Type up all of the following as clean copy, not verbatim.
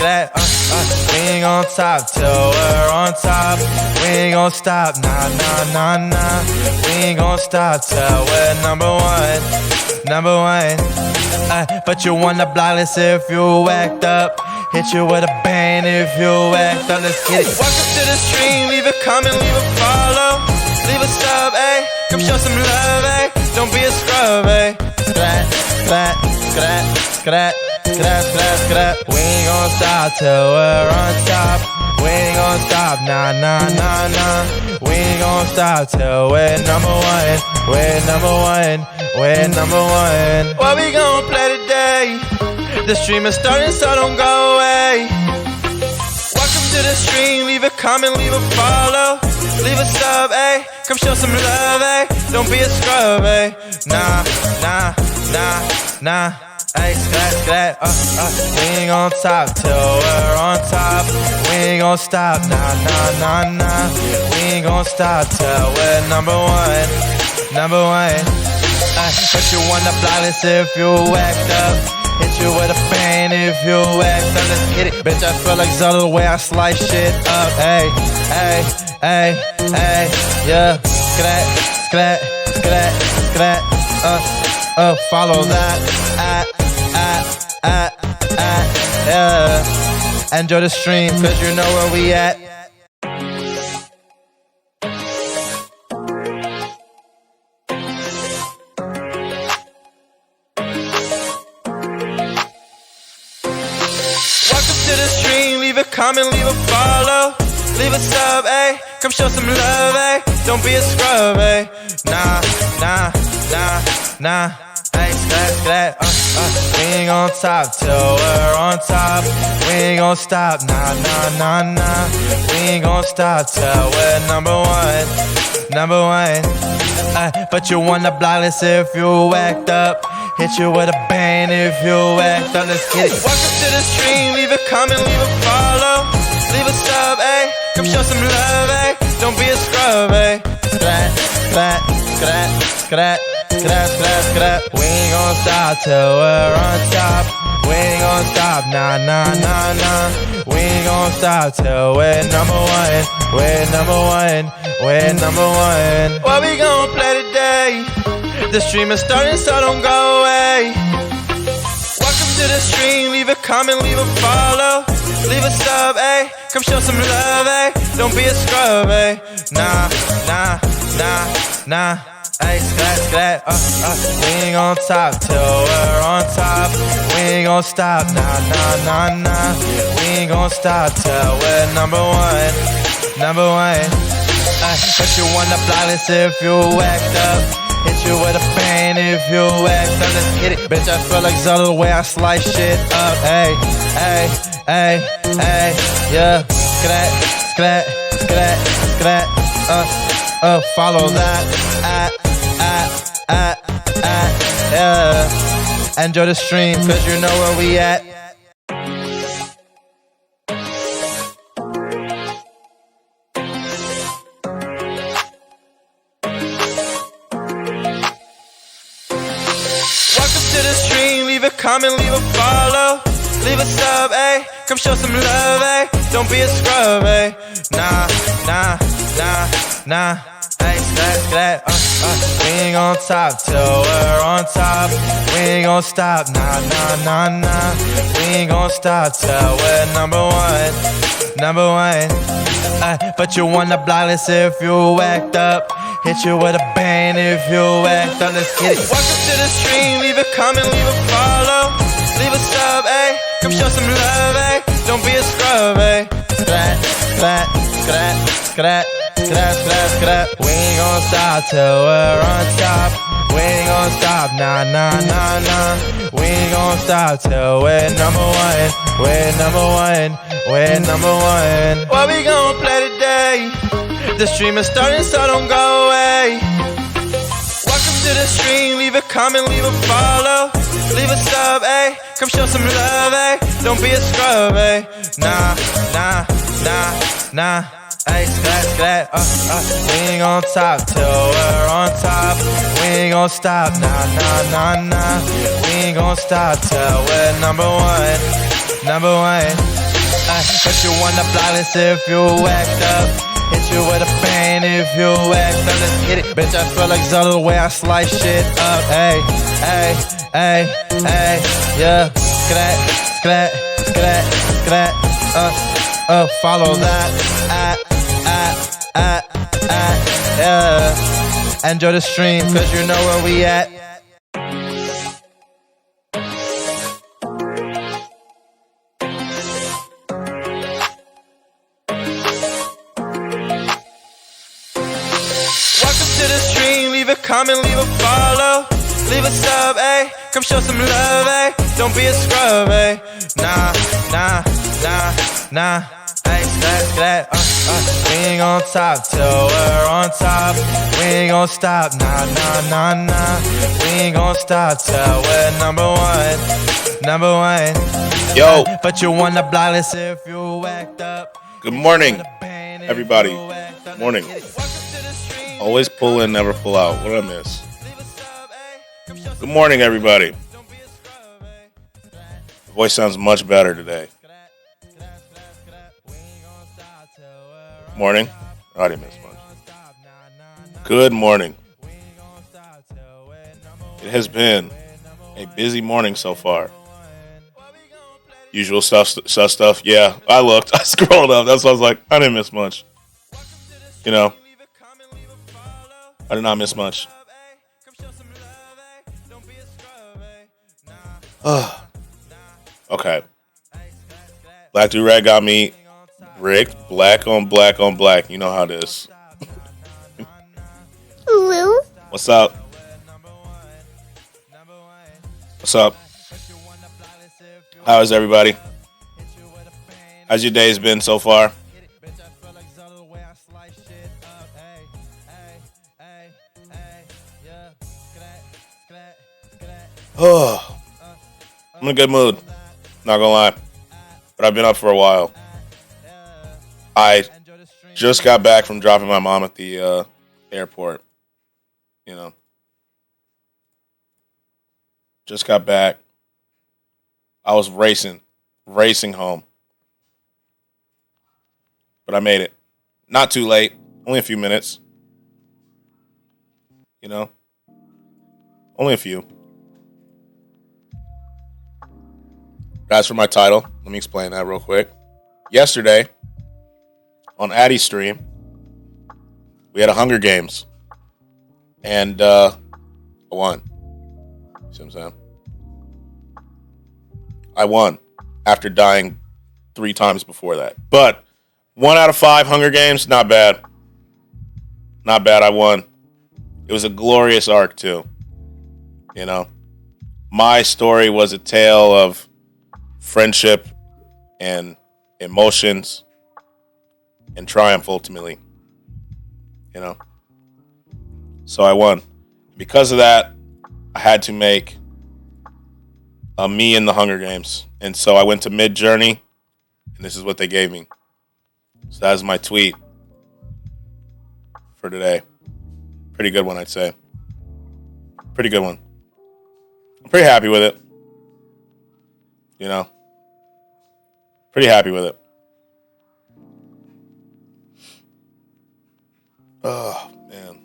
We ain't gon' top till we're on top. We ain't gon' stop, nah, nah, nah, nah. We ain't gon' stop till we're number one, number one. But you on the block, let's see if you act up. Hit you with a bang if you act up, let's get it. Welcome to the stream, leave a comment, leave a follow. Leave a sub, ayy, come show some love, ayy. Don't be a scrub, ayy. Skrat, skrat, skrat, skrat, skrat, skrat, skrat. We ain't gon' stop till we're on top. We ain't gon' stop, nah, nah, nah, nah. We ain't gon' stop till we're number one. We're number one, we're number one. What we gon' play today? The stream is starting, so don't go away. Welcome to the stream, leave a comment, leave a follow. Leave a sub, ayy, come show some love, ayy. Don't be a scrub, ayy. Nah, nah, nah, nah. Ayy, skrat, skrat, We ain't gon' top till we're on top. We ain't gon' stop, nah, nah, nah, nah. We ain't gon' stop till we're number one, number one. But you on the block, let's see if you act up. Hit you with a bang if you act up, let's get it. Bitch, I feel like Zelda the way I slice shit up. Hey, hey, hey, hey, yeah. Skrat, skrat, skrat, skrat. Follow that. Yeah. Enjoy the stream, cause you know where we at. To the stream, leave a comment, leave a follow. Leave a sub, ayy, come show some love, ayy. Don't be a scrub, ayy. Nah, nah, nah, nah. Ayy, skrat, skrat, We ain't gon' top till we're on top. We ain't gon' stop, nah, nah, nah, nah. We ain't gon' stop till we're number one, number one. But you on the block, let's see if you act up. Hit you with a bang if you act up, let's get it. Welcome to the stream, leave a comment, leave a follow. Leave a sub, ayy, come show some love, ayy. Don't be a scrub, ayy. Skrat, skrat, skrat, skrat, skrat, skrat, skrat. We ain't gon' stop till we're on top. We ain't gon' stop, nah, nah, nah, nah. We ain't gon' stop till we're number one. We're number one, we're number one. What we gon' play today? The stream is starting, so don't go away. Welcome to the stream, leave a comment, leave a follow. Leave a sub, ayy, come show some love, ayy. Don't be a scrub, ayy. Nah, nah, nah, nah. Ayy, skrat, skrat, We ain't gon' top till we're on top. We ain't gon' stop, nah, nah, nah, nah. We ain't gon' stop till we're number one, number one. But you on the block, let's see if you act up. Hit you with a bang if you act up, let's get it. Bitch, I feel like Zelda the way I slice shit up. Hey, hey, hey, hey, yeah. Skrat, skrat, skrat, skrat. Follow that. Yeah. Enjoy the stream, cause you know where we at. To the stream, leave a comment, leave a follow. Leave a sub, ayy, come show some love, ayy. Don't be a scrub, ayy. Nah, nah, nah, nah. Ayy, skrat, skrat, We ain't gon' top till we're on top. We ain't gon' stop, nah, nah, nah, nah. We ain't gon' stop till we're number one, number one. But you on the block, let's see if you act up. Hit you with a bang if you act up, let's get it. Welcome to the stream, leave a comment, leave a follow. Leave a sub, ayy, come show some love, ayy. Don't be a scrub, ayy. Skrat, skrat, skrat, skrat, skrat, skrat, skrat. We ain't gon' stop till we're on top. We ain't gon' stop, nah, nah, nah, nah. We ain't gon' stop till we're number one. We're number one, we're number one. What we gon' play today? The stream is starting, so don't go away. Welcome to the stream, leave a comment, leave a follow. Leave a sub, ayy, come show some love, ayy. Don't be a scrub, ayy. Nah, nah, nah, nah. Ayy, skrat, skrat, We ain't gon' top till we're on top. We ain't gon' stop, nah, nah, nah, nah. We ain't gon' stop till we're number one, number one. But you want the blindness if you act up. Hit you with a pain if you act up. Let's get it. Bitch, I feel like Zelda the way I slice shit up. Hey, hey, hey, hey, yeah. Skrat, skrat, skrat, skrat. Follow that. Yeah. Enjoy the stream, cause you know where we at. Welcome to the stream, leave a comment, leave a follow. Leave a sub, ayy, come show some love, ayy. Don't be a scrub, ayy. Nah. Ayy, skrat. We ain't gon' top till we're on top. We ain't gon' stop, nah. We ain't gon' stop till we're number one. Yo. But you want the blindness if you act up. Good morning, everybody. Morning. Always pull in, never pull out. What did I miss? Good morning, everybody. The voice sounds much better today. Morning. I didn't miss much. Good morning. It has been a busy morning so far. Usual stuff. Yeah, I looked. I scrolled up. That's why I was like, I didn't miss much. You know, I did not miss much. Okay. Black Dude Rag got me rigged. Black on black on black. You know how it is. Hello. What's up? What's up? How is everybody? How's your days been so far? Oh, I'm in a good mood. Not gonna lie, but I've been up for a while. I just got back from dropping my mom at the airport. You know, just got back. I was racing home, but I made it. Not too late, only a few minutes. You know, only a few. As for my title, let me explain that real quick. Yesterday, on Addie's stream, we had a Hunger Games. And I won. See what I'm saying? I won after dying 3 times before that. But 1 out of 5 Hunger Games, not bad. Not bad, I won. It was a glorious arc, too. You know? My story was a tale of friendship and emotions and triumph ultimately. You know? So I won. Because of that, I had to make a me in the Hunger Games. And so I went to Mid-Journey, and this is what they gave me. So that's my tweet for today. Pretty good one, I'd say. Pretty good one. I'm pretty happy with it. You know? Pretty happy with it. Oh, man.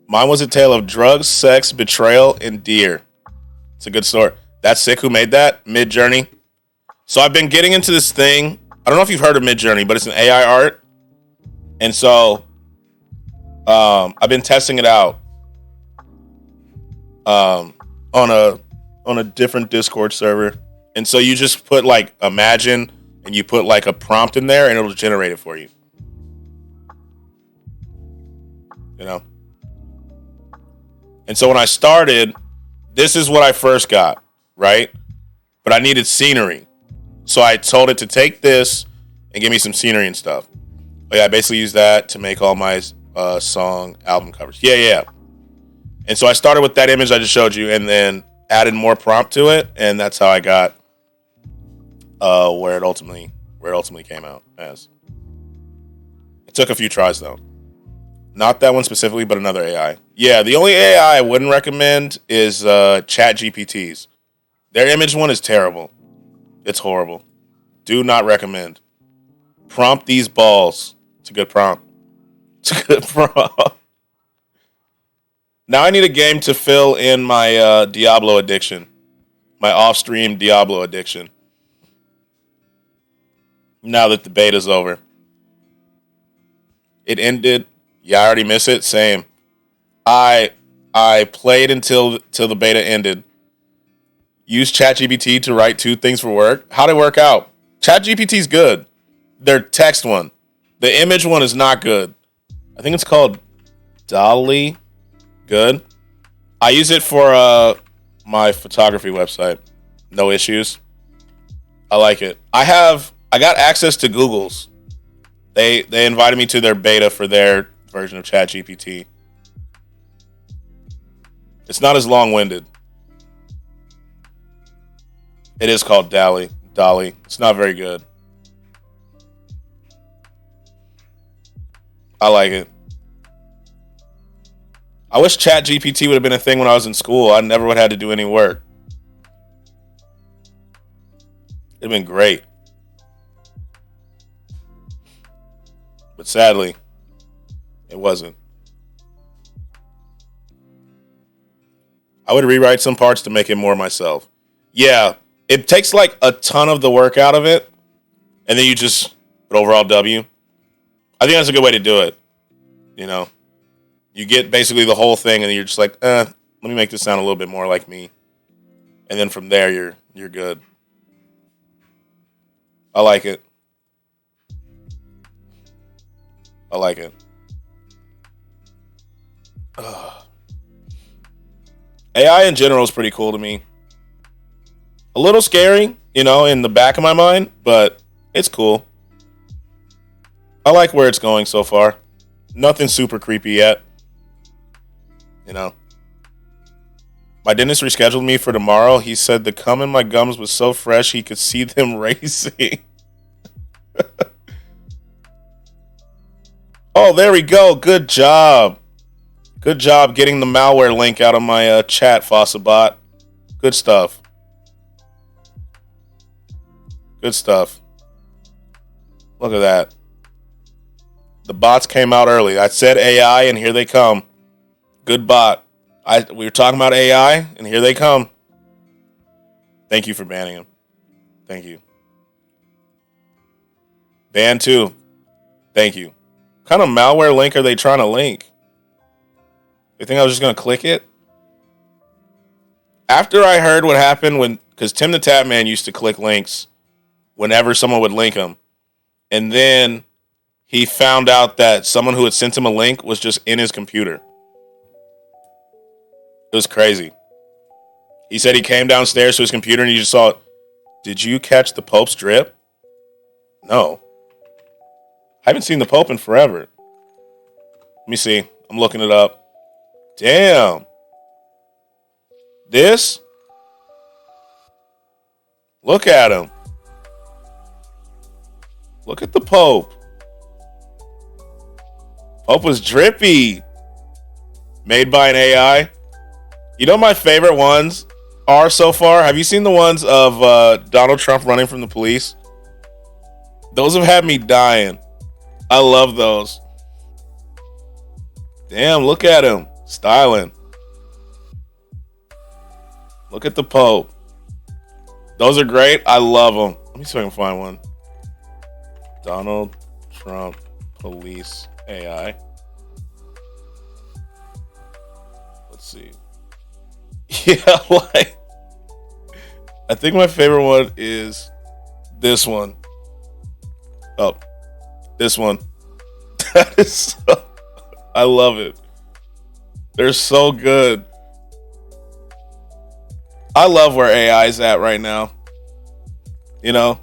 Mine was a tale of drugs, sex, betrayal, and deer. It's a good story. That's sick. Who made that? Mid-Journey. So I've been getting into this thing. I don't know if you've heard of Mid-Journey, but it's an AI art. And so I've been testing it out on a different Discord server. And so you just put like imagine and you put like a prompt in there and it'll generate it for you. You know? And so when I started, this is what I first got, right? But I needed scenery. So I told it to take this and give me some scenery and stuff. But yeah, I basically used that to make all my song album covers. Yeah. And so I started with that image I just showed you and then added more prompt to it. And that's how I got where it ultimately came out as. It took a few tries though. Not that one specifically, but another AI. Yeah, the only AI I wouldn't recommend is ChatGPT's. Their image one is terrible. It's horrible. Do not recommend. Prompt these balls. It's a good prompt. It's a good prompt. Now I need a game to fill in my Diablo addiction. My off-stream Diablo addiction. Now that the beta's over. It ended. Yeah, I already miss it. Same. I played until the beta ended. Used ChatGPT to write 2 things for work. How'd it work out? ChatGPT's good. Their text one. The image one is not good. I think it's called Dolly. Good. I use it for my photography website. No issues. I like it. I got access to Google's. They invited me to their beta for their version of ChatGPT. It's not as long-winded. It is called Dolly. It's not very good. I like it. I wish ChatGPT would have been a thing when I was in school. I never would have had to do any work. It'd been great. But sadly, it wasn't. I would rewrite some parts to make it more myself. Yeah, it takes like a ton of the work out of it, and then you just put overall W. I think that's a good way to do it. You know, you get basically the whole thing, and then you're just like, let me make this sound a little bit more like me, and then from there you're good. I like it. I like it. Ugh. AI in general is pretty cool to me. A little scary, in the back of my mind, but it's cool. I like where it's going so far. Nothing super creepy yet. My dentist rescheduled me for tomorrow. He said the cum in my gums was so fresh he could see them racing. Oh, there we go. Good job. Good job getting the malware link out of my chat, Fossabot. Good stuff. Good stuff. Look at that. The bots came out early. I said AI, and here they come. Good bot. We were talking about AI, and here they come. Thank you for banning him. Thank you. Ban 2. Thank you. What kind of malware link are they trying to link? You think I was just going to click it? After I heard what happened because Tim the Tatman used to click links whenever someone would link him. And then he found out that someone who had sent him a link was just in his computer. It was crazy. He said he came downstairs to his computer and he just saw, did you catch the Pope's drip? No. I haven't seen the Pope in forever. Let me see. I'm looking it up. Damn. This? Look at him. Look at the Pope. Pope was drippy. Made by an AI. My favorite ones are so far? Have you seen the ones of Donald Trump running from the police? Those have had me dying. I love those. Damn, look at him. Styling. Look at the Pope. Those are great. I love them. Let me see if I can find one. Donald Trump Police AI. Let's see. Yeah, I think my favorite one is this one. Oh, this one. That is so... I love it. They're so good. I love where AI is at right now. I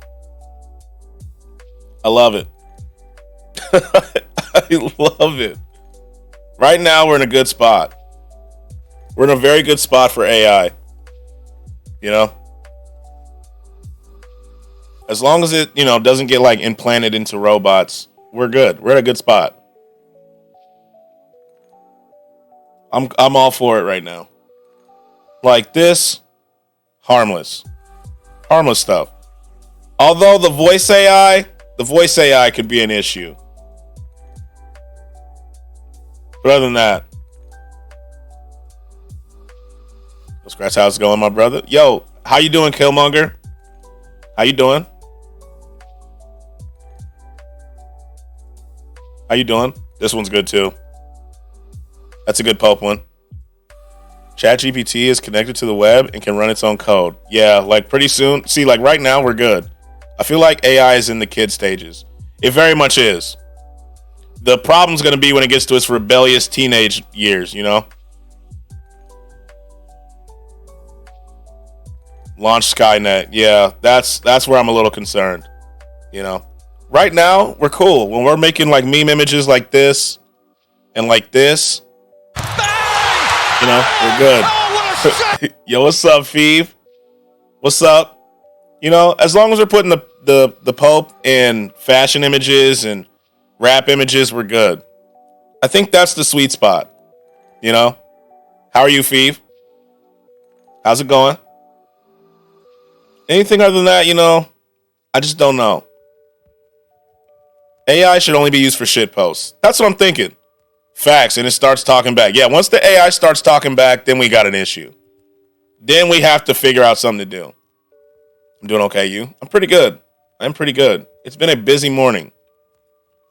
love it. I love it. Right now, we're in a good spot. We're in a very good spot for AI. As long as it, doesn't get implanted into robots, we're good. We're at a good spot. I'm all for it right now. Like this, harmless stuff. Although the voice AI could be an issue. But other than that, Skratsx, how's it going, my brother? Yo, how you doing, Killmonger? How you doing? How you doing? This one's good too. That's a good Pope one. ChatGPT is connected to the web and can run its own code. Yeah, like pretty soon. See, like right now we're good. I feel like AI is in the kid stages. It very much is. The problem's going to be when it gets to its rebellious teenage years, you know? Launch Skynet. Yeah, that's where I'm a little concerned, you know? Right now, we're cool. When we're making like meme images like this and like this, you know, we're good. Yo, what's up, Feeve? What's up? You know, as long as we're putting the Pope in fashion images and rap images, we're good. I think that's the sweet spot. You know? How are you, Feeve? How's it going? Anything other than that, you know, I just don't know. AI should only be used for shit posts. That's what I'm thinking. Facts, and it starts talking back. Yeah, once the AI starts talking back, then we got an issue. Then we have to figure out something to do. I'm doing okay, you? I'm pretty good. I'm pretty good. It's been a busy morning.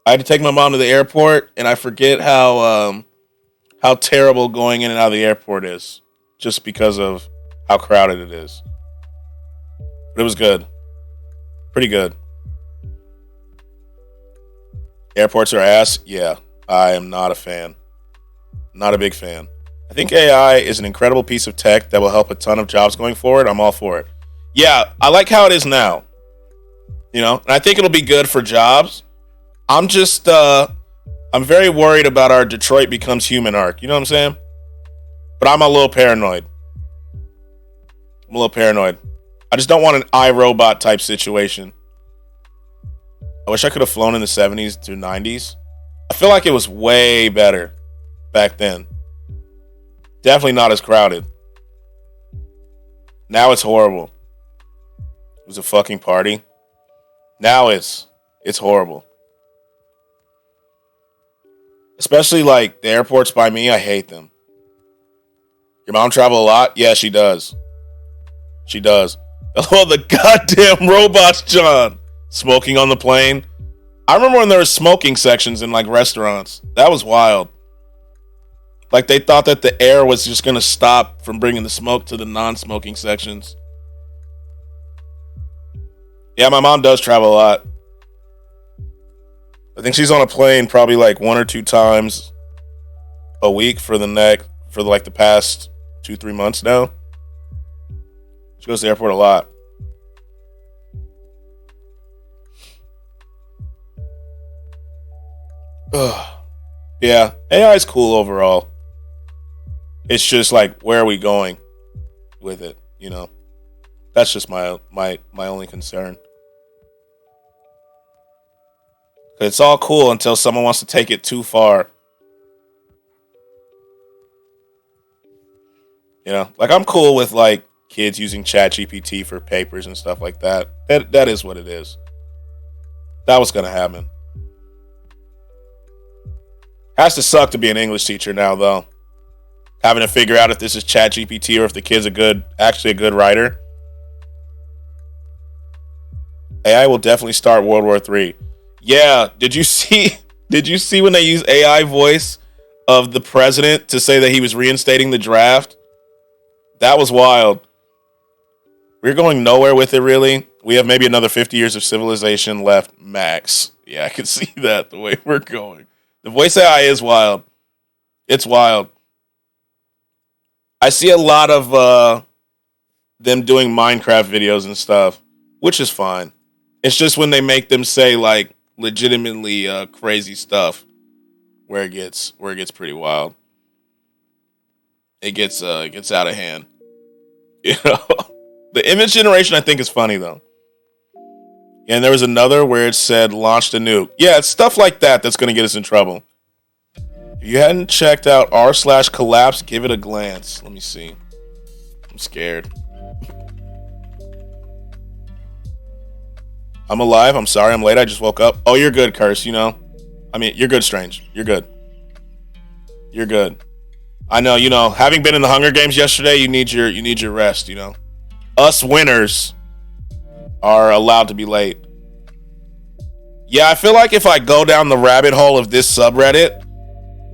I had to take my mom to the airport, and I forget how terrible going in and out of the airport is, just because of how crowded it is. But it was good. Pretty good. Airports are ass? Yeah, I am not a fan. Not a big fan. I think AI is an incredible piece of tech that will help a ton of jobs going forward. I'm all for it. Yeah, I like how it is now. You know, and I think it'll be good for jobs. I'm very worried about our Detroit Becomes Human arc. You know what I'm saying? But I'm a little paranoid. I just don't want an iRobot type situation. I wish I could have flown in the 70s through 90s. I feel like it was way better back then. Definitely not as crowded. Now it's horrible. It was a fucking party. Now it's horrible. Especially like the airports by me, I hate them. Your mom travel a lot? Yeah, she does. She does. Oh, the goddamn robots, John. Smoking on the plane. I remember when there were smoking sections in like restaurants. That was wild. Like they thought that the air was just going to stop from bringing the smoke to the non-smoking sections. Yeah, my mom does travel a lot. I think she's on a plane probably like 1 or 2 times a week for the past 2-3 months now. She goes to the airport a lot. Ugh. Yeah, AI is cool overall. It's just like, where are we going with it? You know, that's just my only concern. It's all cool until someone wants to take it too far. You know, like I'm cool with like kids using ChatGPT for papers and stuff like that. That is what it is. That was gonna happen. Has to suck to be an English teacher now, though. Having to figure out if this is ChatGPT or if the kid's actually a good writer. AI will definitely start World War III. Yeah, did you see when they used AI voice of the president to say that he was reinstating the draft? That was wild. We're going nowhere with it, really. We have maybe another 50 years of civilization left, max. Yeah, I can see that the way we're going. The voice AI is wild. It's wild. I see a lot of them doing Minecraft videos and stuff, which is fine. It's just when they make them say like legitimately crazy stuff where it gets pretty wild. It gets out of hand. You know, the image generation I think is funny though. And there was another where it said launched a nuke. Yeah, it's stuff like that that's going to get us in trouble. If you hadn't checked out r/collapse, give it a glance. Let me see. I'm scared. I'm alive. I'm sorry I'm late. I just woke up. Oh, you're good, Curse, you know? I mean, you're good, Strange. You're good. You're good. I know, you know, having been in the Hunger Games yesterday, you need your rest, you know? Us winners are allowed to be late. Yeah, I feel like if I go down the rabbit hole of this subreddit,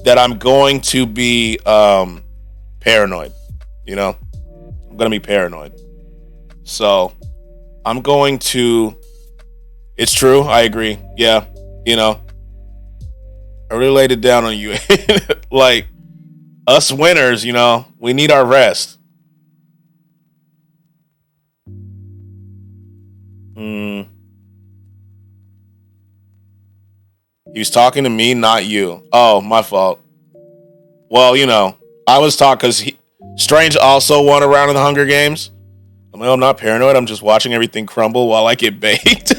that I'm going to be paranoid, you know? I'm going to be paranoid. So, I'm going to... It's true, I agree. Yeah, you know. I really laid it down on you. Like, us winners, you know, we need our rest. He was talking to me, not you. Oh, my fault. Well, you know, I was talking because Strange also won a round in the Hunger Games. I'm like, I'm not paranoid. I'm just watching everything crumble while I get baked.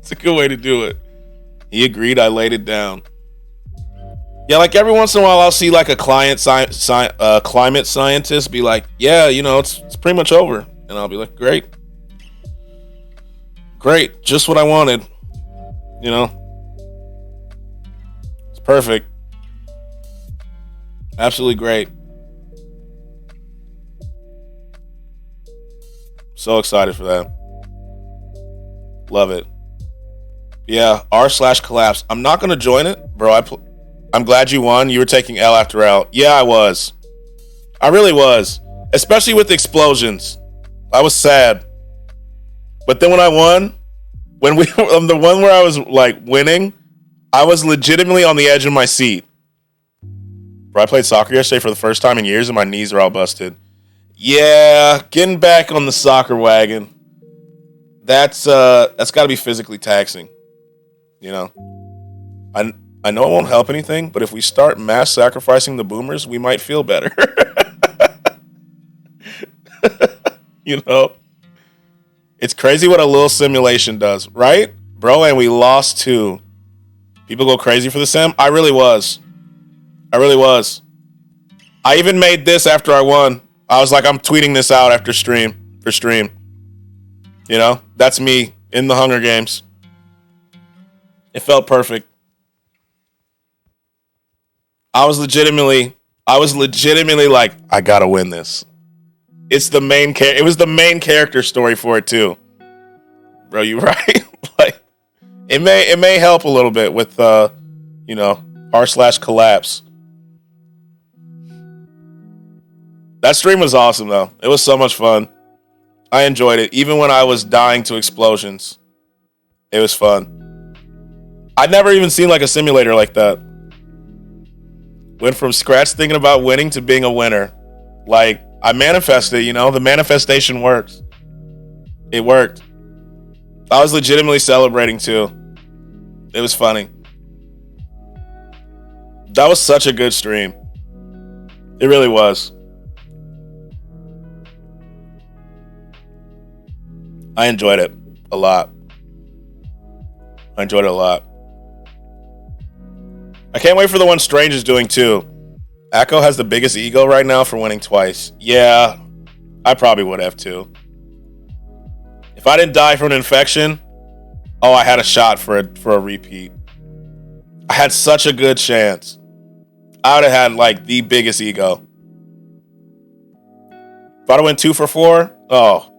It's a good way to do it. He agreed. I laid it down. Yeah, like every once in a while, I'll see like a climate scientist be like, "Yeah, you know, it's pretty much over," and I'll be like, "Great, just what I wanted." You know, it's perfect, absolutely great. So excited for that. Love it. Yeah, r/collapse. I'm not gonna join it, bro. I'm glad you won. You were taking L after L. Yeah, I was. I really was. Especially with explosions. I was sad. But then when I won, when we on the one where I was like winning, I was legitimately on the edge of my seat. Bro, I played soccer yesterday for the first time in years and my knees are all busted. Yeah, getting back on the soccer wagon. That's gotta be physically taxing. You know? I know it won't help anything, but if we start mass sacrificing the boomers, we might feel better. You know? It's crazy what a little simulation does, right? Bro, and we lost too. People go crazy for the sim. I really was. I even made this after I won. I was like, I'm tweeting this out after stream. You know? That's me in the Hunger Games. It felt perfect. I was legitimately like, I gotta win this. It was the main character story for it too. Bro, you right? Like, it may help a little bit with you know, r/collapse. That stream was awesome though. It was so much fun. I enjoyed it. Even when I was dying to explosions. It was fun. I'd never even seen like a simulator like that. Went from Skratsx thinking about winning to being a winner. Like, I manifested, you know? The manifestation works. It worked. I was legitimately celebrating too. It was funny. That was such a good stream. It really was. I enjoyed it a lot. I can't wait for the one Strange is doing too. Akko has the biggest ego right now for winning twice. Yeah, I probably would have too. If I didn't die from an infection, oh, I had a shot for a repeat. I had such a good chance. I would have had like the biggest ego. If I'd have went 2 for 4, oh,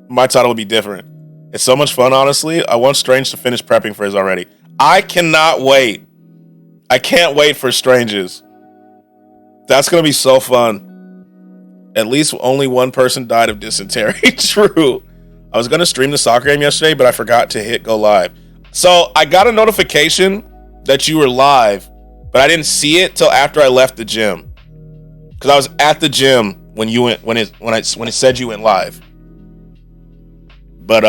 my title would be different. It's so much fun, honestly. I want Strange to finish prepping for his already. I cannot wait. I can't wait for Stranges. That's going to be so fun. At least only one person died of dysentery. True. I was going to stream the soccer game yesterday, but I forgot to hit go live. So I got a notification that you were live, but I didn't see it till after I left the gym. Because I was at the gym when you went when it said you went live. But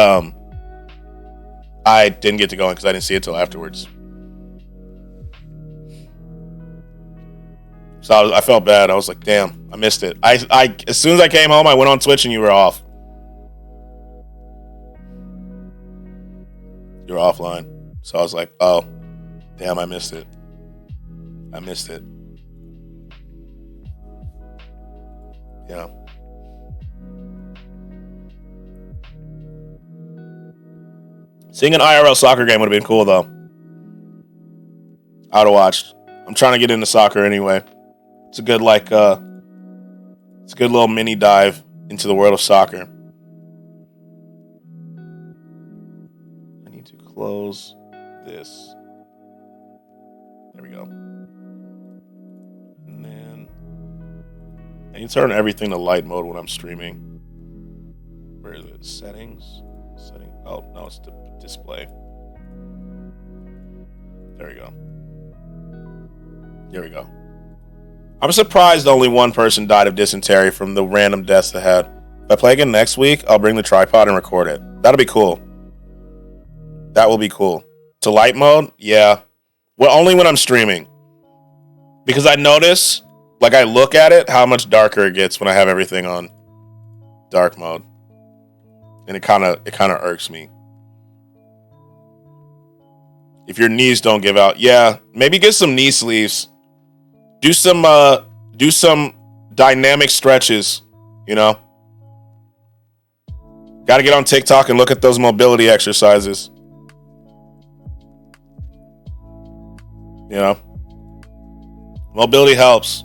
I didn't get to going because I didn't see it till afterwards. So I felt bad. I was like, damn, I missed it. I as soon as I came home, I went on Twitch and you were off. You were offline. So I was like, oh, damn, I missed it. Yeah. Seeing an IRL soccer game would have been cool, though. I would have watched. I'm trying to get into soccer anyway. It's a good, it's a good little mini dive into the world of soccer. I need to close this. There we go. And then I need to turn everything to light mode when I'm streaming. Where is it? Settings? Oh, no, it's the display. There we go. Here we go. I'm surprised only one person died of dysentery from the random deaths ahead. If I play again next week, I'll bring the tripod and record it. That'll be cool. That will be cool. To light mode? Yeah. Well, only when I'm streaming. Because I notice, I look at it, how much darker it gets when I have everything on dark mode. And it kind of irks me. If your knees don't give out, yeah, maybe get some knee sleeves. Do some dynamic stretches, Got to get on TikTok and look at those mobility exercises. Mobility helps.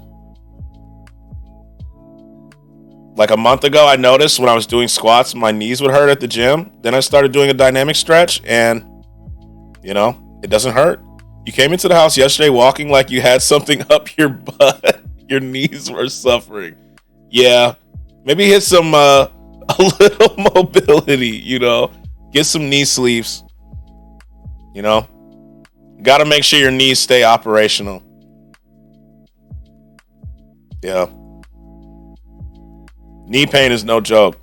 Like a month ago, I noticed when I was doing squats, my knees would hurt at the gym. Then I started doing a dynamic stretch and, it doesn't hurt. You came into the house yesterday walking like you had something up your butt. Your knees were suffering. Yeah. Maybe hit some, a little mobility, Get some knee sleeves. Got to make sure your knees stay operational. Yeah. Knee pain is no joke.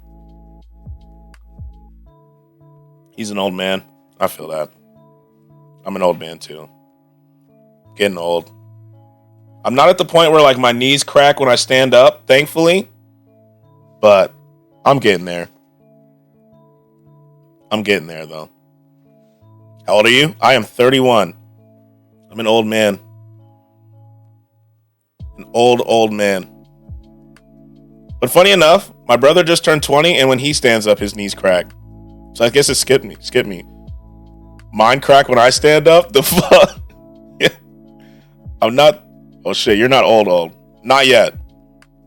He's an old man. I feel that. I'm an old man too. Getting old. I'm not at the point where my knees crack when I stand up, thankfully. But I'm getting there. I'm getting there though. How old are you? I am 31. I'm an old man. An old man. But funny enough, my brother just turned 20, and when he stands up, his knees crack. So I guess it skipped me. Mine crack when I stand up? The fuck? Yeah. I'm not... Oh, shit, you're not old. Not yet.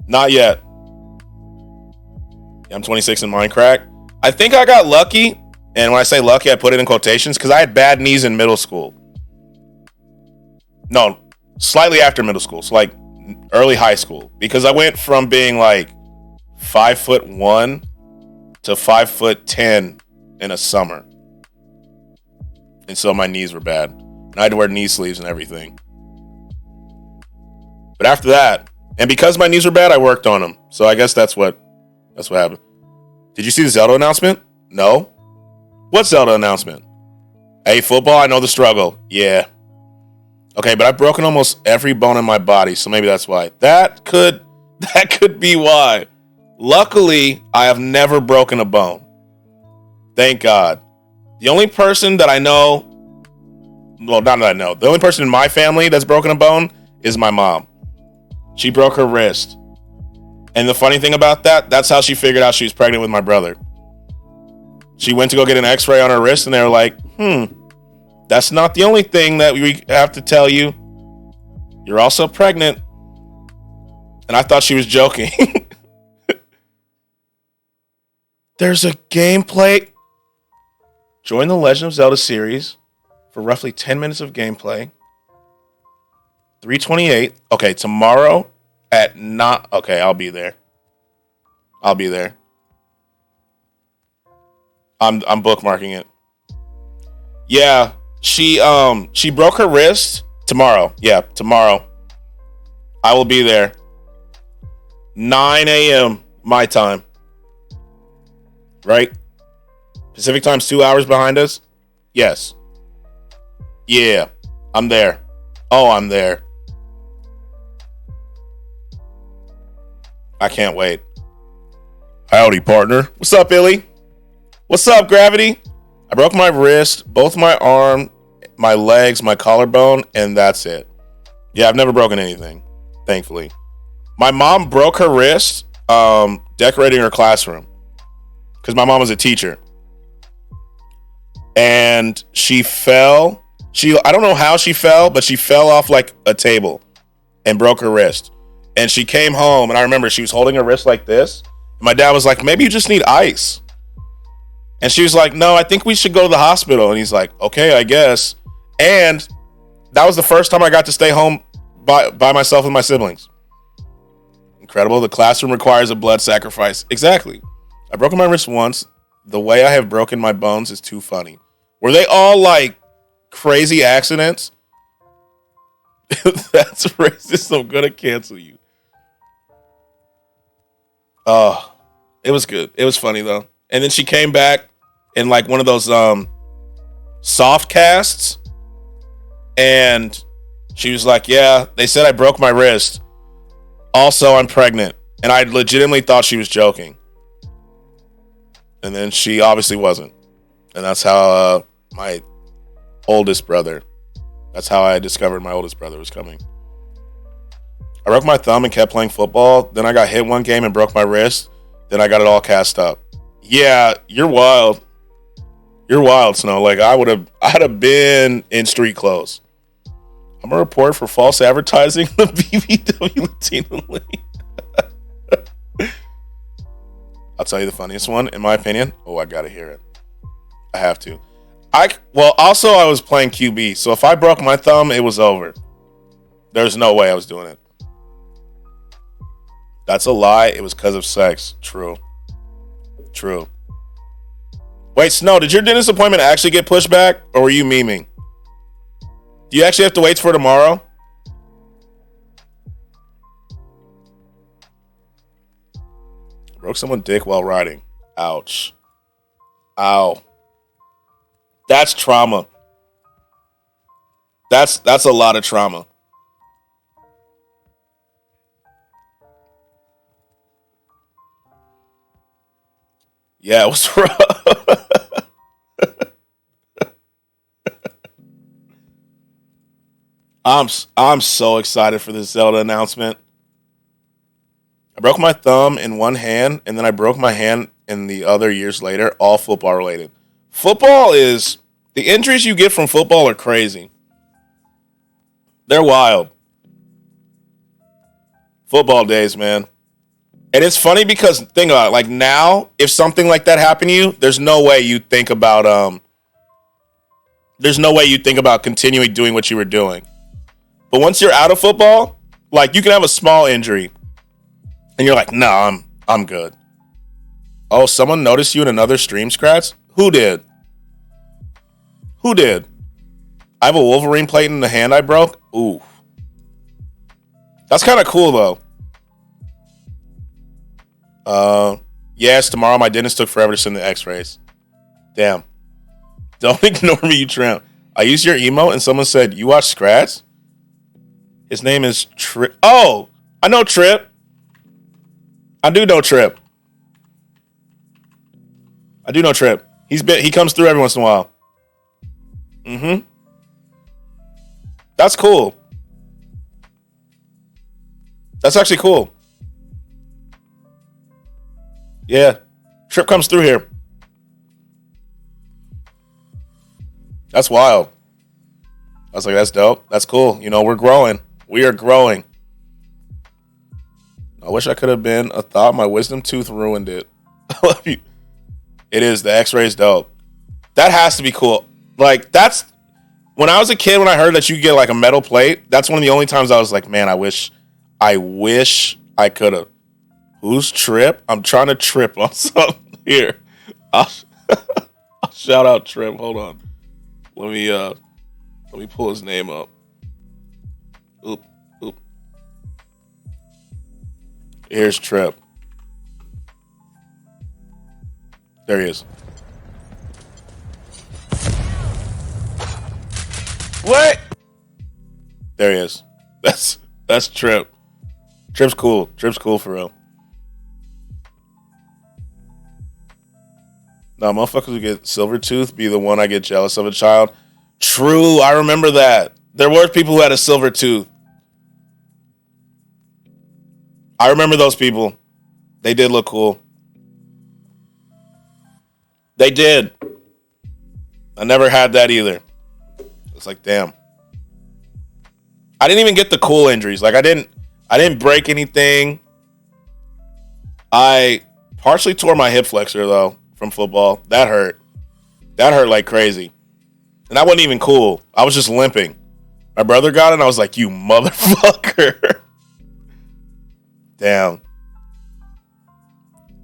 Yeah, I'm 26 and mine crack. I think I got lucky, and when I say lucky, I put it in quotations, because I had bad knees in middle school. No, slightly after middle school, so early high school, because I went from being 5'1" to 5'10" in a summer, and so my knees were bad, and I had to wear knee sleeves and everything. But after that, and because my knees were bad, I worked on them. So I guess that's what happened. Did you see the Zelda announcement? No. What Zelda announcement? Hey, football, I know the struggle. Yeah. Okay, but I've broken almost every bone in my body, so maybe that's why. That could be why. Luckily, I have never broken a bone. Thank God. The only person that I know, well, not that I know, the only person in my family that's broken a bone is my mom. She broke her wrist. And the funny thing about that's how she figured out she was pregnant with my brother. She went to go get an x-ray on her wrist, and they were like, that's not the only thing that we have to tell you. You're also pregnant. And I thought she was joking. There's a gameplay. Join the Legend of Zelda series for roughly 10 minutes of gameplay. 3:28. Okay, tomorrow at not. Okay, I'll be there. I'm bookmarking it. Yeah, she broke her wrist tomorrow. Yeah, tomorrow. I will be there. 9 a.m. my time. Right? Pacific time's 2 hours behind us? Yes. Yeah, I'm there. Oh, I'm there. I can't wait. Howdy, partner. What's up, Illy? What's up, Gravity? I broke my wrist, both my arm, my legs, my collarbone, and that's it. Yeah, I've never broken anything, thankfully. My mom broke her wrist decorating her classroom because my mom was a teacher. and she fell. I don't know how she fell, but she fell off like a table and broke her wrist. And she came home, and I remember she was holding her wrist like this. My dad was like, maybe you just need ice. And she was like, no, I think we should go to the hospital. And he's like, okay, I guess. And that was the first time I got to stay home by myself with my siblings. Incredible. The classroom requires a blood sacrifice. Exactly. I broke my wrist once. The way I have broken my bones is too funny. Were they all like crazy accidents? That's racist. I'm going to cancel you. Oh, it was good. It was funny though. And then she came back in like one of those soft casts, and she was like, yeah, they said I broke my wrist. Also, I'm pregnant. And I legitimately thought she was joking. And then she obviously wasn't. And that's how my oldest brother, that's how I discovered my oldest brother was coming. I broke my thumb and kept playing football. Then I got hit one game and broke my wrist. Then I got it all cast up. Yeah, you're wild. You're wild, Snow. Like I'd have been in street clothes. I'm a report for false advertising. The BBW Latino League. I'll tell you the funniest one, in my opinion. Oh, I gotta hear it. I have to. Also I was playing QB, so if I broke my thumb, it was over. There's no way I was doing it. That's a lie. It was because of sex. True. Wait, Snow, did your dentist appointment actually get pushed back, or were you memeing? Do you actually have to wait for tomorrow? Broke someone's dick while riding. Ouch. Ow. That's trauma. That's a lot of trauma. Yeah, it was rough. I'm so excited for this Zelda announcement. I broke my thumb in one hand, and then I broke my hand in the other years later, all football related. The injuries you get from football are crazy. They're wild. Football days, man. And it's funny because think about it, like now, if something like that happened to you, there's no way you think about continuing doing what you were doing. But once you're out of football, like you can have a small injury and you're like, nah, I'm good. Oh, someone noticed you in another stream, Skratsx? Who did? I have a Wolverine plate in the hand I broke. Ooh. That's kind of cool though. Yes, tomorrow my dentist took forever to send the x-rays. Damn. Don't ignore me, you tramp. I used your emote and someone said, you watch Skratsx? His name is Trip. Oh, I know Trip. I do know Trip. He comes through every once in a while. Mm-hmm. That's cool. That's actually cool. Yeah. Trip comes through here. That's wild. I was like, that's dope. That's cool. You know, we're growing. We are growing. I wish I could have been a thought. My wisdom tooth ruined it. I love you. It is. The x-ray's dope. That has to be cool. Like, that's... When I was a kid, when I heard that you could get, like, a metal plate, that's one of the only times I was like, man, I wish I could have. Who's Trip? I'm trying to trip on something here. I'll shout out Trip. Hold on. Let me pull his name up. Oop. Here's Trip. There he is. What? There he is. That's Trip. Trip's cool. Trip's cool for real. Now, motherfuckers who get silver tooth be the one I get jealous of a child. True, I remember that. There were people who had a silver tooth. I remember those people. They did look cool. They did. I never had that either. It's like, damn. I didn't even get the cool injuries. Like I didn't break anything. I partially tore my hip flexor though from football. That hurt. That hurt like crazy. And that wasn't even cool. I was just limping. My brother got it and I was like, you motherfucker. Damn.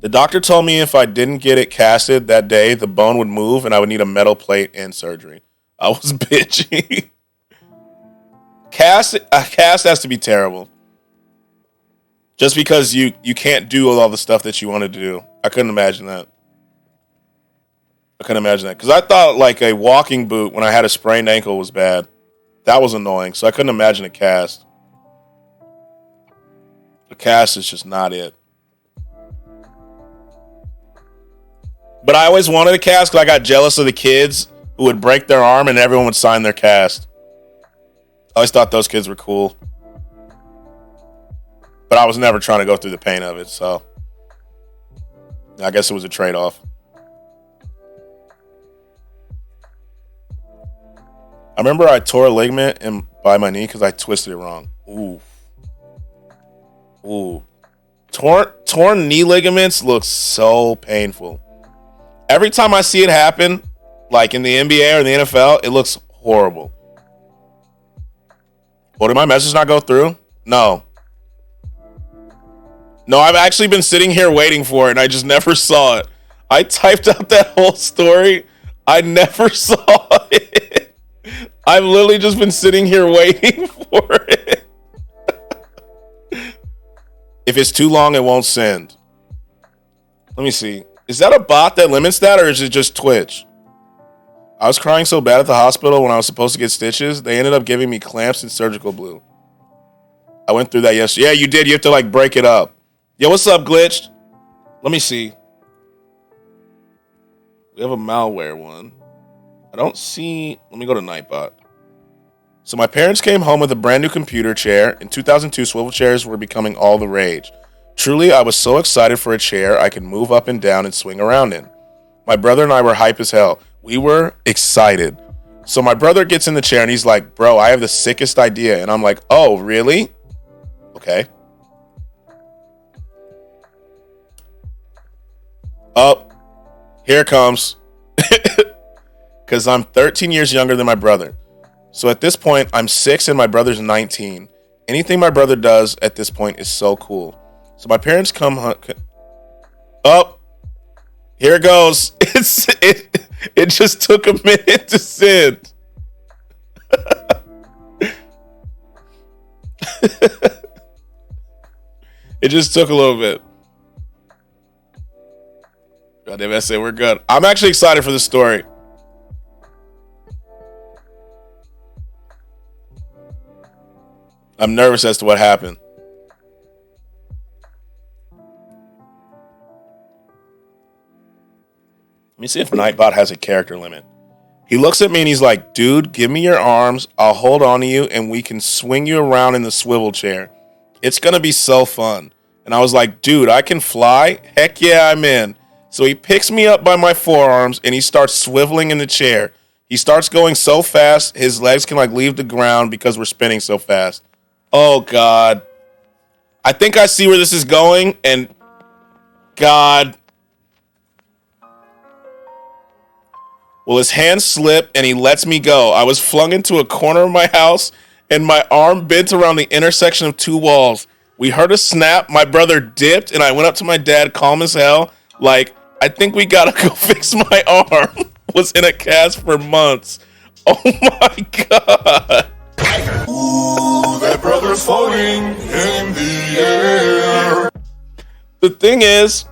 The doctor told me if I didn't get it casted that day, the bone would move and I would need a metal plate and surgery. I was bitchy. A cast has to be terrible. Just because you can't do all the stuff that you wanted to do. I couldn't imagine that. Because I thought like a walking boot when I had a sprained ankle was bad. That was annoying. So I couldn't imagine a cast. A cast is just not it. But I always wanted a cast because I got jealous of the kids who would break their arm and everyone would sign their cast. I always thought those kids were cool. But I was never trying to go through the pain of it, so I guess it was a trade-off. I remember I tore a ligament by my knee because I twisted it wrong. Ooh. Torn knee ligaments look so painful. Every time I see it happen, like in the NBA or the NFL, it looks horrible. Well, did my message not go through? No, I've actually been sitting here waiting for it, and I just never saw it. I typed out that whole story. I never saw it. I've literally just been sitting here waiting for it. If it's too long, it won't send. Let me see. Is that a bot that limits that, or is it just Twitch? I was crying so bad at the hospital when I was supposed to get stitches. They ended up giving me clamps and surgical glue. I went through that yesterday. Yeah, you did. You have to like break it up. Yo, what's up, Glitched? Let me see. We have a malware one. I don't see. Let me go to Nightbot. So my parents came home with a brand new computer chair. In 2002, swivel chairs were becoming all the rage. Truly, I was so excited for a chair I could move up and down and swing around in. My brother and I were hype as hell. We were excited. So my brother gets in the chair and he's like, bro, I have the sickest idea. And I'm like, oh, really? Okay. Oh, here it comes. Because I'm 13 years younger than my brother. So at this point, I'm 6 and my brother's 19. Anything my brother does at this point is so cool. So my parents come... Oh, here it goes. It just took a minute to send. It just took a little bit. God damn, I say we're good. I'm actually excited for this story. I'm nervous as to what happened. Let me see if Nightbot has a character limit. He looks at me and he's like, dude, give me your arms. I'll hold on to you and we can swing you around in the swivel chair. It's going to be so fun. And I was like, dude, I can fly? Heck yeah, I'm in. So he picks me up by my forearms and he starts swiveling in the chair. He starts going so fast, his legs can like leave the ground because we're spinning so fast. Oh, God. I think I see where this is going. And God. Well, his hand slipped and he lets me go. I was flung into a corner of my house and my arm bent around the intersection of two walls. We heard a snap. My brother dipped and I went up to my dad, calm as hell. Like, I think we gotta go fix my arm. Was in a cast for months. Oh my God. Ooh, that brother's floating in the air. The thing is,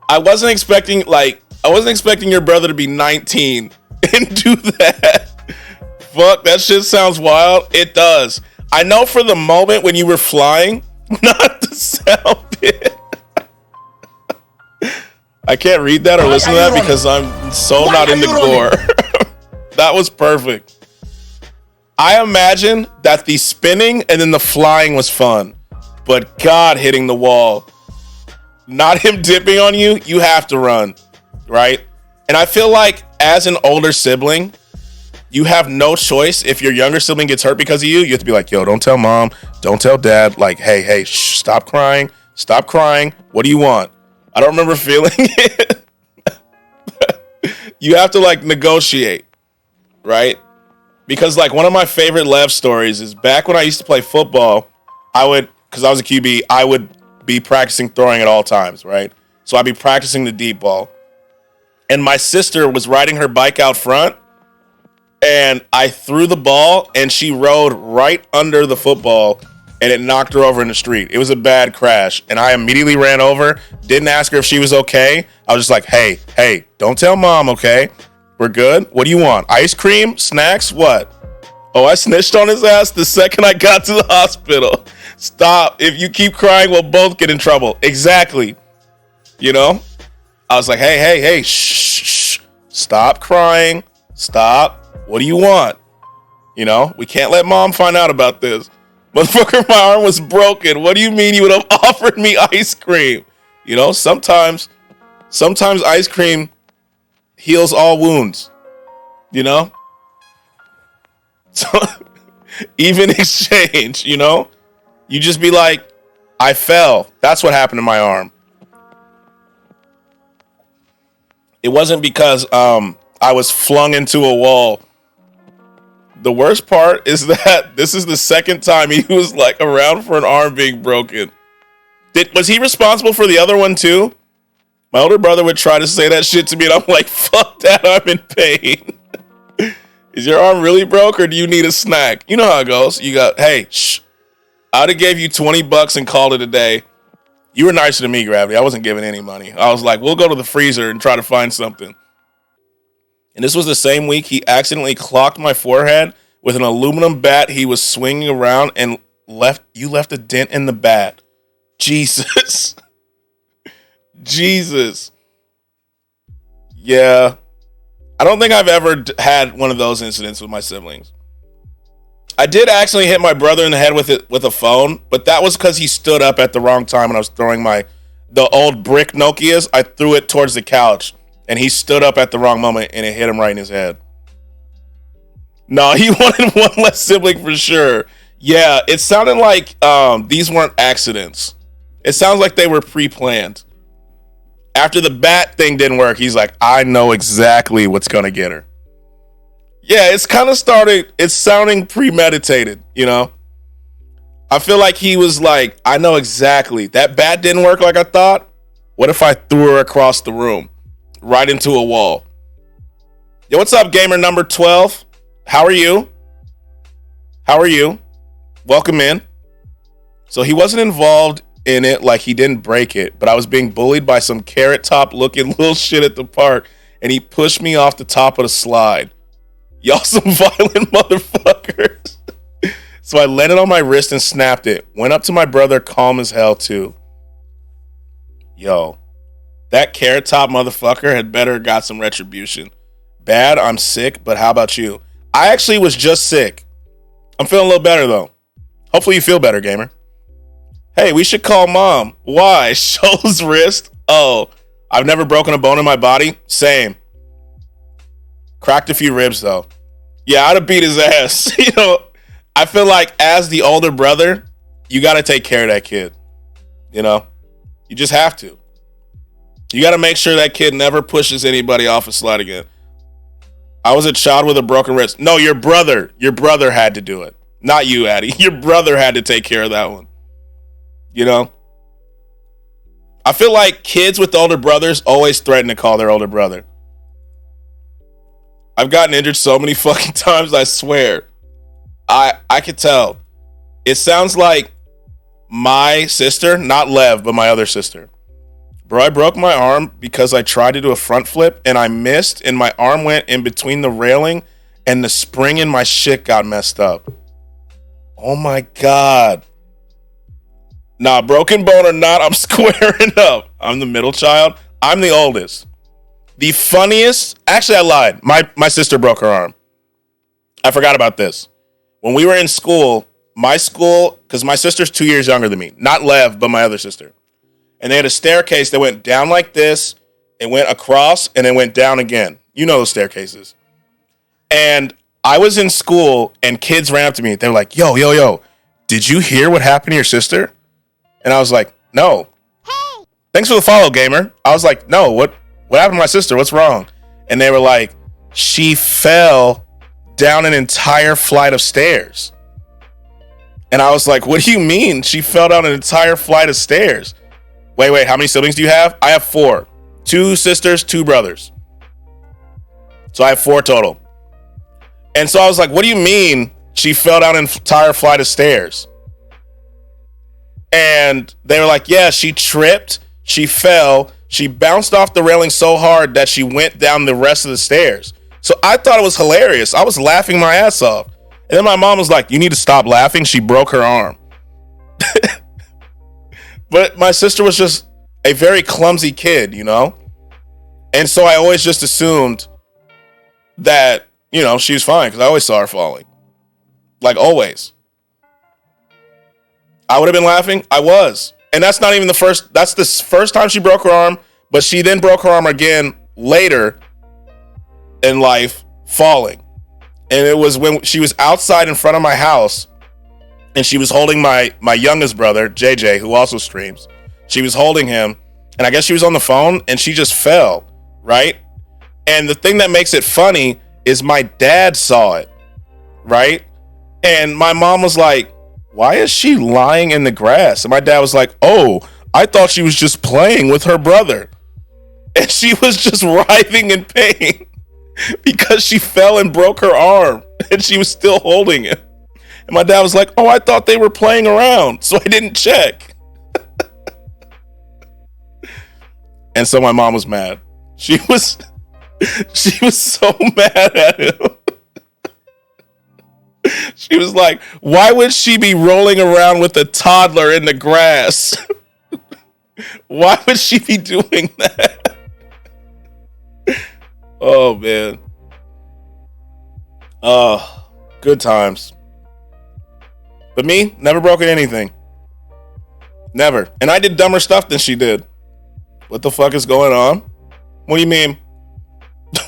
I wasn't expecting your brother to be 19 and do that. Fuck, that shit sounds wild. It does. I know for the moment when you were flying, not the sound bit. I can't read that or listen to that because I'm so not into gore. That was perfect. I imagine that the spinning and then the flying was fun, but God, hitting the wall, not him dipping on you, you have to run, right? And I feel like as an older sibling, you have no choice. If your younger sibling gets hurt because of you, you have to be like, yo, don't tell mom, don't tell dad. Like, hey, shh, stop crying. Stop crying. What do you want? I don't remember feeling it. You have to like negotiate, right? Because like one of my favorite Lev stories is back when I used to play football, because I was a QB, I would be practicing throwing at all times, right? So I'd be practicing the deep ball. And my sister was riding her bike out front, and I threw the ball, and she rode right under the football, and it knocked her over in the street. It was a bad crash, and I immediately ran over, didn't ask her if she was okay. I was just like, hey, don't tell mom, okay? We're good? What do you want? Ice cream? Snacks? What? Oh, I snitched on his ass the second I got to the hospital. Stop. If you keep crying, we'll both get in trouble. Exactly. You know? I was like, hey, shh. Stop crying. Stop. What do you want? You know? We can't let mom find out about this. Motherfucker, my arm was broken. What do you mean you would have offered me ice cream? You know, sometimes ice cream heals all wounds. You know? So, even exchange, you know? You just be like, I fell. That's what happened to my arm. It wasn't because I was flung into a wall. The worst part is that this is the second time he was like around for an arm being broken. Was he responsible for the other one too? My older brother would try to say that shit to me, and I'm like, fuck that, I'm in pain. Is your arm really broke, or do you need a snack? You know how it goes. You got, hey, shh. I'd have gave you $20 and called it a day. You were nicer than me, Gravity. I wasn't giving any money. I was like, we'll go to the freezer and try to find something. And this was the same week he accidentally clocked my forehead with an aluminum bat he was swinging around, and you left a dent in the bat. Jesus. Jesus. Yeah. I don't think I've ever had one of those incidents with my siblings. I did actually hit my brother in the head with a phone, but that was because he stood up at the wrong time when I was throwing the old brick Nokias. I threw it towards the couch, and he stood up at the wrong moment, and it hit him right in his head. No, he wanted one less sibling for sure. Yeah, it sounded like these weren't accidents. It sounds like they were pre-planned. After the bat thing didn't work, he's like, I know exactly what's going to get her. Yeah, it's sounding premeditated, you know? I feel like he was like, I know exactly. That bat didn't work like I thought. What if I threw her across the room? Right into a wall. Yo, what's up, gamer number 12? How are you? Welcome in. So he wasn't involved in it, like he didn't break it, but I was being bullied by some carrot top looking little shit at the park, and he pushed me off the top of the slide. Y'all some violent motherfuckers. So I landed on my wrist and snapped it. Went up to my brother, calm as hell too. Yo, that carrot top motherfucker had better got some retribution. Bad, I'm sick, but how about you? I actually was just sick. I'm feeling a little better though. Hopefully you feel better, gamer. Hey, we should call mom. Why? Shows wrist? Oh, I've never broken a bone in my body. Same. Cracked a few ribs though. Yeah, I'd have beat his ass. You know, I feel like as the older brother, you got to take care of that kid. You know, you just have to. You got to make sure that kid never pushes anybody off a slide again. I was a child with a broken wrist. No, your brother had to do it. Not you, Addy. Your brother had to take care of that one. You know? I feel like kids with older brothers always threaten to call their older brother. I've gotten injured so many fucking times, I swear. I could tell. It sounds like my sister, not Lev, but my other sister. Bro, I broke my arm because I tried to do a front flip and I missed, and my arm went in between the railing and the spring in my shit got messed up. Oh my God. Nah, broken bone or not, I'm squaring up. I'm the middle child. I'm the oldest. The funniest, actually I lied. My sister broke her arm. I forgot about this. When we were in school, because my sister's 2 years younger than me. Not Lev, but my other sister. And they had a staircase that went down like this, it went across, and it went down again. You know those staircases. And I was in school and kids ran up to me. They were like, yo, did you hear what happened to your sister? And I was like, no. Hey. Thanks for the follow, gamer. I was like, no, what happened to my sister? What's wrong? And they were like, she fell down an entire flight of stairs. And I was like, what do you mean? She fell down an entire flight of stairs. Wait, how many siblings do you have? I have 4. 2 sisters, 2 brothers. So I have 4 total. And so I was like, what do you mean she fell down an entire flight of stairs? And they were like, yeah, she tripped, she fell, she bounced off the railing so hard that she went down the rest of the stairs. So I thought it was hilarious. I was laughing my ass off. And then my mom was like, you need to stop laughing. She broke her arm. But my sister was just a very clumsy kid, you know? And so I always just assumed that, you know, she was fine because I always saw her falling. Like, always. I would have been laughing. I was. And that's not even that's the first time she broke her arm, but she then broke her arm again later in life, falling. And it was when she was outside in front of my house and she was holding my youngest brother, JJ, who also streams. She was holding him, and I guess she was on the phone, and she just fell, right? And the thing that makes it funny is my dad saw it, right? And my mom was like, why is she lying in the grass? And my dad was like, oh, I thought she was just playing with her brother. And she was just writhing in pain because she fell and broke her arm, and she was still holding it. And my dad was like, oh, I thought they were playing around, so I didn't check. And so my mom was mad. She was so mad at him. She was like, why would she be rolling around with a toddler in the grass? Why would she be doing that? Oh, man. Oh, good times. But me, never broken anything. Never. And I did dumber stuff than she did. What the fuck is going on? What do you mean?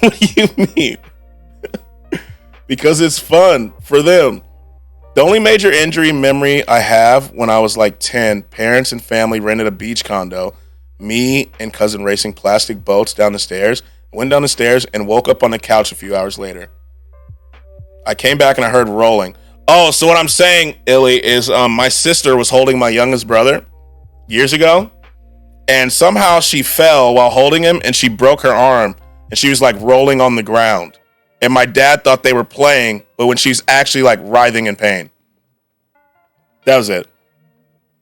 What do you mean? Because it's fun for them. The only major injury memory I have when I was like 10, parents and family rented a beach condo. Me and cousin racing plastic boats down the stairs. Went down the stairs and woke up on the couch a few hours later. I came back and I heard rolling. Oh, so what I'm saying, Illy, is my sister was holding my youngest brother years ago, and somehow she fell while holding him, and she broke her arm, and she was like rolling on the ground. And my dad thought they were playing, but when she's actually like writhing in pain. That was it.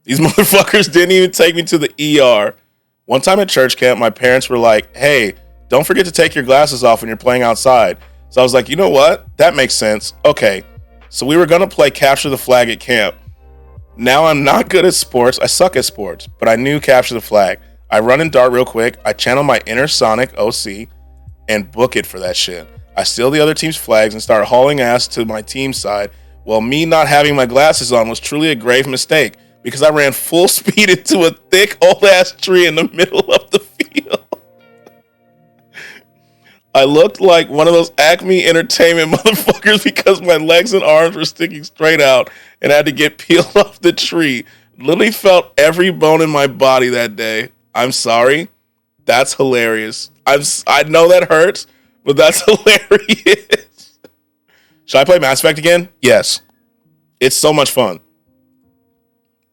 These motherfuckers didn't even take me to the ER. One time at church camp, my parents were like, hey, don't forget to take your glasses off when you're playing outside. So I was like, you know what? That makes sense. Okay. So we were going to play capture the flag at camp. Now I'm not good at sports. I suck at sports, but I knew capture the flag. I run and dart real quick. I channel my inner Sonic OC and book it for that shit. I steal the other team's flags and start hauling ass to my team's side. Well, me not having my glasses on was truly a grave mistake because I ran full speed into a thick old ass tree in the middle of the field. I looked like one of those Acme Entertainment motherfuckers because my legs and arms were sticking straight out and I had to get peeled off the tree. Literally felt every bone in my body that day. I'm sorry. That's hilarious. I know that hurts, but that's hilarious. Should I play Mass Effect again? Yes. It's so much fun.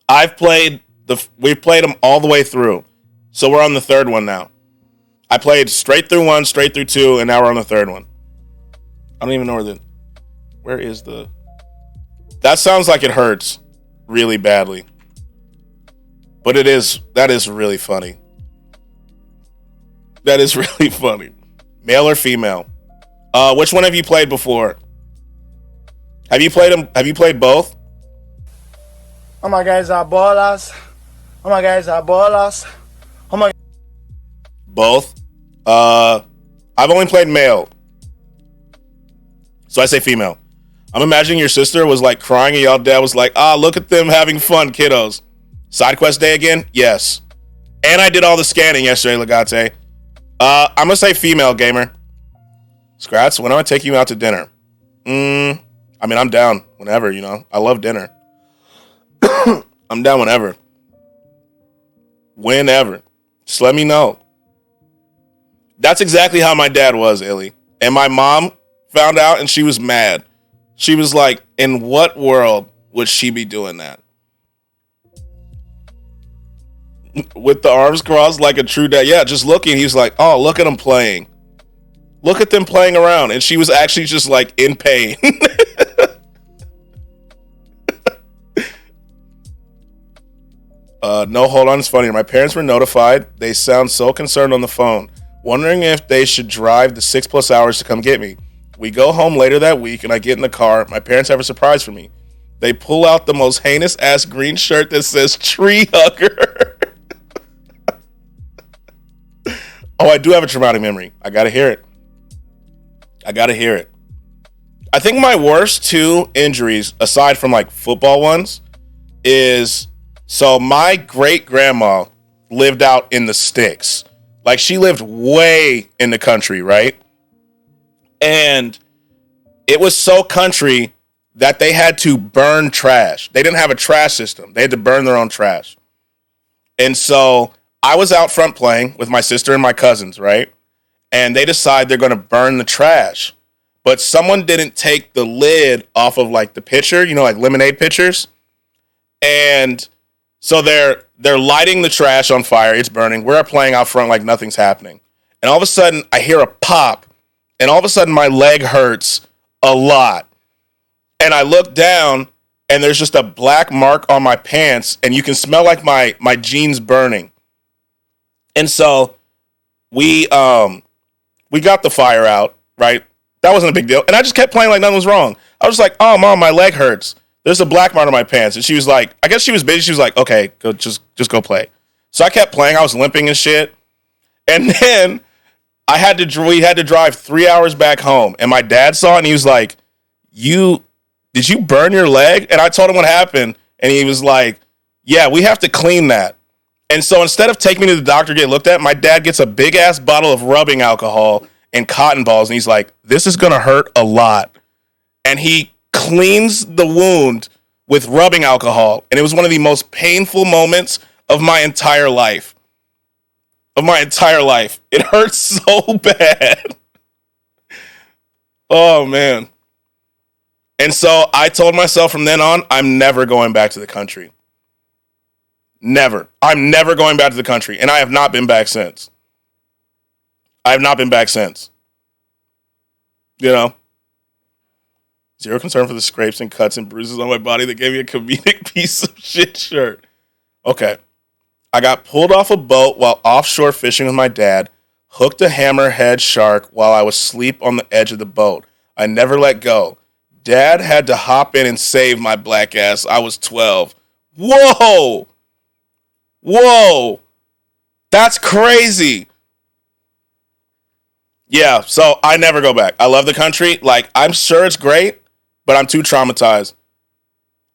We've played them all the way through. So we're on the 3rd one now. I played straight through 1, straight through 2, and now we're on the 3rd one. I don't even know where is the... That sounds like it hurts really badly. But that is really funny. That is really funny. Male or female? Which one have you played before? Have you played them? Have you played both? Oh my guys are ballers. Oh my guys are ballers. Oh my... Both? I've only played male. So I say female. I'm imagining your sister was like crying and y'all dad was like, look at them having fun, kiddos. Side quest day again? Yes. And I did all the scanning yesterday, Legate. I'm going to say female, gamer. Skratsx, when do I take you out to dinner? I mean, I'm down whenever, you know. I love dinner. I'm down whenever. Whenever. Just let me know. That's exactly how my dad was, Illy. And my mom found out and she was mad. She was like, in what world would she be doing that? With the arms crossed like a true dad. Yeah, just looking. He's like, oh, look at them playing. Look at them playing around. And she was actually just like in pain. No, hold on. It's funny. My parents were notified. They sound so concerned on the phone, wondering if they should drive the 6+ hours to come get me. We go home later that week and I get in the car. My parents have a surprise for me. They pull out the most heinous ass green shirt that says tree hugger. Oh, I do have a traumatic memory. I gotta hear it. I think my worst 2 injuries, aside from like football ones, is so my great grandma lived out in the sticks. Like she lived way in the country, right? And it was so country that they had to burn trash. They didn't have a trash system. They had to burn their own trash. And so I was out front playing with my sister and my cousins, right? And they decide they're going to burn the trash. But someone didn't take the lid off of like the pitcher, you know, like lemonade pitchers. And so they're lighting the trash on fire. It's burning. We're playing out front like nothing's happening. And all of a sudden I hear a pop. And all of a sudden my leg hurts a lot. And I look down and there's just a black mark on my pants. And you can smell like my jeans burning. And so we got the fire out, right? That wasn't a big deal. And I just kept playing like nothing was wrong. I was like, oh, Mom, my leg hurts. There's a black mark on my pants. And she was like, I guess she was busy. She was like, okay, go, just go play. So I kept playing. I was limping and shit. And then we had to drive 3 hours back home. And my dad saw it and he was like, did you burn your leg? And I told him what happened. And he was like, yeah, we have to clean that. And so instead of taking me to the doctor to get looked at, my dad gets a big ass bottle of rubbing alcohol and cotton balls. And he's like, this is going to hurt a lot. And he cleans the wound with rubbing alcohol. And it was one of the most painful moments of my entire life. It hurts so bad. Oh, man. And so I told myself from then on, I'm never going back to the country. Never. I'm never going back to the country. And I have not been back since. You know? Zero concern for the scrapes and cuts and bruises on my body that gave me a comedic piece of shit shirt. Okay. I got pulled off a boat while offshore fishing with my dad, hooked a hammerhead shark while I was asleep on the edge of the boat. I never let go. Dad had to hop in and save my black ass. I was 12. Whoa! That's crazy. Yeah, so I never go back. I love the country. Like, I'm sure it's great, but I'm too traumatized.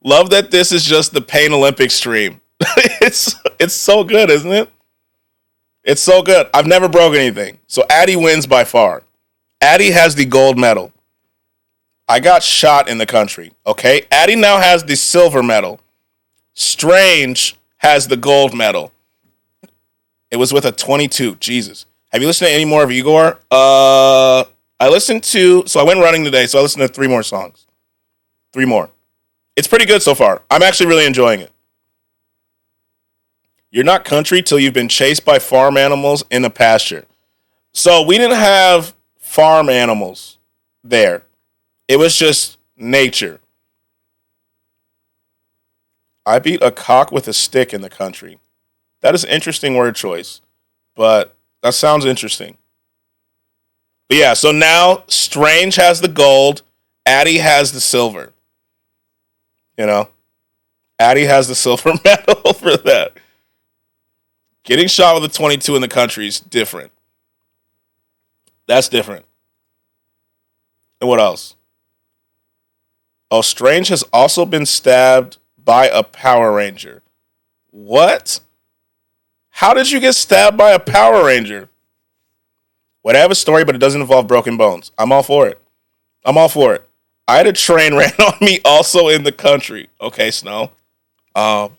Love that this is just the Pain Olympic stream. It's so good, isn't it? It's so good. I've never broke anything. So Addie wins by far. Addie has the gold medal. I got shot in the country, okay? Addie now has the silver medal. Strange has the gold medal. It was with a 22. Jesus. Have you listened to any more of Igor? I went running today, so I listened to 3 more songs. 3 more. It's pretty good so far. I'm actually really enjoying it. You're not country till you've been chased by farm animals in a pasture. So we didn't have farm animals there. It was just nature. I beat a cock with a stick in the country. That is an interesting word choice, but that sounds interesting. But yeah, so now Strange has the gold, Addie has the silver. You know? Addie has the silver medal for that. Getting shot with a 22 in the country is different. That's different. And what else? Oh, Strange has also been stabbed by a Power Ranger. What? How did you get stabbed by a Power Ranger? Would I have a story, but it doesn't involve broken bones? I'm all for it. I had a train ran on me also in the country. Okay, Snow. That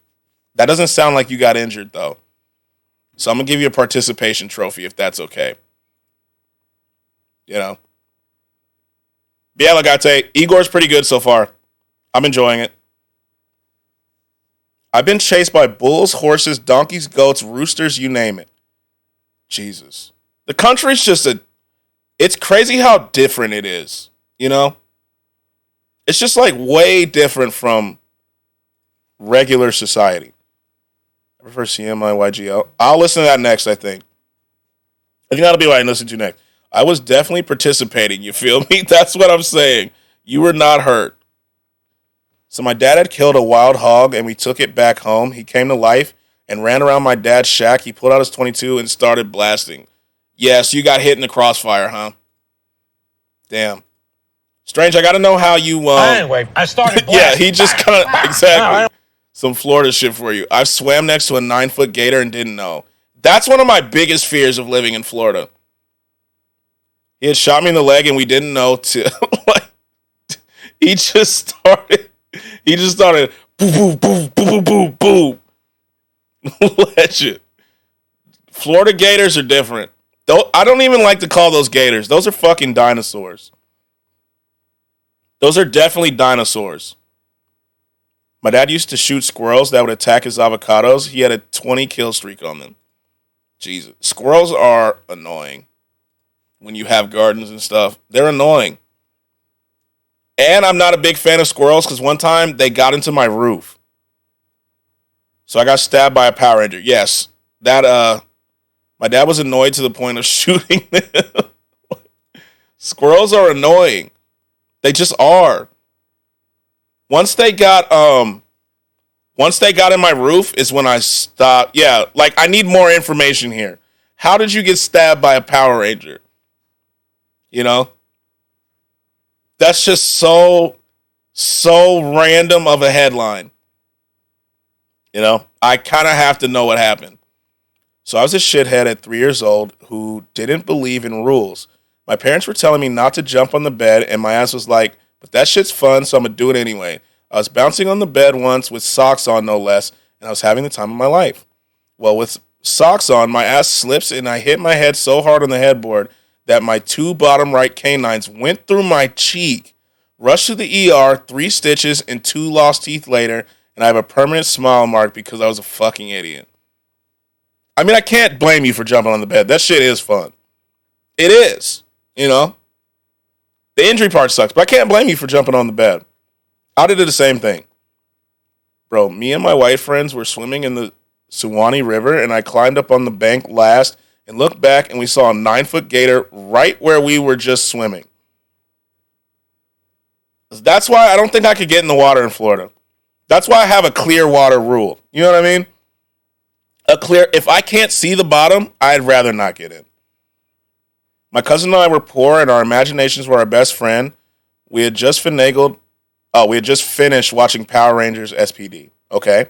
doesn't sound like you got injured, though. So I'm going to give you a participation trophy if that's okay. You know? Yeah, Legate. Igor's pretty good so far. I'm enjoying it. I've been chased by bulls, horses, donkeys, goats, roosters, you name it. Jesus. The country's just it's crazy how different it is, you know? It's just like way different from regular society. I prefer CMIYGL. I'll listen to that next, I think. I think that'll be what I listen to next. I was definitely participating, you feel me? That's what I'm saying. You were not hurt. So my dad had killed a wild hog and we took it back home. He came to life and ran around my dad's shack. He pulled out his .22 and started blasting. Yes, you got hit in the crossfire, huh? Damn. Strange, I got to know how you... Anyway, I started blasting. Yeah, he just kind of... Exactly. Some Florida shit for you. I swam next to a 9-foot gator and didn't know. That's one of my biggest fears of living in Florida. He had shot me in the leg and we didn't know till... He just started... Boom, boom, boom, boom, boom, boom. Legend. Florida gators are different. I don't even like to call those gators. Those are fucking dinosaurs. Those are definitely dinosaurs. My dad used to shoot squirrels that would attack his avocados. He had a 20 kill streak on them. Jesus. Squirrels are annoying. When you have gardens and stuff, they're annoying. And I'm not a big fan of squirrels because one time they got into my roof. So I got stabbed by a Power Ranger. Yes. My dad was annoyed to the point of shooting them. Squirrels are annoying. They just are. Once they got in my roof is when I stopped. Yeah, like I need more information here. How did you get stabbed by a Power Ranger? You know? That's just so random of a headline. You know? I kind of have to know what happened. So I was a shithead at 3 years old who didn't believe in rules. My parents were telling me not to jump on the bed, and my ass was like, but that shit's fun, so I'm going to do it anyway. I was bouncing on the bed once with socks on, no less, and I was having the time of my life. Well, with socks on, my ass slips, and I hit my head so hard on the headboard that my 2 bottom right canines went through my cheek. Rushed to the ER, 3 stitches, and 2 lost teeth later, and I have a permanent smile mark because I was a fucking idiot. I mean, I can't blame you for jumping on the bed. That shit is fun. It is, you know? The injury part sucks, but I can't blame you for jumping on the bed. I did the same thing. Bro, me and my white friends were swimming in the Suwannee River, and I climbed up on the bank last and looked back, and we saw a 9-foot gator right where we were just swimming. That's why I don't think I could get in the water in Florida. That's why I have a clear water rule. You know what I mean? If I can't see the bottom, I'd rather not get in. My cousin and I were poor, and our imaginations were our best friend. We had just finished watching Power Rangers SPD. Okay.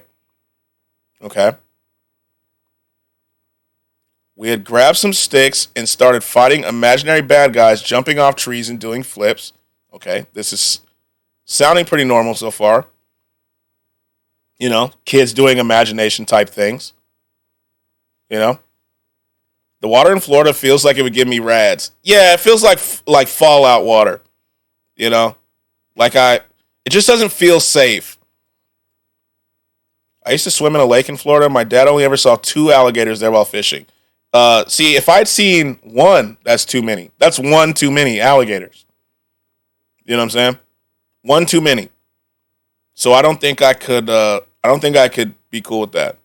We had grabbed some sticks and started fighting imaginary bad guys, jumping off trees and doing flips. Okay, this is sounding pretty normal so far. You know, kids doing imagination type things. You know? The water in Florida feels like it would give me rads. Yeah, it feels like Fallout water. You know? It just doesn't feel safe. I used to swim in a lake in Florida. My dad only ever saw 2 alligators there while fishing. See, if I'd seen 1, that's too many. That's 1 too many alligators. You know what I'm saying? 1 too many. So I don't think I could be cool with that.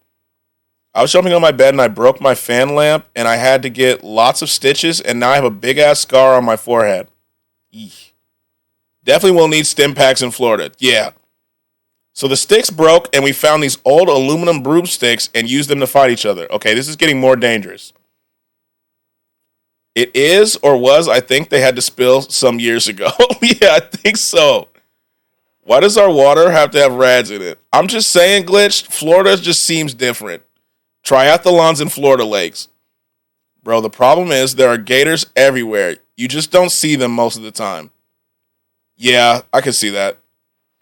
I was jumping on my bed and I broke my fan lamp and I had to get lots of stitches and now I have a big ass scar on my forehead. Eek. Definitely will need stim packs in Florida. Yeah. So the sticks broke and we found these old aluminum broomsticks and used them to fight each other. Okay, this is getting more dangerous. It is or was, I think they had to spill some years ago. Yeah, I think so. Why does our water have to have rads in it? I'm just saying, Glitch, Florida just seems different. Triathlons in Florida lakes. Bro, the problem is there are gators everywhere. You just don't see them most of the time. Yeah, I can see that.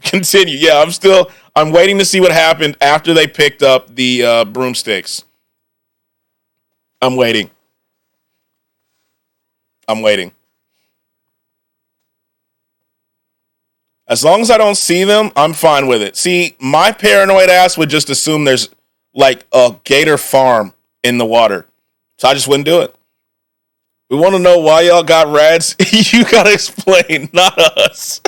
Continue. Yeah, I'm waiting to see what happened after they picked up the broomsticks. I'm waiting. As long as I don't see them, I'm fine with it. See, my paranoid ass would just assume there's like a gator farm in the water. So I just wouldn't do it. We want to know why y'all got reds. You got to explain, not us.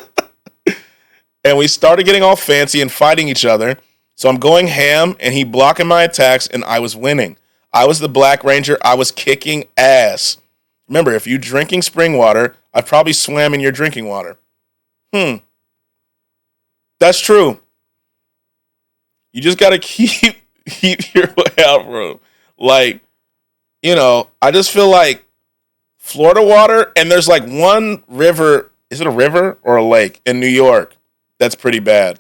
And we started getting all fancy and fighting each other. So I'm going ham and he blocking my attacks and I was winning. I was the Black Ranger. I was kicking ass. Remember, if you're drinking spring water, I probably swam in your drinking water. That's true. You just got to keep your way out, bro. Like, I just feel like Florida water, and there's like one river. Is it a river or a lake in New York? That's pretty bad.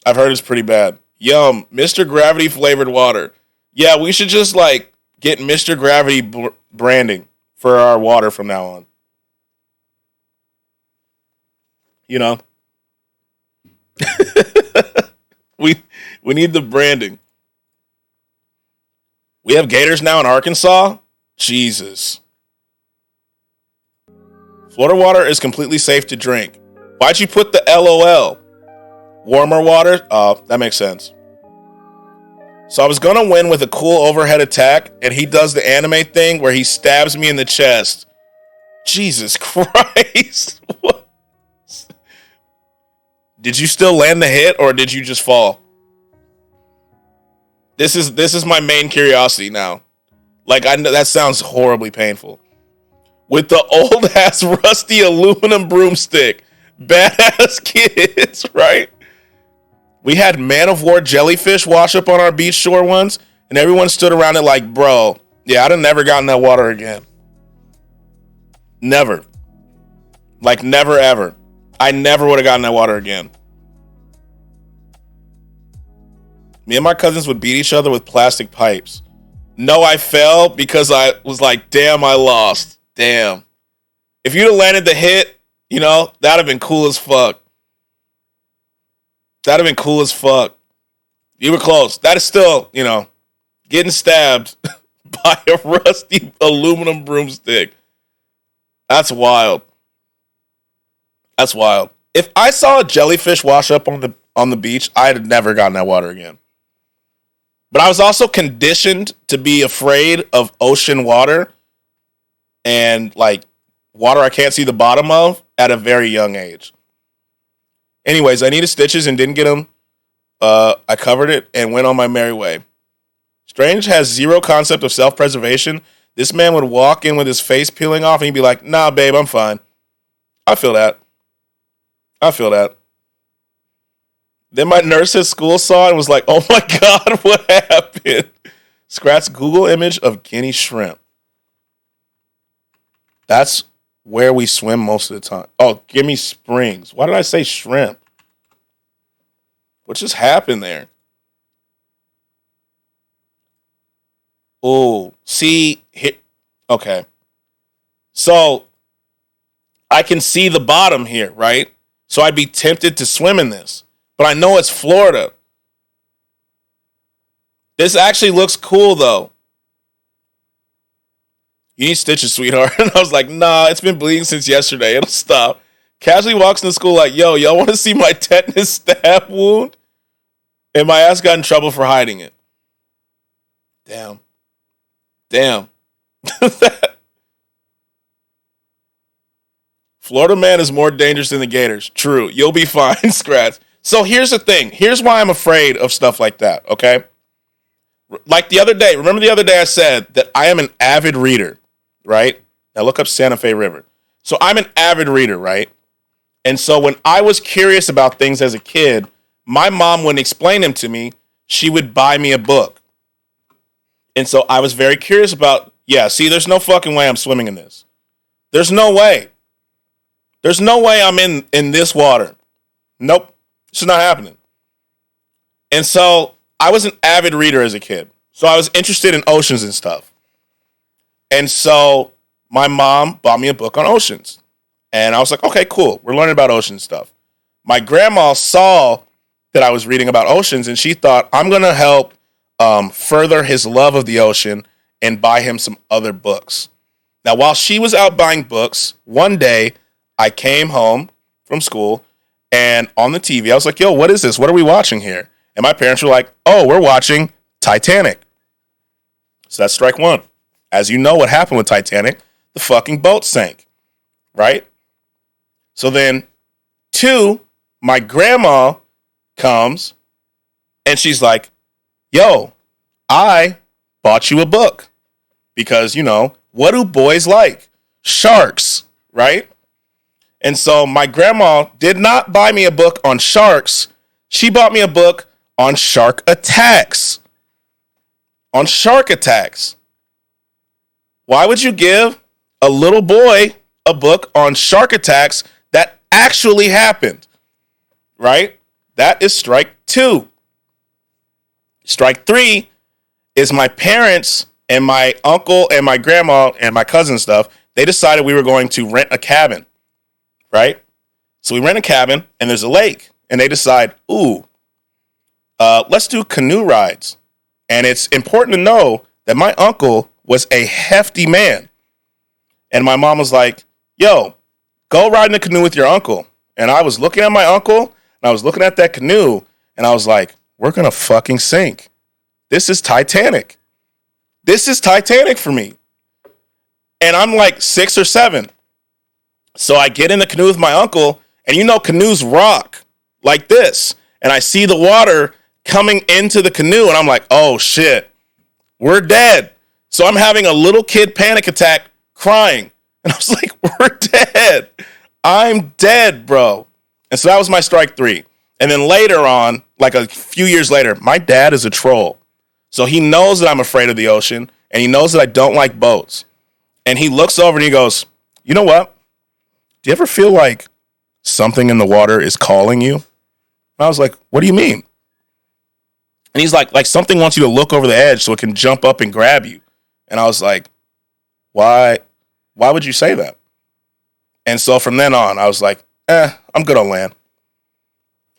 I've heard it's pretty bad. Yum, Mr. Gravity flavored water. Yeah, we should just like get Mr. Gravity branding for our water from now on. we need the branding. We have gators now in Arkansas? Jesus. Florida water is completely safe to drink. Why'd you put the LOL? Warmer water? Oh, that makes sense. So I was going to win with a cool overhead attack, and he does the anime thing where he stabs me in the chest. Jesus Christ. What? Did you still land the hit, or did you just fall? This is my main curiosity now. Like, I know that sounds horribly painful. With the old-ass rusty aluminum broomstick. Badass kids, right? We had Man of War jellyfish wash up on our beach shore once, and everyone stood around it like, bro, yeah, I'd have never gotten that water again. Never. Like, never, ever. I never would have gotten that water again. Me and my cousins would beat each other with plastic pipes. No, I fell because I was like, damn, I lost. Damn. If you'd have landed the hit, that'd have been cool as fuck. That'd have been cool as fuck. You were close. That is still, getting stabbed by a rusty aluminum broomstick. That's wild. That's wild. If I saw a jellyfish wash up on the beach, I'd have never gotten that water again. But I was also conditioned to be afraid of ocean water and like water I can't see the bottom of at a very young age. Anyways, I needed stitches and didn't get them. I covered it and went on my merry way. Strange has zero concept of self-preservation. This man would walk in with his face peeling off and he'd be like, nah, babe, I'm fine. I feel that. Then my nurse at school saw it and was like, oh my God, what happened? Skratsx Google image of guinea shrimp. That's where we swim most of the time. Oh, Gimme Springs. Why did I say shrimp? What just happened there? Oh, see, okay. So I can see the bottom here, right? So I'd be tempted to swim in this. But I know it's Florida. This actually looks cool, though. You need stitches, sweetheart. And I was like, nah, it's been bleeding since yesterday. It'll stop. Casually walks into school like, yo, y'all want to see my tetanus stab wound? And my ass got in trouble for hiding it. Damn. Florida man is more dangerous than the Gators. True. You'll be fine, Skratsx. So here's the thing. Here's why I'm afraid of stuff like that, okay? Like the other day. Remember the other day I said that I am an avid reader, right? Now look up Santa Fe River. So I'm an avid reader, right? And so when I was curious about things as a kid, my mom wouldn't explain them to me. She would buy me a book. And so I was very curious about, there's no fucking way I'm swimming in this. There's no way. There's no way I'm in this water. Nope. It's not happening. And so I was an avid reader as a kid. So I was interested in oceans and stuff. And so my mom bought me a book on oceans. And I was like, okay, cool. We're learning about ocean stuff. My grandma saw that I was reading about oceans, and she thought, I'm going to help further his love of the ocean and buy him some other books. Now, while she was out buying books, one day I came home from school, and on the TV, I was like, yo, what is this? What are we watching here? And my parents were like, oh, we're watching Titanic. So that's strike one. As you know what happened with Titanic, the fucking boat sank, right? So then, two, my grandma comes, and she's like, yo, I bought you a book. Because, you know, what do boys like? Sharks, right? And so my grandma did not buy me a book on sharks. She bought me a book on shark attacks. On shark attacks. Why would you give a little boy a book on shark attacks that actually happened? Right? That is strike two. Strike three is my parents and my uncle and my grandma and my cousin stuff. They decided we were going to rent a cabin. Right? So we rent a cabin and there's a lake. And they decide, let's do canoe rides. And it's important to know that my uncle was a hefty man. And my mom was like, yo, go ride in a canoe with your uncle. And I was looking at my uncle, and I was looking at that canoe, and I was like, we're going to fucking sink. This is Titanic. This is Titanic for me. And I'm like 6 or 7. So I get in the canoe with my uncle, and you know canoes rock like this. And I see the water coming into the canoe, and I'm like, oh, shit, we're dead. So I'm having a little kid panic attack crying. And I was like, we're dead. I'm dead, bro. And so that was my strike three. And then later on, like a few years later, my dad is a troll. So he knows that I'm afraid of the ocean, and he knows that I don't like boats. And he looks over and he goes, you know what? Do you ever feel like something in the water is calling you? And I was like, what do you mean? And he's like something wants you to look over the edge so it can jump up and grab you. And I was like, why would you say that? And so from then on, I was like, I'm good on land.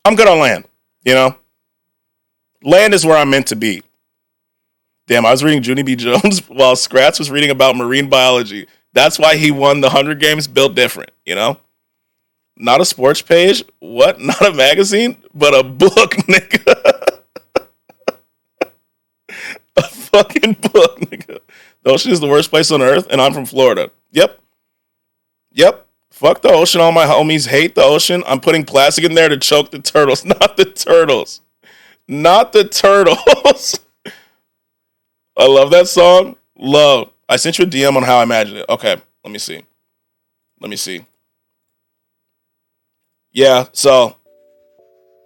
I'm good on land, you know? Land is where I'm meant to be. Damn, I was reading Junie B. Jones while Skratsx was reading about marine biology. That's why he won the 100 Games built different, you know? Not a sports page. What? Not a magazine, but a book, nigga. A fucking book, nigga. The ocean is the worst place on earth, and I'm from Florida. Yep. Fuck the ocean. All my homies hate the ocean. I'm putting plastic in there to choke the turtles. Not the turtles. Not the turtles. I love that song. Love. I sent you a DM on how I imagined it. Okay, let me see. Yeah, so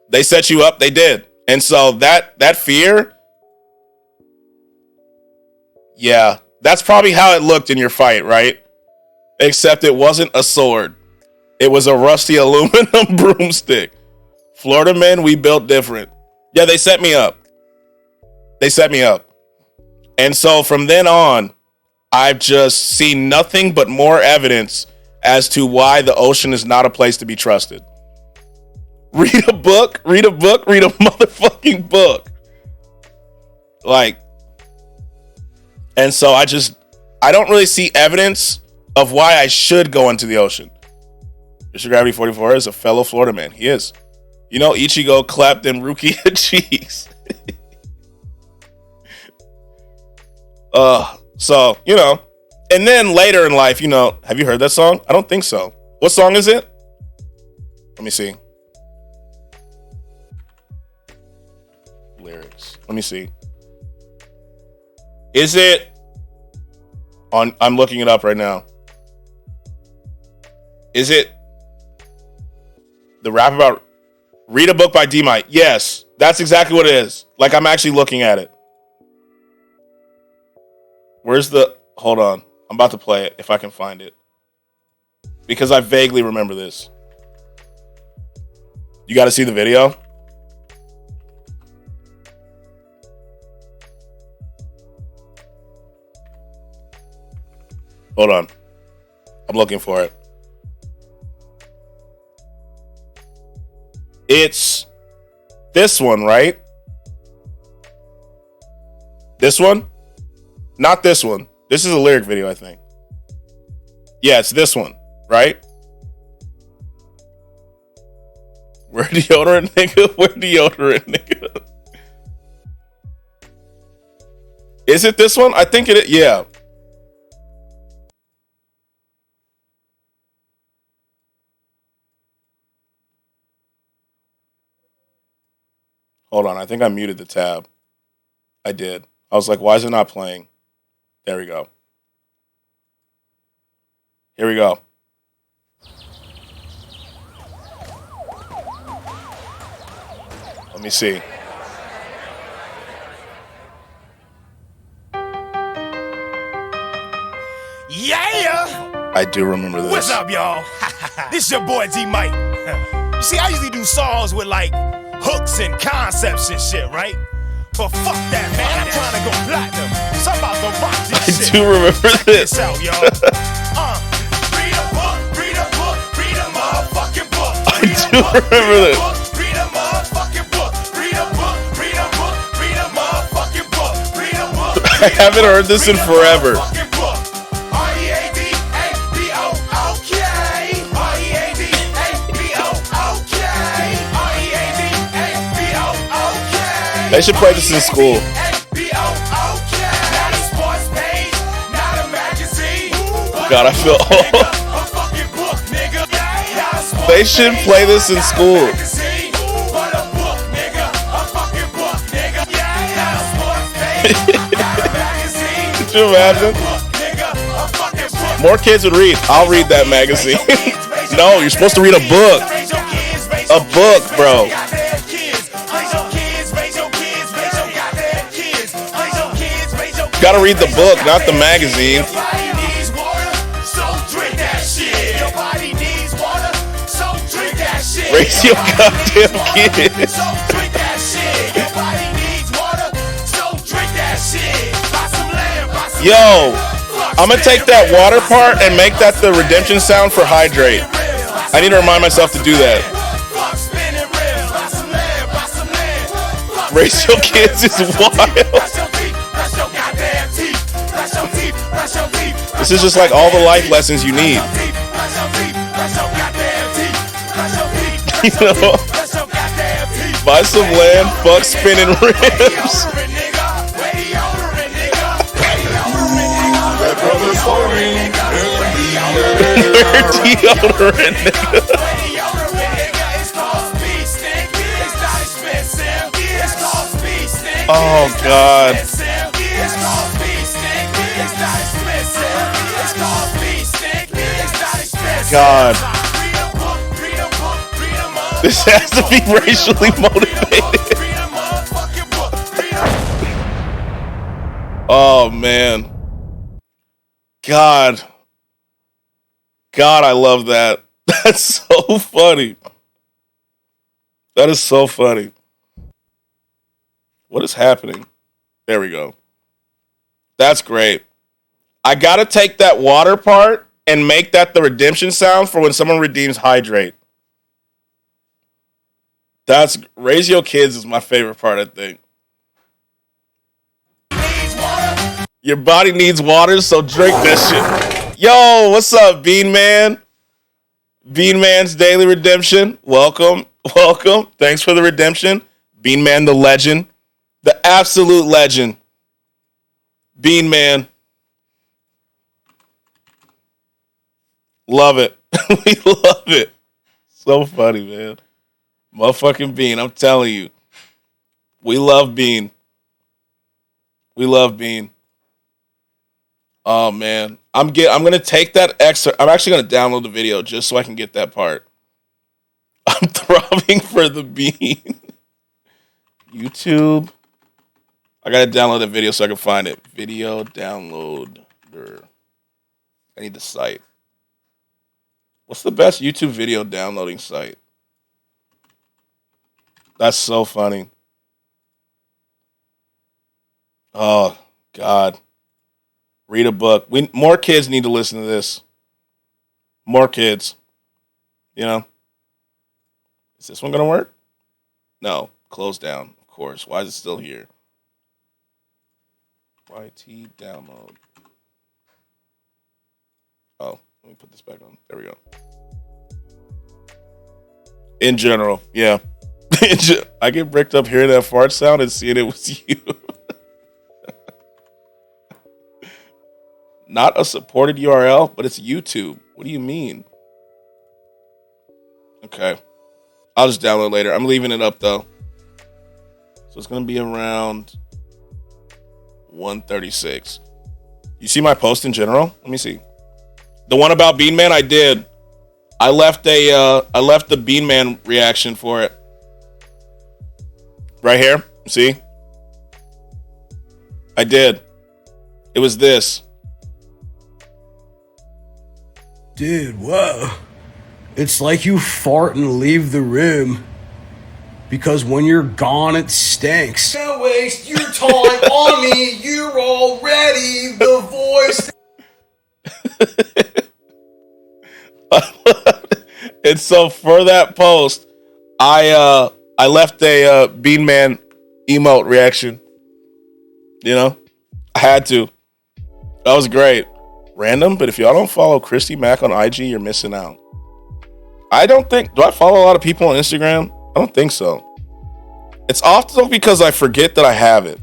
they set you up. They did. And so that fear, yeah, that's probably how it looked in your fight, right? Except it wasn't a sword. It was a rusty aluminum broomstick. Florida men, we built different. Yeah, they set me up. And so from then on, I've just seen nothing but more evidence as to why the ocean is not a place to be trusted. Read a motherfucking book. And so I don't really see evidence of why I should go into the ocean. Mr. Gravity 44 is a fellow Florida man. He is. You know, Ichigo clapped them Rukia cheeks. So, you know, and then later in life, you know, have you heard that song? I don't think so. What song is it? Let me see. Lyrics. Let me see. Is it on? I'm looking it up right now. Is it the rap about read a book by D-Mite? Yes, that's exactly what it is. Like, I'm actually looking at it. Hold on. I'm about to play it if I can find it. Because I vaguely remember this. You got to see the video? Hold on. I'm looking for it. It's this one, right? This one? Not this one. This is a lyric video, I think. Yeah, it's this one, right? We're deodorant, nigga. We're deodorant, nigga. Is it this one? I think it is. Yeah. Hold on. I think I muted the tab. I did. I was like, why is it not playing? There we go. Here we go. Let me see. Yeah! I do remember this. What's up, y'all? This your boy D Mike. You see, I usually do songs with like hooks and concepts and shit, right? But fuck that, man. I'm trying to go platinum. So I'm about to rock this I shit. do remember Check this. this out, y'all. Read a book, read a book, read a motherfucking book. I do remember this. Read a motherfucking book. Read a book, read a book, read a motherfucking book. Read a book. I haven't heard this in forever. They should play this in school. God, I feel old. They should play this in school. Could you imagine? More kids would read. I'll read that magazine. No, you're supposed to read a book. A book, bro. Gotta read the book, not the magazine. Raise your goddamn kids. Yo, I'm gonna take that water part and make that the redemption sound for hydrate. I need to remind myself to do that. Raise your kids is wild. This is just like all the life lessons you need. You know, buy some land, fuck spinning rims. Deodorant, nigga. Oh God. God. This has to be racially motivated. Oh man. God. God, I love that. That's so funny. That is so funny. What is happening? There we go. That's great. I gotta take that water part and make that the redemption sound for when someone redeems hydrate. That's Raise Your Kids is my favorite part, I think. Your body needs water, so drink that shit. Yo, what's up, Bean Man? Bean Man's Daily Redemption. Welcome. Welcome. Thanks for the redemption. Bean Man, the legend. The absolute legend. Bean Man. Love it. We love it. So funny, man. Motherfucking Bean, I'm telling you. We love Bean. We love Bean. Oh man. I'm gonna take that excerpt. I'm actually gonna download the video just so I can get that part. I'm throbbing for the Bean. YouTube. I gotta download that video so I can find it. Video downloader. I need the site. What's the best YouTube video downloading site? That's so funny. Oh, God. Read a book. More kids need to listen to this. More kids. You know? Is this one going to work? No. Close down, of course. Why is it still here? YT download. Oh, let me put this back on. There we go. In general, yeah. I get bricked up hearing that fart sound and seeing it was you. Not a supported URL, but it's YouTube. What do you mean? Okay. I'll just download later. I'm leaving it up though. So it's going to be around 136. You see my post in general? Let me see. The one about Bean Man, I did. I left the Bean Man reaction for it. Right here. See? I did. It was this. Dude, whoa. It's like you fart and leave the room. Because when you're gone, it stinks. Don't waste your time on me. You're already the voice. And so for that post, I left a Bean Man emote reaction. You know, I had to. That was great. Random, but if y'all don't follow Christy Mack on IG, you're missing out. Do I follow a lot of people on Instagram? I don't think so. It's often because I forget that I have it.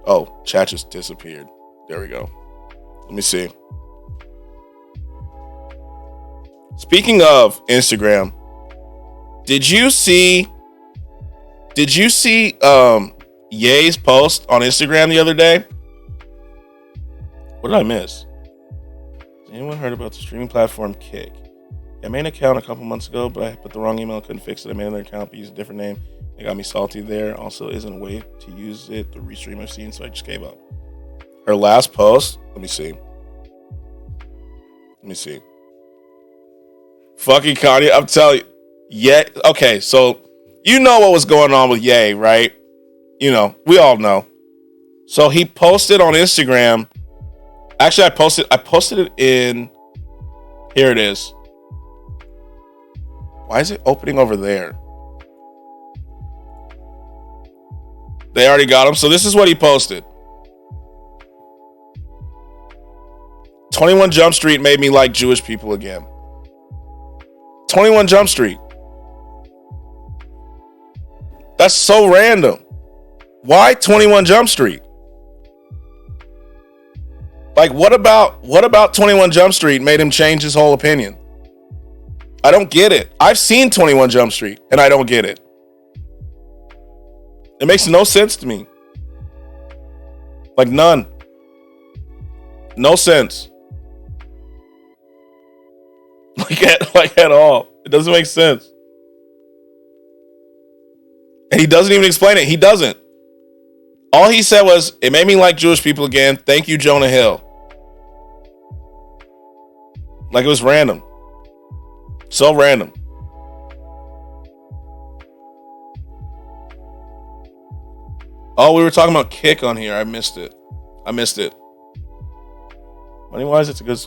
Oh, chat just disappeared. There we go. Let me see. Speaking of Instagram, did you see Ye's post on Instagram the other day? What did I miss? Has anyone heard about the streaming platform Kick? I made an account a couple months ago, but I put the wrong email, couldn't fix it. I made another account, but used a different name. It got me salty there. Also, isn't a way to use it to restream I've seen, so I just gave up. Her last post, let me see. Fucking Kanye, I'm telling you. Yeah, okay, so you know what was going on with Ye, right? You know, we all know. So he posted on Instagram. Actually, I posted it in. Here it is. Why is it opening over there? They already got him. So this is what he posted. 21 Jump Street made me like Jewish people again. 21 Jump Street. That's so random. Why 21 Jump Street? Like, what about 21 Jump Street made him change his whole opinion? I don't get it. I've seen 21 Jump Street, and I don't get it. It makes no sense to me. Like, none. No sense. Like at all. It doesn't make sense. And he doesn't even explain it. He doesn't. All he said was, it made me like Jewish people again. Thank you, Jonah Hill. Like it was random. So random. Oh, we were talking about Kick on here. I missed it. Money-wise, it's a good...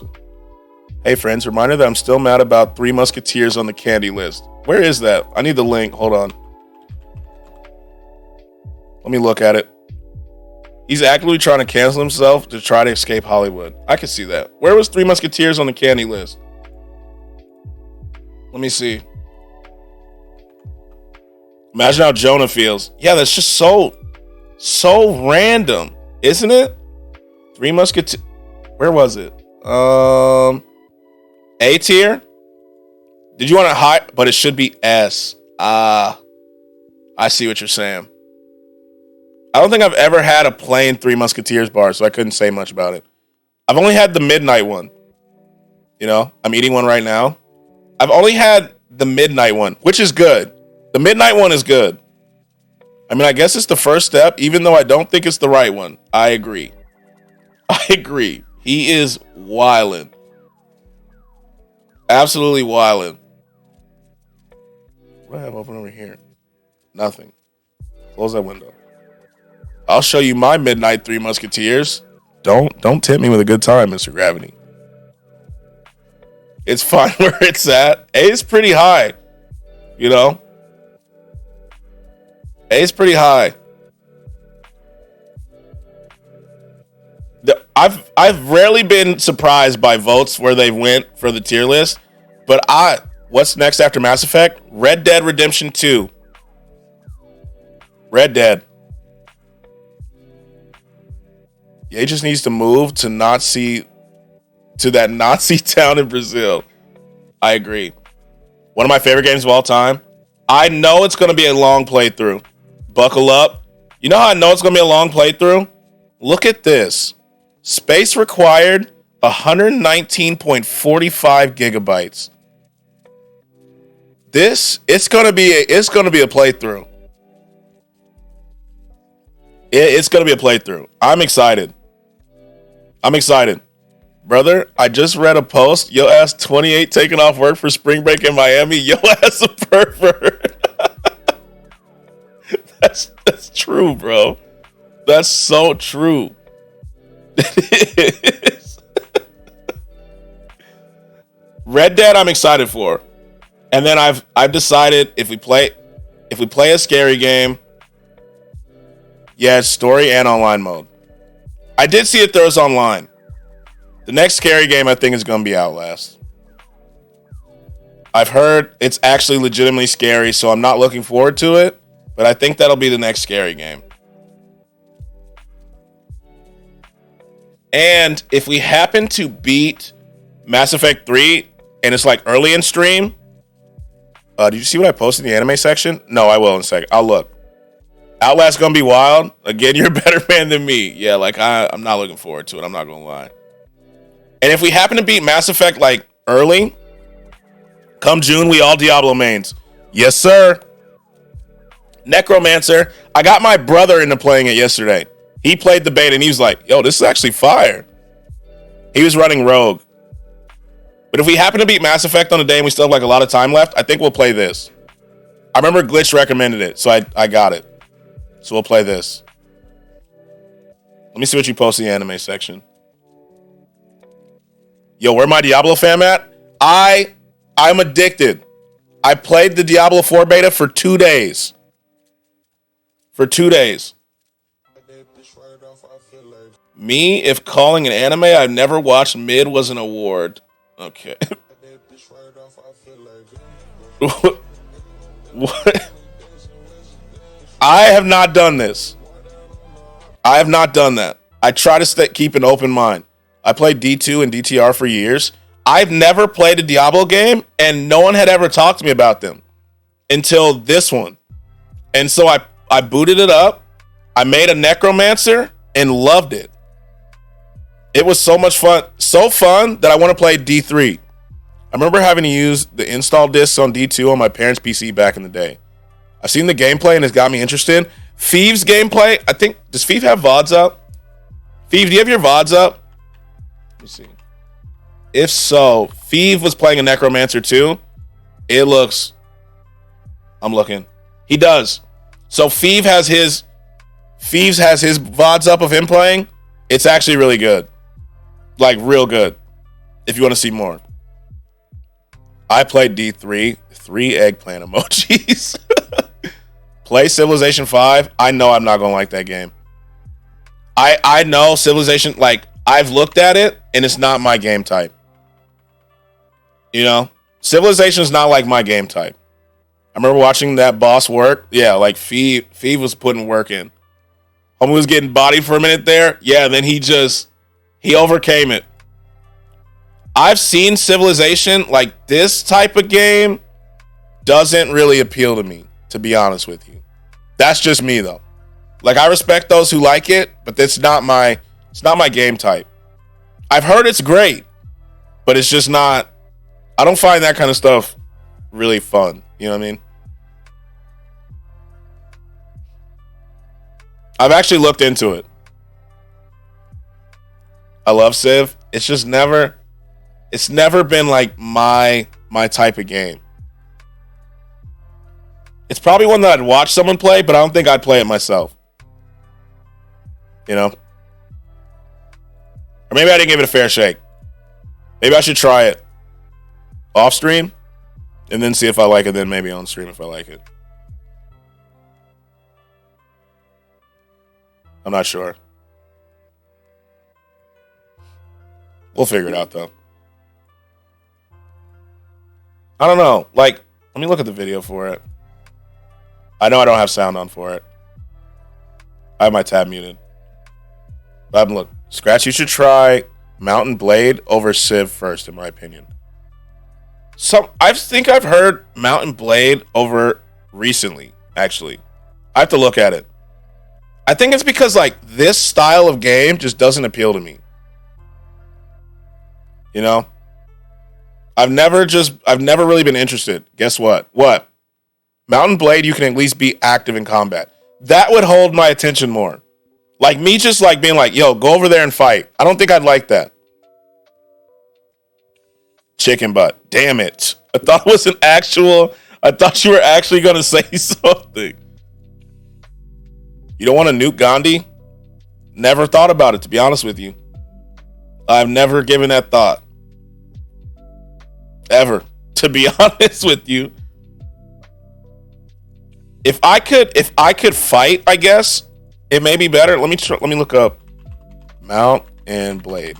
Hey, friends, reminder that I'm still mad about Three Musketeers on the candy list. Where is that? I need the link. Hold on. Let me look at it. He's actively trying to cancel himself to try to escape Hollywood. I can see that. Where was Three Musketeers on the candy list? Let me see. Imagine how Jonah feels. Yeah, that's just so random, isn't it? Three Musketeers. Where was it? A tier? Did you want to high? But it should be S. I see what you're saying. I don't think I've ever had a plain Three Musketeers bar, so I couldn't say much about it. I've only had the midnight one. You know, I'm eating one right now. I've only had the midnight one, which is good. The midnight one is good. I mean, I guess it's the first step, even though I don't think it's the right one. I agree. He is wildin'. Absolutely wildin'. What do I have open over here? Nothing. Close that window. I'll show you my midnight Three Musketeers. Don't tempt me with a good time, Mr. Gravity. It's fine where it's at. A is pretty high. You know? A is pretty high. I've rarely been surprised by votes where they went for the tier list, but what's next after Mass Effect? Red Dead Redemption 2. Red Dead. He just needs to move to that Nazi town in Brazil. I agree. One of my favorite games of all time. I know it's going to be a long playthrough. Buckle up. You know how I know it's going to be a long playthrough? Look at this. Space required 119.45 gigabytes. It's going to be a playthrough. It's going to be a playthrough. I'm excited. Brother, I just read a post. Yo ass 28 taking off work for spring break in Miami. Yo ass a pervert. That's true, bro. That's so true. It is. Red Dead I'm excited for. And then I've decided if we play a scary game, yeah, it's story and online mode. I did see if there was online. The next scary game I think is going to be Outlast. I've heard it's actually legitimately scary, so I'm not looking forward to it, but I think that'll be the next scary game. And if we happen to beat Mass Effect 3 and it's like early in stream, did you see what I posted in the anime section? No, I will in a second. I'll look. Outlast gonna be wild. Again, you're a better fan than me. Yeah, like I'm not looking forward to it. I'm not gonna lie. And if we happen to beat Mass Effect like early, come June, we all Diablo mains. Yes, sir. Necromancer. I got my brother into playing it yesterday. He played the beta and he was like, yo, this is actually fire. He was running Rogue. But if we happen to beat Mass Effect on the day and we still have like a lot of time left, I think we'll play this. I remember Glitch recommended it, so I got it. So we'll play this. Let me see what you post in the anime section. Yo, where my Diablo fam at? I'm addicted. I played the Diablo 4 beta for 2 days. Me, if calling an anime I've never watched mid was an award. Okay. What? I have not done this. I have not done that. I try to keep an open mind. I played D2 and DTR for years. I've never played a Diablo game, and no one had ever talked to me about them until this one. And so I booted it up. I made a Necromancer and loved it. It was so much fun. So fun that I want to play D3. I remember having to use the install discs on D2 on my parents' PC back in the day. I've seen the gameplay and it's got me interested. Thieves gameplay, I think, does Thief have VODs up? Thief, do you have your VODs up? Let me see. If so, Thief was playing a Necromancer too. It looks, I'm looking. He does. So Thief has his VODs up of him playing. It's actually really good. Like real good. If you want to see more. I played D3, 3 eggplant emojis. Play Civilization 5. I know I'm not gonna like that game. I know Civilization, like I've looked at it and it's not my game type. You know, Civilization is not like my game type. I remember watching that boss work. Yeah, like Fee was putting work in. Homie was getting bodied for a minute there. Yeah, then he overcame it. I've seen Civilization, like this type of game doesn't really appeal to me, to be honest with you. That's just me though. Like I respect those who like it, but it's not my game type. I've heard it's great, but it's just not, I don't find that kind of stuff really fun. You know what I mean? I've actually looked into it. I love Civ. It's just never been like my type of game. It's probably one that I'd watch someone play, but I don't think I'd play it myself. You know? Or maybe I didn't give it a fair shake. Maybe I should try it off stream and then see if I like it, then maybe on stream if I like it. I'm not sure. We'll figure it out, though. I don't know. Like, let me look at the video for it. I know I don't have sound on for it. I have my tab muted. But look, Skratsx, you should try Mountain Blade over Civ first, in my opinion. I think I've heard Mountain Blade over recently, actually. I have to look at it. I think it's because, like, this style of game just doesn't appeal to me. You know? I've never really been interested. Guess what? What? Mountain Blade, you can at least be active in combat. That would hold my attention more. Like me just like being like, yo, go over there and fight. I don't think I'd like that. Chicken butt. Damn it. I thought you were actually going to say something. You don't want to nuke Gandhi? Never thought about it, to be honest with you. I've never given that thought. Ever, to be honest with you. If I could fight, I guess it may be better. Let me look up Mount and Blade.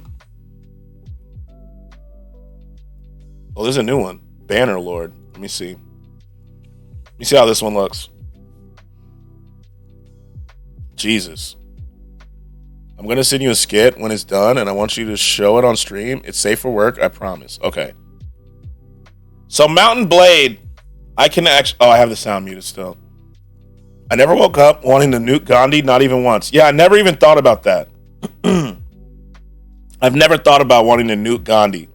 Oh, there's a new one. Banner Lord. Let me see. Let me see how this one looks. Jesus. I'm gonna send you a skit when it's done, and I want you to show it on stream. It's safe for work, I promise. Okay. So Mountain Blade, I can actually... Oh, I have the sound muted still. I never woke up wanting to nuke Gandhi, not even once. Yeah, I never even thought about that. I've never thought about wanting to nuke Gandhi.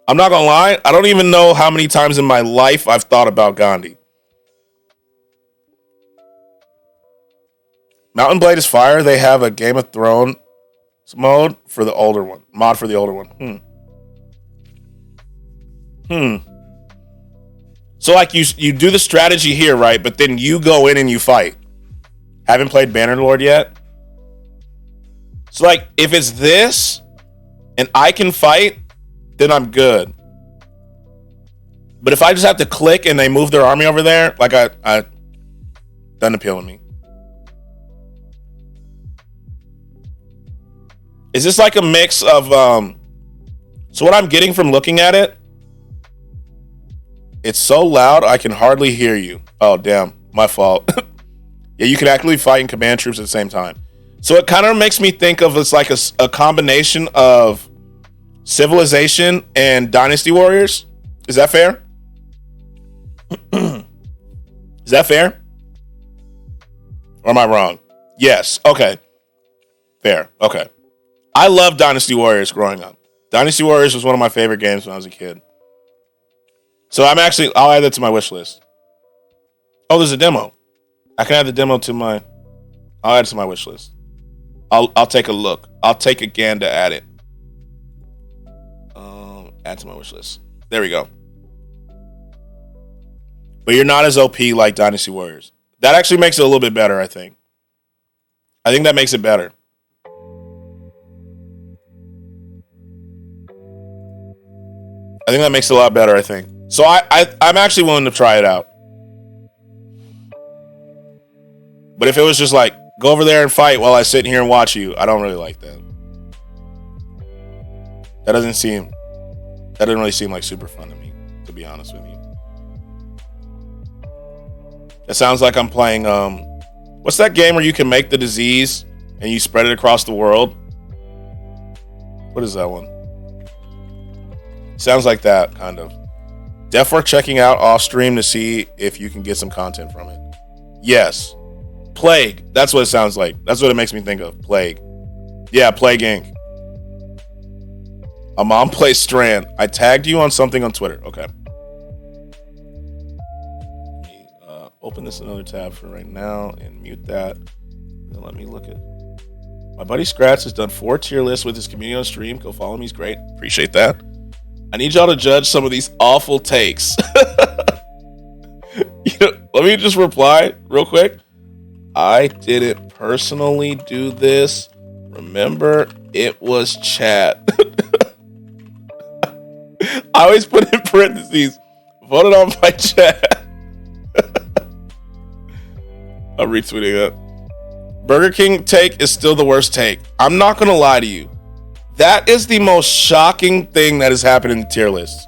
I'm not gonna lie, I don't even know how many times in my life I've thought about Gandhi. Mountain Blade is fire. They have a Game of Thrones mod for the older one. So like you do the strategy here, right? But then you go in and you fight. Haven't played Bannerlord yet? So like if it's this and I can fight, then I'm good. But if I just have to click and they move their army over there, like I doesn't appeal to me. Is this like a mix of so what I'm getting from looking at it, it's so loud I can hardly hear you. Oh damn, my fault. Yeah, you can actually fight and command troops at the same time. So it kind of makes me think of it's like a combination of Civilization and Dynasty Warriors. Is that fair? Is that fair? Or am I wrong? Yes. Okay. Fair. Okay. I loved Dynasty Warriors growing up. Dynasty Warriors was one of my favorite games when I was a kid. So I'll add that to my wish list. Oh, there's a demo. I can add the demo to I'll add it to my wish list. I'll take a look. I'll take a gander at it. Add to my wish list. There we go. But you're not as OP like Dynasty Warriors. That actually makes it a little bit better, I think. I think that makes it better. I think that makes it a lot better, I think. So I'm actually willing to try it out. But if it was just like, go over there and fight while I sit here and watch you, I don't really like that. That doesn't really seem like super fun to me, to be honest with you. It sounds like I'm playing, what's that game where you can make the disease and you spread it across the world? What is that one? Sounds like that, kind of. Def worth checking out off stream to see if you can get some content from it. Yes. Plague. That's what it sounds like. That's what it makes me think of. Plague. Yeah, Plague Inc. A mom plays Strand. I tagged you on something on Twitter. Okay. Let me open this in another tab for right now and mute that. Then let me look at... My buddy Skratsx has done 4 tier lists with his community on stream. Go follow me. He's great. Appreciate that. I need y'all to judge some of these awful takes. Let me just reply real quick. I didn't personally do this. Remember, It was chat. I always put in parentheses, voted on by chat. I'm retweeting it. Burger King take is still the worst take. I'm not going to lie to you. That is the most shocking thing that has happened in the tier list.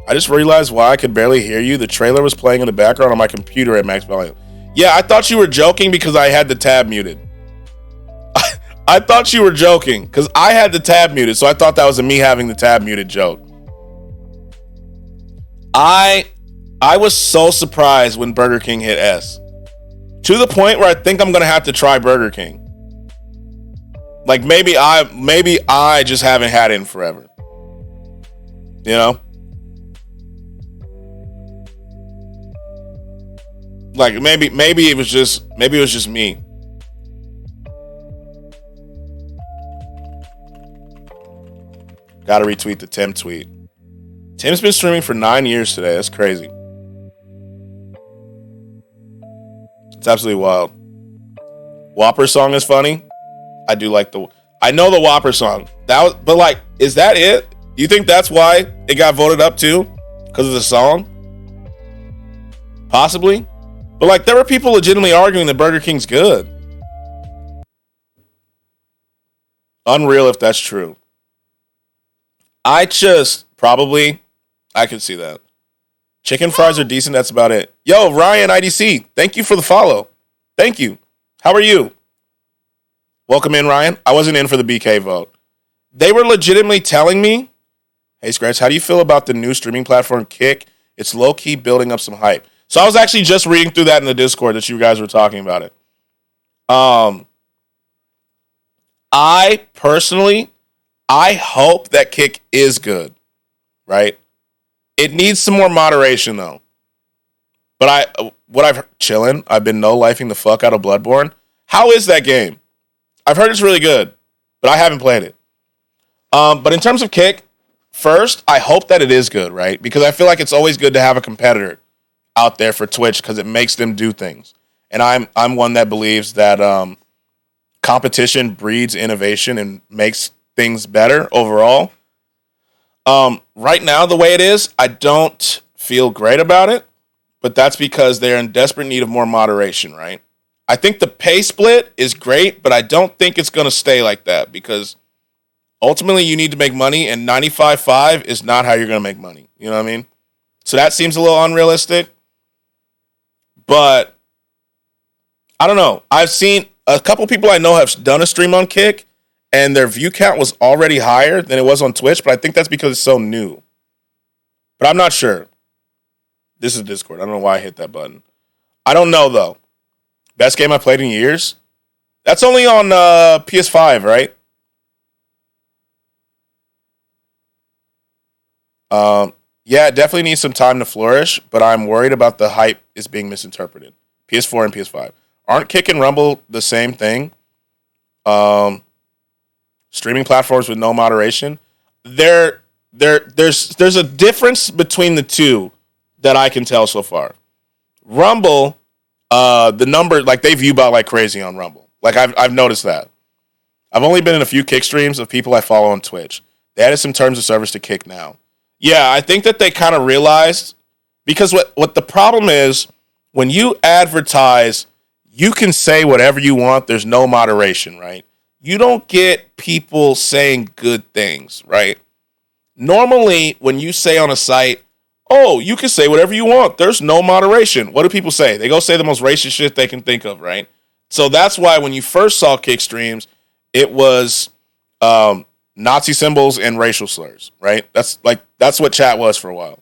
I just realized why I could barely hear you. The trailer was playing in the background on my computer at max volume. Yeah, I thought you were joking because I had the tab muted. I thought you were joking because I had the tab muted, so I thought that was a me having the tab muted joke. I was so surprised when Burger King hit S. To the point where I think I'm gonna have to try Burger King. Like maybe I just haven't had it in forever. You know? Like maybe it was just me. Gotta retweet the Tim tweet. Tim's been streaming for 9 years today. That's crazy. It's absolutely wild. Whopper song is funny. I do like I know the Whopper song. But like, is that it? Do you think that's why it got voted up too? Because of the song? Possibly. But like, there were people legitimately arguing that Burger King's good. Unreal if that's true. I could see that. Chicken fries are decent. That's about it. Yo, Ryan IDC. Thank you for the follow. Thank you. How are you? Welcome in, Ryan. I wasn't in for the BK vote. They were legitimately telling me, hey, Skratsx, how do you feel about the new streaming platform Kick? It's low-key building up some hype. So I was actually just reading through that in the Discord that you guys were talking about it. I hope that Kick is good, right? It needs some more moderation, though. But I've been no-lifing the fuck out of Bloodborne. How is that game? I've heard it's really good, but I haven't played it. But in terms of Kick, first, I hope that it is good, right? Because I feel like it's always good to have a competitor out there for Twitch because it makes them do things. And I'm one that believes that competition breeds innovation and makes things better overall. Right now, the way it is, I don't feel great about it, but that's because they're in desperate need of more moderation, right? I think the pay split is great, but I don't think it's going to stay like that because ultimately you need to make money, and 95.5 is not how you're going to make money. You know what I mean? So that seems a little unrealistic, but I don't know. I've seen a couple people I know have done a stream on Kick, and their view count was already higher than it was on Twitch, but I think that's because it's so new. But I'm not sure. This is Discord. I don't know why I hit that button. I don't know, though. Best game I played in years? That's only on PS5, right? Yeah, it definitely needs some time to flourish, but I'm worried about the hype is being misinterpreted. PS4 and PS5. Aren't Kick and Rumble the same thing? Streaming platforms with no moderation. There's a difference between the two that I can tell so far. Rumble, the number, like they view bot like crazy on Rumble. Like I've noticed that. I've only been in a few Kick streams of people I follow on Twitch. They added some terms of service to Kick now. Yeah, I think that they kind of realized, because what the problem is, when you advertise, you can say whatever you want. There's no moderation, right? You don't get people saying good things, right? Normally, when you say on a site, oh, you can say whatever you want, there's no moderation. What do people say? They go say the most racist shit they can think of, right? So that's why when you first saw Kick streams, it was Nazi symbols and racial slurs, right? That's what chat was for a while.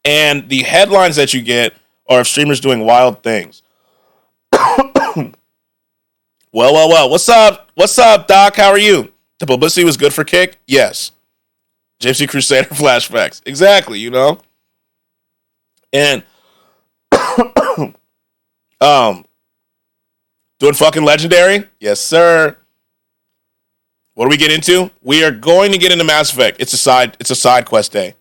And the headlines that you get are of streamers doing wild things. Well. What's up, Doc? How are you? The publicity was good for Kick? Yes. Gypsy Crusader flashbacks. Exactly, you know? And doing fucking Legendary? Yes, sir. What do we get into? We are going to get into Mass Effect. It's a side quest day.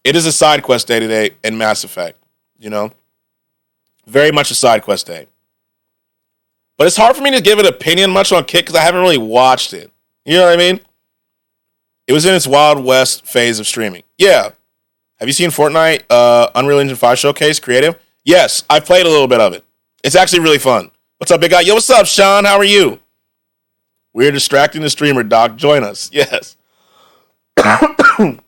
It is a side quest day today in Mass Effect, you know? Very much a side quest day. But it's hard for me to give an opinion much on Kick because I haven't really watched it. You know what I mean? It was in its Wild West phase of streaming. Yeah. Have you seen Fortnite Unreal Engine 5 Showcase Creative? Yes, I played a little bit of it. It's actually really fun. What's up, big guy? Yo, what's up, Sean? How are you? We're distracting the streamer, Doc. Join us. Yes. Where's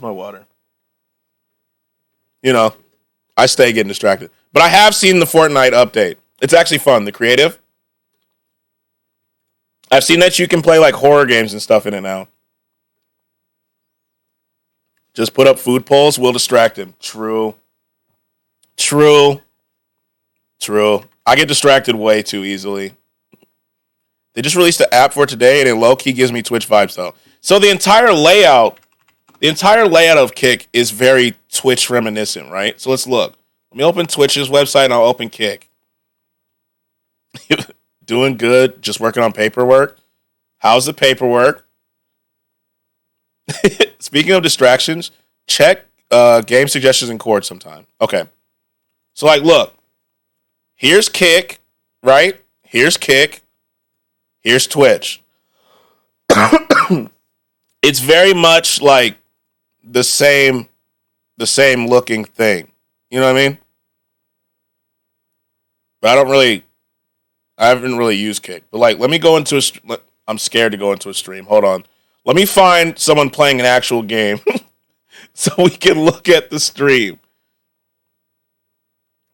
my water? You know, I stay getting distracted. But I have seen the Fortnite update. It's actually fun. The creative. I've seen that you can play like horror games and stuff in it now. Just put up food polls. We'll distract him. True. I get distracted way too easily. They just released the app for today, and it low-key gives me Twitch vibes, though. So the entire layout of Kick is very Twitch reminiscent, right? So let's look. Let me open Twitch's website, and I'll open Kick. Doing good, just working on paperwork. How's the paperwork? Speaking of distractions, check game suggestions in Cord sometime. Okay. So, like, look. Here's Kick, right? Here's Kick. Here's Twitch. It's very much like the same looking thing. You know what I mean? But I haven't really used Kick. But like, let me go into I'm scared to go into a stream. Hold on. Let me find someone playing an actual game so we can look at the stream.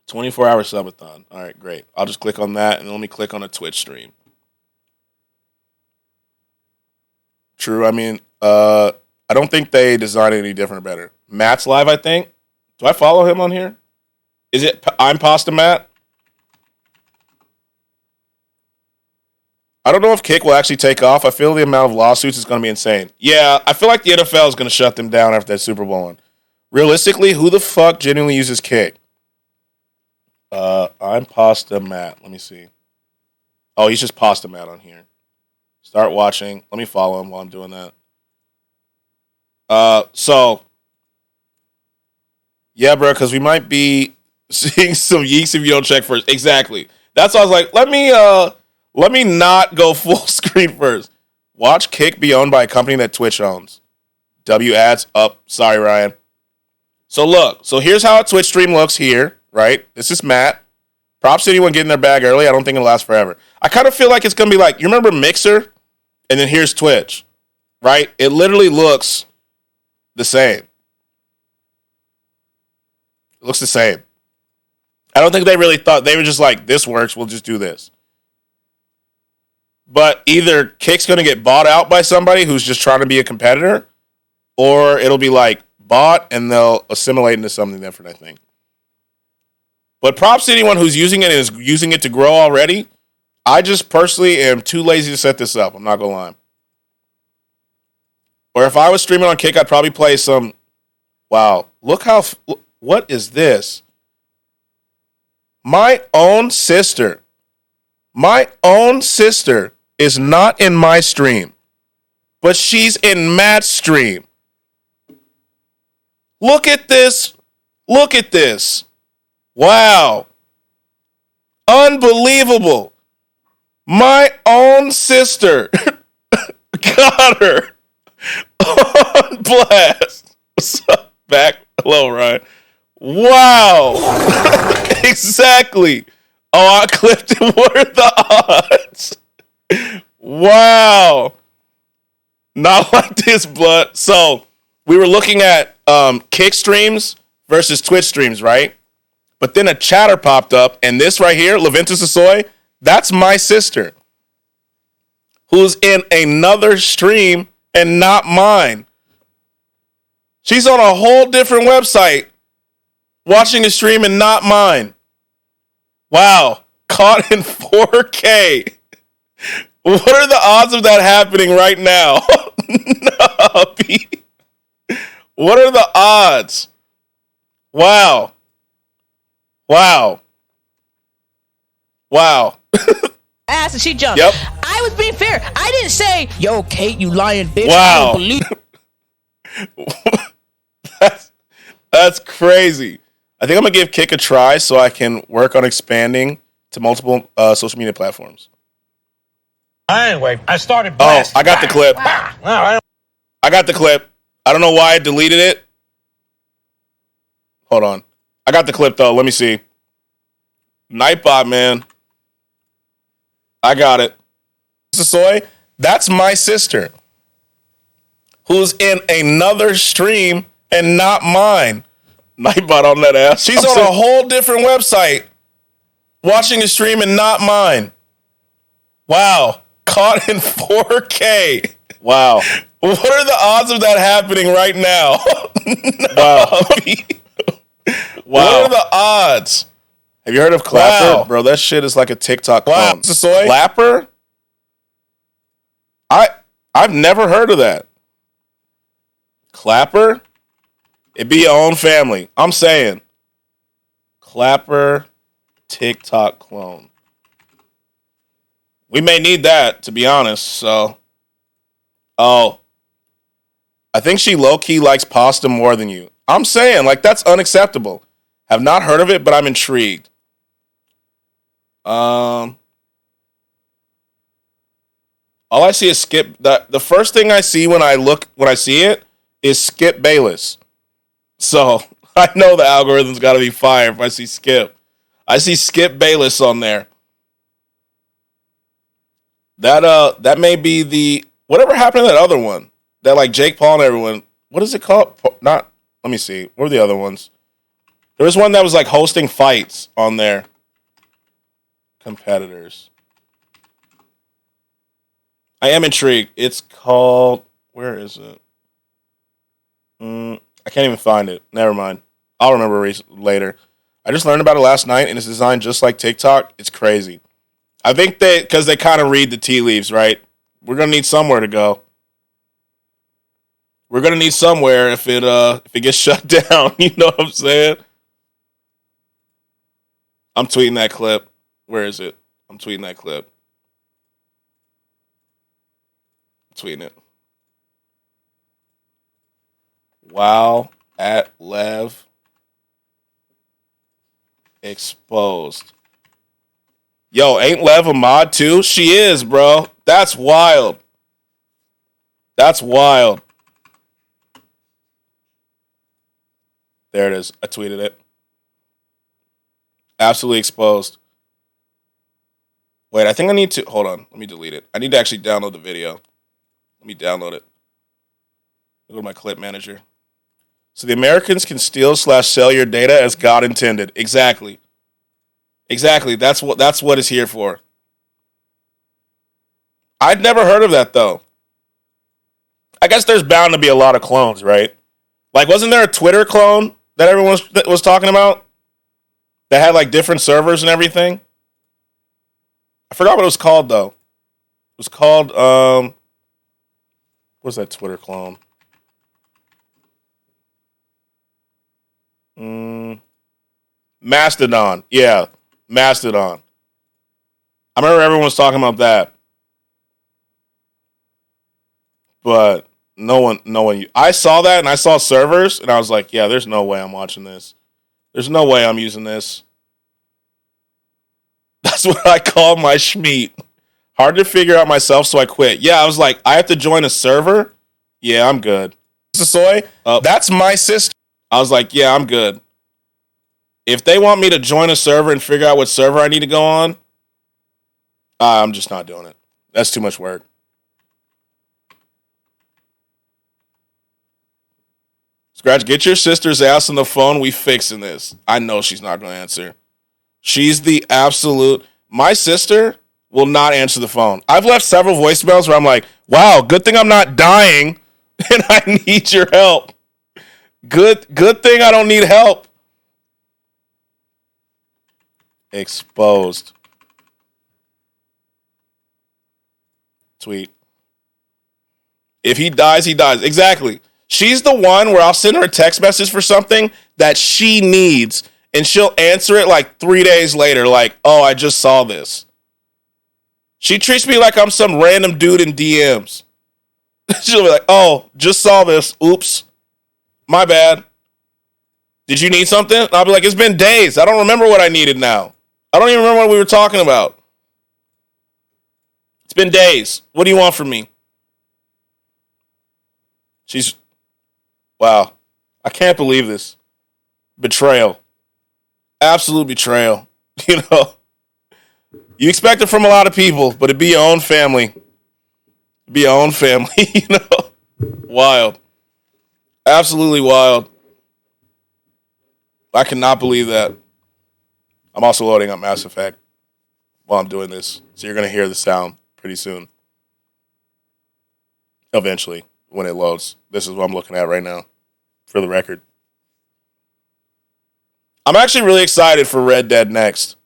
24-hour subathon. All right, great. I'll just click on that, and let me click on a Twitch stream. True. I mean, I don't think they designed it any different or better. Matt's live, I think. Do I follow him on here? Is it I'm Pasta Matt? I don't know if Kick will actually take off. I feel the amount of lawsuits is going to be insane. Yeah, I feel like the NFL is going to shut them down after that Super Bowl one. Realistically, who the fuck genuinely uses Kick? I'm Pasta Matt. Let me see. Oh, he's just Pasta Matt on here. Start watching. Let me follow him while I'm doing that. So, yeah, bro, because we might be seeing some yeeks if you don't check first. Exactly. That's why I was like, let me not go full screen first. Watch Kick be owned by a company that Twitch owns. W ads up. Sorry, Ryan. So look. So here's how a Twitch stream looks here, right? This is Matt. Props to anyone getting their bag early. I don't think it'll last forever. I kind of feel like it's going to be like, you remember Mixer? And then here's Twitch, right? It literally looks the same. It looks the same. I don't think they really thought, they were just like, this works, we'll just do this. But either Kick's going to get bought out by somebody who's just trying to be a competitor, or it'll be like bought and they'll assimilate into something different, I think. But props to anyone who's using it and is using it to grow already. I just personally am too lazy to set this up. I'm not going to lie. Or if I was streaming on Kick, I'd probably play some... Wow. Look how... What is this? My own sister is not in my stream, but she's in Matt's stream. Look at this. Look at this. Wow. Unbelievable. My own sister got her on blast. What's up, back? Hello, Ryan. Wow. Exactly. Oh, I clipped it. What are the odds? Wow. Not like this, blood. So, we were looking at Kick streams versus Twitch streams, right? But then a chatter popped up, and this right here, Leventus Asoy, that's my sister, who's in another stream and not mine. She's on a whole different website watching a stream and not mine. Wow. Caught in 4K. What are the odds of that happening right now? No, Pete. What are the odds? Wow. Wow. Wow. Ass and she jumped. Yep. I was being fair. I didn't say, yo, Kate, you lying bitch. Wow. I don't believe That's crazy. I think I'm going to give Kick a try so I can work on expanding to multiple social media platforms. Anyway, I started Oh, blasting. I got the clip. All right. I got the clip. I don't know why I deleted it. Hold on. I got the clip, though. Let me see. Nightbot, man. I got it. Soy, that's my sister, who's in another stream and not mine. Nightbot on that ass. She's on a whole different website watching a stream and not mine. Wow. Caught in 4K. Wow. What are the odds of that happening right now? Wow. What are the odds? Have you heard of Clapper? Wow. Bro, that shit is like a TikTok clone. Wow. Clapper? I've never heard of that. Clapper? It be your own family. I'm saying. Clapper TikTok clone. We may need that, to be honest, so. Oh. I think she low-key likes pasta more than you. I'm saying, like, that's unacceptable. Have not heard of it, but I'm intrigued. All I see is Skip. The first thing I see when I see it is Skip Bayless. So I know the algorithm's got to be fire if I see Skip. I see Skip Bayless on there. That may be the whatever happened to that other one that like Jake Paul and everyone. What is it called? Not. Let me see. What are the other ones? There was one that was like hosting fights on there. Competitors. I am intrigued. It's called. Where is it? I can't even find it. Never mind. I'll remember later. I just learned about it last night, and it's designed just like TikTok. It's crazy. I think because they kind of read the tea leaves, right? We're gonna need somewhere to go. We're gonna need somewhere if it gets shut down. You know what I'm saying? I'm tweeting that clip. Where is it? I'm tweeting that clip. Tweeting it. Wow at Lev exposed. Yo, ain't Lev a mod too? She is, bro. That's wild. That's wild. There it is. I tweeted it. Absolutely exposed. Wait, I think I need to... Hold on. Let me delete it. I need to actually download the video. Let me download it. Go to my clip manager. So the Americans can steal/sell your data as God intended. Exactly. Exactly. That's what it's here for. I'd never heard of that, though. I guess there's bound to be a lot of clones, right? Like, wasn't there a Twitter clone that everyone was talking about? That had, like, different servers and everything? I forgot what it was called, though. It was called, what's that Twitter clone? Mastodon. Yeah, Mastodon. I remember everyone was talking about that. But no one. I saw that and I saw servers and I was like, yeah, there's no way I'm watching this. There's no way I'm using this. That's what I call my schmeat. Hard to figure out myself, so I quit. Yeah, I was like, I have to join a server? Yeah, I'm good. Soy, that's my sister. I was like, yeah, I'm good. If they want me to join a server and figure out what server I need to go on, I'm just not doing it. That's too much work. Scratch, get your sister's ass on the phone. We fixing this. I know she's not going to answer. She's the absolute... My sister will not answer the phone. I've left several voicemails where I'm like, wow, good thing I'm not dying and I need your help. Good thing I don't need help. Exposed. Tweet. If he dies, he dies. Exactly. She's the one where I'll send her a text message for something that she needs, and she'll answer it like 3 days later, like, oh, I just saw this. She treats me like I'm some random dude in DMs. She'll be like, oh, just saw this. Oops. My bad. Did you need something? And I'll be like, it's been days. I don't remember what I needed now. I don't even remember what we were talking about. It's been days. What do you want from me? Wow. I can't believe this. Betrayal. Absolute betrayal. You know? You expect it from a lot of people, but it'd be your own family. Be your own family, you know? Wild. Absolutely wild. I cannot believe that. I'm also loading up Mass Effect while I'm doing this. So you're going to hear the sound pretty soon. Eventually, when it loads. This is what I'm looking at right now, for the record. I'm actually really excited for Red Dead next.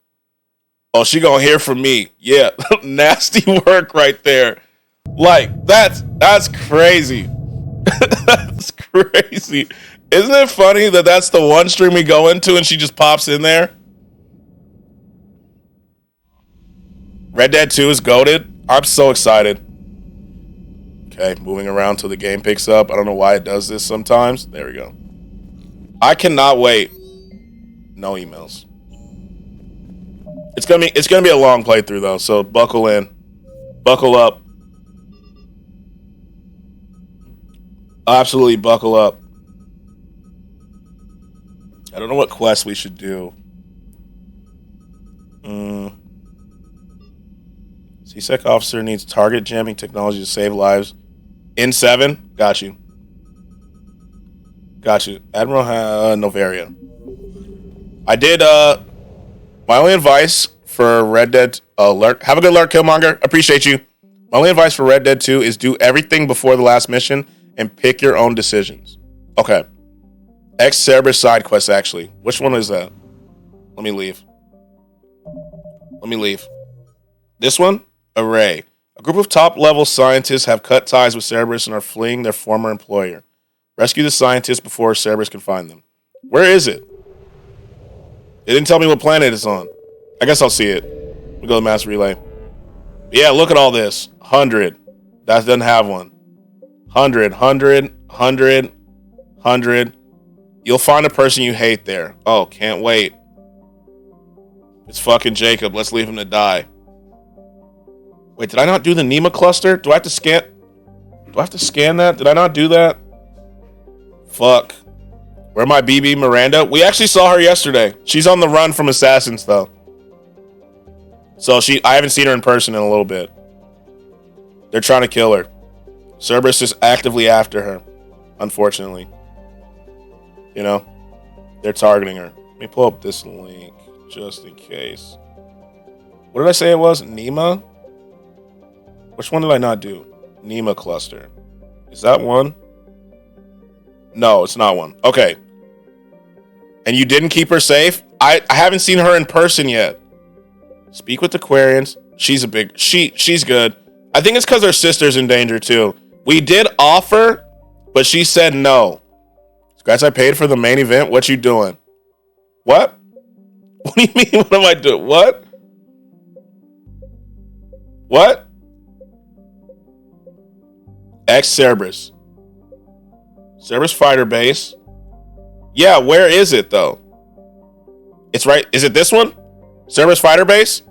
Oh, she gonna hear from me. Yeah, nasty work right there. Like, that's crazy. That's crazy. Isn't it funny that that's the one stream we go into and she just pops in there? Red Dead 2 is goated. I'm so excited. Okay, moving around till the game picks up. I don't know why it does this sometimes. There we go. I cannot wait. No emails. It's gonna be a long playthrough though, so buckle in. Buckle up. Absolutely buckle up. I don't know what quest we should do. CSEC officer needs target jamming technology to save lives. In 7? Got you. Admiral Novaria. I did, my only advice for Red Dead, lurk. Have a good lurk, Killmonger. Appreciate you. My only advice for Red Dead 2 is do everything before the last mission and pick your own decisions. Okay. Cerberus side quest, actually. Which one is that? Let me leave. This one? Array. A group of top-level scientists have cut ties with Cerberus and are fleeing their former employer. Rescue the scientists before Cerberus can find them. Where is it? It didn't tell me what planet it's on. I guess I'll see it. We go to mass relay. Yeah, look at all this. 100. That doesn't have one. 100. You'll find a person you hate there. Oh, can't wait. It's fucking Jacob. Let's leave him to die. Wait, did I not do the Nema cluster? Do I have to scan that? Did I not do that? Fuck. Where my BB Miranda? We actually saw her yesterday. She's on the run from assassins, though. So I haven't seen her in person in a little bit. They're trying to kill her. Cerberus is actively after her, unfortunately. You know? They're targeting her. Let me pull up this link, just in case. What did I say it was? Nema? Which one did I not do? Nema cluster. Is that one? No, it's not one. Okay. And you didn't keep her safe? I haven't seen her in person yet. Speak with the Quarians. She's good. I think it's because her sister's in danger too. We did offer, but she said no. Skratsx, I paid for the main event. What you doing? What? What do you mean? What am I doing? What? Cerberus. Cerberus fighter base. Yeah, where is it though? It's right. Is it this one? Cerberus fighter base?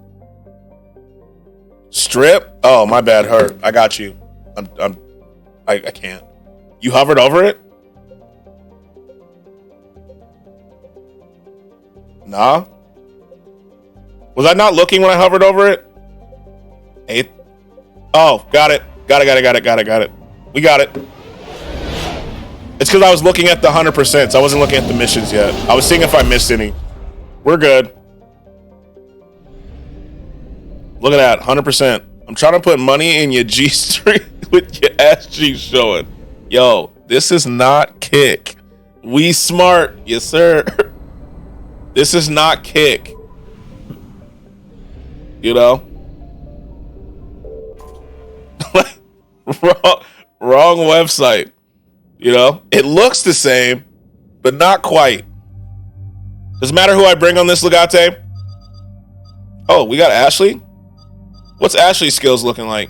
Strip? Oh, my bad, her. I got you. I can't. You hovered over it? Nah. Was I not looking when I hovered over it? Oh, got it. Got it. We got it. It's because I was looking at the 100%. I wasn't looking at the missions yet. I was seeing if I missed any. We're good. Look at that, 100%. I'm trying to put money in your G string with your ass cheeks showing. Yo, this is not kick. We smart, yes sir. This is not kick. You know? wrong website. You know? It looks the same, but not quite. Doesn't matter who I bring on this Legate. Oh, we got Ashley? What's Ashley's skills looking like?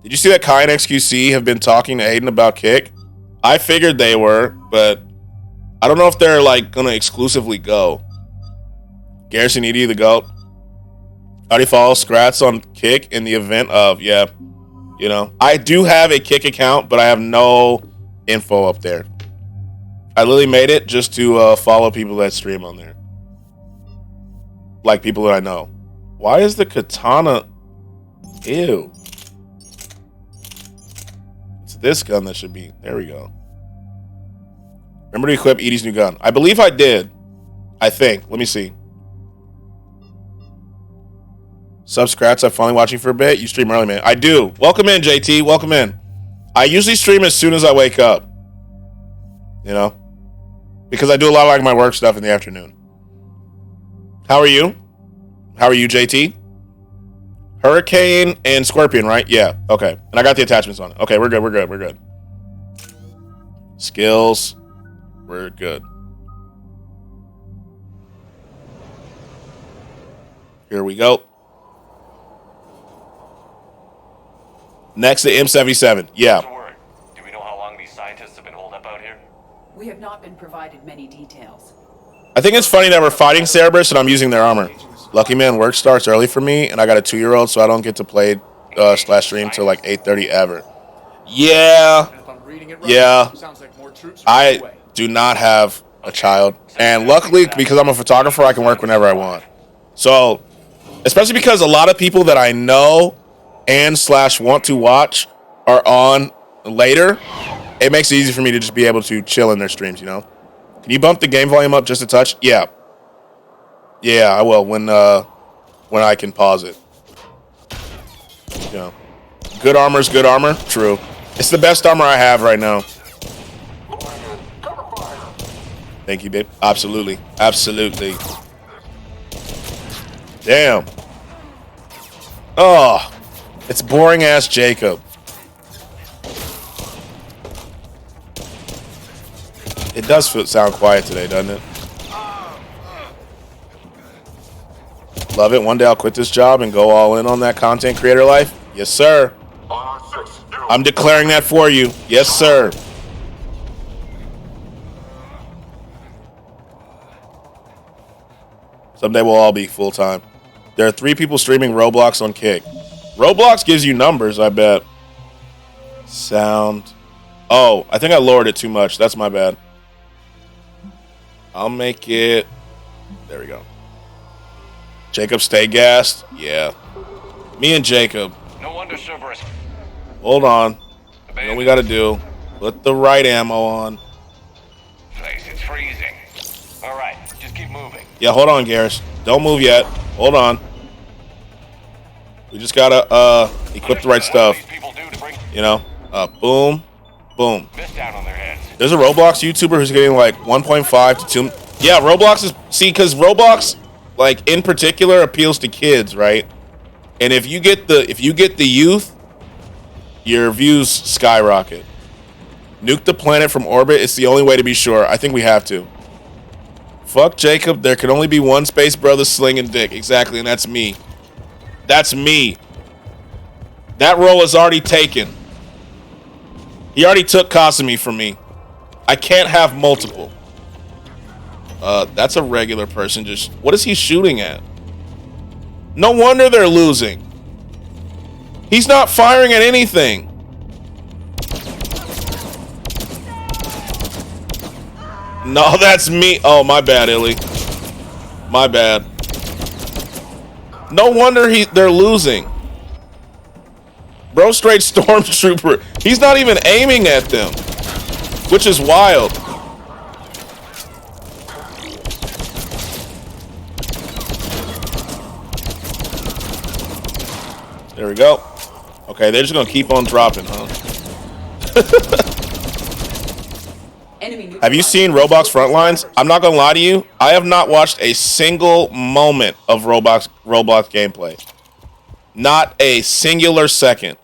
Did you see that Kai and XQC have been talking to Aiden about kick? I figured they were, but I don't know if they're like gonna exclusively go. Garrison Edie, the GOAT. How do you follow Skratsx on Kick in the event of, yeah. You know, I do have a Kick account, but I have no info up there. I literally made it just to follow people that stream on there. Like people that I know. Why is the katana... Ew. It's this gun that should be... There we go. Remember to equip Edie's new gun. I believe I did. I think. Let me see. Skratsx, I'm finally watching for a bit. You stream early, man. I do. Welcome in, JT. Welcome in. I usually stream as soon as I wake up. You know? Because I do a lot of like my work stuff in the afternoon. How are you? How are you, JT? Hurricane and Scorpion, right? Yeah. Okay. And I got the attachments on it. Okay, we're good. We're good. We're good. Skills. We're good. Here we go. Next to M77. Yeah. Do we know how long these scientists have been holed up out here? We have not been provided many details. I think it's funny that we're fighting Cerberus and I'm using their armor. Lucky man, work starts early for me, and I got a 2-year-old, so I don't get to play / stream till like 8:30 ever. Yeah. Yeah. I do not have a child. And luckily, because I'm a photographer, I can work whenever I want. So, especially because a lot of people that I know and / want to watch are on later, it makes it easy for me to just be able to chill in their streams, you know? Can you bump the game volume up just a touch? Yeah. Yeah, I will when I can pause it. You know. Good armor's good armor. True. It's the best armor I have right now. Thank you, babe. Absolutely. Absolutely. Damn. Oh. It's boring ass Jacob. It does sound quiet today, doesn't it? Love it. One day I'll quit this job and go all in on that content creator life. Yes, sir. I'm declaring that for you. Yes, sir. Someday we'll all be full-time. There are 3 people streaming Roblox on Kick. Roblox gives you numbers, I bet. Sound. Oh, I think I lowered it too much. That's my bad. I'll make it... There we go. Jacob, stay gassed. Yeah. Me and Jacob. No wonder Cerberus. Hold on. You know what we gotta do? Put the right ammo on. Place, it's freezing. All right, just keep moving. Yeah, hold on, Garrus. Don't move yet. Hold on. We just gotta equip the right stuff. You know? Boom. Boom. There's a Roblox YouTuber who's getting like 1.5 to 2. Yeah, Roblox is... See, because Roblox... like in particular appeals to kids, right? And if you get the youth, your views skyrocket. Nuke the planet from orbit. It's the only way to be sure. I think we have to. Fuck Jacob. There can only be one space brother slinging dick. Exactly, and that's me. That's me. That role is already taken. He already took Kasumi from me. I can't have multiple. That's a regular person. Just what is he shooting at? No wonder they're losing. He's not firing at anything. No, that's me. Oh, my bad, Illy. My bad. No wonder they're losing. Bro, straight stormtrooper. He's not even aiming at them, which is wild. There we go. Okay, they're just gonna keep on dropping, huh? Have you seen Roblox Frontlines? I'm not gonna lie to you. I have not watched a single moment of Roblox gameplay. Not a singular second.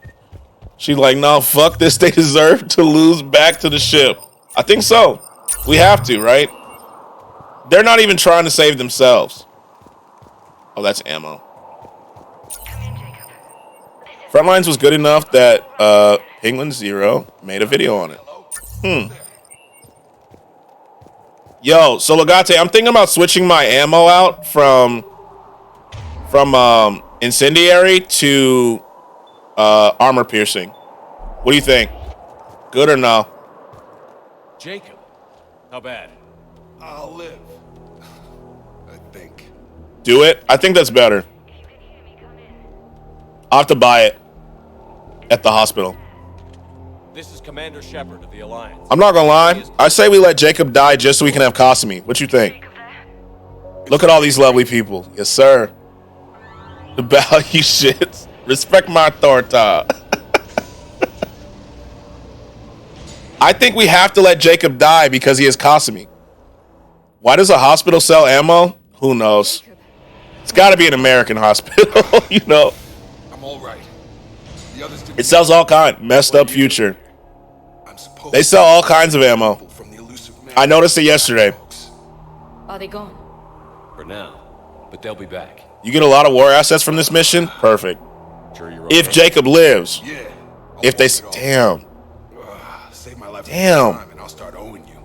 She's like, no, fuck this. They deserve to lose back to the ship. I think so. We have to, right? They're not even trying to save themselves. Oh, that's ammo. Frontlines was good enough that Penguin Zero made a video on it. Yo, so Legate, I'm thinking about switching my ammo out from incendiary to armor piercing. What do you think? Good or no? Jacob, how bad? I'll live. I think. Do it? I think that's better. I'll have to buy it at the hospital. This is Commander Shepard of the Alliance. I'm not gonna lie. I say we let Jacob die just so we can have Kasumi. What you think? Look at all these lovely people. Yes, sir. The value shits. Respect my authority. I think we have to let Jacob die because he has Kasumi. Why does a hospital sell ammo? Who knows? It's got to be an American hospital, you know. I'm all right. The others didn't. It sells all kind. Messed up future. I'm supposed They sell all kinds of ammo. from the elusive man. I noticed it yesterday. Are they gone? For now, but they'll be back. You get a lot of war assets from this mission? Perfect. Sure you're If okay? Jacob lives. Yeah. If they... Damn. Save my life Damn. time and I'll start owing you.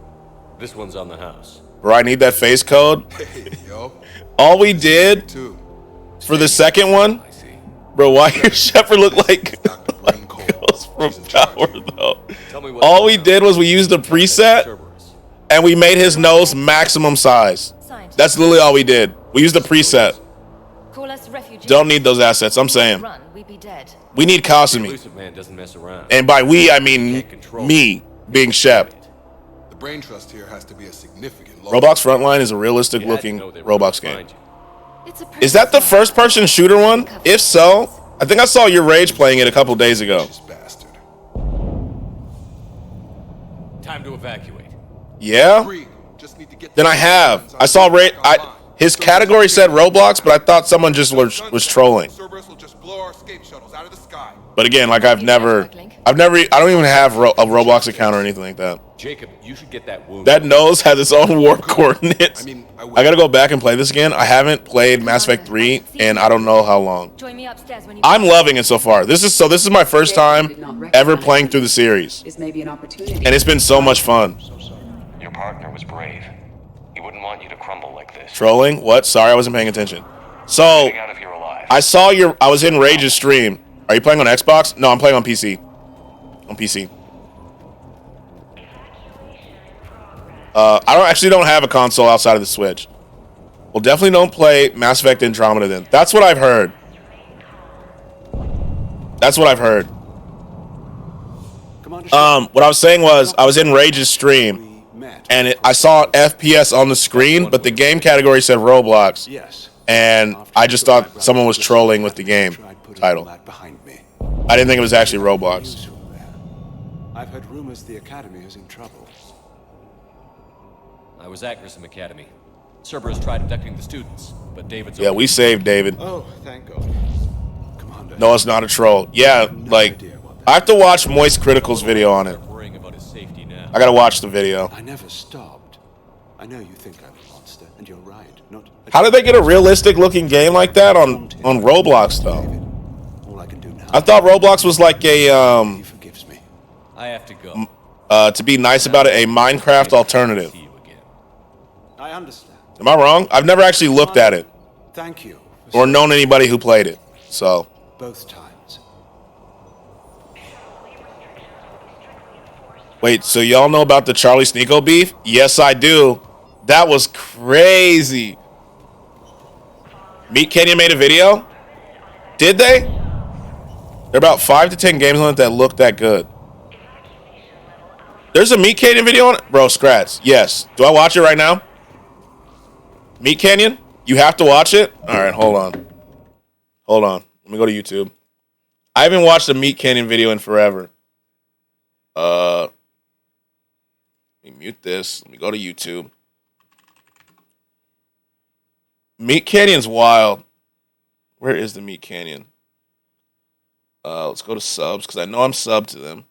This one's on the house. Bro, I need that face code. Hey, yo. All we did Too. for the second one... I see. Bro, why your Shepard look like Dr. Brain Cole. Ghost from She's in charge. Power, though? Tell me what All we did was we used a preset Cerberus. and we made his nose maximum size. That's literally all we did. We used a preset. Call us refugees. Don't need those assets, I'm saying. Run, we'd be dead. We need The Kasumi. elusive man doesn't mess around. And by we, I mean me being Shep. The brain trust here has to be a significant loss. Roblox Frontline is a realistic You had to looking know they were Roblox gonna game. find you. It's a Is that the first person shooter one? If so, I think I saw your Rage playing it a couple days ago. This bastard. Time to evacuate. Yeah? Agreed. Just need to get Then I have. I saw his category said Roblox, but I thought someone just was trolling. Cerberus will just blow our escape shuttles out of the sky. But again, like I don't even have a Roblox account or anything like that. Jacob, you should get that wound. That nose has its own warp coordinates. I mean, I gotta go back and play this again. I haven't played Mass Effect 3 and I don't know how long. Join me upstairs when you I'm loving it so far. This is my first time ever playing through the series. Is maybe an opportunity. And it's been so much fun. Your partner was brave. He wouldn't want you to crumble like this. Trolling? What? Sorry, I wasn't paying attention. So, Getting out if you're alive. I was in Rage's stream. Are you playing on Xbox? No, I'm playing on PC. On PC. I don't have a console outside of the Switch. Well, definitely don't play Mass Effect Andromeda then. That's what I've heard. That's what I've heard. What I was saying was I was in Rage's stream and I saw FPS on the screen, but the game category said Roblox. Yes. And I just thought someone was trolling with the game title. I didn't think it was actually Roblox. I've heard rumors the Academy is in trouble. I was at Grissom Academy. Cerberus tried abducting the students, but David's Yeah, we saved David. Oh, thank God. Commander. No, it's not a troll. Yeah, like, I have to watch Moist Critical's video on it. worrying about his safety now. I gotta watch the video. I never stopped. I know you think I'm a monster, and you're right. Not. How did they get a realistic looking game like that on Roblox though? All I can do now. I thought Roblox was like a He forgives me. I have to go. to be nice about it, a Minecraft alternative. See you again. I understand. Am I wrong? I've never actually looked at it Thank you. or known anybody who played it. So, Both times. wait, so y'all know about the Charlie Sneeko beef? Yes, I do. That was crazy. Meat Canyon made a video? Did they? There are about 5 to 10 games on it that look that good. There's a Meat Canyon video on it? Bro, Skratsx. Yes. Do I watch it right now? Meat Canyon? You have to watch it? Alright, hold on. Hold on. Let me go to YouTube. I haven't watched a Meat Canyon video in forever. Let me mute this. Let me go to YouTube. Meat Canyon's wild. Where is the Meat Canyon? Let's go to subs, because I know I'm subbed to them.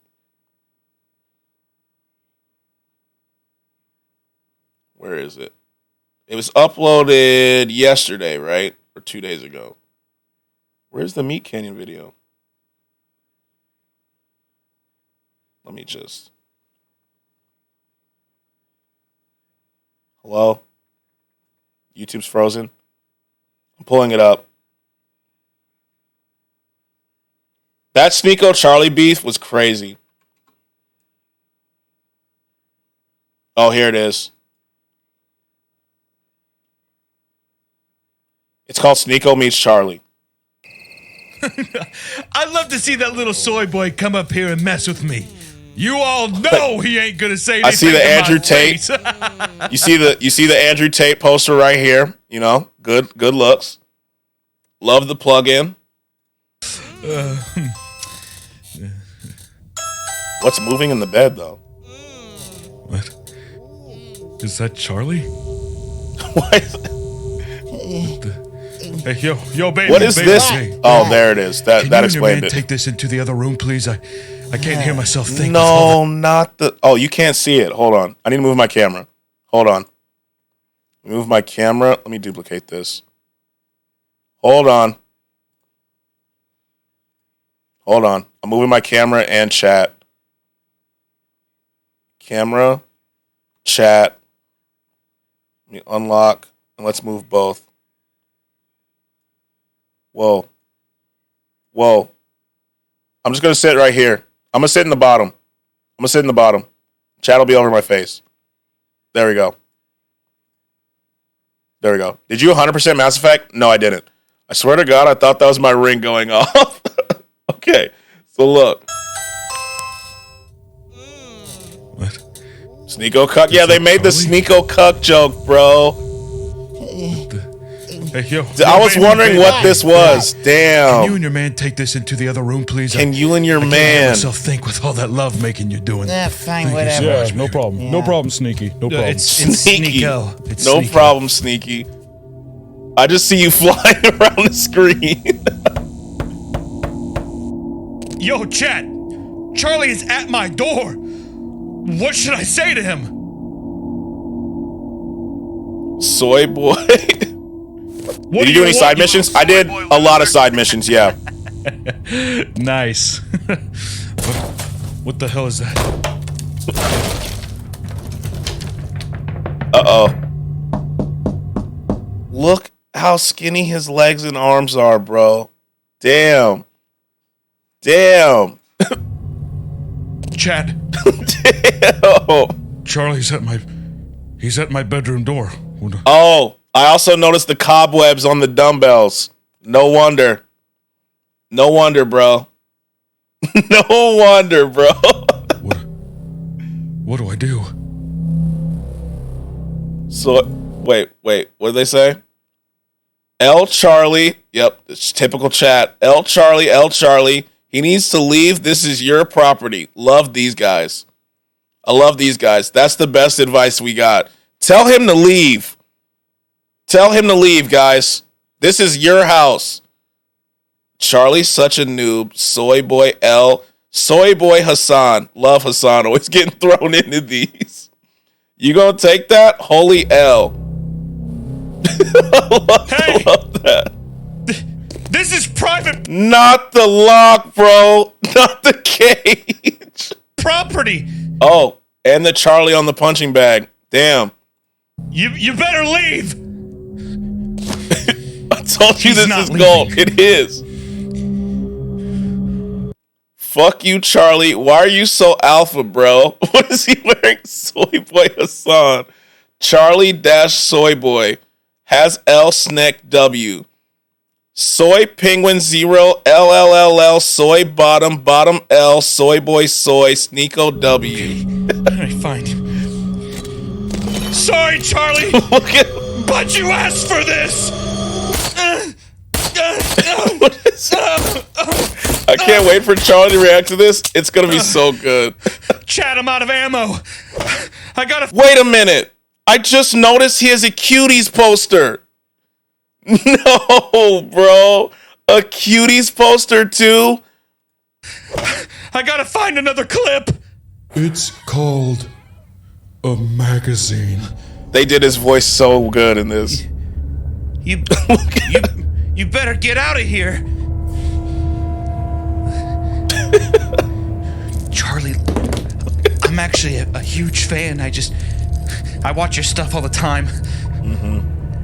Where is it? It was uploaded yesterday, right? Or 2 days ago. Where's the Meat Canyon video? Let me just... Hello? YouTube's frozen. I'm pulling it up. That Sneeko Charlie beef was crazy. Oh, here it is. It's called Sneeko Meets Charlie. I'd love to see that little soy boy come up here and mess with me. You all know he ain't gonna say anything. I see the to Andrew my Tate. face. You see the Andrew Tate poster right here. You know, good looks. Love the plug-in. What's moving in the bed though? What? Is that Charlie? What? Hey, yo, baby. What is baby, this? Hey. Oh, there it is. That Can you and your explained man it. take this into the other room, please? I can't hear myself think. No, not the. Oh, you can't see it. Hold on. I need to move my camera. Hold on. Move my camera. Let me duplicate this. Hold on. Hold on. I'm moving my camera and chat. Camera, chat. Let me unlock and let's move both. Whoa. Whoa. I'm just going to sit right here. I'm going to sit in the bottom. Chat will be over my face. There we go. There we go. Did you 100% Mass Effect? No, I didn't. I swear to God, I thought that was my ring going off. Okay. So look. What? Sneeko cuck? Yeah, they made the Sneeko cuck joke, bro. Hey, yo, I was wondering what this was. Can you Damn. and your man take this into the other room, please? Can you and your I can't hear man? myself think with all that love making you're doing. Yeah, fine, Thank you whatever. so much, Yeah, baby. no problem. Yeah. No problem, Sneaky. No problem. It's Sneaky. Sneeko. It's No Sneeko. problem, Sneaky. I just see you flying around the screen. Yo, chat. Charlie is at my door. What should I say to him? Soy boy. What Did you do any side missions? I did a lot of side missions, yeah. Nice. What the hell is that? Uh-oh. Look how skinny his legs and arms are, bro. Damn. Damn. Chat. Damn. Charlie's at my bedroom door. Oh, I also noticed the cobwebs on the dumbbells. No wonder. No wonder, bro. No wonder, bro. What do I do? So, wait. What did they say? L. Charlie. Yep, it's typical chat. L. Charlie. He needs to leave. This is your property. Love these guys. I love these guys. That's the best advice we got. Tell him to leave. Tell him to leave, guys. This is your house. Charlie's such a noob. Soy boy L. Soy boy Hassan. Love Hassan. Always getting thrown into these. You gonna take that? Holy L. I love that. This is private Not the lock, bro. Not the cage. property. Oh, and the Charlie on the punching bag. Damn. You better leave. I told you He's this not is leaving. gold. It is. Fuck you, Charlie. Why are you so alpha, bro? What is he wearing? Soy boy Hassan. Charlie dash soy boy has L snack W. Soy penguin 0 LLLL soy bottom L soy boy soy Sneeko W. Alright, fine. Sorry, Charlie. But you asked for this. What is it? I can't wait for Charlie to react to this. It's gonna be so good. Chat, I'm out of ammo. I gotta. Wait a minute. I just noticed he has a Cuties poster. No, bro. A Cuties poster too? I gotta find another clip. It's called a magazine. They did his voice so good in this. You better get out of here. Charlie, I'm actually a huge fan. I watch your stuff all the time.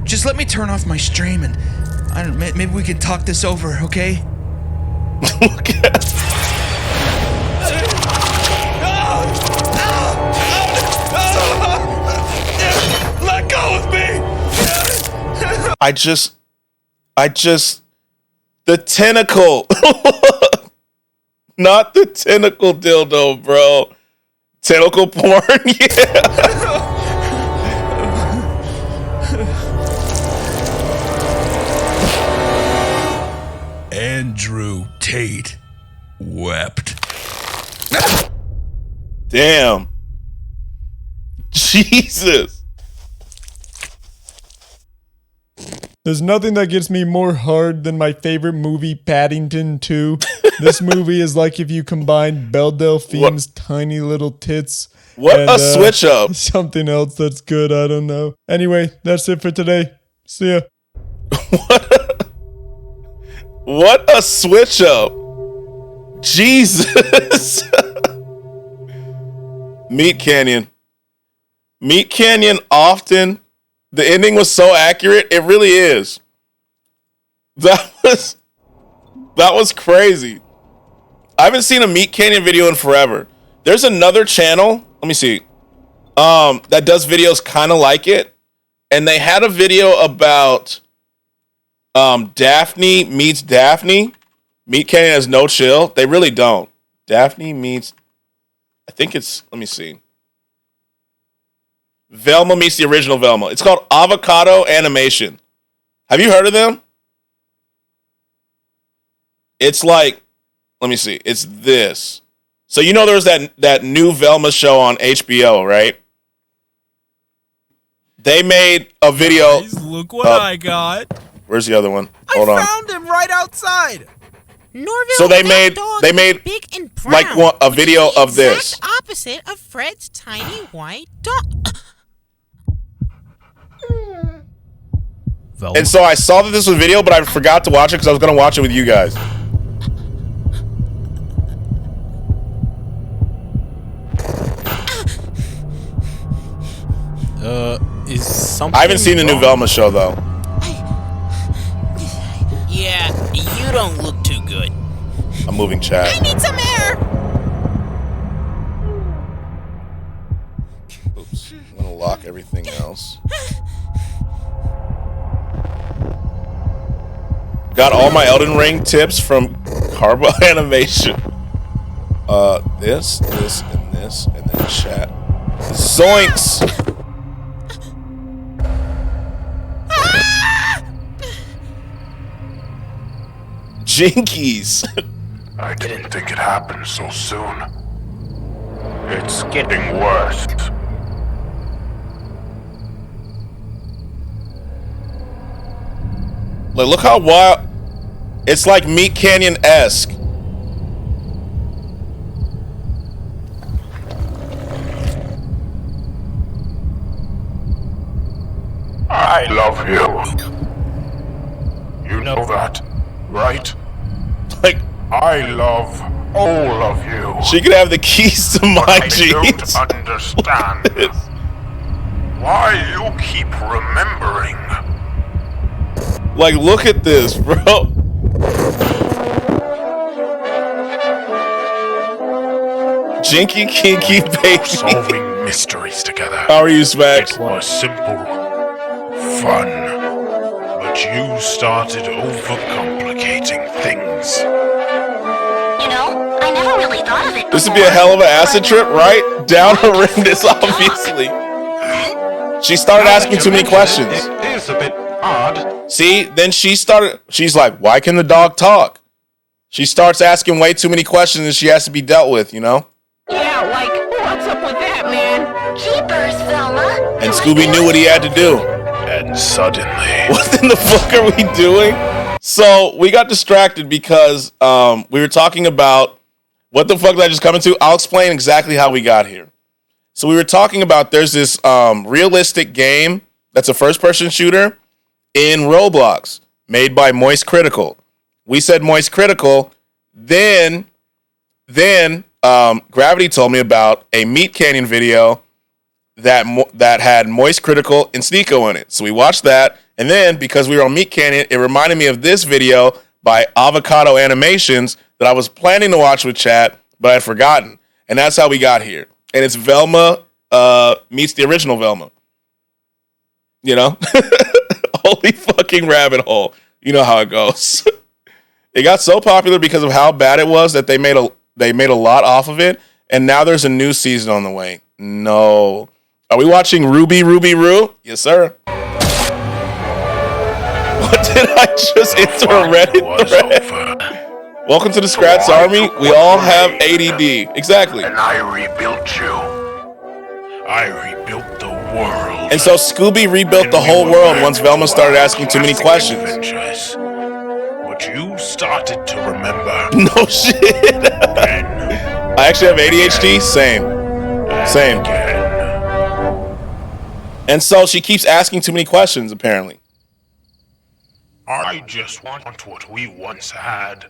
Just let me turn off my stream and I don't. Maybe we can talk this over, okay? Let go of me! I just, the tentacle, not the tentacle dildo, bro. Tentacle porn, yeah. Andrew Tate wept. Damn. Jesus. There's nothing that gets me more hard than my favorite movie, Paddington 2. This movie is like if you combined Belle Delphine's tiny little tits. What and, a switch up. Something else that's good, I don't know. Anyway, that's it for today. See ya. What a switch up. Jesus. Meat Canyon. Meat Canyon often, the ending was so accurate. It really is. That was crazy. I haven't seen a Meat Canyon video in forever. There's another channel, let me see, that does videos kind of like it. And they had a video about Daphne meets Daphne. Meat Canyon has no chill. They really don't. Daphne meets, I think it's, let me see. Velma meets the original Velma. It's called Avocado Animation. Have you heard of them? It's like, let me see. It's this. So you know there's that new Velma show on HBO, right? They made a video. Guys, look what I got. Where's the other one? Hold on. I found him right outside. Norville, So they that dog made is big and brown, like a video which is of the this. exact opposite of Fred's tiny white dog. And so I saw that this was a video, but I forgot to watch it because I was going to watch it with you guys. Is something I haven't seen the new Velma show, though. Yeah, you don't look too good. I'm moving chat. I need some air. Oops. I'm going to lock everything else. Got all my Elden Ring tips from Carbo Animation. This, and then chat. Zoinks! Jinkies! I didn't think it happened so soon. It's getting worse. Like, look how wild. It's like Meat Canyon-esque. I love you. You know that, right? Like, I love all of you. She could have the keys to my jeans. I don't understand why you keep remembering. Like, look at this, bro. Jinky Kinky Baby. Solving mysteries together. How are you, Smax? It was simple, fun, but you started overcomplicating things. You know, I never really thought of it. This would be a hell of an acid trip, right? Down horrendous, obviously. She started asking too many questions. It is a bit odd. See, then she's like, why can the dog talk? She starts asking way too many questions and she has to be dealt with, you know? Yeah, like, what's up with that, man? Jeepers, Velma. And Scooby knew what he had to do. And suddenly... What in the fuck are we doing? So, we got distracted because we were talking about what the fuck did I just come into? I'll explain exactly how we got here. So, we were talking about there's this realistic game that's a first-person shooter in Roblox made by Moist Critical. We said Moist Critical. Then Gravity told me about a Meat Canyon video that had Moist Critical and Sneeko in it. So we watched that, and then because we were on Meat Canyon, it reminded me of this video by Avocado Animations that I was planning to watch with chat, but I had forgotten. And that's how we got here. And it's Velma meets the original Velma. You know? Holy fucking rabbit hole. You know how it goes. It got so popular because of how bad it was that they made a lot off of it, and now there's a new season on the way. No. Are we watching Ruby Ruby Roo? Yes, sir. What did I just enter a Reddit thread? Welcome to the Skratsx Army. We all have ADD. Exactly. And I rebuilt you. I rebuilt the world. And so Scooby rebuilt the whole world once Velma started asking too many questions. But you started to remember. No shit. I actually have ADHD. Same. And so she keeps asking too many questions, apparently. I just want what we once had.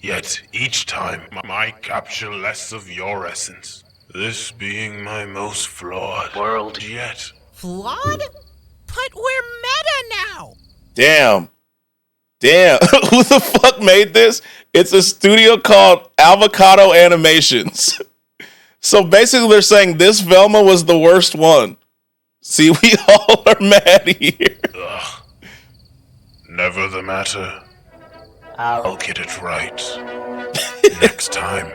Yet each time I capture less of your essence. This being my most flawed world yet. Flawed? But we're meta now. Damn. Who the fuck made this? It's a studio called Avocado Animations. So basically they're saying this Velma was the worst one. See, we all are mad here. Ugh. Never the matter. I'll get it right. Next time.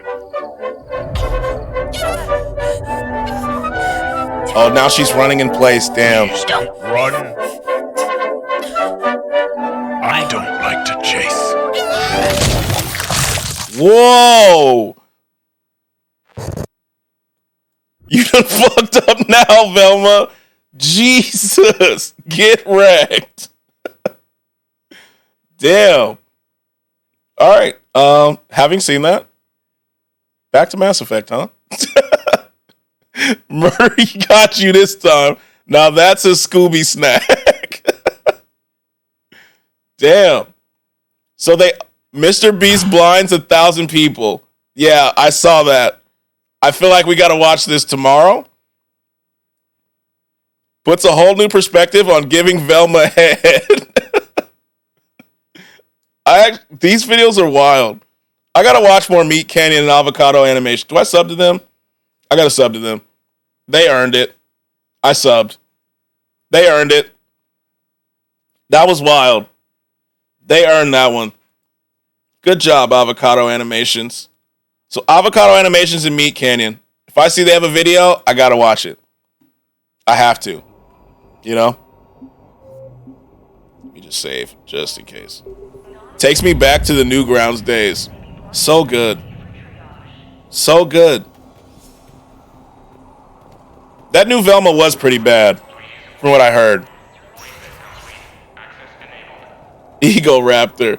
Oh, now she's running in place. Damn. Please don't run. I don't like to chase. Whoa! You done fucked up now, Velma. Jesus. Get wrecked. Damn. All right. Having seen that, back to Mass Effect, huh? Murray got you this time. Now that's a Scooby snack. Damn. So Mr. Beast blinds 1,000 people. Yeah, I saw that. I feel like we got to watch this tomorrow. Puts a whole new perspective on giving Velma a head. These videos are wild. I gotta watch more Meat Canyon and Avocado Animation. Do I sub to them? I gotta sub to them. They earned it. I subbed. They earned it. That was wild. They earned that one. Good job, Avocado Animations. So Avocado Animations and Meat Canyon. If I see they have a video, I gotta watch it. I have to. You know? Let me just save, just in case. Takes me back to the Newgrounds days. So good. So good. That new Velma was pretty bad, from what I heard. Ego Raptor.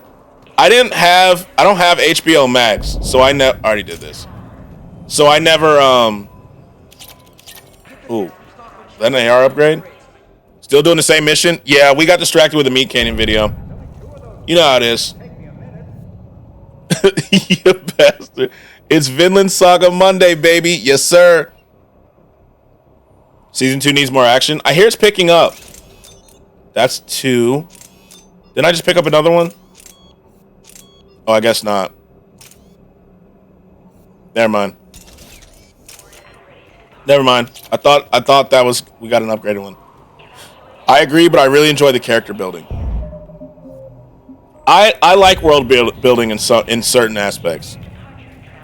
I don't have HBO Max, so I already did this. So I never ooh. Is that an AR upgrade? Still doing the same mission? Yeah, we got distracted with the Meat Canyon video. You know how it is. You bastard. It's Vinland Saga Monday, baby. Yes, sir. Season 2 needs more action. I hear it's picking up. That's 2. Didn't I just pick up another one? Oh, I guess not. Never mind. I thought that was, we got an upgraded one. I agree, but I really enjoy the character building. I like world building in certain aspects.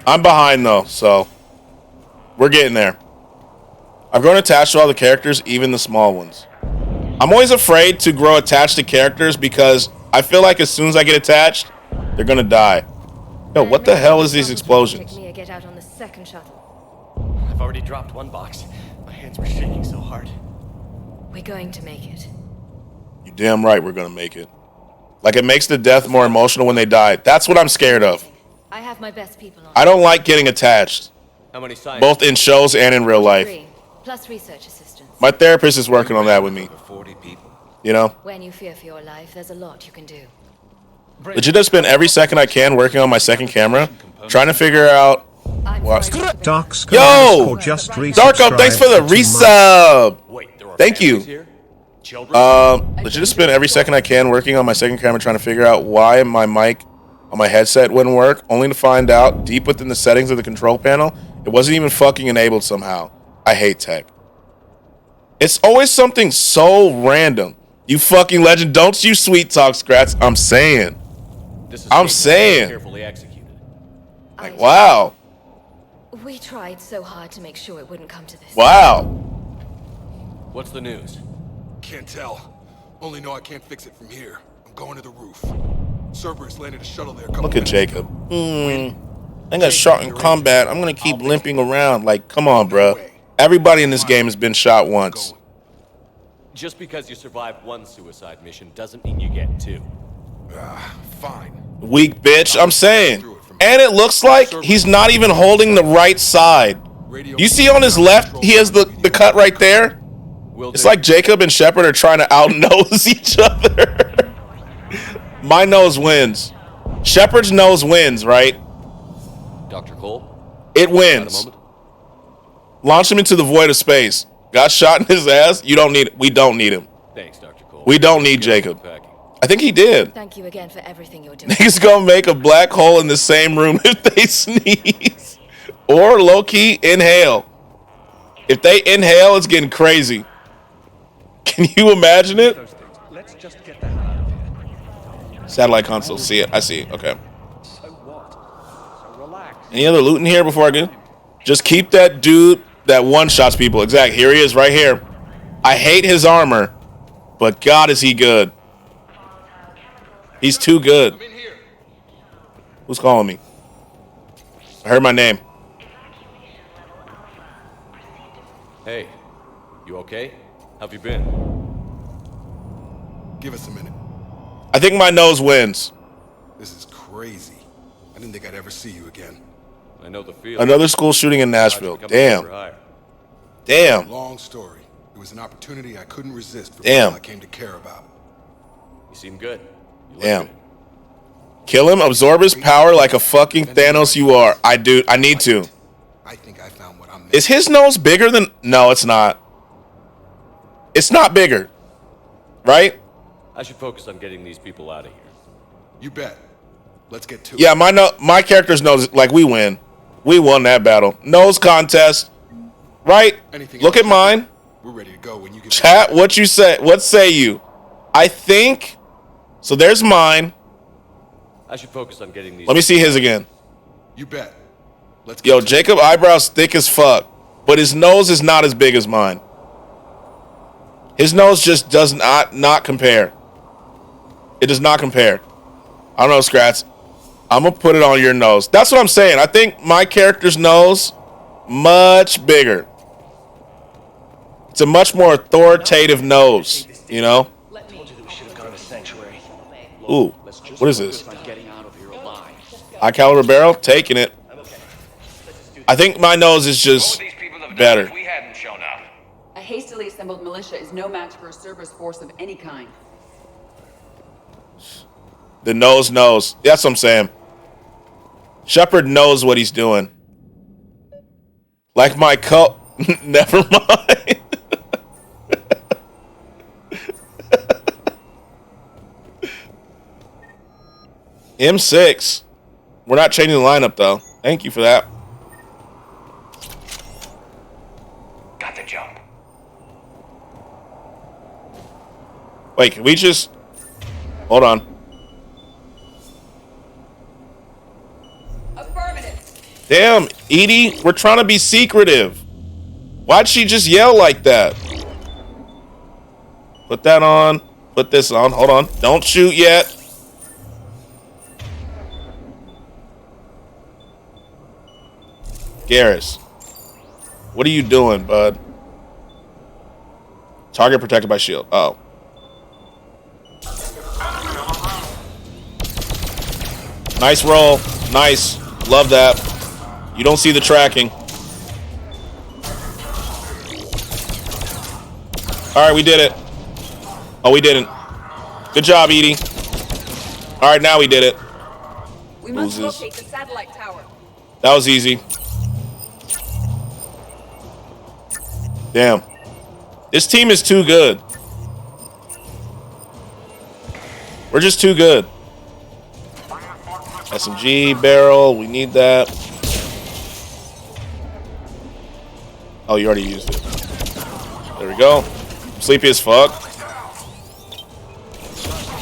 I'm behind though, so we're getting there. I've grown attached to all the characters, even the small ones. I'm always afraid to grow attached to characters because I feel like as soon as I get attached, they're gonna die. Yo, what the hell is these explosions? Get out on the second shuttle. I've already dropped one box. My hands were shaking so hard. We're going to make it. You damn right we're gonna make it. Like, it makes the death more emotional when they die. That's what I'm scared of. I have my best people on. I don't like getting attached. How many scientists? Both in shows and in real life. 3, plus research assistants. My therapist is working on that with me. 40 people. You know? When you fear for your life, there's a lot you can do. Legit, I spend every second I can working on my second camera, trying to figure out Watch. Dark Yo! just Darko, thanks for the resub. Thank you. Legit just spent every second I can working on my second camera trying to figure out why my mic on my headset wouldn't work, only to find out deep within the settings of the control panel, it wasn't even fucking enabled somehow. I hate tech. It's always something so random. You fucking legend. Don't you sweet talk, Skratsx. I'm saying. I'm saying. Carefully executed. Like, wow. We tried so hard to make sure it wouldn't come to this. Wow. What's the news? Can't tell. Only know I can't fix it from here. I'm going to the roof. Cerberus landed a shuttle there. Look at Jacob. I got shot in combat. I'm gonna keep limping around. Like, come on, bro. Everybody in this game has been shot once. Just because you survived one suicide mission doesn't mean you get two. Fine. Weak bitch. I'm saying. And it looks like he's not even holding the right side. You see on his left, he has the cut right there. It's like Jacob and Shepard are trying to out-nose each other. My nose wins. Shepard's nose wins, right? Dr. Cole? It wins. Launch him into the void of space. Got shot in his ass. You don't need it. We don't need him. Thanks, Dr. Cole. We don't need Jacob. I think he did. Thank you again for everything you're doing. Niggas gonna make a black hole in the same room if they sneeze. Or low-key inhale. If they inhale, it's getting crazy. Can you imagine it? Let's just get the hell out of here. Satellite console. See it. I see it. Okay. So what? So relax. Any other loot in here before I go? Just keep that dude that one-shots people. Exactly. Here he is right here. I hate his armor, but God is he good. He's too good. Who's calling me? I heard my name. Hey, you okay? How have you been? Give us a minute. I think my nose wins. This is crazy. I didn't think I'd ever see you again. I know the feeling. Another school shooting in Nashville. Damn. Damn. Long story. It was an opportunity I couldn't resist for Damn. people I came to care about. You seem good. You look Damn. good. Kill him, absorb his power like a fucking Thanos you are. I need to. I think I found what I'm. Is his nose bigger than... No, it's not. It's not bigger. Right? I should focus on getting these people out of here. You bet. Let's get to it. Yeah, my character's nose... Like, we win. We won that battle. Nose contest. Right? Look at mine. We're ready to go when you get Chat, what you say? What say you? I think... So there's mine. I should focus on getting these. Let me see his again. You bet. Let's Yo, Jacob eyebrows thick as fuck, but his nose is not as big as mine. His nose just does not compare. It does not compare. I don't know, Skratsx. I'm gonna put it on your nose. That's what I'm saying. I think my character's nose much bigger. It's a much more authoritative nose, you know? Ooh, what is this? High caliber barrel? Taking it. I think my nose is just better. A hastily assembled militia is no match for a Cerberus force of any kind. The nose knows. That's what I'm saying. Shepard knows what he's doing. Like my coat. Never mind. M6. We're not changing the lineup, though. Thank you for that. Got the jump. Wait, can we just... Hold on. Affirmative. Damn, Edie, we're trying to be secretive. Why'd she just yell like that? Put that on. Put this on. Hold on. Don't shoot yet. Garrus, what are you doing, bud? Target protected by shield. Oh. Nice roll. Nice. Love that. You don't see the tracking. All right, we did it. Oh, we didn't. Good job, Edie. All right, now we did it. We must Loses. locate the satellite tower. That was easy. Damn. This team is too good. We're just too good. SMG, barrel, we need that. Oh, you already used it. There we go. I'm sleepy as fuck.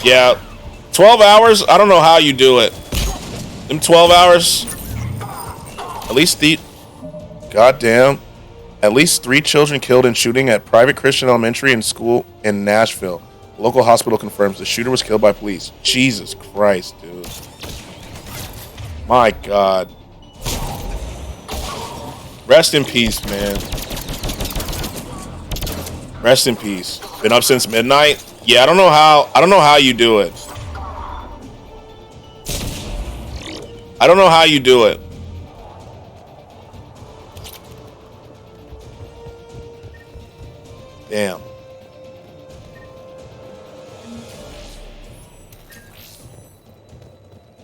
Yeah. 12 hours? I don't know how you do it. Them 12 hours? At least the... Goddamn. At least 3 children killed in shooting at private Christian elementary and school in Nashville. Local hospital confirms the shooter was killed by police. Jesus Christ, dude. My God. Rest in peace, man. Rest in peace. Been up since midnight? Yeah, I don't know how you do it. I don't know how you do it. Damn.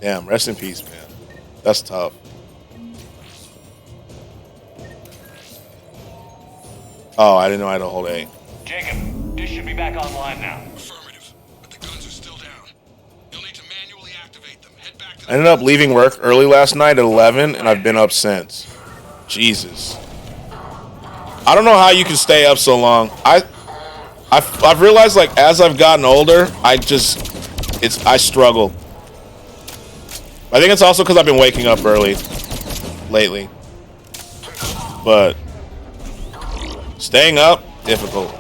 Damn, rest in peace, man. That's tough. Oh, I didn't know I had to hold A. Jacob, dish should be back online now. Affirmative, but the guns are still down. You'll need to manually activate them. Head back to I ended up leaving work early last night at 11, and I've been up since. Jesus. I don't know how you can stay up so long. I've realized, like, as I've gotten older, I struggle. I think it's also because I've been waking up early lately. But staying up, difficult.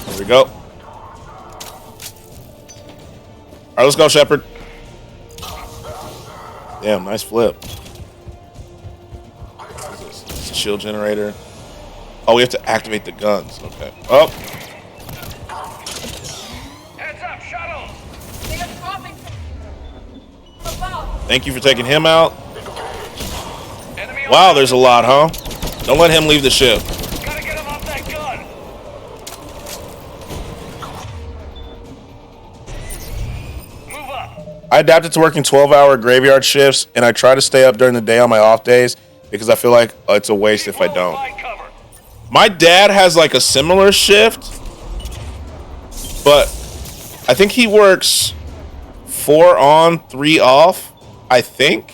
Here we go. All right, let's go, Shepard. Damn, nice flip. What is this? It's a shield generator. Oh, we have to activate the guns. Okay. Oh. Heads up, shuttles! Thank you for taking him out. Wow, there's a lot, huh? Don't let him leave the ship. Gotta get him off that gun! Move up! I adapted to working 12-hour graveyard shifts, and I try to stay up during the day on my off days because I feel like it's a waste if I don't. My dad has like a similar shift, but I think he works 4 on, 3 off. I think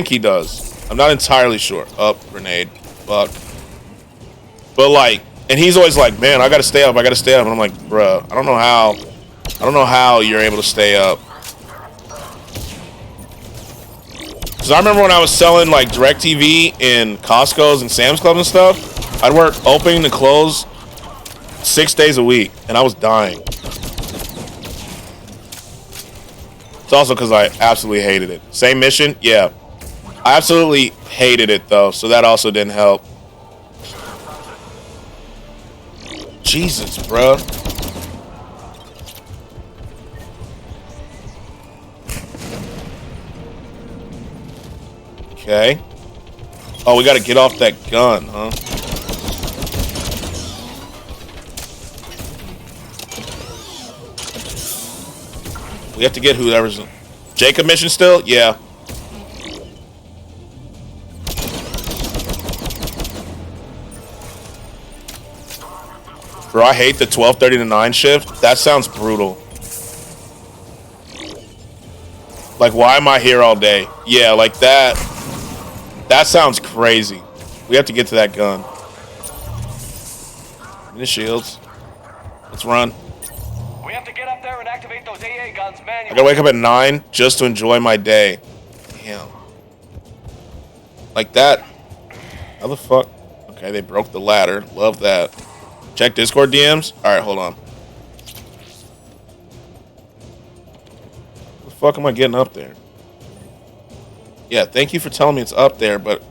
he does. I'm not entirely sure. Up, grenade, fuck. But like, and he's always like, man, I gotta stay up. And I'm like, bruh, I don't know how you're able to stay up. Cause I remember when I was selling like DirecTV in Costco's and Sam's Club and stuff, I'd work opening and close 6 days a week, and I was dying. It's also because I absolutely hated it. Same mission, yeah. I absolutely hated it though, so that also didn't help. Jesus, bruh. Okay. Oh, we gotta get off that gun, huh? We have to get whoever's... Jacob mission still? Yeah. Bro, I hate the 12:30 to 9 shift. That sounds brutal. Like, why am I here all day? Yeah, like that. That sounds crazy. We have to get to that gun. In the shields. Let's run. We have to get up there and activate those AA guns I manually. gotta wake up at 9 just to enjoy my day. Damn. Like that. How the fuck? Okay, they broke the ladder. Love that. Check Discord DMs. Alright, hold on. How the fuck am I getting up there? Yeah, thank you for telling me it's up there, but...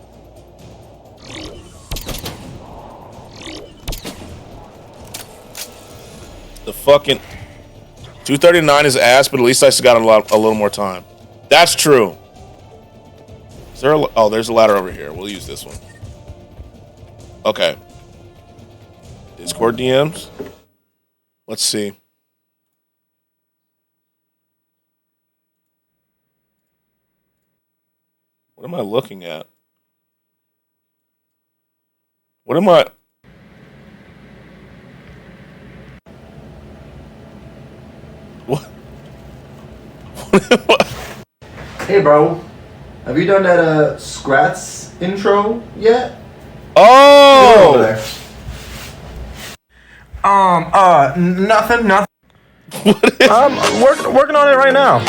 The fucking... 239 is ass, but at least I still got a little more time. That's true. Is there a... Oh, there's a ladder over here. We'll use this one. Okay. Discord DMs. Let's see. What am I looking at? What am I? What? Hey, bro. Have you done that Skratsx intro yet? Oh! Nothing. I'm working on it right now.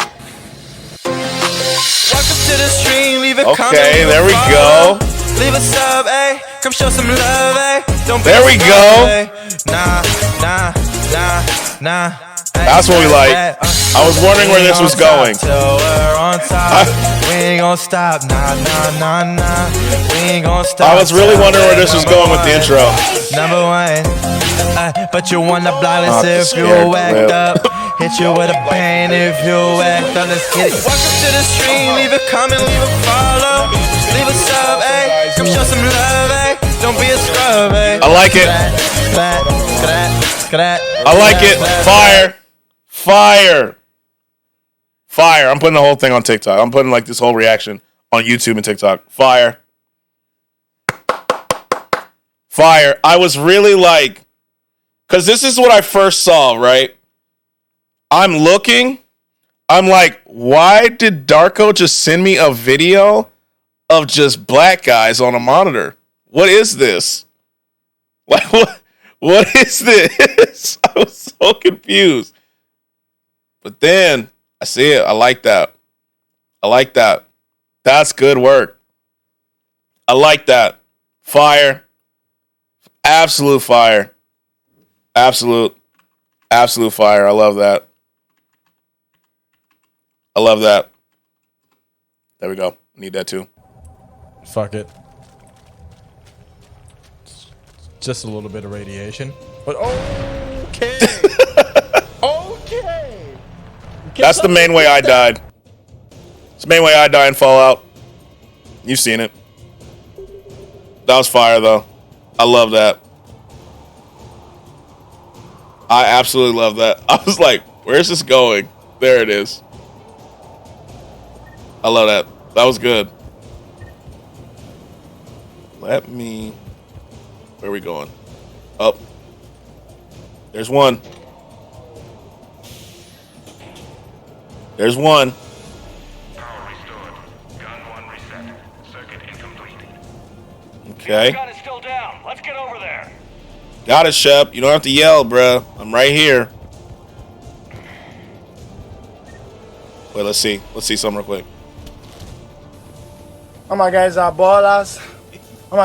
Welcome to the stream, leave a comment. Okay, there we follow. go. Leave a sub, ayy. Come show some love, ayy. Don't be There we scared, go. ayy. Nah. That's what we like. I was wondering where this was going. Till we're on top. We ain't gonna stop. Nah. We ain't gonna stop. I was really wondering where this was going with the intro. Number one. But you wanna blind us Not the if you scared whacked clip. up. Hit you with a bang if you whacked up. Let's get it. Welcome to the stream. Leave a comment, leave a follow. Leave a sub, ayy. Come show some love, ayy. Don't be a scrub, ayy. I like it. I like it. Fire. I'm putting the whole thing on TikTok. I'm putting like this whole reaction on YouTube and TikTok. Fire. I was really like, because this is what I first saw, right? I'm looking. I'm like, why did Darko just send me a video of just black guys on a monitor? What is this? Like, what is this? I was so confused. But then I see it. I like that. That's good work. I like that. Fire. Absolute fire. Absolute fire. I love that. There we go. Need that too. Fuck it. Just a little bit of radiation. But okay. Okay. That's the main way I died. It's the main way I die in Fallout. You've seen it. That was fire, though. I love that. I absolutely love that. I was like, where's this going? There it is. I love that. That was good. Where are we going? Up. There's one. Okay. Gun is still down. Let's get over there. Got it, Shep. You don't have to yell, bruh. I'm right here. Wait, let's see. Let's see something real quick. Oh my guys are ballers. I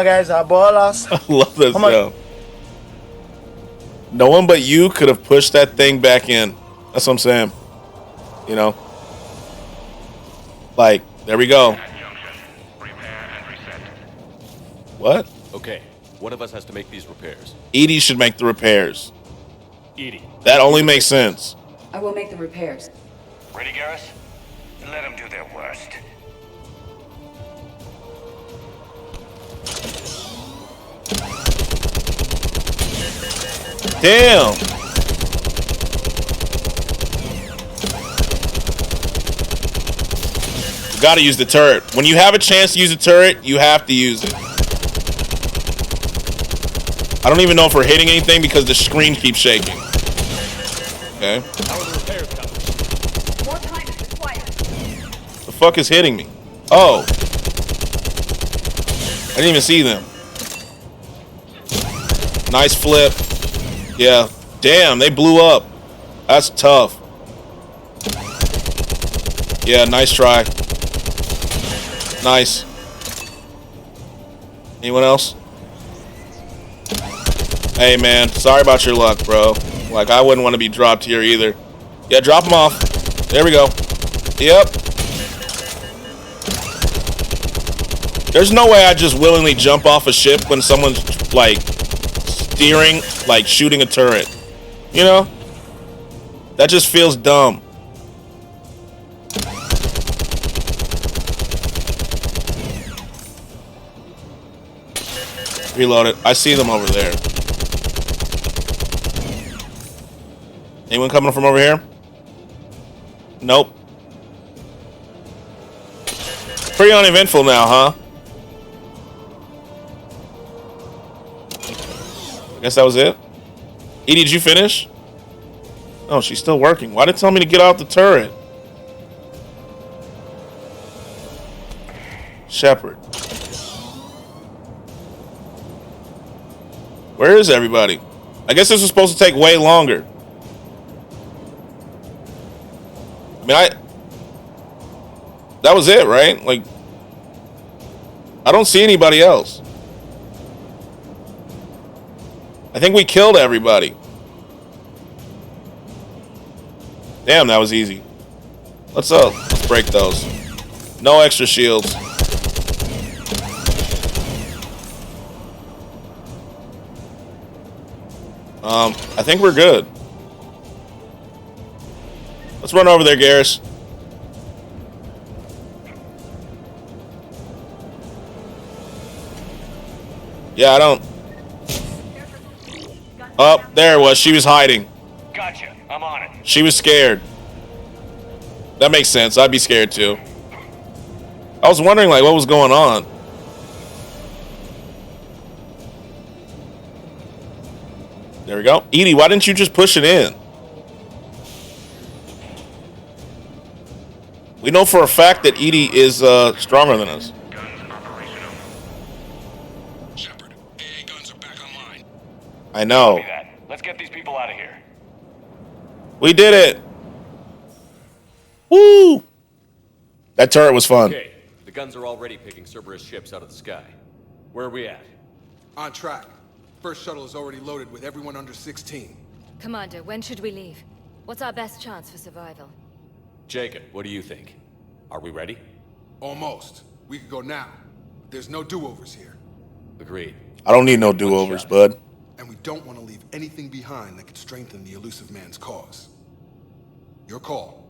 love this show. No one but you could have pushed that thing back in. That's what I'm saying. You know? Like, there we go. What? Okay, one of us has to make these repairs. Edie should make the repairs. Edie. That only makes sense. I will make the repairs. Ready, Garrus? Let them do their worst. Damn. You gotta use the turret. When you have a chance to use a turret, you have to use it. I don't even know if we're hitting anything because the screen keeps shaking. Okay. More time is required. The fuck is hitting me? Oh. I didn't even see them. Nice flip. Yeah. Damn, they blew up. That's tough. Yeah, nice try. Nice. Anyone else? Hey, man. Sorry about your luck, bro. Like, I wouldn't want to be dropped here either. Yeah, drop them off. There we go. Yep. There's no way I just willingly jump off a ship when someone's, like, steering, like, shooting a turret. You know? That just feels dumb. Reload it. I see them over there. Anyone coming from over here? Nope. Pretty uneventful now, huh? I guess that was it. Edie, did you finish? Oh, she's still working. Why did it tell me to get out the turret? Shepard. Where is everybody? I guess this was supposed to take way longer. I mean, that was it, right? Like, I don't see anybody else. I think we killed everybody. Damn, that was easy. Let's break those. No extra shields. I think we're good. Let's run over there, Garrus. Yeah, I don't. Oh, there it was. She was hiding. Gotcha. I'm on it. She was scared. That makes sense. I'd be scared too. I was wondering, like, what was going on. There we go. Edie, why didn't you just push it in? We know for a fact that Edie is stronger than us. Shepard, AA guns are back online. I know. Copy that. Let's get these people out of here. We did it. Woo! That turret was fun. Okay, the guns are already picking Cerberus ships out of the sky. Where are we at? On track. First shuttle is already loaded with everyone under 16. Commander, when should we leave? What's our best chance for survival? Jacob, what do you think? Are we ready? Almost. We could go now. There's no do-overs here. Agreed. I don't need no do-overs, bud. And we don't want to leave anything behind that could strengthen the elusive man's cause. Your call.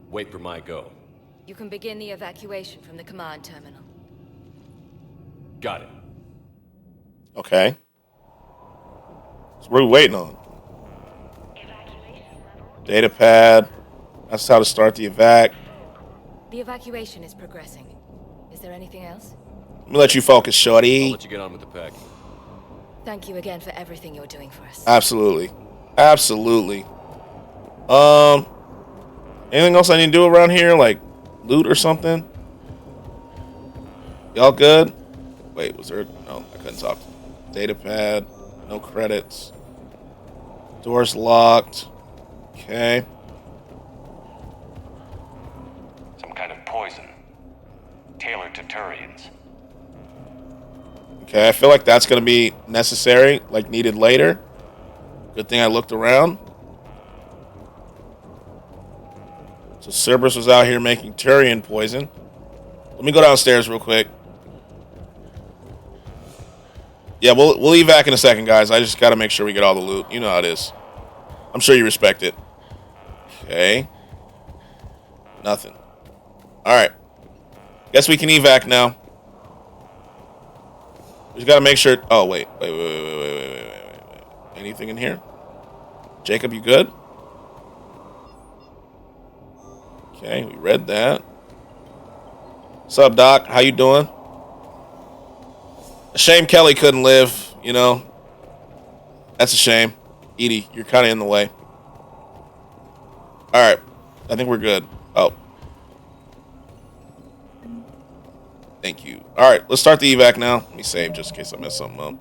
Wait for my go. You can begin the evacuation from the command terminal. Got it. Okay. So what are we waiting on? Data pad. That's how to start the evac. The evacuation is progressing. Is there anything else? Let me let you focus, shorty. I'll let you get on with the packing. Thank you again for everything you're doing for us. Absolutely. Absolutely. Anything else I need to do around here? Like loot or something? Y'all good? Wait, was there? No, I couldn't talk. Data pad. No credits. Doors locked. Okay. Some kind of poison. Tailored to Turians. Okay, I feel like that's going to be necessary, like needed later. Good thing I looked around. So Cerberus was out here making Turian poison. Let me go downstairs real quick. Yeah, we'll evac in a second, guys. I just got to make sure we get all the loot. You know how it is. I'm sure you respect it. Okay. Nothing. All right. Guess we can evac now. We just got to make sure. Oh, wait. Anything in here? Jacob, you good? Okay, we read that. What's up, Doc? How you doing? A shame Kelly couldn't live, you know. That's a shame. Edie, you're kind of in the way. All right. I think we're good. Oh. Thank you. All right, let's start the evac now. Let me save just in case I mess something up.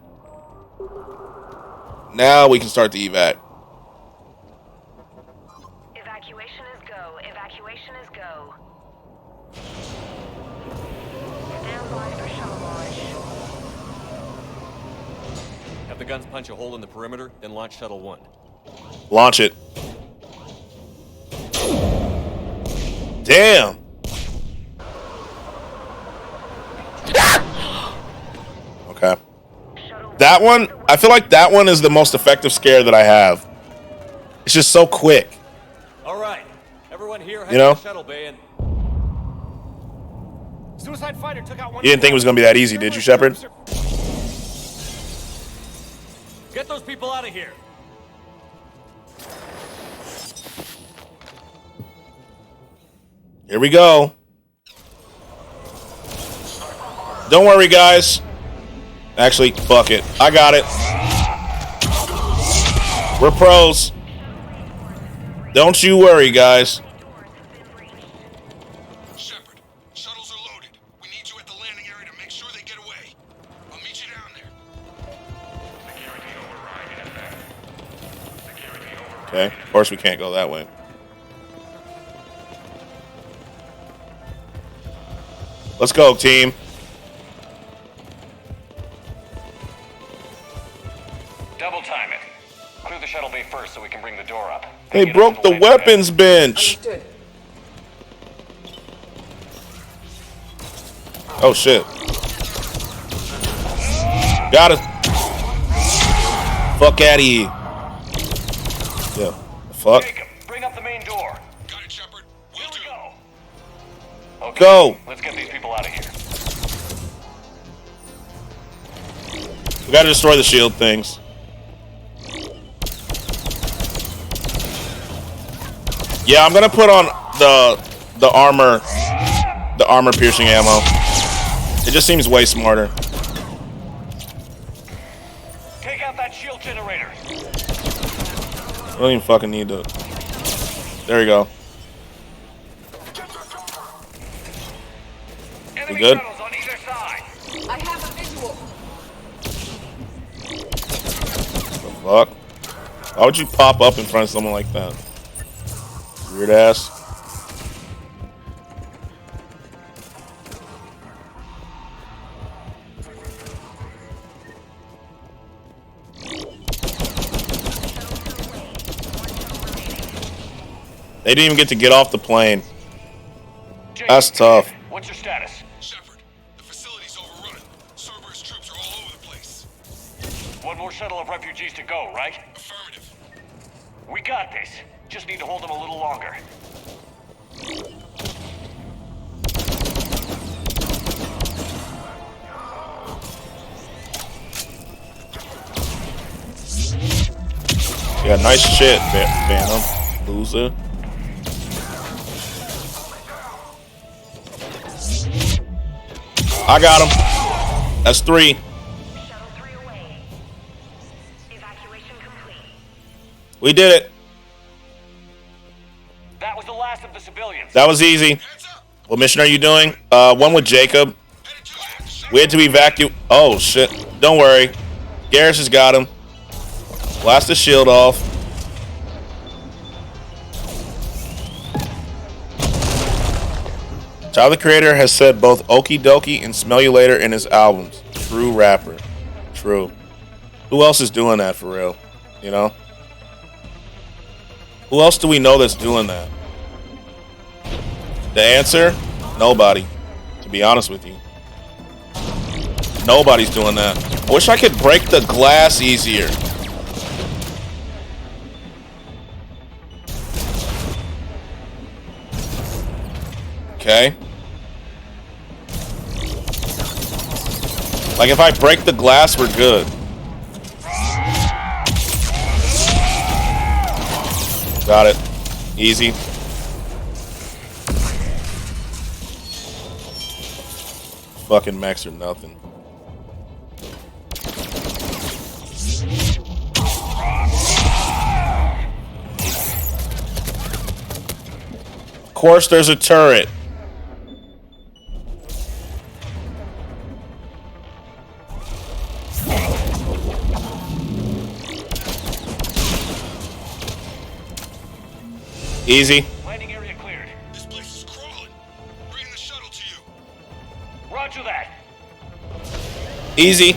Now we can start the evac. Evacuation is go. Evacuation is go. Stand by for shuttle launch. Have the guns punch a hole in the perimeter, then launch Shuttle 1. Launch it. Damn. Okay. That one, I feel like that one is the most effective scare that I have. It's just so quick. All right, everyone here, head You know? to the shuttle bay and Suicide fighter took out one. You didn't think it was going to be that easy, did you, Shepard? get those people out of here. Here we go. Don't worry, guys. Actually, fuck it. I got it. We're pros. Don't you worry, guys. Shepard, shuttles are loaded. We need you at the landing area to make sure they get away. I'll meet you down there. Okay, of course we can't go that way. Let's go, team. Double time it. Clear the shuttle bay first so we can bring the door up. They broke the weapons bench. Understood. Oh shit. Got it. Fuck out of here. Yeah. Fuck. Jacob, bring up the main door. Got it, Shepard. Will do. Okay, Go. let's get these people out of here. We gotta destroy the shield things. Yeah, I'm gonna put on the armor piercing ammo. It just seems way smarter. Take out that shield generator. I don't even fucking need to. There you go. We good? Shuttles on either side. I have a visual. The fuck? Why would you pop up in front of someone like that? Weird ass. They didn't even get to get off the plane. That's tough. What's your status? Shepard, the facility's overrun. Cerberus troops are all over the place. One more shuttle of refugees to go, right? Affirmative. We got this. Just need to hold them a little longer. Yeah, nice shit, Phantom. Loser. I got him. That's 3. We did it. That was the last of the civilians. That was easy. What mission are you doing? One with Jacob. We had to evacuate. Oh, shit. Don't worry. Garrus has got him. Blast the shield off. Tyler, the Creator, has said both Okie Dokie and Smell You Later in his albums. True rapper. True. Who else is doing that for real? You know? Who else do we know that's doing that? The answer? Nobody. To be honest with you. Nobody's doing that. I wish I could break the glass easier. Okay. Like if I break the glass, we're good. Got it. Easy. Fucking mechs or nothing. Of course, there's a turret. Easy. Landing area cleared. This place is crawling. Bring the shuttle to you. Roger that. Easy.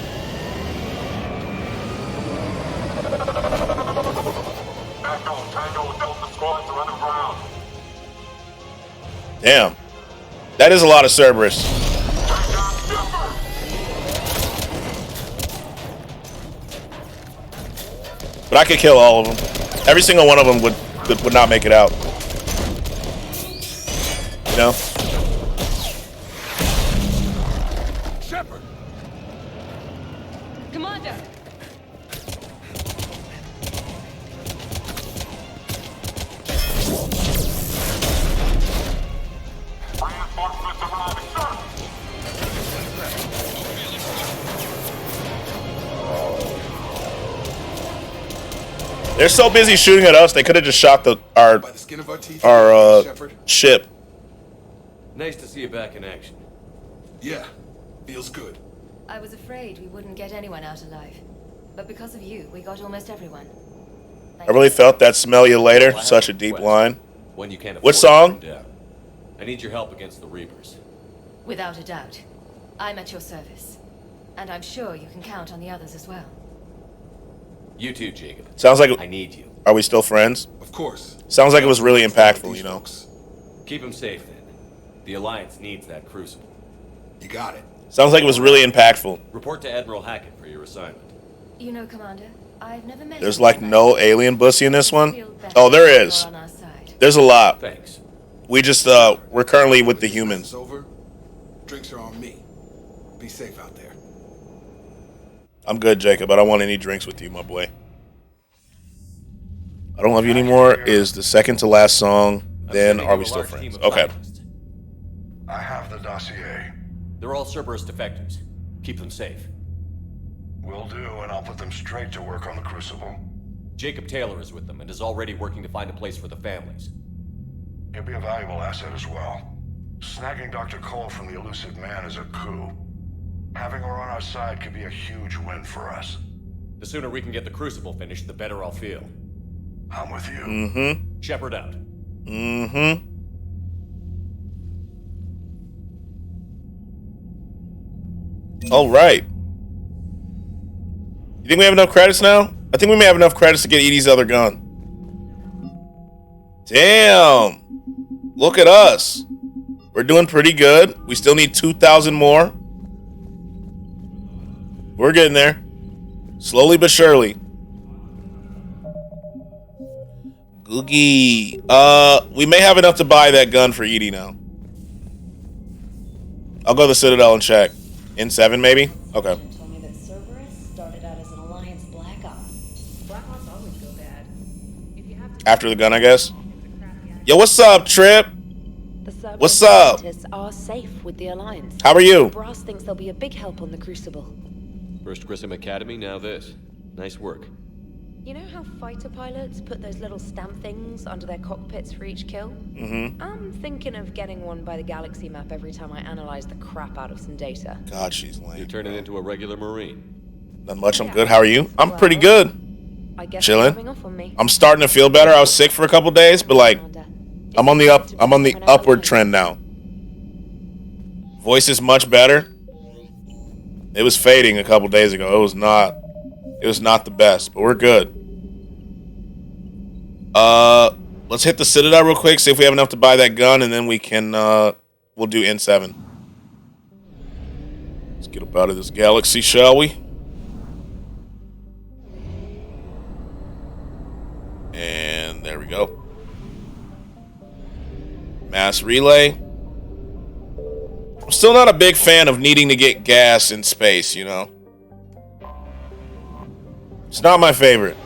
Damn. That is a lot of Cerberus. But I could kill all of them. Every single one of them would not make it out. You know? Shepard! Commander! They're so busy shooting at us, they could have just shot our ship. Nice to see you back in action. Yeah, feels good. I was afraid we wouldn't get anyone out alive. But because of you, we got almost everyone. I really felt that "smell you later." Such a deep line. When you can't What afford song? to turn down. I need your help against the Reapers. Without a doubt. I'm at your service. And I'm sure you can count on the others as well. You too, Jacob. Sounds like I need you. Are we still friends? Of course. Sounds like it was really impactful, you know. Keep him safe then. The Alliance needs that crucible. You got it. Sounds like it was really impactful. Report to Admiral Hackett for your assignment. You know, Commander, I've never met There's like no alien bussy in this one. Oh, there is. There's a lot. Thanks. We just we're currently with the humans. It's over. Drinks are on me. Be safe out there. I'm good, Jacob. I don't want any drinks with you, my boy. I Don't Love You Anymore is the second to last song. Then Are We Still Friends? Okay. I have the dossier. They're all Cerberus defectors. Keep them safe. Will do, and I'll put them straight to work on the Crucible. Jacob Taylor is with them and is already working to find a place for the families. He'll be a valuable asset as well. Snagging Dr. Cole from the elusive man is a coup. Having her on our side could be a huge win for us. The sooner we can get the Crucible finished, the better I'll feel. I'm with you. Mm-hmm. Shepard out. Mm-hmm. All right. You think we have enough credits now? I think we may have enough credits to get Edie's other gun. Damn. Look at us. We're doing pretty good. We still need 2,000 more. We're getting there. Slowly but surely. Googie. We may have enough to buy that gun for Edie now. I'll go to the Citadel and check. In 7, maybe? Okay. Told me that Cerberus started out as an Alliance Black Op. Black Ops always go bad. If you have to After the gun, I guess. Yo, what's up, Trip? The Cerberus What's up? scientists are safe with the Alliance. How are you? Brass thinks they'll be a big help on the Crucible. First Grissom Academy, now this. Nice work. You know how fighter pilots put those little stamp things under their cockpits for each kill? Mm-hmm. I'm thinking of getting one by the galaxy map every time I analyze the crap out of some data. God, she's lame. You're turning into a regular Marine. Not much. I'm good. How are you? I'm pretty good. I guess it's rubbing Chilling. off on me. I'm starting to feel better. I was sick for a couple days, but like, I'm on the upward trend now. Voice is much better. It was fading a couple days ago. It was not the best, but we're good. Let's hit the Citadel real quick, see if we have enough to buy that gun, and then we can we'll do N7. Let's get up out of this galaxy, shall we? And there we go. Mass relay. I'm still not a big fan of needing to get gas in space, you know. It's not my favorite.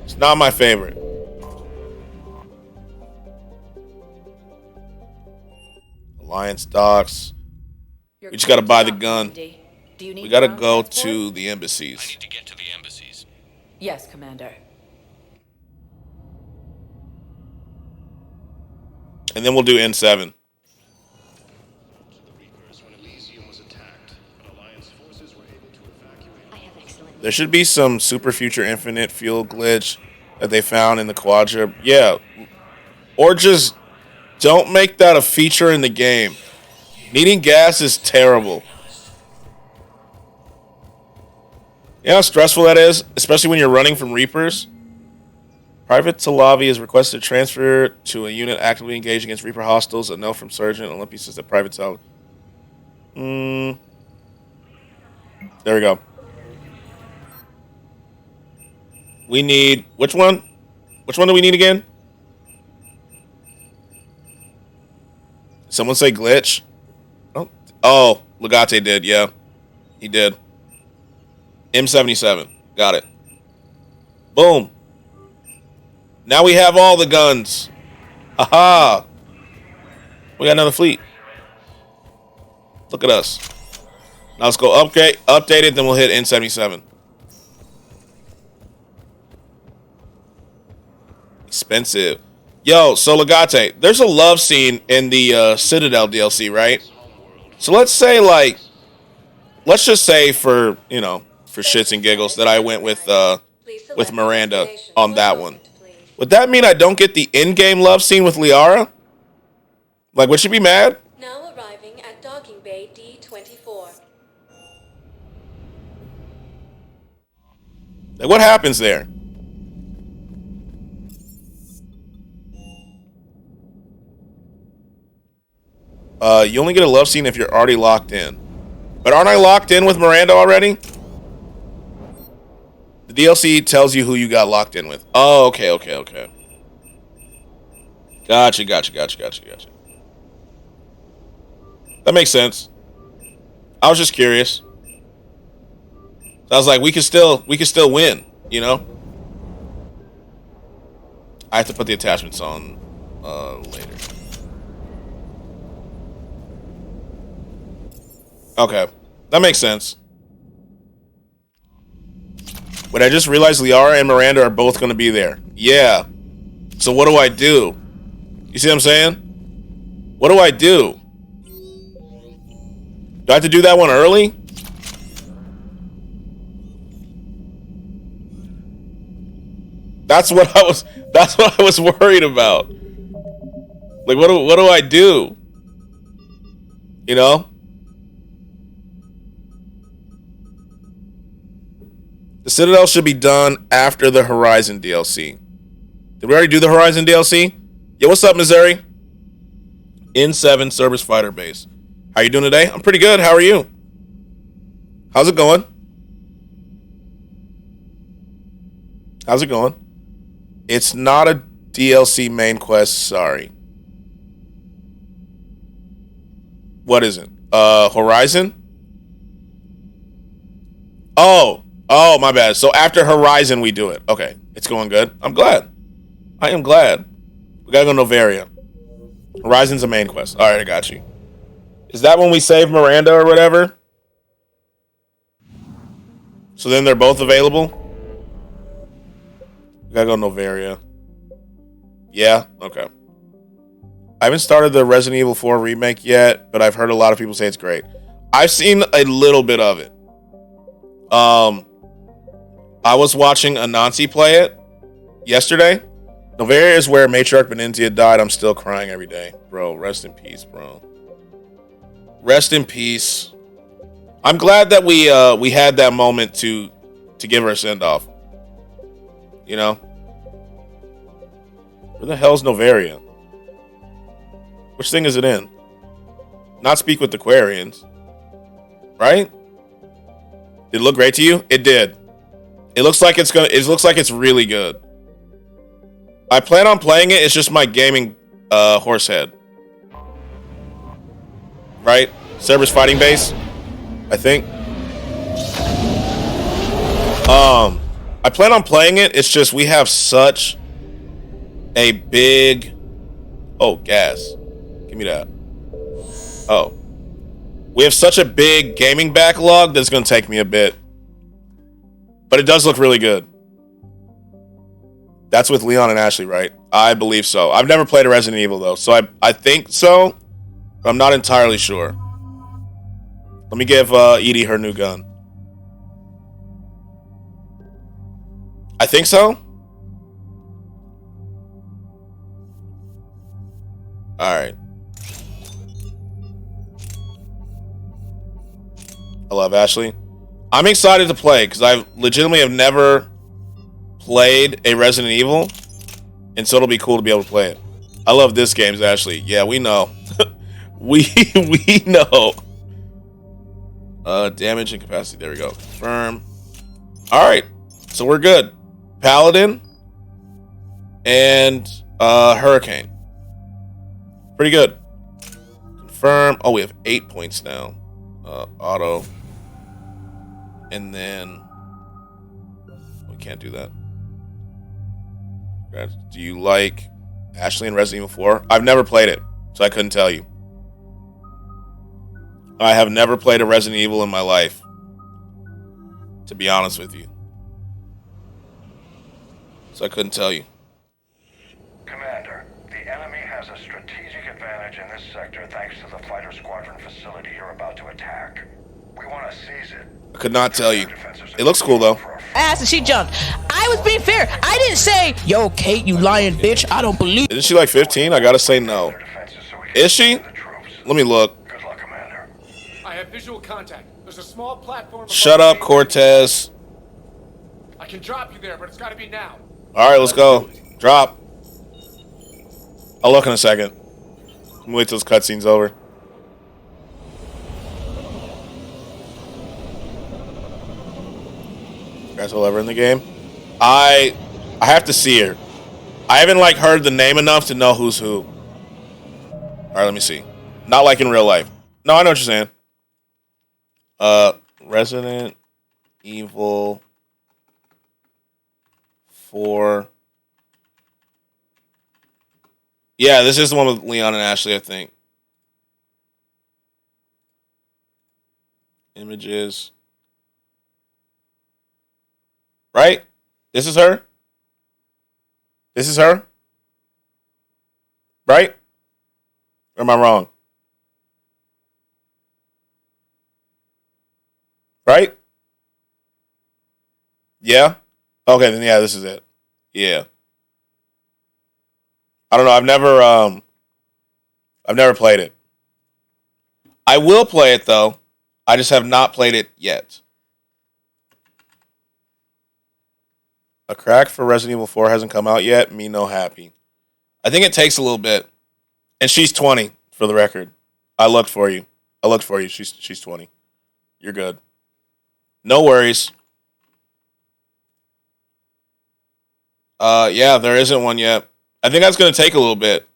It's not my favorite. Alliance docks. We just gotta buy the gun. We gotta go to the embassies. Yes, Commander. And then we'll do N7. There should be some Super Future Infinite fuel glitch that they found in the Quadra. Yeah. Or just don't make that a feature in the game. Needing gas is terrible. You know how stressful that is? Especially when you're running from Reapers? Private Talavi is requested to transfer to a unit actively engaged against Reaper hostiles. A note from Sergeant Olympus says that Private Talavi. There we go. We need... Which one? Which one do we need again? Someone say glitch? Oh, Legate did, yeah. He did. M77. Got it. Boom. Now we have all the guns. Aha. We got another fleet. Look at us. Now let's go update it, then we'll hit N77. Expensive. Yo, so Legate, there's a love scene in the Citadel DLC, right? So let's say, like, let's just say for shits and giggles that I went with Miranda on that one. Would that mean I don't get the in-game love scene with Liara? Like, would she be mad? Now arriving at docking bay D24. Like, what happens there? You only get a love scene if you're already locked in. But aren't I locked in with Miranda already? The DLC tells you who you got locked in with. Oh, okay. Gotcha. That makes sense. I was just curious. I was like, we can still win, you know? I have to put the attachments on later. Okay, that makes sense. But I just realized Liara and Miranda are both going to be there. Yeah. So what do I do? You see what I'm saying? What do I do? Do I have to do that one early? That's what I was worried about. Like, what do I do? You know? The Citadel should be done after the Horizon DLC. Did we already do the Horizon DLC? Yo, what's up, Missouri? N7 Service Fighter Base. How you doing today? I'm pretty good. How are you? How's it going? How's it going? It's not a DLC main quest, sorry. What is it? Horizon? Oh, my bad. So after Horizon, we do it. Okay, it's going good. I'm glad. I am glad. We gotta go Novaria. Horizon's a main quest. All right, I got you. Is that when we save Miranda or whatever? So then they're both available? We gotta go Novaria. Yeah? Okay. I haven't started the Resident Evil 4 remake yet, but I've heard a lot of people say it's great. I've seen a little bit of it. I was watching Anansi play it yesterday. Novaria is where Matriarch Benenzia died. I'm still crying every day. Bro, rest in peace, bro. Rest in peace. I'm glad that we had that moment to give her a send-off. You know? Where the hell's Novaria? Which thing is it in? Not Speak with the Quarians. Right? Did it look great to you? It did. It looks like it's really good. I plan on playing it. It's just my gaming horse head. Right? Cerberus Fighting Base, I think. I plan on playing it. It's just we have such a big... Oh, gas. Give me that. Oh. We have such a big gaming backlog that's going to take me a bit. But it does look really good. That's with Leon and Ashley, right? I believe so. I've never played a Resident Evil, though. So I think so. But I'm not entirely sure. Let me give Edie her new gun. I think so. Alright. I love Ashley. I'm excited to play because I legitimately have never played a Resident Evil, and so it'll be cool to be able to play it. I love this game's Ashley. Yeah, we know. we know. Damage and capacity. There we go. Confirm. All right, so we're good. Paladin and Hurricane. Pretty good. Confirm. Oh, we have 8 points now. Auto. And then we can't do that. Do you like Ashley and Resident Evil 4? I've never played it, so I couldn't tell you. I have never played a Resident Evil in my life, to be honest with you. So I couldn't tell you. Commander, the enemy has a strategic advantage in this sector thanks to the fighter squadron facility you're about to attack. We want to seize it. I could not tell you. It looks cool, though. Ass and she jumped. I was being fair. I didn't say, yo, Kate, you lying bitch. I don't believe. Isn't she like 15? I gotta say no. Is she? Let me look. I have visual contact. There's a small platform. Shut up, Cortez. I can drop you there, but it's got to be now. All right, let's go. Drop. I'll look in a second. I'm gonna wait till this cutscene's over. Guys, all ever in the game? I have to see her. I haven't like heard the name enough to know who's who. All right, let me see. Not like in real life. No, I know what you're saying. Resident Evil 4. Yeah, this is the one with Leon and Ashley, I think. Images. Right? This is her? This is her? Right? Or am I wrong? Right? Yeah? Okay, then yeah, this is it. Yeah. I don't know. I've never played it. I will play it though. I just have not played it yet. A crack for Resident Evil 4 hasn't come out yet. Me no happy. I think it takes a little bit. And she's 20, for the record. I looked for you. She's 20. You're good. No worries. Yeah, there isn't one yet. I think that's going to take a little bit.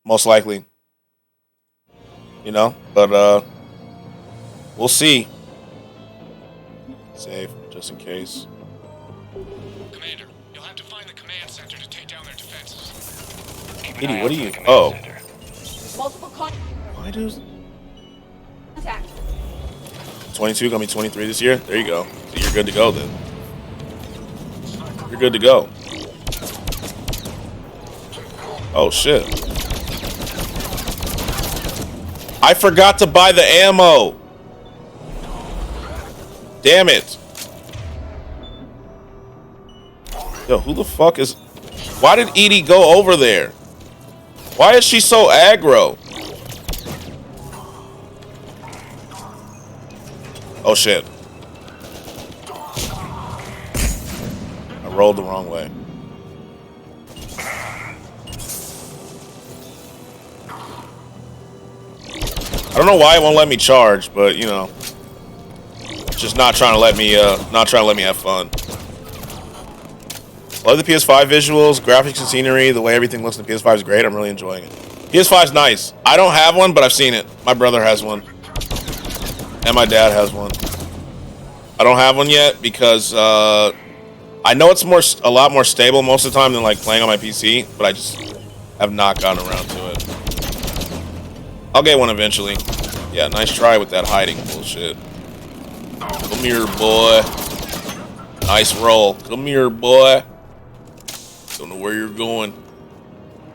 Most likely. You know? But, we'll see. Save, just in case. Commander, you'll have to find the command center to take down their defenses. Edie, what are you? Oh. Multiple Why does... contact. 22 gonna be 23 this year? There you go. So you're good to go then. You're good to go. Oh shit. I forgot to buy the ammo. Damn it. Yo, who the fuck is... Why did Edie go over there? Why is she so aggro? Oh shit. I rolled the wrong way. I don't know why it won't let me charge, but you know, it's just not trying to let me have fun. Love the PS5 visuals, graphics and scenery. The way everything looks in the PS5 is great. I'm really enjoying it. PS5's nice. I don't have one, but I've seen it. My brother has one. And my dad has one. I don't have one yet because I know it's a lot more stable most of the time than like playing on my PC, but I just have not gotten around to it. I'll get one eventually. Yeah, nice try with that hiding bullshit. Come here, boy. Nice roll. Come here, boy. Don't know where you're going.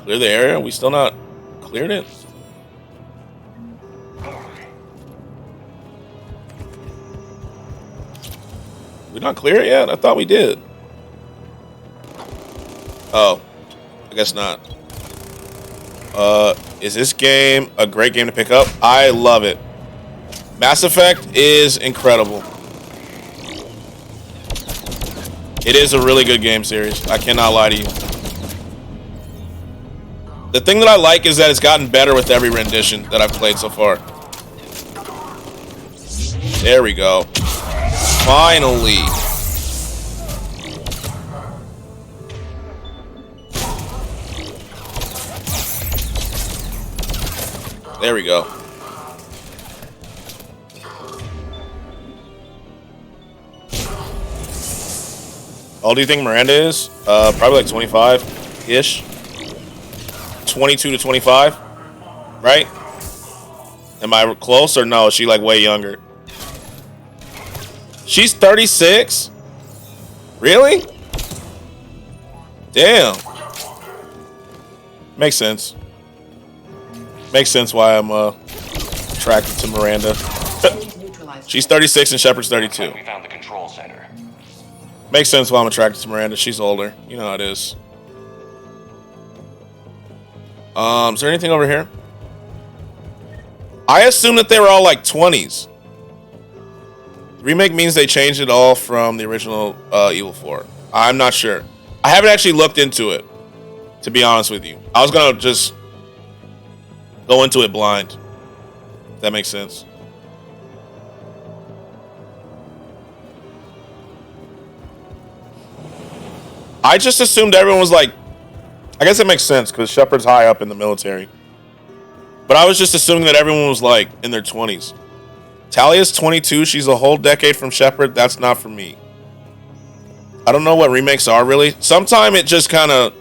Clear the area? We still not cleared it? We not clear it yet? I thought we did. Oh. I guess not. Is this game a great game to pick up? I love it. Mass Effect is incredible. It is a really good game series. I cannot lie to you. The thing that I like is that it's gotten better with every rendition that I've played so far. There we go. Finally. There we go. How old do you think Miranda is? Probably like 25-ish. 22 to 25, right? Am I close or no? Is she like way younger? She's 36? Really? Damn. Makes sense. Makes sense why I'm attracted to Miranda. She's 36 and Shepard's 32. We found the control center. Makes sense why I'm attracted to Miranda. She's older. You know how it is. Is there anything over here? I assume that they were all like 20s. Remake means they changed it all from the original Evil 4. I'm not sure. I haven't actually looked into it, to be honest with you. I was going to just go into it blind. If that makes sense. I just assumed everyone was like... I guess it makes sense, because Shepard's high up in the military. But I was just assuming that everyone was like in their 20s. Talia's 22. She's a whole decade from Shepard. That's not for me. I don't know what remakes are really. Sometimes it just kind of...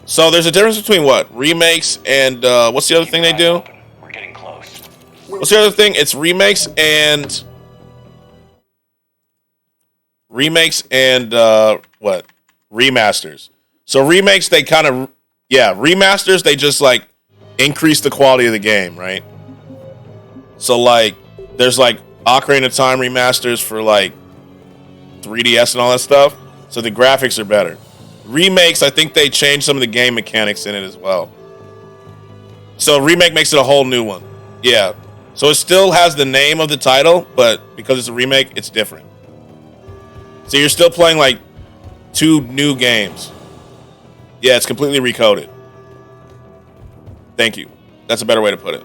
So there's a difference between what? Remakes and... what's the other thing they do? We're getting close. What's the other thing? It's remakes and... what? Remasters. So remakes, they kind of... Yeah, remasters, they just like increase the quality of the game, right? So like, there's like Ocarina of Time remasters for like 3DS and all that stuff. So the graphics are better. Remakes, I think they changed some of the game mechanics in it as well. So remake makes it a whole new one. Yeah. So it still has the name of the title, but because it's a remake, it's different. So you're still playing like 2 new games. Yeah, it's completely recoded. Thank you. That's a better way to put it.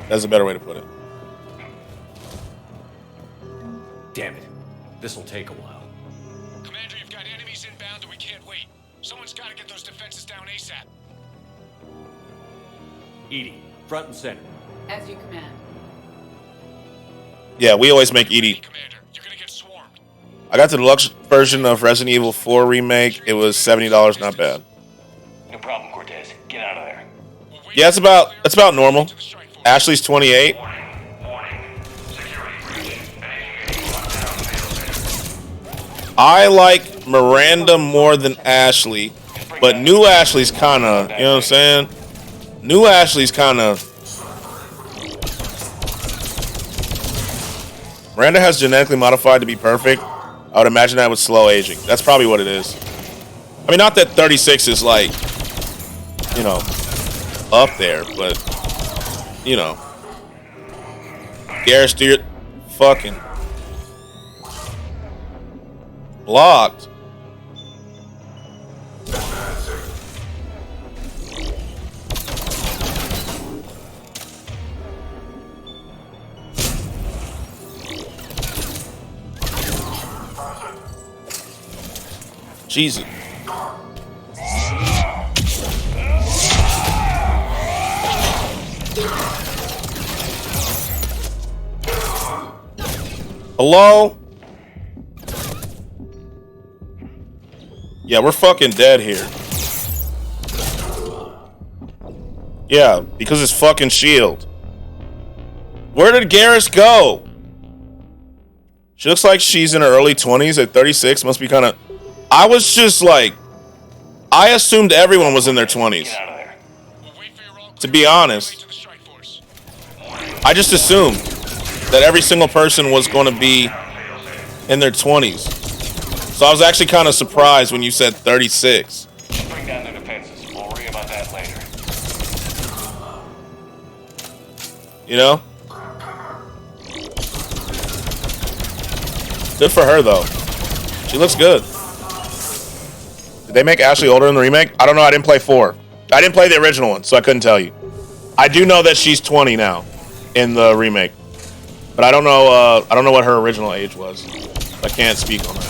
That's a better way to put it. Damn it. This'll take a while. Commander, you've got enemies inbound and we can't wait. Someone's got to get those defenses down ASAP. EDI, front and center. As you command. Yeah, we always make EDI. I got the deluxe version of Resident Evil 4 remake. It was $70, not bad. No problem, Cortez. Get out of there. Yeah, it's about normal. Ashley's 28. I like Miranda more than Ashley, but new Ashley's kind of, you know what I'm saying? New Ashley's kind of... Miranda has genetically modified to be perfect. I would imagine that would slow aging. That's probably what it is. I mean, not that 36 is like, you know, up there, but, you know. Garrus, do your fucking blocked. Jesus. Hello? Yeah, we're fucking dead here. Yeah, because it's fucking shield. Where did Garrus go? She looks like she's in her early 20s at 36. Must be kind of... I was just like... I assumed everyone was in their 20s. To be honest. I just assumed that every single person was going to be in their 20s. So I was actually kind of surprised when you said 36. Bring down the defenses. We'll worry about that later. You know? Good for her, though. She looks good. Did they make Ashley older in the remake? I don't know. I didn't play 4. I didn't play the original one, so I couldn't tell you. I do know that she's 20 now in the remake. But I don't know what her original age was. I can't speak on that.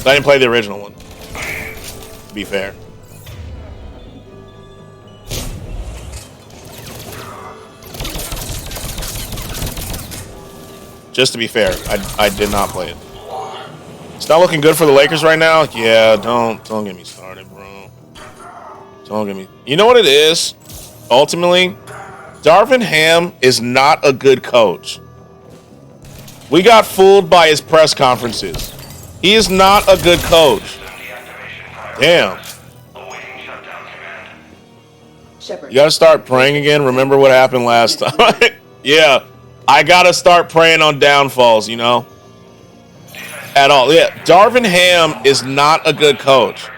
I didn't play the original one, to be fair. Just to be fair, I did not play it. It's not looking good for the Lakers right now. Yeah, don't get me started, bro. Don't get me. You know what it is? ultimately, Darvin Ham is not a good coach. We got fooled by his press conferences. He is not a good coach. Damn. You gotta start praying again. Remember what happened last time. Yeah. I gotta start praying on downfalls, you know? At all. Yeah. Darvin Ham is not a good coach.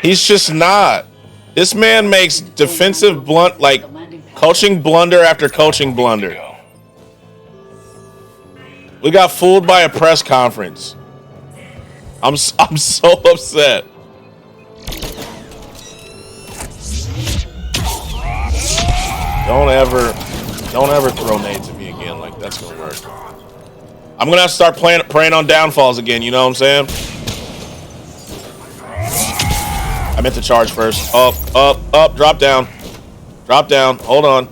He's just not. This man makes defensive coaching blunder after coaching blunder. We got fooled by a press conference. I'm so upset. Don't ever throw nades at me again. Like, that's gonna work. I'm gonna have to start praying on downfalls again. You know what I'm saying? I meant to charge first. Up. Drop down. Drop down. Hold on.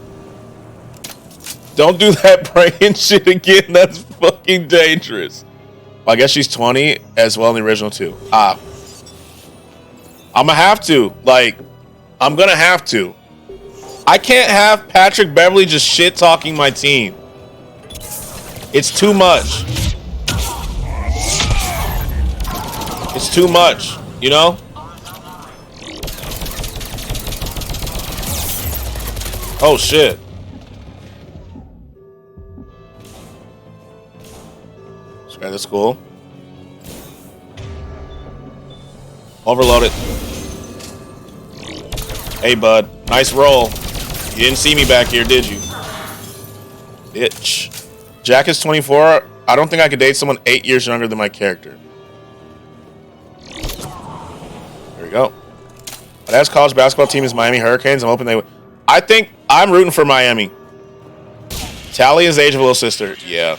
Don't do that praying shit again. That's fucking dangerous. Well, I guess she's 20 as well in the original too. I'm gonna have to. I'm gonna have to. I can't have Patrick Beverly just shit talking my team. It's too much. It's too much, you know? Oh shit. Okay, that's cool. Overload it. Hey, bud. Nice roll. You didn't see me back here, did you? Bitch. Jack is 24. I don't think I could date someone 8 years younger than my character. There we go. My dad's college basketball team is Miami Hurricanes. I'm hoping they would. I think I'm rooting for Miami. Tally is the age of a little sister. Yeah.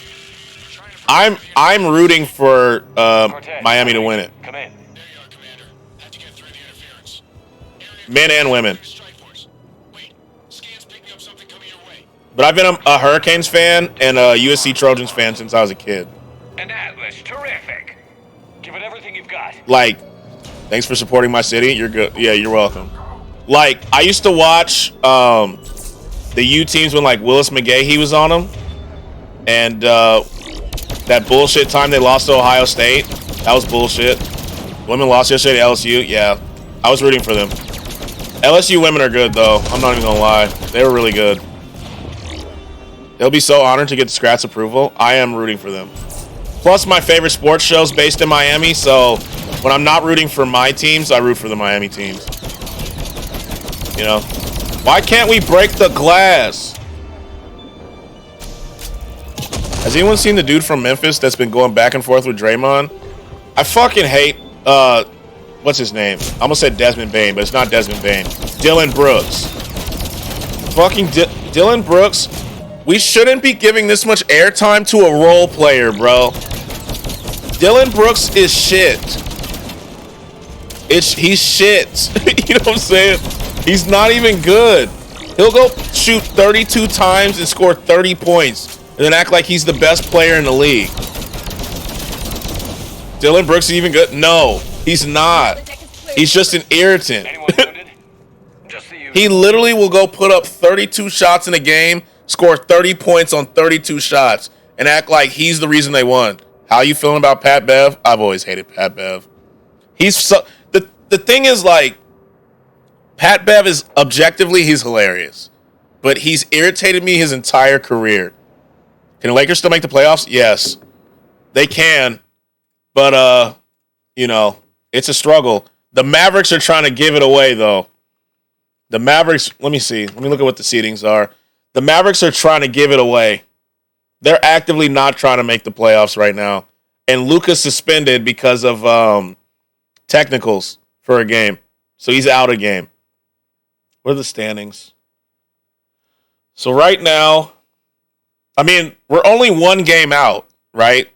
I'm rooting for Miami to win it. Come in. Men and women. But I've been a Hurricanes fan and a USC Trojans fan since I was a kid. And Atlas, terrific. Give it everything you've got. Like, thanks for supporting my city. You're good. Yeah, you're welcome. Like, I used to watch the U teams when Willis McGahee was on them, and that bullshit time they lost to Ohio State. That was bullshit. Women lost yesterday to LSU. Yeah, I was rooting for them. LSU women are good though. I'm not even gonna lie. They were really good. They'll be so honored to get Skratsx approval. I am rooting for them. Plus, my favorite sports show's based in Miami, so when I'm not rooting for my teams, I root for the Miami teams. You know? Why can't we break the glass? Has anyone seen the dude from Memphis that's been going back and forth with Draymond? I fucking hate, what's his name? I almost said Desmond Bain, but it's not Desmond Bain. Dylan Brooks. Fucking Dylan Brooks. We shouldn't be giving this much airtime to a role player, bro. Dylan Brooks is shit. He's shit. You know what I'm saying? He's not even good. He'll go shoot 32 times and score 30 points and then act like he's the best player in the league. Dylan Brooks is even good? No, he's not. He's just an irritant. He literally will go put up 32 shots in a game, score 30 points on 32 shots, and act like he's the reason they won. How you feeling about Pat Bev? I've always hated Pat Bev. He's so the thing is, Pat Bev is objectively he's hilarious, but he's irritated me his entire career. Can the Lakers still make the playoffs? Yes, they can, but it's a struggle. The Mavericks are trying to give it away though. The Mavericks. Let me see. Let me look at what the seedings are. The Mavericks are trying to give it away. They're actively not trying to make the playoffs right now. And Luka's suspended because of technicals for a game. So he's out a game. What are the standings? So right now, we're only one game out, right?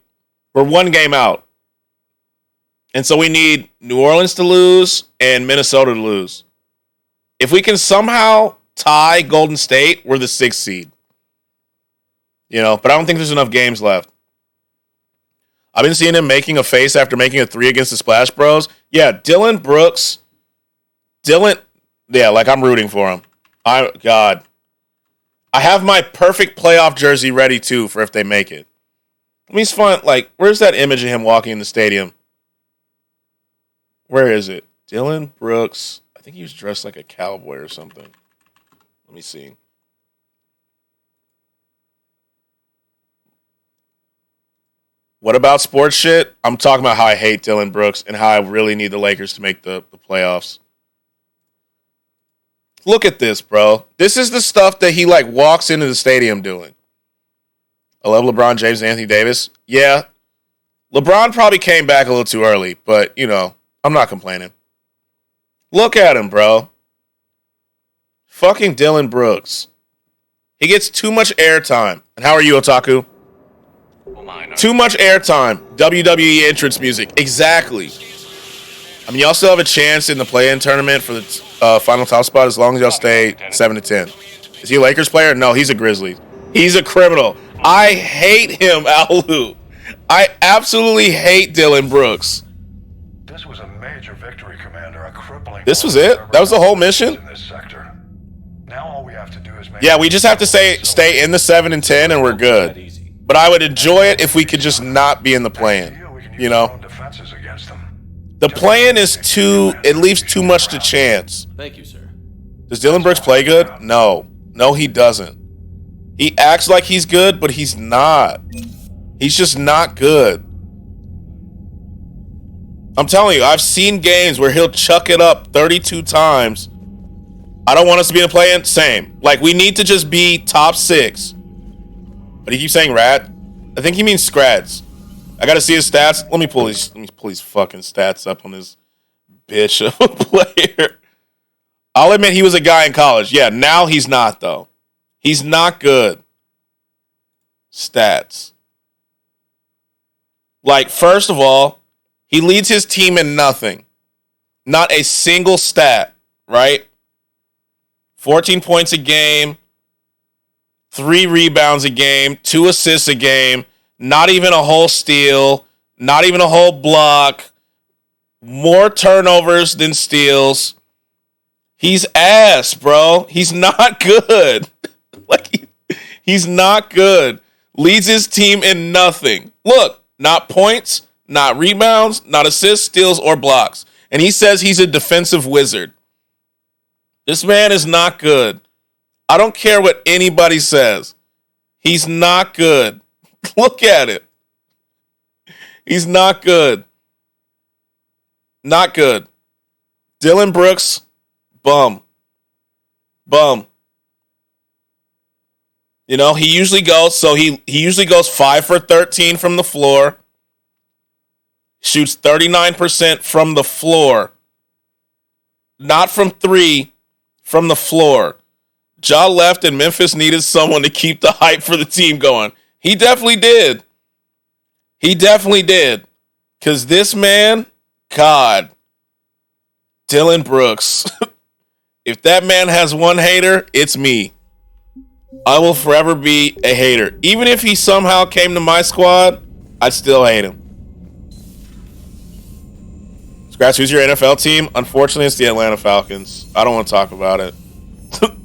We're one game out. And so we need New Orleans to lose and Minnesota to lose. If we can somehow tie Golden State, we're the 6th seed. But I don't think there's enough games left. I've been seeing him making a face after making a 3 against the Splash Bros. Yeah, Dylan Brooks. I'm rooting for him. God. I have my perfect playoff jersey ready, too, for if they make it. I mean, it's fun. Like, where's that image of him walking in the stadium? Where is it? Dylan Brooks. I think he was dressed like a cowboy or something. Let me see. What about sports shit? I'm talking about how I hate Dylan Brooks and how I really need the Lakers to make the playoffs. Look at this, bro. This is the stuff that he, like, walks into the stadium doing. I love LeBron James and Anthony Davis. Yeah. LeBron probably came back a little too early, but, you know, I'm not complaining. Look at him, bro. Fucking Dylan Brooks. He gets too much airtime. And how are you, Otaku? Too much airtime. WWE entrance music. Exactly. I mean, y'all still have a chance in the play-in tournament for the final top spot as long as y'all stay 7-10. Is he a Lakers player? No, he's a Grizzly. He's a criminal. I hate him, Alu. I absolutely hate Dylan Brooks. This was a major victory, Commander. A crippling. This was it? That was the whole mission? In this sector. Now all we have to do is make. Yeah, we just have to stay in the 7-10 and we're good. But I would enjoy it if we could just not be in the play-in. You know? The play-in is it leaves too much to chance. Thank you, sir. Does Dylan Brooks play good? No. No, he doesn't. He acts like he's good, but he's not. He's just not good. I'm telling you, I've seen games where he'll chuck it up 32 times. I don't want us to be in the play-in. Same. Like, we need to just be top 6. But he keeps saying rat. I think he means Skratsx. I gotta see his stats. Let me pull his fucking stats up on this bitch of a player. I'll admit he was a guy in college. Yeah, now he's not, though. He's not good. Stats. Like, first of all, he leads his team in nothing. Not a single stat, right? 14 points a game, 3 rebounds a game, 2 assists a game, not even a whole steal, not even a whole block, more turnovers than steals. He's ass, bro. He's not good. He's not good. Leads his team in nothing. Look, not points, not rebounds, not assists, steals, or blocks. And he says he's a defensive wizard. This man is not good. I don't care what anybody says. He's not good. Look at it. He's not good. Not good. Dylan Brooks, bum. Bum. You know, he usually goes 5 for 13 from the floor. Shoots 39% from the floor. Not from 3, from the floor. Ja left and Memphis needed someone to keep the hype for the team going. He definitely did. He definitely did. Because this man, God, Dylan Brooks. If that man has one hater, it's me. I will forever be a hater. Even if he somehow came to my squad, I'd still hate him. Skratsx, who's your NFL team? Unfortunately, it's the Atlanta Falcons. I don't want to talk about it.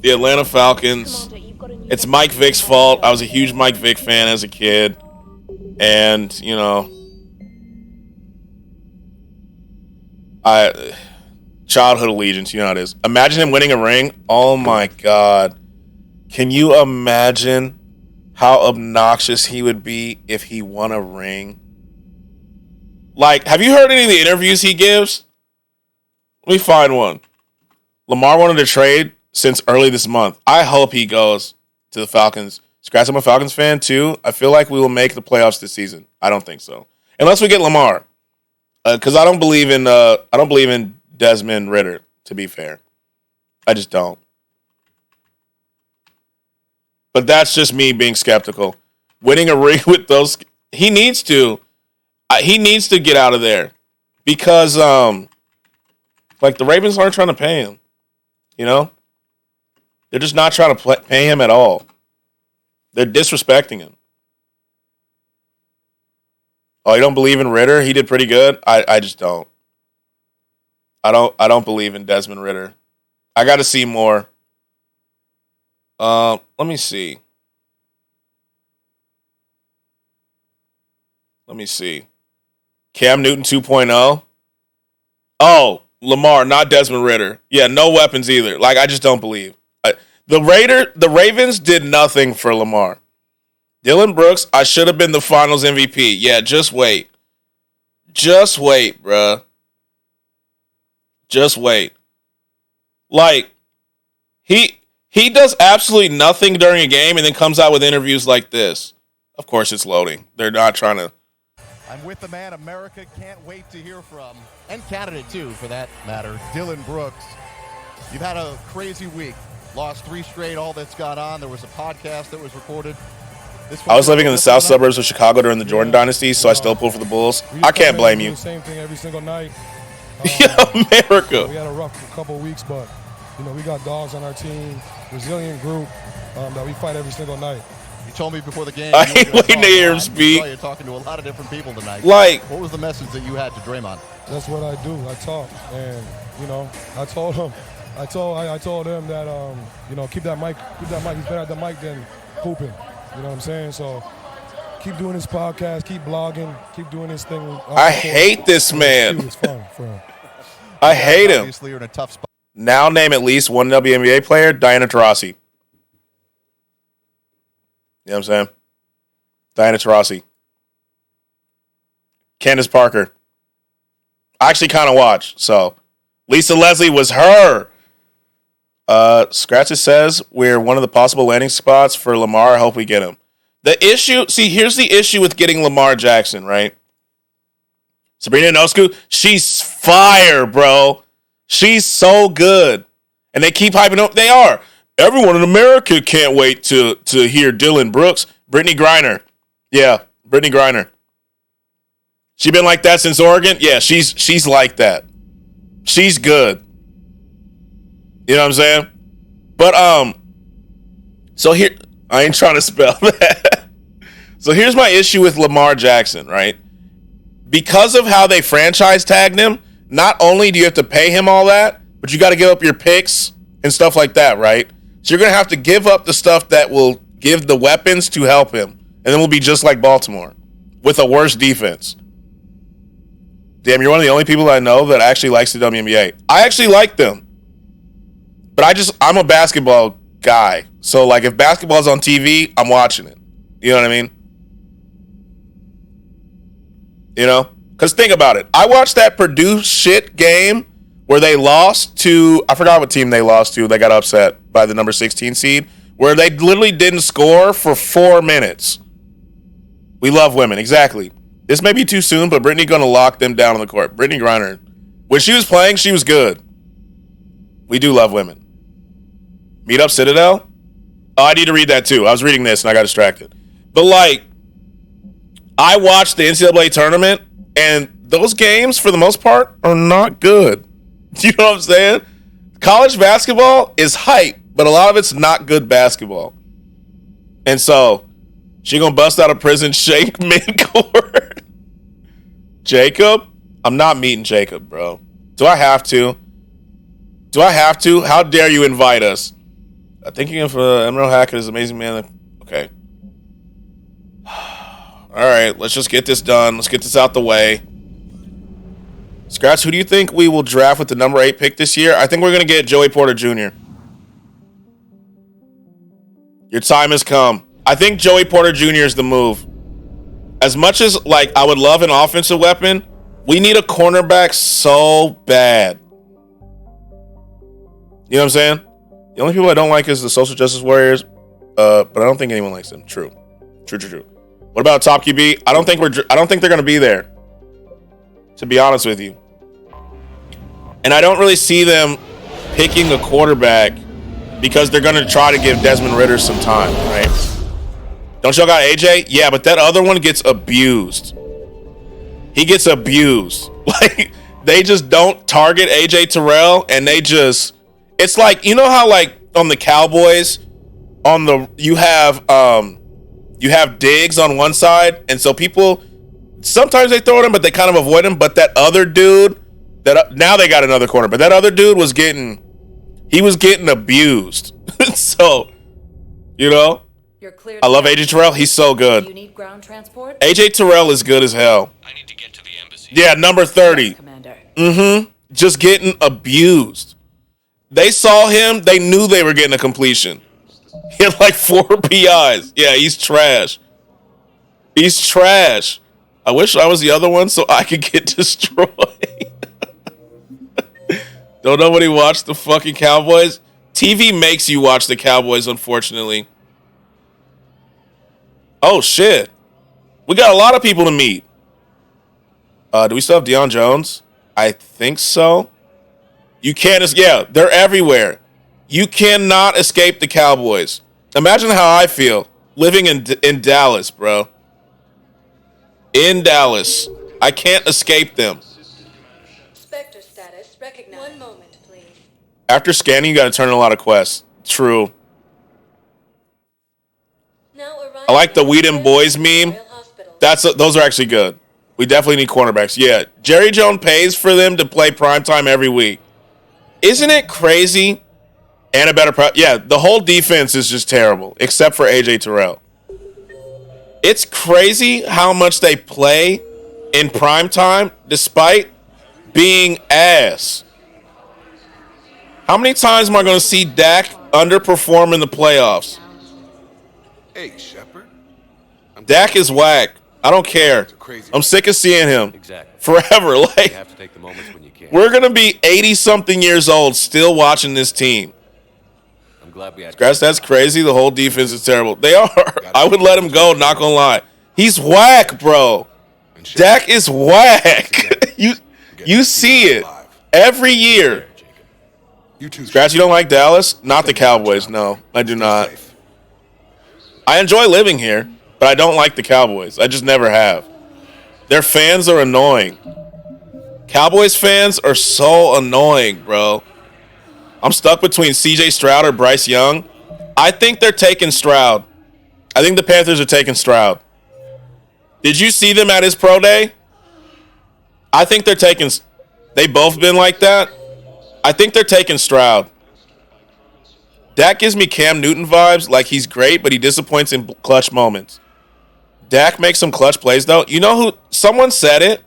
The Atlanta Falcons. It's Mike Vick's fault. I was a huge Mike Vick fan as a kid. And, you know, childhood allegiance, you know how it is. Imagine him winning a ring. Oh, my God. Can you imagine how obnoxious he would be if he won a ring? Like, have you heard any of the interviews he gives? Let me find one. Lamar wanted to trade since early this month. I hope he goes to the Falcons. Skratsx, I'm a Falcons fan too. I feel like we will make the playoffs this season. I don't think so, unless we get Lamar, because I don't believe in Desmond Ridder. To be fair, I just don't. But that's just me being skeptical. Winning a ring with those, he needs to get out of there because like the Ravens aren't trying to pay him. You know, they're just not trying to pay him at all. They're disrespecting him. Oh, you don't believe in Ridder? He did pretty good. I just don't. I don't believe in Desmond Ridder. I got to see more. Let me see. Cam Newton 2.0. Oh, Lamar, not Desmond Ritter. Yeah, no weapons either. Like, I just don't believe. The Ravens did nothing for Lamar. Dylan Brooks, I should have been the Finals MVP. Yeah, just wait. Just wait, bruh. Just wait. Like, he does absolutely nothing during a game and then comes out with interviews like this. Of course it's loading. They're not trying to. I'm with the man America can't wait to hear from, and Canada too, for that matter, Dylan Brooks. You've had a crazy week. Lost 3 straight, all that's gone on. There was a podcast that was recorded. I was living in the south suburbs of Chicago during the Jordan dynasty, so I still pull for the Bulls. I can't blame you. Same thing every single night. Yeah, America. We had a rough couple of weeks, but we got dogs on our team, resilient group that we fight every single night. You told me before the game. I ain't waiting to hear him speak. You're talking to a lot of different people tonight. Like, what was the message that you had to Draymond? That's what I do. I talk, and I told him. I told him that keep that mic. He's better at the mic than hooping. You know what I'm saying? So keep doing this podcast, keep blogging, keep doing this thing. I hate this man. It's fun for him. I hate him. Obviously, you're in a tough spot. Now name at least one WNBA player, Diana Taurasi. You know what I'm saying? Diana Taurasi. Candace Parker. I actually kind of watched, so Lisa Leslie was her. Skratsx says we're one of the possible landing spots for Lamar. I hope we get him. Here's the issue with getting Lamar Jackson, right? Sabrina Ionescu, she's fire, bro. She's so good. And they keep hyping up. They are. Everyone in America can't wait to hear Dylan Brooks. Brittany Griner. Yeah, Brittany Griner. She been like that since Oregon? Yeah, she's like that. She's good. You know what I'm saying? But so here, I ain't trying to spell that. So here's my issue with Lamar Jackson, right? Because of how they franchise tagged him, not only do you have to pay him all that, but you got to give up your picks and stuff like that, right? So you're going to have to give up the stuff that will give the weapons to help him. And then we'll be just like Baltimore with a worse defense. Damn, you're one of the only people I know that actually likes the WNBA. I actually like them. But I'm a basketball guy. So, like, if basketball's on TV, I'm watching it. You know what I mean? Because think about it. I watched that Purdue shit game where they lost to, I forgot what team they lost to. They got upset by the number 16 seed, where they literally didn't score for 4 minutes. We love women. Exactly. This may be too soon, but Brittany going to lock them down on the court. Brittany Griner. When she was playing, she was good. We do love women. Meet Up Citadel? Oh, I need to read that too. I was reading this and I got distracted. But like, I watched the NCAA tournament and those games, for the most part, are not good. You know what I'm saying? College basketball is hype, but a lot of it's not good basketball. And so, she gonna bust out of prison, shake midcourt. Jacob? I'm not meeting Jacob, bro. Do I have to? How dare you invite us? Thinking of Emerald Hackett is amazing, man. Okay. All right, let's just get this done. Let's get this out the way. Skratsx, who do you think we will draft with the number 8 pick this year? I think we're going to get Joey Porter Jr. Your time has come. I think Joey Porter Jr. is the move. As much as, like, I would love an offensive weapon, we need a cornerback so bad. You know what I'm saying? The only people I don't like is the Social Justice Warriors, but I don't think anyone likes them. True. What about top QB? I don't think they're going to be there, to be honest with you. And I don't really see them picking a quarterback because they're going to try to give Desmond Ritter some time, right? Don't y'all got AJ? Yeah, but that other one gets abused. He gets abused. Like, they just don't target AJ Terrell, and they just... It's like, you know how, like, on the Cowboys, you have Diggs on one side, and so people, sometimes they throw at him, but they kind of avoid him. But that other dude, now they got another corner, but that other dude was getting abused. So You know? You're clear. I love AJ Terrell. He's so Do you good. need ground transport? AJ Terrell is good as hell. I need to get to the embassy. Yeah, number 30. Commander. Mm-hmm. Just getting abused. They saw him. They knew they were getting a completion. He had like 4 PIs. Yeah, he's trash. He's trash. I wish I was the other one so I could get destroyed. Don't nobody watch the fucking Cowboys? TV makes you watch the Cowboys, unfortunately. Oh, shit. We got a lot of people to meet. Do we still have Deion Jones? I think so. You can't, yeah, they're everywhere. You cannot escape the Cowboys. Imagine how I feel living in Dallas, bro. In Dallas. I can't escape them. Spectre status recognized. One moment, please. After scanning, you got to turn in a lot of quests. True. I like the Whedon Boys meme. Those are actually good. We definitely need cornerbacks. Yeah, Jerry Jones pays for them to play primetime every week. Isn't it crazy? And a better yeah, the whole defense is just terrible, except for AJ Terrell. It's crazy how much they play in primetime despite being ass. How many times am I going to see Dak underperform in the playoffs? Hey, Shepard. Dak is whack. I don't care. I'm sick of seeing him. Forever. Like, You have to take the moments when you can. we're going to be 80-something years old still watching this team. I'm glad we had. Skratsx, that's crazy. The whole defense is terrible. They are. I would let him go, not going to lie. He's whack, bro. Dak is whack. You see it every year. Skratsx, you don't like Dallas? Not the Cowboys. No, I do not. I enjoy living here, but I don't like the Cowboys. I just never have. Their fans are annoying. Cowboys fans are so annoying, bro. I'm stuck between CJ Stroud or Bryce Young. I think they're taking Stroud. I think the Panthers are taking Stroud. Did you see them at his pro day? I think they're taking... They both been like that. I think they're taking Stroud. Dak gives me Cam Newton vibes, like he's great, but he disappoints in clutch moments. Dak makes some clutch plays, though. You know who? Someone said it.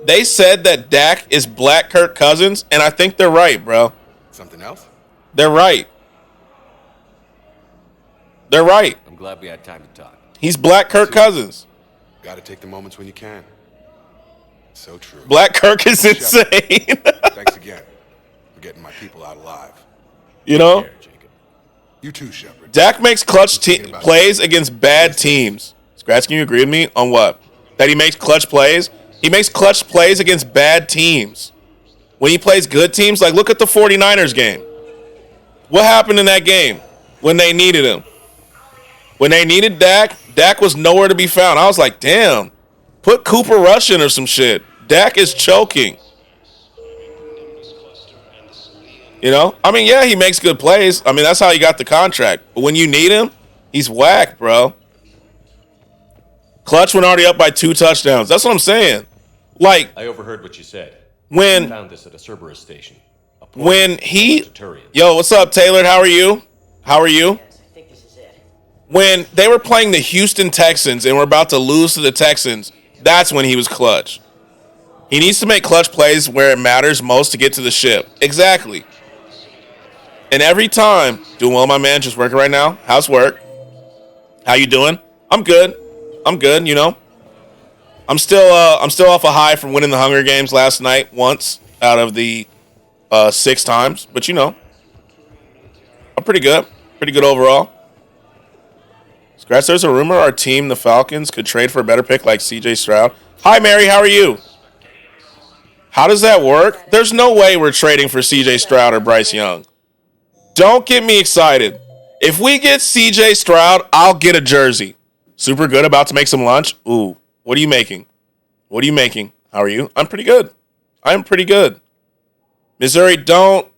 They said that Dak is Black Kirk Cousins, and I think they're right, bro. Something else? They're right. They're right. I'm glad we had time to talk. He's Black Kirk Cousins. Gotta take the moments when you can. So true. Black Kirk is insane. Thanks again for getting my people out alive. You know? You too, Shepard. Dak makes clutch plays against bad teams. Skratsx, can you agree with me on what? That he makes clutch plays? He makes clutch plays against bad teams. When he plays good teams, like look at the 49ers game. What happened in that game when they needed him? When they needed Dak, Dak was nowhere to be found. I was like, damn, put Cooper Rush in or some shit. Dak is choking. You know? I mean, yeah, he makes good plays. I mean, that's how he got the contract. But when you need him, he's whack, bro. Clutch went already up by 2 touchdowns. That's what I'm saying. Like, I overheard what you said. When I found this at a Cerberus station. When he... Yo, what's up, Taylor? How are you? How are you? When they were playing the Houston Texans and were about to lose to the Texans, that's when he was clutch. He needs to make clutch plays where it matters most to get to the ship. Exactly. And every time, doing well, my man, just working right now. How's work? How you doing? I'm good. I'm good, you know. I'm still off a high from winning the Hunger Games last night once out of the 6 times. But, you know, I'm pretty good. Pretty good overall. Skratsx, there's a rumor our team, the Falcons, could trade for a better pick like CJ Stroud. Hi, Mary. How are you? How does that work? There's no way we're trading for CJ Stroud or Bryce Young. Don't get me excited. If we get CJ Stroud, I'll get a jersey. Super good, about to make some lunch. Ooh, what are you making? What are you making? How are you? I'm pretty good. I'm pretty good. Missouri, don't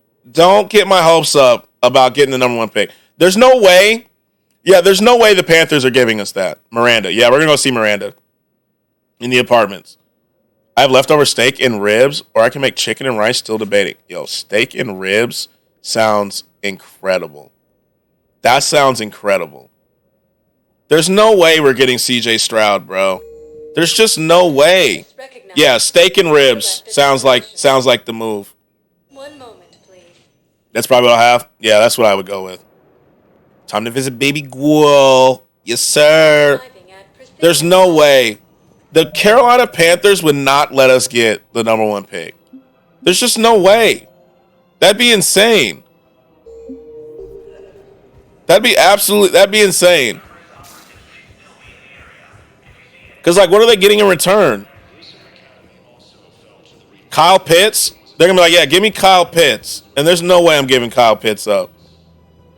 get my hopes up about getting the number 1 pick. There's no way. Yeah, there's no way the Panthers are giving us that. Miranda. Yeah, we're going to go see Miranda in the apartments. I have leftover steak and ribs, or I can make chicken and rice, still debating. Yo, steak and ribs sounds incredible. That sounds incredible. There's no way we're getting CJ Stroud, bro. There's just no way. Yeah, steak and ribs sounds like the move. One moment, please. That's probably what I have. Yeah, that's what I would go with. Time to visit baby Ghoul. Yes, sir. There's no way. The Carolina Panthers would not let us get the number 1 pick. There's just no way. That'd be insane. That'd be insane. Because, like, what are they getting in return? Kyle Pitts? They're going to be like, yeah, give me Kyle Pitts. And there's no way I'm giving Kyle Pitts up.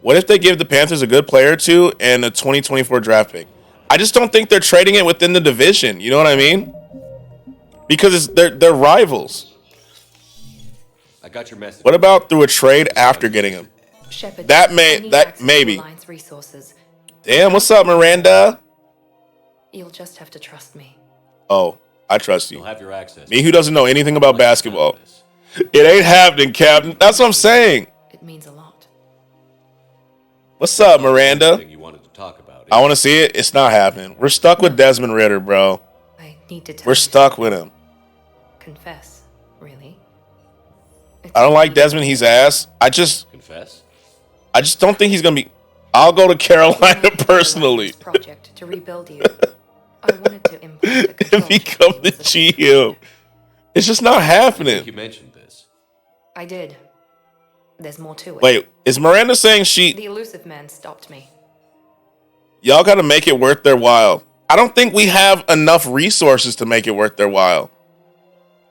What if they give the Panthers a good player or two and a 2024 draft pick? I just don't think they're trading it within the division. You know what I mean? Because they're rivals. I got your message. What about through a trade after getting him? Shepard, Maybe. Alliance resources. Damn, what's up, Miranda? You'll just have to trust me. Oh, I trust you. You'll have your access. Me who doesn't know anything about basketball. It ain't happening, Captain. That's what I'm saying. It means a lot. What's up, Miranda? You wanted to talk about. I want to see it. It's not happening. We're stuck with Desmond Ridder, bro. I need to tell We're stuck with him. Confess, really? I don't like Desmond. He's ass. Confess? I just don't think he's going to be. I'll go to Carolina personally. Project to rebuild you. I wanted to impart the And become the GM. It's just not happening. You mentioned this. I did. There's more to it. Wait, is Miranda saying The elusive man stopped me. y'all got to make it worth their while? I don't think we have enough resources to make it worth their while.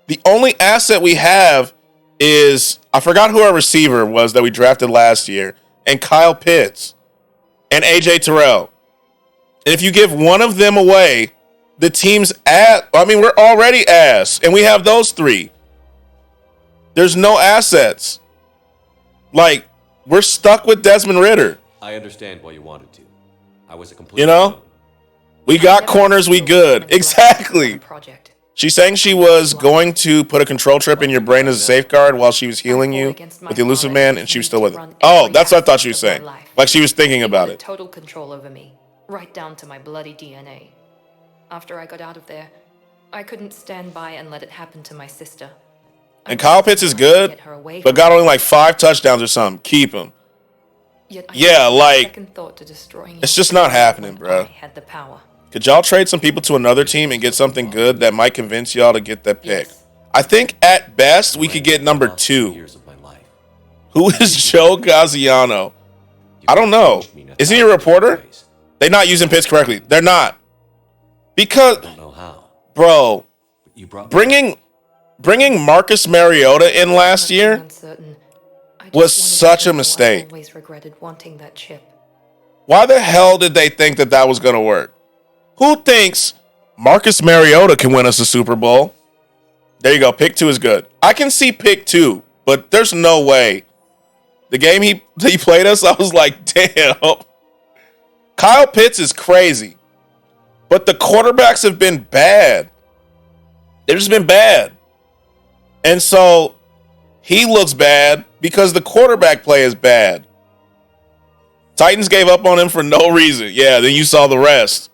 The only asset we have is, I forgot who our receiver was that we drafted last year, and Kyle Pitts and AJ Terrell. And if you give one of them away, the team's we're already ass, and we have those 3. There's no assets. Like, we're stuck with Desmond Ridder. I understand why you wanted to. I was a complete. You know? We got corners, we good. Exactly. She's saying she was going to put a control trip in your brain as a safeguard while she was healing you with the elusive man, and she was still with him. Oh, that's what I thought she was saying. Like she was thinking about it. Total control over me, right down to my bloody DNA. After I got out of there, I couldn't stand by and let it happen to my sister. And Kyle Pitts is good, but got only like 5 touchdowns or something. Keep him. Yeah, like, it's just not happening, bro. Had the power. Could y'all trade some people to another team and get something good that might convince y'all to get that pick? I think at best we could get number 2. Who is Joe Gaziano? I don't know. Isn't he a reporter? They're not using Pitts correctly. They're not. Because, bro, bringing Marcus Mariota in last year was such a mistake. Always regretted wanting that chip. Why the hell did they think that was going to work? Who thinks Marcus Mariota can win us a Super Bowl? There you go. Pick 2 is good. I can see pick 2, but there's no way. The game he played us, I was like, damn. Kyle Pitts is crazy. But the quarterbacks have been bad. They've just been bad. And so he looks bad because the quarterback play is bad. Titans gave up on him for no reason. Yeah, then you saw the rest.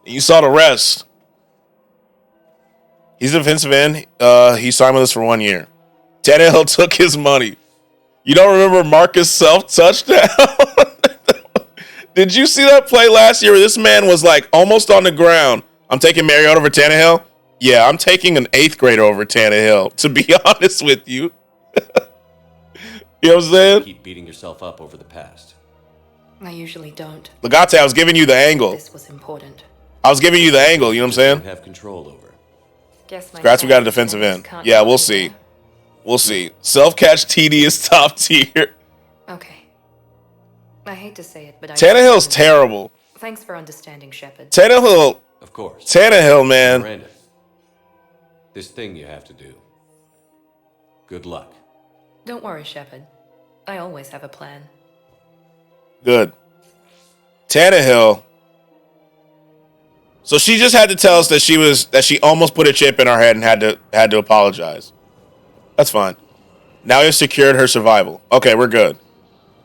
He's a defensive end. He signed with us for 1 year. Tannehill took his money. You don't remember Marcus' self-touchdown? Did you see that play last year where this man was like almost on the ground? I'm taking Mariota over Tannehill? Yeah, I'm taking an 8th grader over Tannehill, to be honest with you. You know what I'm saying? Keep beating yourself up over the past. I usually don't. Legate, I was giving you the angle. This was important. I was giving you the angle, you know what I'm saying? Have control over. Skratsx, we got a defensive end. Yeah, we'll see. We'll see. Self-catch TD is top tier. Okay. I hate to say it, but Tannehill's terrible. Thanks for understanding, Shepard. Tannehill. Of course. Tannehill, man. Miranda, this thing you have to do. Good luck. Don't worry, Shepard. I always have a plan. Good. Tannehill. So she just had to tell us that she almost put a chip in our head and had to apologize. That's fine. Now we've secured her survival. Okay, we're good.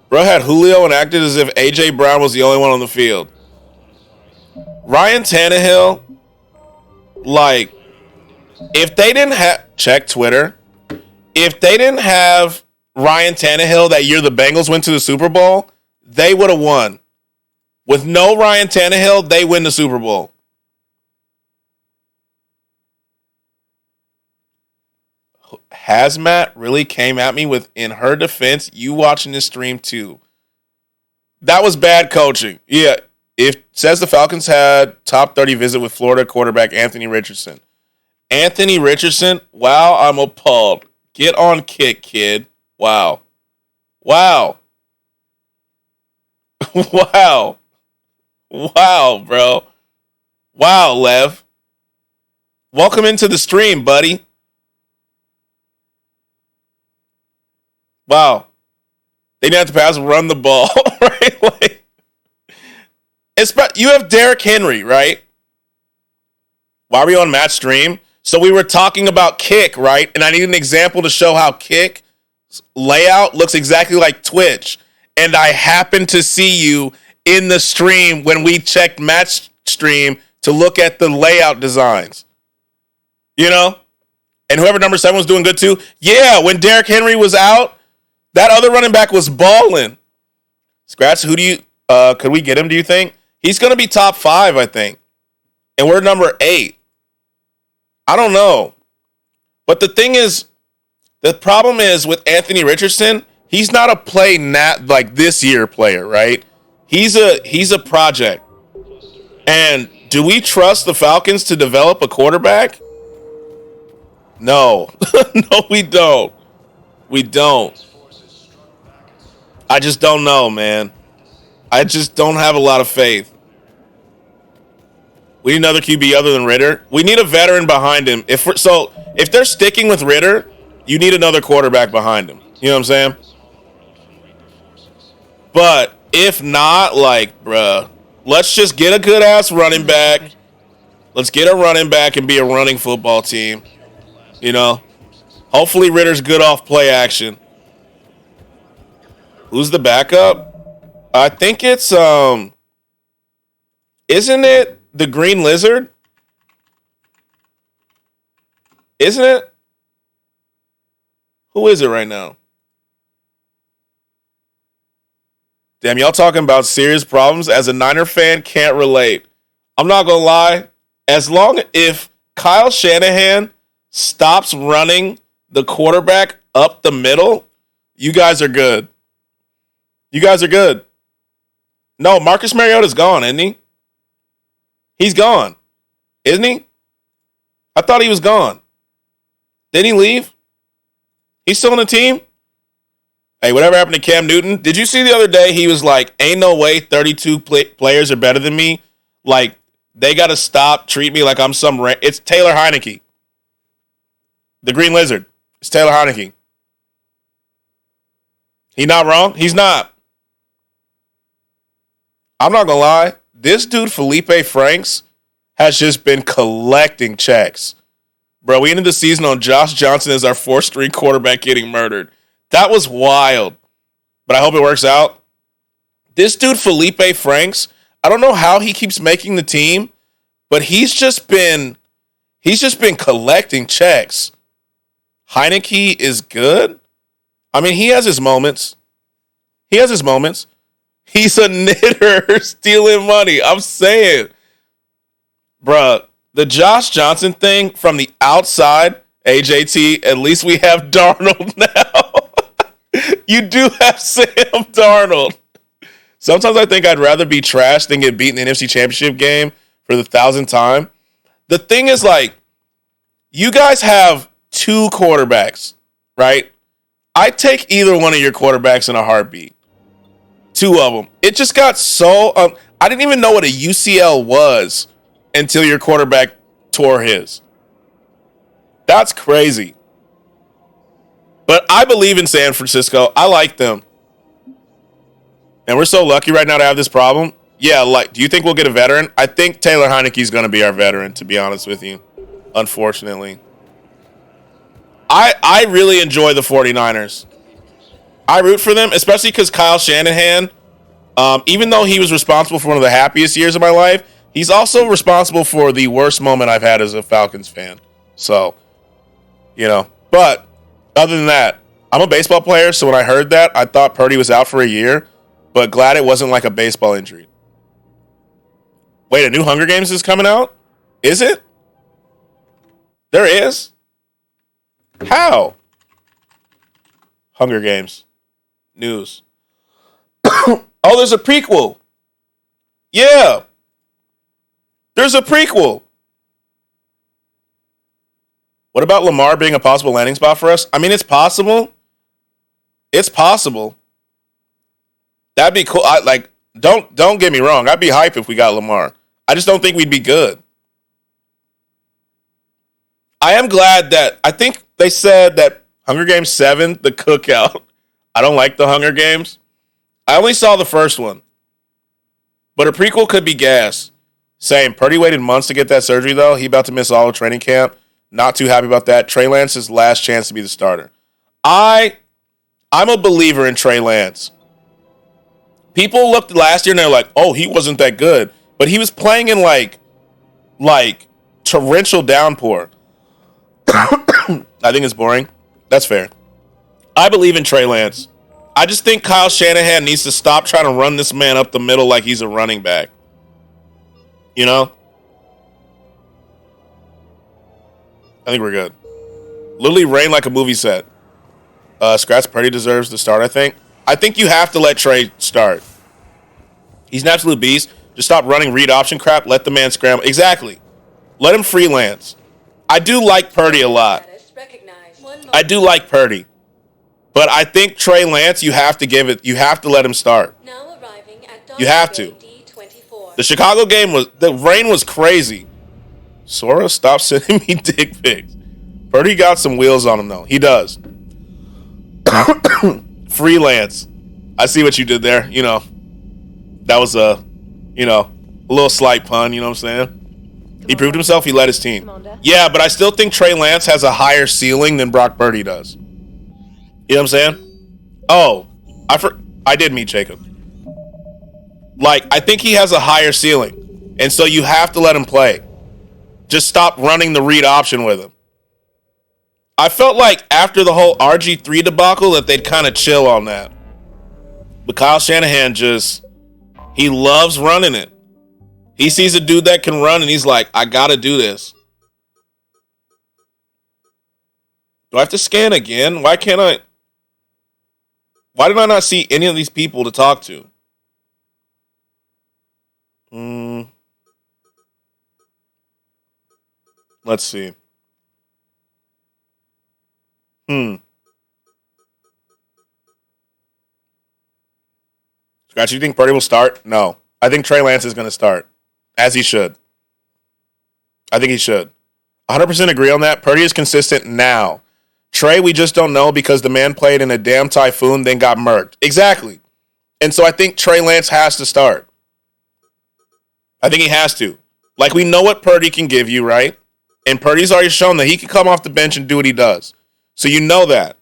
Bro had Julio and acted as if A.J. Brown was the only one on the field. Ryan Tannehill, like, if they didn't have... Check Twitter. If they didn't have Ryan Tannehill that year the Bengals went to the Super Bowl, they would have won. With no Ryan Tannehill, they win the Super Bowl. Hazmat really came at me with, in her defense, you watching this stream too. That was bad coaching. Yeah. It says the Falcons had top 30 visit with Florida quarterback Anthony Richardson. Anthony Richardson, wow, I'm appalled. Get on kick, kid. Wow. Wow. Wow. Wow, bro. Wow, Lev. Welcome into the stream, buddy. Wow. They didn't have to pass, run the ball, right? Like, you have Derrick Henry, right? Why are we on Matt's stream? So we were talking about kick, right? And I need an example to show how kick layout looks exactly like Twitch. And I happened to see you in the stream when we checked Matt's stream to look at the layout designs. You know? And whoever number 7 was doing good too. Yeah, when Derrick Henry was out, that other running back was balling. Skratsx, who do you could we get him, do you think? He's going to be top 5, I think. And we're number 8. I don't know. But the thing is, the problem is with Anthony Richardson, he's not a play like this year player, right? He's a project. And do we trust the Falcons to develop a quarterback? No. No, we don't. We don't. I just don't know, man. I just don't have a lot of faith. We need another QB other than Ritter. We need a veteran behind him. If they're sticking with Ritter, you need another quarterback behind him. You know what I'm saying? But if not, like, bruh, let's just get a good ass running back. Let's get a running back and be a running football team. You know? Hopefully Ritter's good off play action. Who's the backup? I think it's isn't it the Green Lizard? Isn't it? Who is it right now? Damn, y'all talking about serious problems. As a Niner fan, can't relate. I'm not gonna lie. If Kyle Shanahan stops running the quarterback up the middle, you guys are good. You guys are good. No, Marcus Mariota's gone, isn't he? He's gone. Isn't he? I thought he was gone. Didn't he leave? He's still on the team? Hey, whatever happened to Cam Newton? Did you see the other day he was like, ain't no way 32 players are better than me? Like, they got to stop, treat me like I'm some... It's Taylor Heineke. The Green Lizard. It's Taylor Heineke. He not wrong? He's not. I'm not gonna lie. This dude, Felipe Franks, has just been collecting checks. Bro, we ended the season on Josh Johnson as our 4th-string quarterback getting murdered. That was wild. But I hope it works out. This dude, Felipe Franks, I don't know how he keeps making the team, but he's just been collecting checks. Heineke is good. I mean, he has his moments. He's a knitter stealing money. I'm saying. Bruh, the Josh Johnson thing from the outside, AJT, at least we have Darnold now. You do have Sam Darnold. Sometimes I think I'd rather be trashed than get beaten in the NFC Championship game for the 1,000th time. The thing is, like, you guys have 2 quarterbacks, right? I'd take either one of your quarterbacks in a heartbeat. 2 of them. It just got so... I didn't even know what a UCL was until your quarterback tore his. That's crazy. But I believe in San Francisco. I like them. And we're so lucky right now to have this problem. Yeah, like, do you think we'll get a veteran? I think Taylor Heineke's going to be our veteran, to be honest with you. Unfortunately. I really enjoy the 49ers. I root for them, especially because Kyle Shanahan, even though he was responsible for one of the happiest years of my life, he's also responsible for the worst moment I've had as a Falcons fan. So, but other than that, I'm a baseball player, so when I heard that, I thought Purdy was out for a year, but glad it wasn't like a baseball injury. Wait, a new Hunger Games is coming out? Is it? There is? How? Hunger Games. News. Oh, there's a prequel. Yeah. There's a prequel. What about Lamar being a possible landing spot for us? I mean, it's possible. It's possible. That'd be cool. Don't get me wrong. I'd be hype if we got Lamar. I just don't think we'd be good. I am glad that I think they said that Hunger Games 7, the cookout. I don't like the Hunger Games. I only saw the first one. But a prequel could be gas. Same. Purdy waited months to get that surgery, though. He about to miss all of training camp. Not too happy about that. Trey Lance's last chance to be the starter. I'm a believer in Trey Lance. People looked last year and they're like, oh, he wasn't that good. But he was playing in like torrential downpour. I think it's boring. That's fair. I believe in Trey Lance. I just think Kyle Shanahan needs to stop trying to run this man up the middle like he's a running back. I think we're good. Literally rain like a movie set. Skratsx Purdy deserves the start, I think. I think you have to let Trey start. He's an absolute beast. Just stop running read option crap. Let the man scramble. Exactly. Let him freelance. I do like Purdy a lot. I do like Purdy. But I think Trey Lance, you have to let him start. You have to. The Chicago game the rain was crazy. Sora, stop sending me dick pics. Purdy got some wheels on him, though. He does. Freelance. I see what you did there. That was a little slight pun. You know what I'm saying? He proved himself. He led his team. Yeah, but I still think Trey Lance has a higher ceiling than Brock Purdy does. You know what I'm saying? Oh, I did meet Jacob. I think he has a higher ceiling. And so you have to let him play. Just stop running the read option with him. I felt like after the whole RG3 debacle that they'd kind of chill on that. But Kyle Shanahan he loves running it. He sees a dude that can run and he's like, I got to do this. Do I have to scan again? Why can't I? Why did I not see any of these people to talk to? Let's see. Scratch, you think Purdy will start? No. I think Trey Lance is going to start. As he should. I think he should. 100% agree on that. Purdy is consistent now. Trey, we just don't know because the man played in a damn typhoon, then got murked. Exactly. And so I think Trey Lance has to start. I think he has to. We know what Purdy can give you, right? And Purdy's already shown that he can come off the bench and do what he does. So you know that.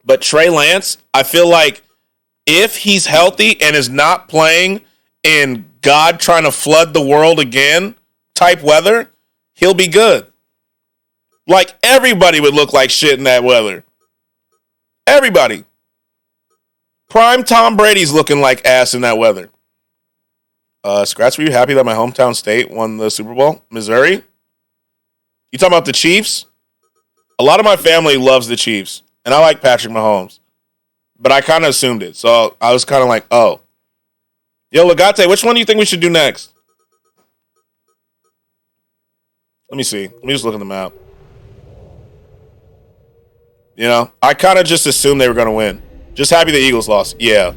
But Trey Lance, I feel like if he's healthy and is not playing in God trying to flood the world again type weather, he'll be good. Everybody would look like shit in that weather. Everybody. Prime Tom Brady's looking like ass in that weather. Scratch, were you happy that my hometown state won the Super Bowl? Missouri? You talking about the Chiefs? A lot of my family loves the Chiefs, and I like Patrick Mahomes. But I kind of assumed it, so I was kind of like, oh. Yo, Legate, which one do you think we should do next? Let me see. Let me just look at the map. I kind of just assumed they were going to win. Just happy the Eagles lost. Yeah.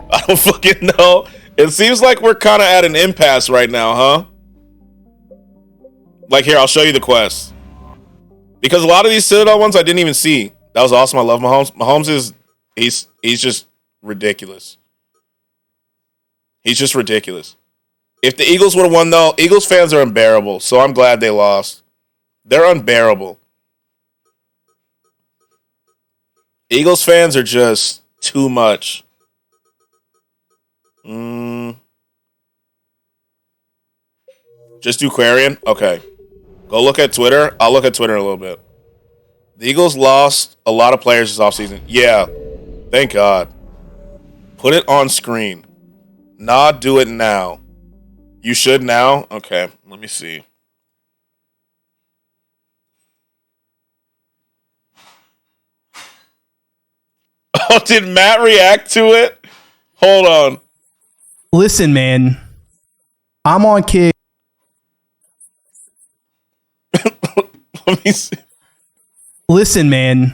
I don't fucking know. It seems like we're kind of at an impasse right now, huh? Here, I'll show you the quest. Because a lot of these Citadel ones I didn't even see. That was awesome. I love Mahomes. Mahomes he's just ridiculous. He's just ridiculous. If the Eagles would have won, though, Eagles fans are unbearable, so I'm glad they lost. They're unbearable. Eagles fans are just Too much. Just do Quarian? Okay. Go look at Twitter. I'll look at Twitter in a little bit. The Eagles lost a lot of players this offseason. Yeah. Thank God. Put it on screen. Nah, do it now. You should now? Okay. Let me see. Oh, did Matt react to it? Hold on. Listen, man. I'm on kick. Let me see. Listen, man.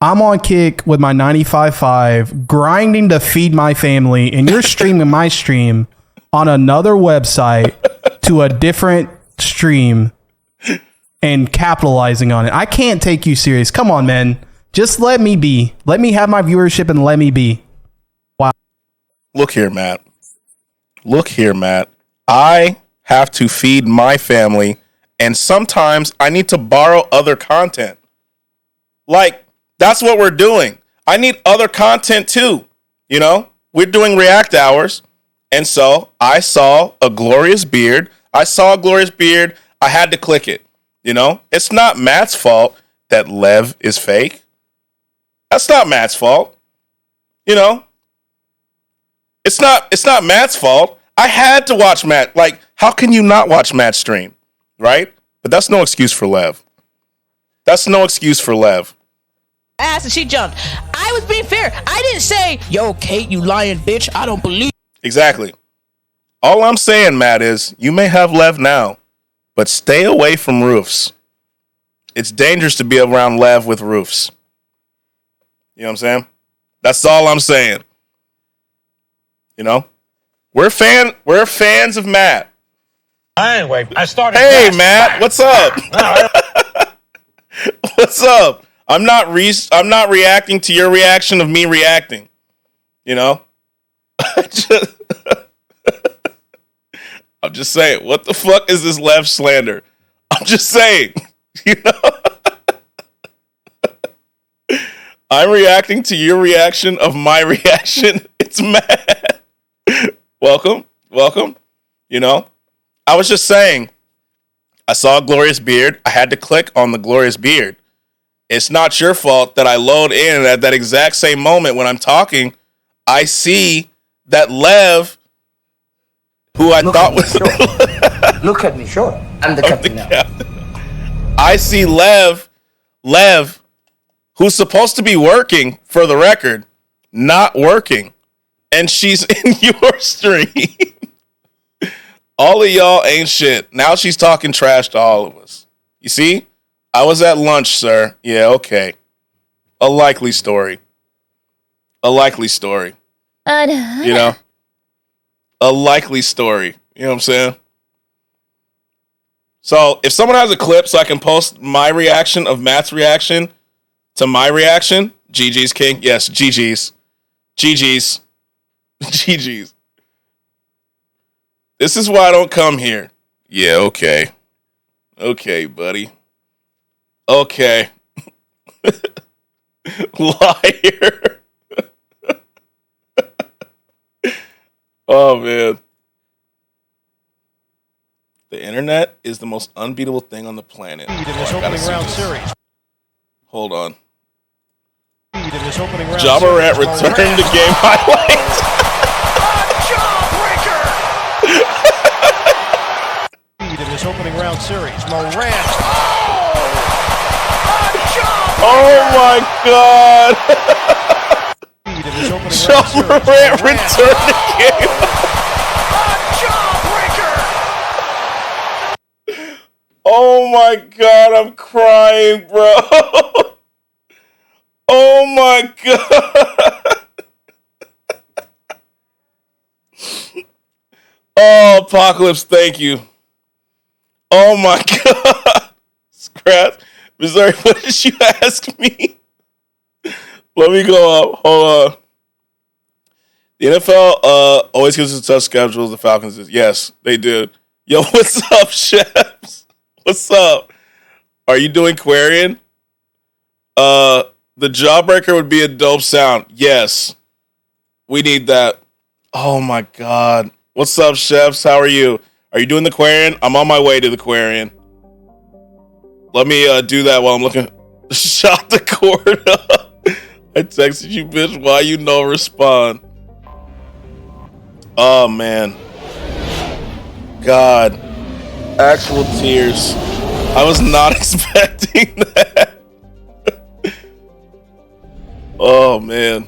I'm on kick with my 95.5, grinding to feed my family, and you're streaming my stream on another website to a different stream and capitalizing on it. I can't take you serious. Come on, man. Just let me be. Let me have my viewership and let me be. Wow. Look here, Matt. Look here, Matt. I have to feed my family, and sometimes I need to borrow other content. Like, that's what we're doing. I need other content too. You know, we're doing React Hours. And so I saw a glorious beard. I had to click it. You know, it's not Matt's fault that Lev is fake. That's not Matt's fault. You know, it's not Matt's fault. I had to watch Matt. Like, how can you not watch Matt's stream? Right? But that's no excuse for Lev. That's no excuse for Lev. Ass and she jumped. I was being fair. I didn't say, yo, Kate, you lying bitch. I don't believe. Exactly. All I'm saying, Matt, is you may have Lev now, but stay away from roofs. It's dangerous to be around Lev with roofs. You know what I'm saying? That's all I'm saying. You know? We're fans of Matt. Anyway, I started. Hey, Matt, what's up? What's up? I'm not reacting to your reaction of me reacting. You know? I'm just saying, what the fuck is this Lev slander? I'm just saying, you know? I'm reacting to your reaction of my reaction. It's mad. Welcome. You know, I was just saying, I saw a glorious beard. I had to click on the glorious beard. It's not your fault that I load in at that exact same moment when I'm talking. I see that Lev, who I thought was... Look at me, sure. I'm the captain now. I see Lev, who's supposed to be working, for the record, not working. And she's in your stream. All of y'all ain't shit. Now she's talking trash to all of us. You see? I was at lunch, sir. Yeah, okay. A likely story. You know? A likely story. You know what I'm saying? So, if someone has a clip so I can post my reaction of Matt's reaction to my reaction, GG's, King. Yes, GG's. This is why I don't come here. Yeah, okay. Okay, buddy. Okay. Liar. Oh, man. The internet is the most unbeatable thing on the planet. In this opening round series. Hold on. In this opening round Ja Morant series. returned to game highlights. In this opening round series, Morant. Oh my God! Ja Morant returned the game. Oh my God! I'm crying, bro. Oh my God! Oh, Apocalypse, thank you. Oh my God. Skratsx, Missouri, what did you ask me? Let me go up. Hold on. The NFL always gives us a tough schedule. The Falcons is. Yes, they do. Yo, what's up, chefs? What's up? Are you doing Quarian? The Jawbreaker would be a dope sound. Yes. We need that. Oh my God. What's up, chefs? How are you? Are you doing the Quarian? I'm on my way to the Quarian. Let me do that while I'm looking. Shot the cord up. I texted you, bitch. Why you no respond? Oh, man. God. Actual tears. I was not expecting that. Oh, man.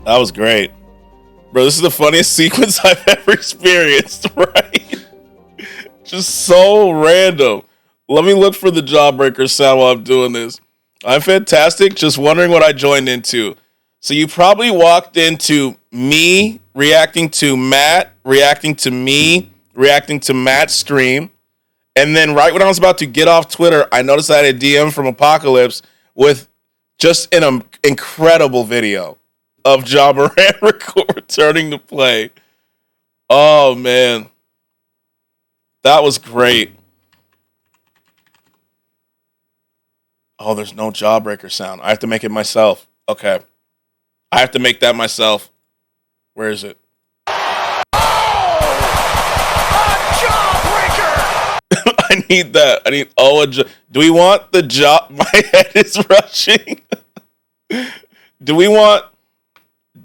That was great. Bro, this is the funniest sequence I've ever experienced, right? Just so random. Let me look for the Jawbreaker sound while I'm doing this. I'm fantastic. Just wondering what I joined into. So you probably walked into me reacting to Matt, reacting to me, reacting to Matt's stream. And then right when I was about to get off Twitter, I noticed I had a DM from Apocalypse with just an incredible video of Ja Morant returning to play. Oh, man. That was great. Oh, there's no Jawbreaker sound. I have to make it myself. Okay. I have to make that myself. Where is it? I need that. I need do we want the jaw? My head is rushing. Do we want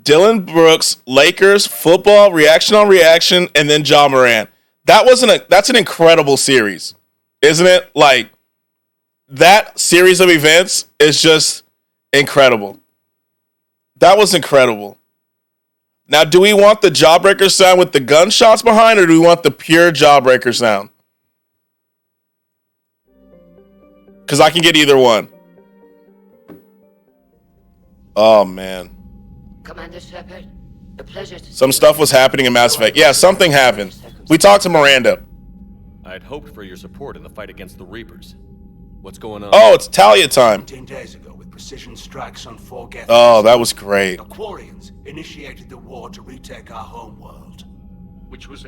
Dylan Brooks, Lakers, football, reaction on reaction, and then Ja Morant? That's an incredible series, isn't it? Like, that series of events is just incredible. That was incredible. Now, do we want the Jawbreaker sound with the gunshots behind, or do we want the pure Jawbreaker sound? Because I can get either one. Oh, man. Commander Shepard, a pleasure to Some stuff was happening in Mass Effect. Yeah, something happened. We talked to Miranda. I'd hoped for your support in the fight against the Reapers. What's going on? Oh, it's Talia time. 10 days ago, with precision strikes on 4 Geth. Oh, that was great. The Quarians initiated the war to retake our home world.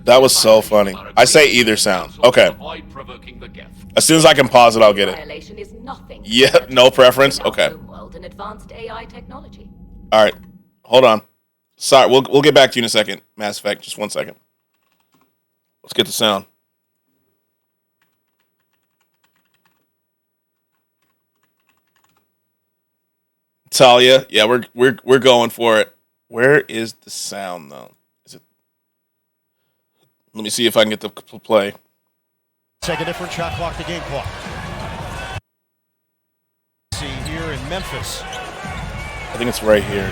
That was so funny. I say either sound. Okay. As soon as I can pause it, I'll get it. Violation is nothing. Yeah, no preference. Okay. World and advanced AI technology. All right. Hold on. Sorry, we'll get back to you in a second. Mass Effect, just 1 second. Let's get the sound. Talia, yeah, we're going for it. Where is the sound though? Is it? Let me see if I can get the play. Take a different shot clock to game clock. See here in Memphis. I think it's right here.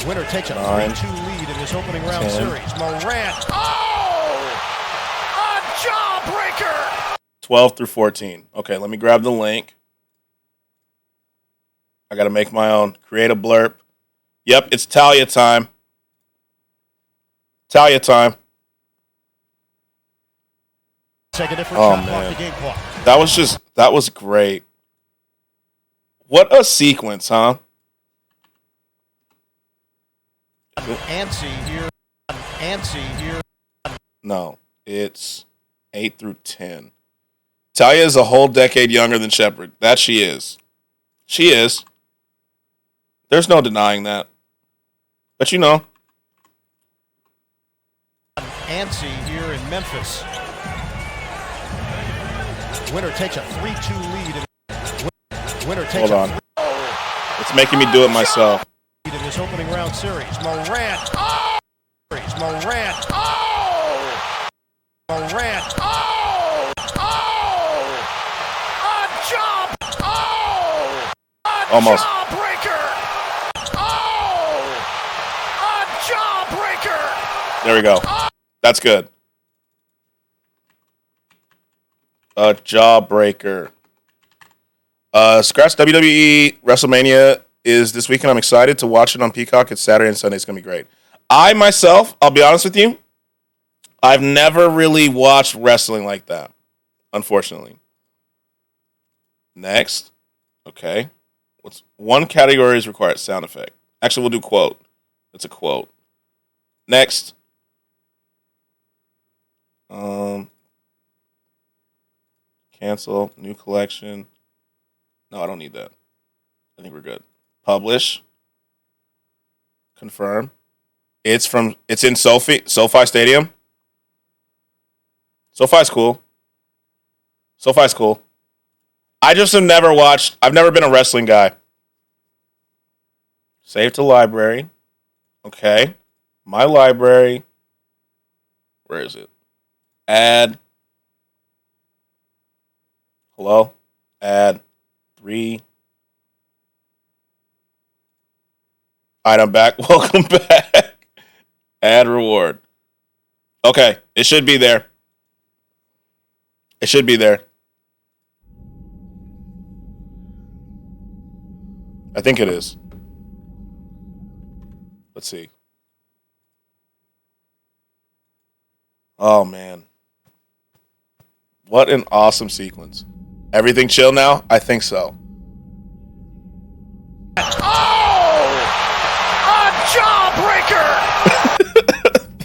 Winner takes a 3-2 lead in this opening round series. Morant. Oh! A Jawbreaker! 12 through 14. Okay, let me grab the link. I got to make my own. Create a blurb. Yep, it's Talia time. Talia time. Take a different shot clock to game clock. That was great. What a sequence, huh? Antsy here. No, it's 8 through 10. Talia is a whole decade younger than Shepard. That she is. She is. There's no denying that. But you know. Antsy here in Memphis. Winner takes a 3-2 lead. Winner takes Hold on. It's making me do it myself. In this opening round series. Morant. Oh! Morant. Oh! Morant. Oh! Oh! A jump! Oh! A Almost. Jawbreaker! Oh! A Jawbreaker! There we go. That's good. A Jawbreaker. Skratsx WWE WrestleMania is this weekend. I'm excited to watch it on Peacock. It's Saturday and Sunday. It's going to be great. I myself, I'll be honest with you, I've never really watched wrestling like that, unfortunately. Next. Okay. What's one category is required? Sound effect. Actually, we'll do quote. It's a quote. Next. Cancel. New collection. No, I don't need that. I think we're good. Publish. Confirm. It's in SoFi Stadium. SoFi's cool. SoFi's cool. I just have never watched. I've never been a wrestling guy. Save to library. Okay. My library. Where is it? Add. Hello? Add 3. Item back. Welcome back. Add reward. Okay. It should be there. It should be there. I think it is. Let's see. Oh, man. What an awesome sequence. Everything chill now? I think so. A jawbreaker!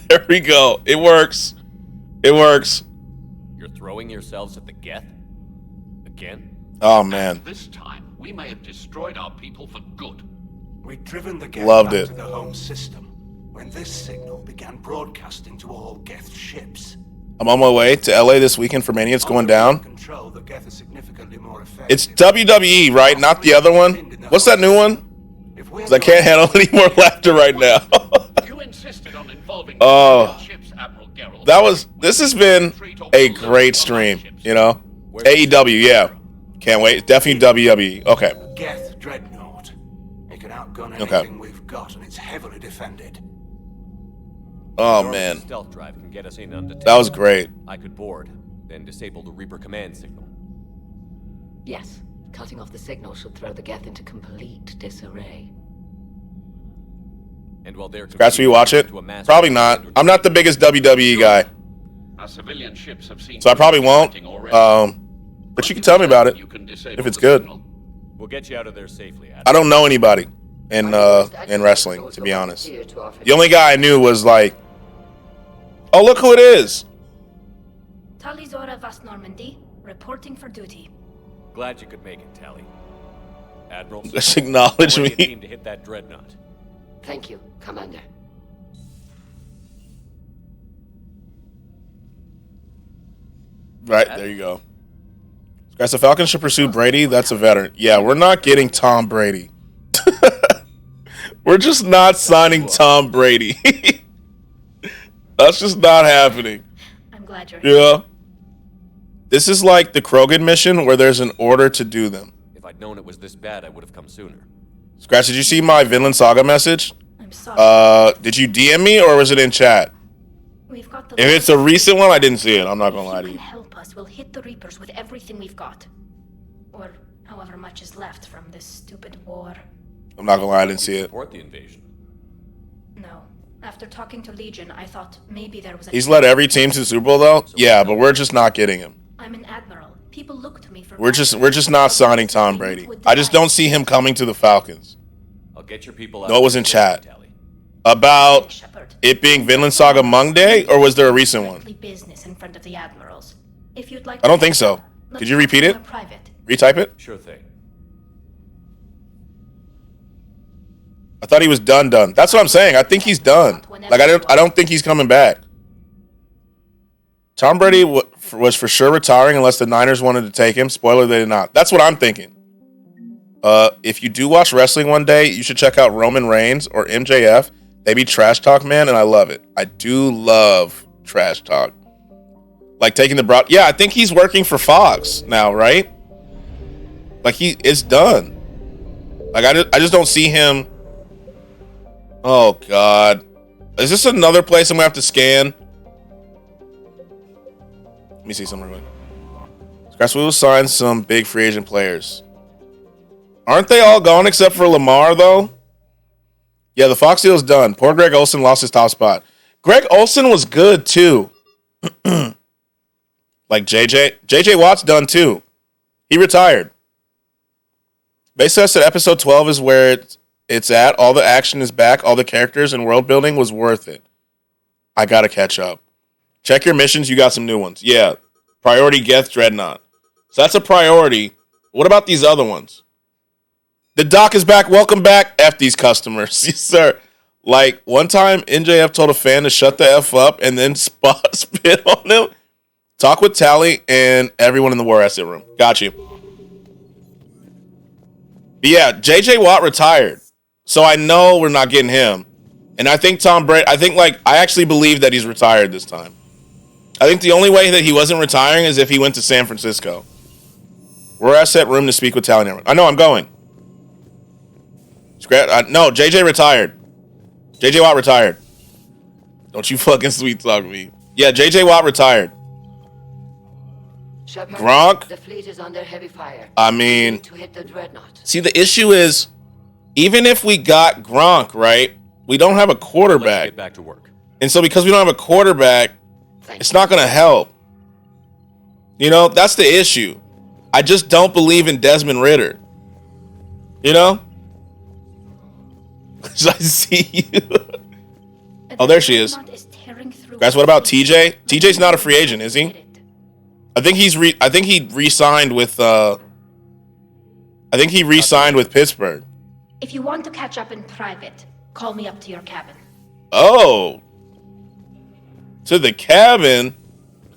There we go. It works. It works. You're throwing yourselves at the Geth? Again? Oh, man. This time, we may have destroyed our people for good. We'd driven the Geth Loved back it. to the home system when this signal began broadcasting to all Geth ships. I'm on my way to LA this weekend for Mania. It's going down. Control, the Geth is significantly more effective. It's WWE, right? Not the other one? What's that new one? Because I can't handle any more laughter right now. You insisted on involving ships, Admiral Geralt. This has been a great stream, you know? AEW, yeah. Can't wait. Definitely WWE. Okay. Geth Dreadnought. It can outgun anything we've got, and it's heavily defended. Oh, man. Stealth drive can get us in undetected. That was great. I could board, then disable the Reaper command signal. Yes, cutting off the signal should throw the Geth into complete disarray. And while they're Skratsx, will you watch it? Probably not. I'm not the biggest WWE guy. Our civilian ships have seen So I probably won't. But you can tell me about it if it's good. We'll get you out of there safely. I don't know anybody in wrestling, to be honest. The only guy I knew was like, oh, look who it is. Talizora Vast Normandy, reporting for duty. Glad you could make it, Tally. Admiral, Just acknowledge we're me. a team to hit that dreadnought. Thank you, Commander. Right, there you go. Guys, the Falcons should pursue Brady. That's a veteran. Yeah, we're not getting Tom Brady. We're just not signing Tom Brady. That's just not happening. I'm glad you're here. Yeah. This is like the Krogan mission where there's an order to do them. If I'd known it was this bad, I would have come sooner. Skratsx, did you see my Vinland Saga message? I'm sorry. Did you DM me or was it in chat? We've got the If it's a recent one, I didn't see it. I'm not gonna lie to you. help us. We'll hit the Reapers with everything we've got. Or however much is left from this stupid war. I'm not gonna lie, I didn't see it. Support the invasion. No. After talking to Legion, I thought maybe there was a... He's led every team to the Super Bowl though? Yeah, but we're just not getting him. I'm an admiral. People look to me for... We're just not signing Tom Brady. I just don't see him coming to the Falcons. I'll get your people out. No, it was in chat. About it being Vinland Saga Monday, or was there a recent one? Business in front of the admirals. If you'd like I don't think so. Could you repeat it? Retype it? Sure thing. I thought he was done. That's what I'm saying. I think he's done. Like I don't think he's coming back. Tom Brady was for sure retiring unless the Niners wanted to take him. Spoiler, they did not. That's what I'm thinking. If you do watch wrestling one day, you should check out Roman Reigns or MJF. They be trash talk, man, and I love it. I do love trash talk. Like taking the broad. Yeah, I think he's working for Fox now, right? Like it's done. Like I just don't see him. Oh God, is this another place I'm gonna have to scan? Let me see something real quick. Skratsx, we will sign some big free agent players. Aren't they all gone except for Lamar though? Yeah, the Fox deal's done. Poor Greg Olson lost his top spot. Greg Olson was good too. Like JJ Watt's done too. He retired. Basically, I said episode 12 is where it's at. All the action is back. All the characters and world building was worth it. I gotta catch up. Check your missions. You got some new ones. Yeah. Priority Geth Dreadnought. So that's a priority. What about these other ones? The doc is back. Welcome back. F these customers. Yes, sir. Like, one time, NJF told a fan to shut the F up and then spit on him. Talk with Tally and everyone in the war asset room. Got you. But yeah, JJ Watt retired. So I know we're not getting him. And I think Tom Brady, I actually believe that he's retired this time. I think the only way that he wasn't retiring is if he went to San Francisco. We're asset room to speak with Tally. I know, I'm going. No, JJ retired. JJ Watt retired. Don't you fucking sweet talk me. Yeah, JJ Watt retired. Shepard, Gronk? The fleet is under heavy fire. I mean, To hit the dreadnought. see, the issue is, even if we got Gronk, right, we don't have a quarterback. Get back to work. And so because we don't have a quarterback, it's not going to help. You know, that's the issue. I just don't believe in Desmond Ridder. You know? I see you. Oh, there she is. Guys, what about TJ? TJ's not a free agent, is he? I think he re-signed with with Pittsburgh. If you want to catch up in private, call me up to your cabin. Oh. To the cabin?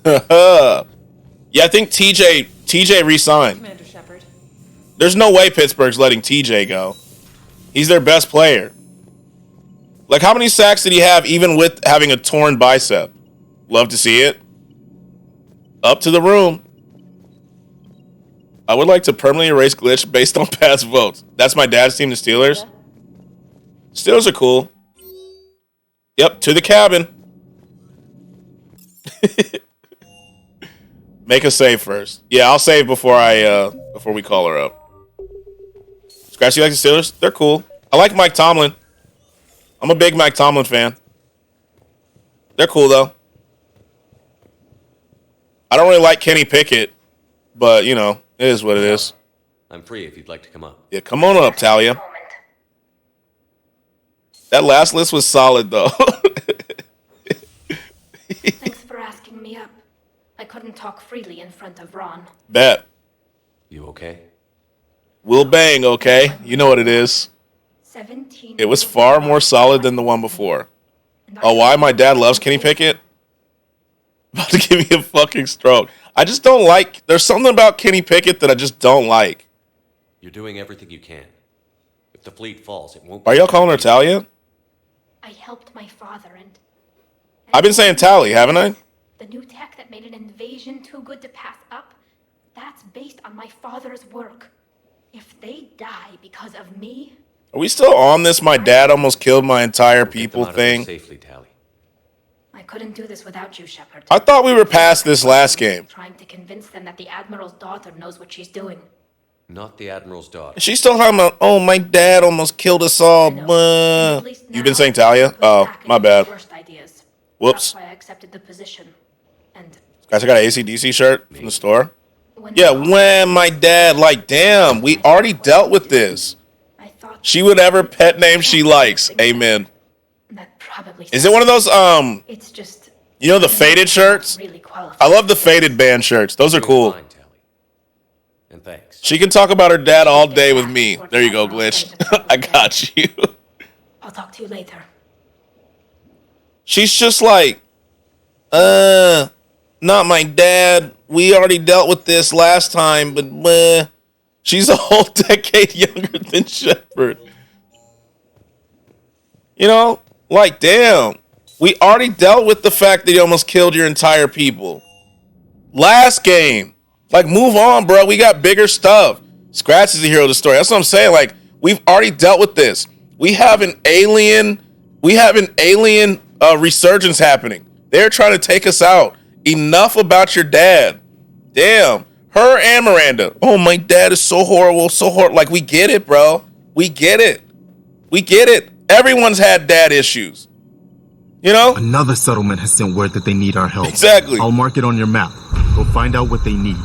Yeah, I think TJ re-signed. Commander Shepard. There's no way Pittsburgh's letting TJ go. He's their best player. Like, how many sacks did he have even with having a torn bicep? Love to see it. Up to the room. I would like to permanently erase glitch based on past votes. That's my dad's team, the Steelers. Steelers are cool. Yep, to the cabin. Make a save first. Yeah, I'll save before we call her up. Scratch, you like the Steelers? They're cool. I like Mike Tomlin. I'm a big Mike Tomlin fan. They're cool though. I don't really like Kenny Pickett, but you know, it is what it is. I'm free if you'd like to come up. Yeah, come on up, Talia. That last list was solid though. Thanks for asking me up. I couldn't talk freely in front of Ron. Bet. You okay? We'll bang, okay? You know what it is. 17. It was far more solid than the one before. Oh, why my dad loves Kenny Pickett? About to give me a fucking stroke. I just don't like. There's something about Kenny Pickett that I just don't like. You're doing everything you can. If the fleet falls, it won't. Are y'all calling her Talia? I helped my father and I've been saying Tally, haven't I? the new tech that made an invasion too good to pass up, that's based on my father's work. If they die because of me, Are we still on this? My dad almost killed my entire people thing. Safely, Tally. I couldn't do this without you, Shepard. I thought we were past this last game. Trying to convince them that the Admiral's daughter knows what she's doing. Not the Admiral's daughter. She's still talking about, oh, my dad almost killed us all. You've been saying Talia? Oh, my bad. Whoops. That's why I accepted the position. And Guys, I got an AC/DC shirt from the store. Yeah, when my dad, like, damn, we already dealt with this. She would have her pet name she likes. Amen. Is it one of those, it's just you know, the faded shirts? I love the faded band shirts. Those are cool. And thanks. She can talk about her dad all day with me. There you go, Glitch. I got you. I'll talk to you later. She's just like, not my dad. We already dealt with this last time, but she's a whole decade younger than Shepard. You know, like, damn. We already dealt with the fact that he almost killed your entire people. Last game. Like, move on, bro. We got bigger stuff. Skratsx is the hero of the story. That's what I'm saying. Like, we've already dealt with this. We have an alien resurgence happening. They're trying to take us out. Enough about your dad. Damn. Her and Miranda. Oh, my dad is so horrible, so horrible. Like, we get it, bro. We get it. We get it. Everyone's had dad issues. You know? Another settlement has sent word that they need our help. Exactly. I'll mark it on your map. Go find out what they need.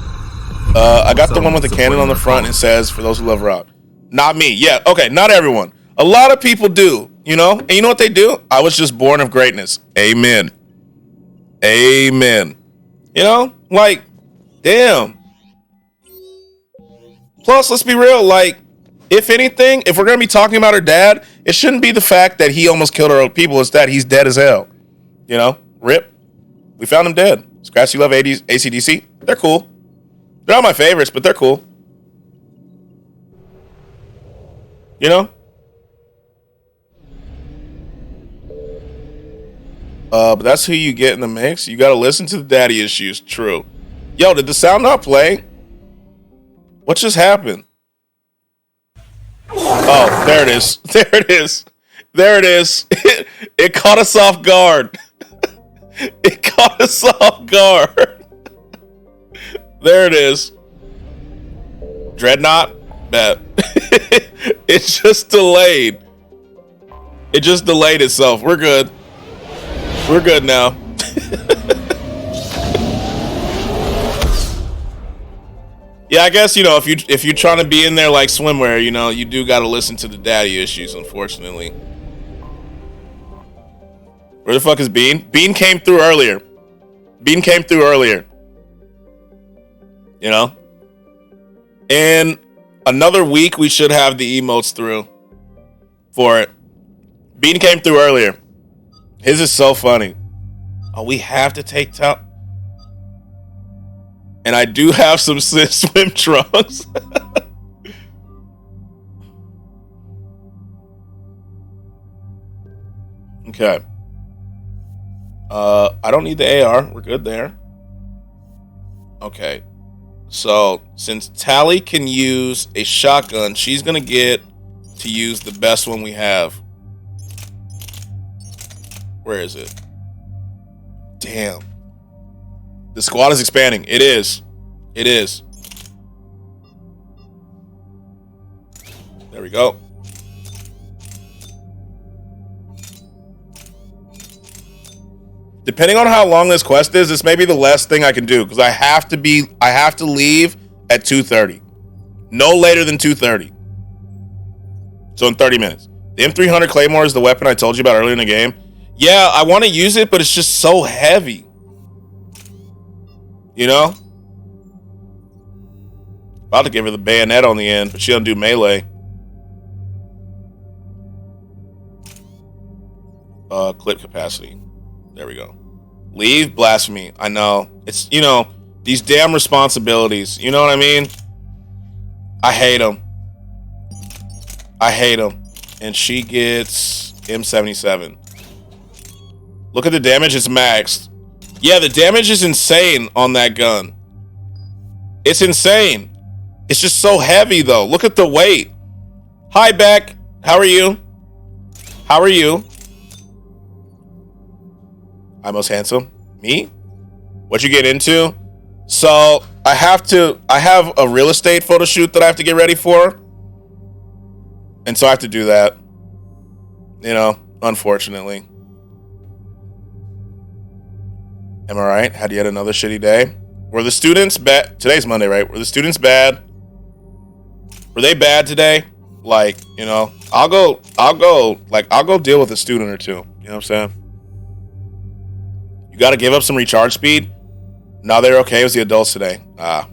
I got the one with the cannon on the front. It says, for those who love rock. Not me. Yeah, okay, not everyone. A lot of people do, you know? And you know what they do? I was just born of greatness. Amen. Amen. You know? Like, damn. Plus, let's be real. Like, if anything, if we're gonna be talking about her dad, it shouldn't be the fact that he almost killed her own people. It's that he's dead as hell. You know, rip. We found him dead. Skratsx, you love AC/DC? They're cool. They're not my favorites, but they're cool. You know? But that's who you get in the mix. You gotta listen to the daddy issues. True. Yo, did the sound not play? What just happened? Oh, there it is. There it is. There it is. It caught us off guard. It caught us off guard. There it is. Dreadnought? Bet. It just delayed. It just delayed itself. We're good. We're good now. Yeah, I guess, you know, if you're trying to be in there like swimwear, you know, you do got to listen to the daddy issues, unfortunately. Where the fuck is Bean? Bean came through earlier. Bean came through earlier. You know? In another week, we should have the emotes through for it. Bean came through earlier. His is so funny. Oh, we have to take top. And I do have some swim trunks. Okay. I don't need the AR. We're good there. Okay. So, since Tally can use a shotgun, she's going to get to use the best one we have. Where is it? Damn. The squad is expanding. It is. It is. There we go. Depending on how long this quest is, this may be the last thing I can do because I have to leave at 2:30. No later than 2:30. So in 30 minutes. The M300 Claymore is the weapon I told you about earlier in the game. Yeah, I want to use it, but it's just so heavy. You know? About to give her the bayonet on the end, but she don't do melee. Clip capacity. There we go. Leave blasphemy. I know. It's, you know, these damn responsibilities. You know what I mean? I hate them. I hate them. And she gets M77. Look at the damage. It's maxed. Yeah, the damage is insane on that gun. It's insane. It's just so heavy, though. Look at the weight. Hi, Beck. How are you? How are you? I'm most handsome. Me? What you get into? So, I have a real estate photo shoot that I have to get ready for. And so I have to do that. You know, unfortunately. Am I right? Had yet another shitty day? Were the students bad? Today's Monday, right? Were the students bad? Were they bad today? Like, you know, I'll go deal with a student or two. You know what I'm saying? You got to give up some recharge speed. No, they're okay. It was the adults today. Yeah,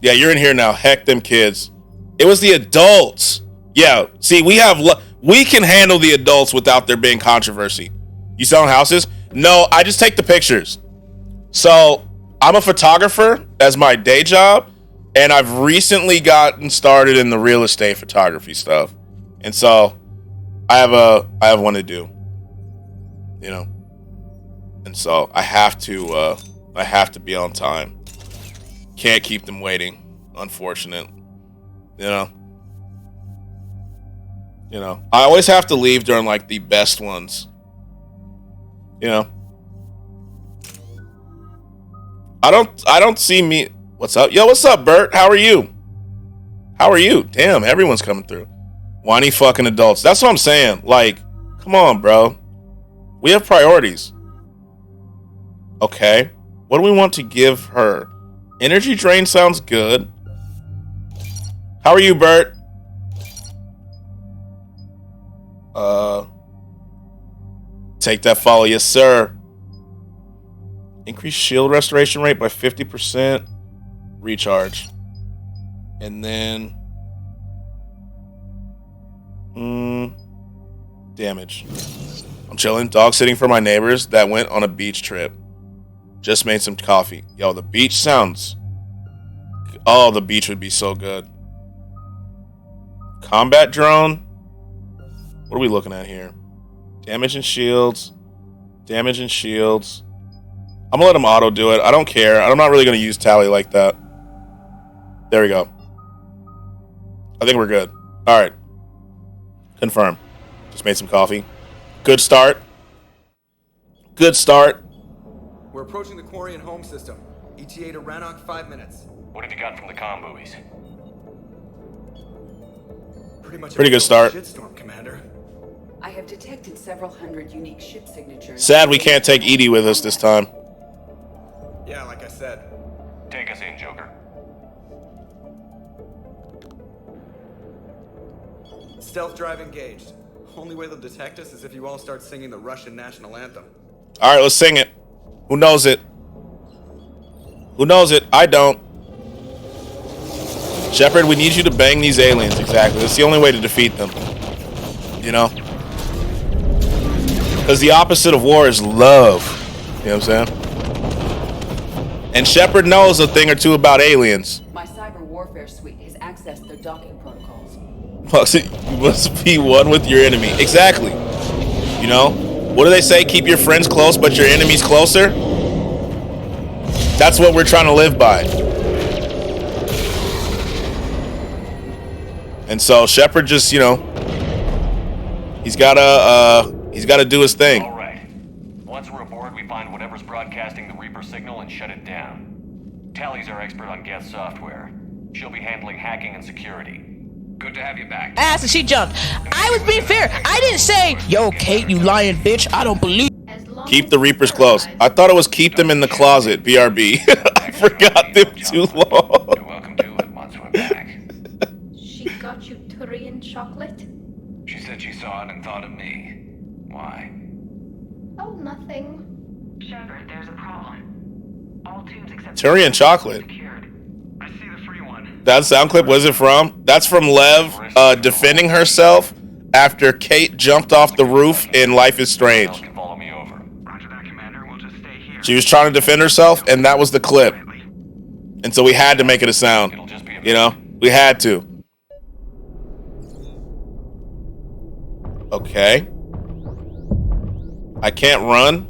you're in here now. Heck them kids. It was the adults. Yeah, see, we can handle the adults without there being controversy. You selling houses? No, I just take the pictures. So I'm a photographer as my day job, and I've recently gotten started in the real estate photography stuff. And so I have one to do. You know. And so I have to be on time. Can't keep them waiting. Unfortunate. You know. I always have to leave during like the best ones. You know. I don't see me. What's up? Yo, what's up, Bert? How are you? How are you? Damn, everyone's coming through. Whiny fucking adults. That's what I'm saying. Like, come on, bro. We have priorities. Okay. What do we want to give her? Energy drain sounds good. How are you, Bert? Take that follow, yes, sir. Increase shield restoration rate by 50%. Recharge. And then damage. I'm chilling, dog sitting for my neighbors that went on a beach trip. Just made some coffee. Yo, the beach sounds... Oh, the beach would be so good. Combat drone. What are we looking at here? Damage and shields. Damage and shields. I'm gonna let him auto do it. I don't care. I'm not really gonna use tally like that. There we go. I think we're good. All right. Confirm. Just made some coffee. Good start. Good start. We're approaching the Quarian home system. ETA to Rannoch, 5 minutes. What have you got from the comm buoys? Pretty good start. Shitstorm, Commander. I have detected several hundred unique ship signatures. Sad we can't take Edie with us this time. Yeah, like I said. Take us in, Joker. Stealth drive engaged. Only way they'll detect us is if you all start singing the Russian national anthem. All right, let's sing it. Who knows it? Who knows it? I don't. Shepard, we need you to bang these aliens. Exactly. That's the only way to defeat them. You know? Because the opposite of war is love. You know what I'm saying? And Shepard knows a thing or two about aliens. My cyber warfare suite has accessed their docking protocols. You must be one with your enemy. Exactly. You know? What do they say? Keep your friends close, but your enemies closer? That's what we're trying to live by. And so Shepard just, you know, he's gotta do his thing. All right. Once we're aboard, we find whatever's broadcasting the Reaper signal and shut it down. Tally's our expert on Geth software. She'll be handling hacking and security. Good to have you back. Ass and she jumped. I was being fair. I didn't say, yo, Kate, you lying bitch. I don't believe. Keep the Reapers close. I thought it was keep them in the closet, BRB. I forgot them too long. You're welcome to it once we're back. She got you Turian chocolate? She said she saw it and thought of me. Why? Oh, nothing. Shepard, there's a problem. All tubes except Turian chocolate. I see the free one. That sound clip, where's it from? That's from Lev defending herself after Kate jumped off the roof in Life is Strange. She was trying to defend herself, and that was the clip. And so we had to make it a sound. You know? We had to. Okay. I can't run.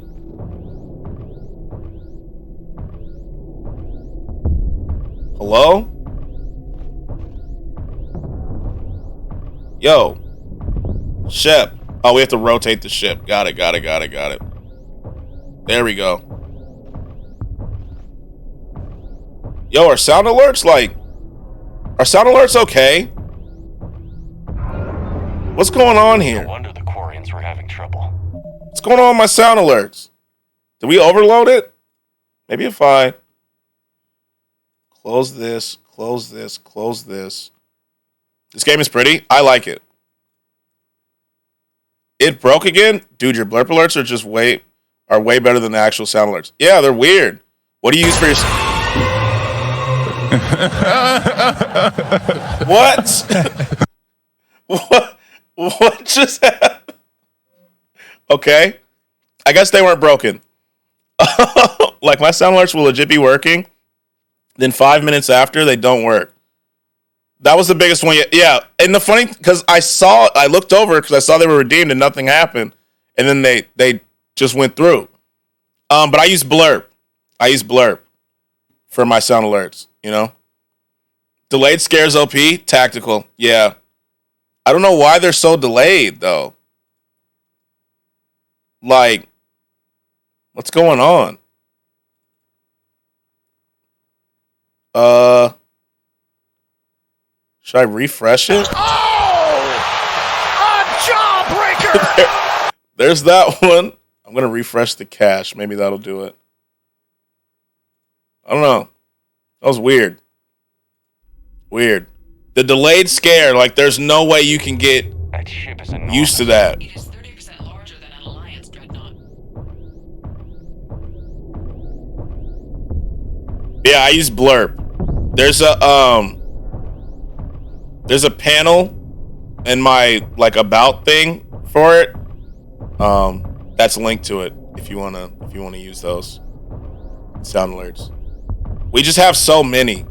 Hello? Yo. Shep. Oh, we have to rotate the ship. Got it. There we go. Yo, are sound alerts okay? What's going on here? No wonder the Quarians were having trouble. What's going on with my sound alerts? Did we overload it? Maybe if I close this. This game is pretty. I like it. It broke again? Dude, your blurp alerts are way better than the actual sound alerts. Yeah, they're weird. What do you use for your... What? What just happened? Okay. I guess they weren't broken. Like, my sound alerts will legit be working. Then 5 minutes after, they don't work. That was the biggest one yet. Yeah. And the funny, because I looked over because I saw they were redeemed and nothing happened. And then they just went through. But I use blurp. For my sound alerts, you know? Delayed scares OP, tactical. Yeah. I don't know why they're so delayed, though. Like, what's going on? Should I refresh it? Oh! A jawbreaker! There's that one. I'm going to refresh the cache. Maybe that'll do it. I don't know. That was weird. The delayed scare, like, there's no way you can get used to that. It is 30% larger than an Alliance dreadnought. Yeah, I use blurp. There's a There's a panel in my like about thing for it. That's linked to it if you wanna use those sound alerts. We just have so many.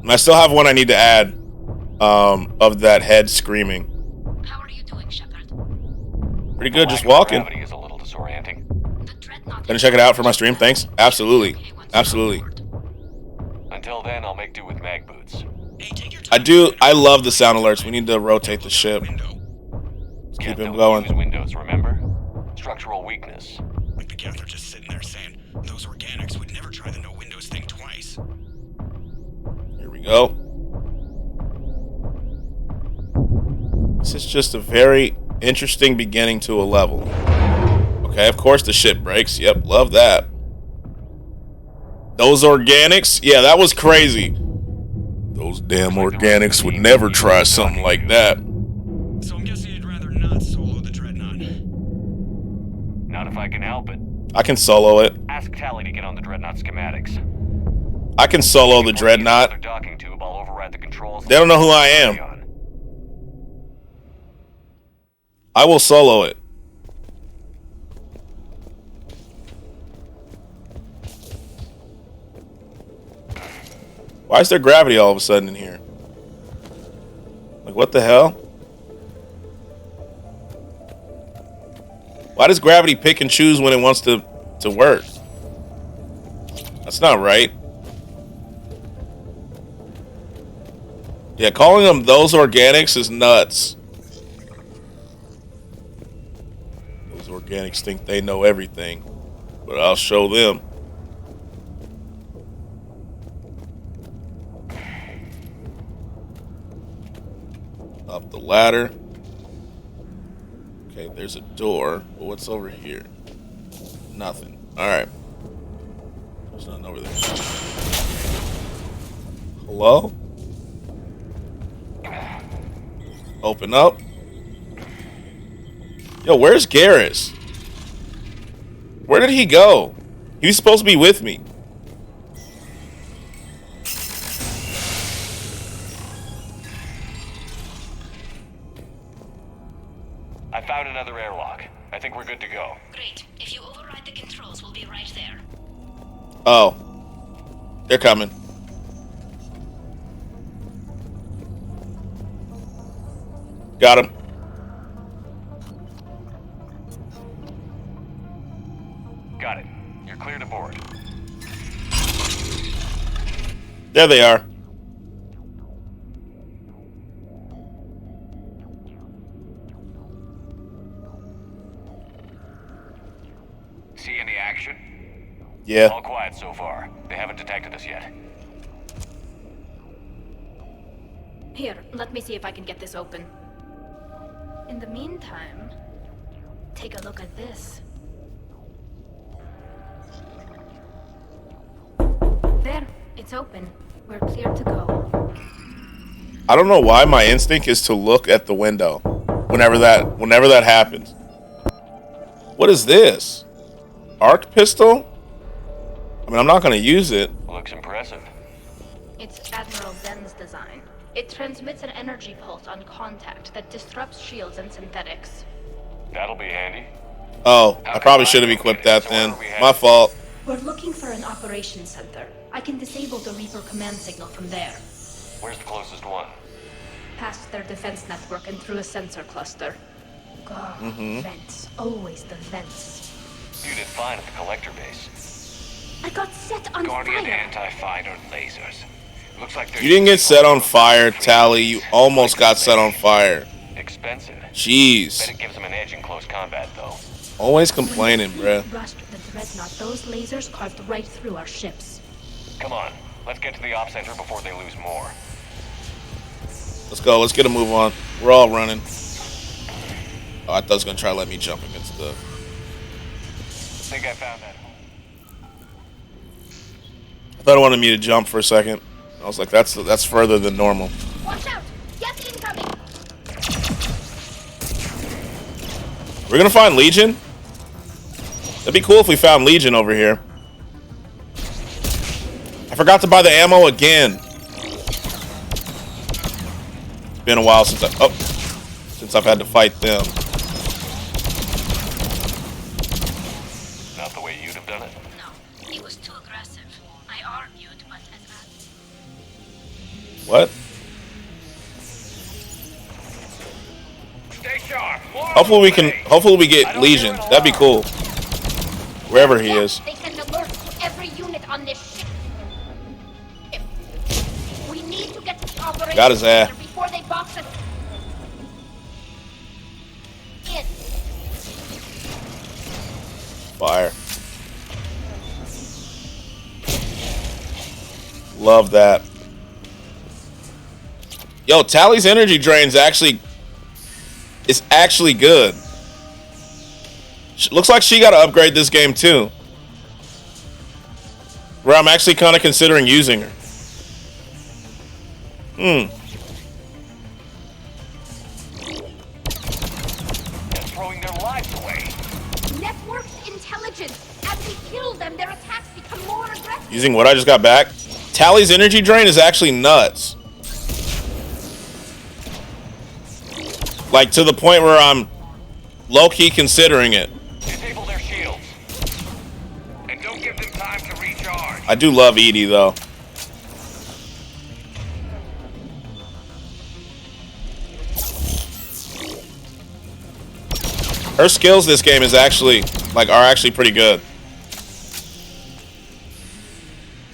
And I still have one I need to add of that head screaming. How are you doing, Shepard? Pretty good, just walking. Gravity is a little disorienting. Gonna check it out for my stream, thanks. Absolutely. Absolutely. Until then, I'll make do with mag boots. I love the sound alerts. We need to rotate the ship. Let's keep him going. Use windows, remember? Structural weakness. Like the Geth are just sitting there saying, those organics would never try the no windows thing twice. Here we go. This is just a very interesting beginning to a level. Okay, of course the ship breaks. Yep, love that. Those organics? Yeah, that was crazy. Those damn organics would never try something like that. So I'm guessing you'd rather not solo the Dreadnought. Not if I can help it. I can solo it. Ask Tally to get on the Dreadnought schematics. I can solo the Dreadnought. Another docking tube, I'll override the controls. They don't know who I am. I will solo it. Why is there gravity all of a sudden in here? Like, what the hell? Why does gravity pick and choose when it wants to work? That's not right. Yeah, calling them those organics is nuts. Those organics think they know everything, but I'll show them. Up the ladder. Okay, there's a door. But what's over here? Nothing. Alright. There's nothing over there. Hello? Open up. Yo, where's Garrus? Where did he go? He was supposed to be with me. I found another airlock. I think we're good to go. Great. If you override the controls, we'll be right there. Oh. They're coming. Got him. Got it. You're clear to board. There they are. See any action? Yeah. All quiet so far. They haven't detected us yet. Here, let me see if I can get this open. In the meantime, take a look at this. There, it's open. We're clear to go. I don't know why my instinct is to look at the window whenever that happens. What is this? Arc pistol? I mean, I'm not going to use it. Looks impressive. It's Admiral Zen's design. It transmits an energy pulse on contact that disrupts shields and synthetics. That'll be handy. Oh, I probably should have equipped that then. My fault. We're looking for an operations center. I can disable the Reaper command signal from there. Where's the closest one? Past their defense network and through a sensor cluster. God, vents. Always the vents. You did fine at the collector base. I got set on Guardian fire. anti-fighter lasers. Looks like You didn't get set on fire, Tally. You almost got set on fire. Expensive. Jeez. Bet it gives them an edge in close combat, though. Always complaining, bruh. Rushed the Dreadnought. Those lasers carved right through our ships. Come on, let's get to the op center before they lose more. Let's go. Let's get a move on. We're all running. Oh, I thought it was going to try to let me jump against the... I think I found that. I thought it wanted me to jump for a second. I was like, that's further than normal. Watch out! Yes, incoming! We're going to find Legion? That'd be cool if we found Legion over here. I forgot to buy the ammo again. It's been a while since I've had to fight them. Not the way you'd have done it? No, it was too aggressive. I argued, but as What? Stay sharp. Hopefully we get Legion. That'd be cool. Wherever he is. They send alerts to every unit on this ship. We need to get to the operation Got his ass. center before they box us in. Fire. Love that. Yo, Tally's energy drain's actually good. Looks like she got to upgrade this game too. Where I'm actually kind of considering using her. They're throwing their lives away. Networked intelligence. As we kill them, their attacks become more aggressive. Using what I just got back. Tally's energy drain is actually nuts. Like to the point where I'm low-key considering it. Disable their shields. And don't give them time to recharge. I do love Edie though. Her skills this game is actually are actually pretty good.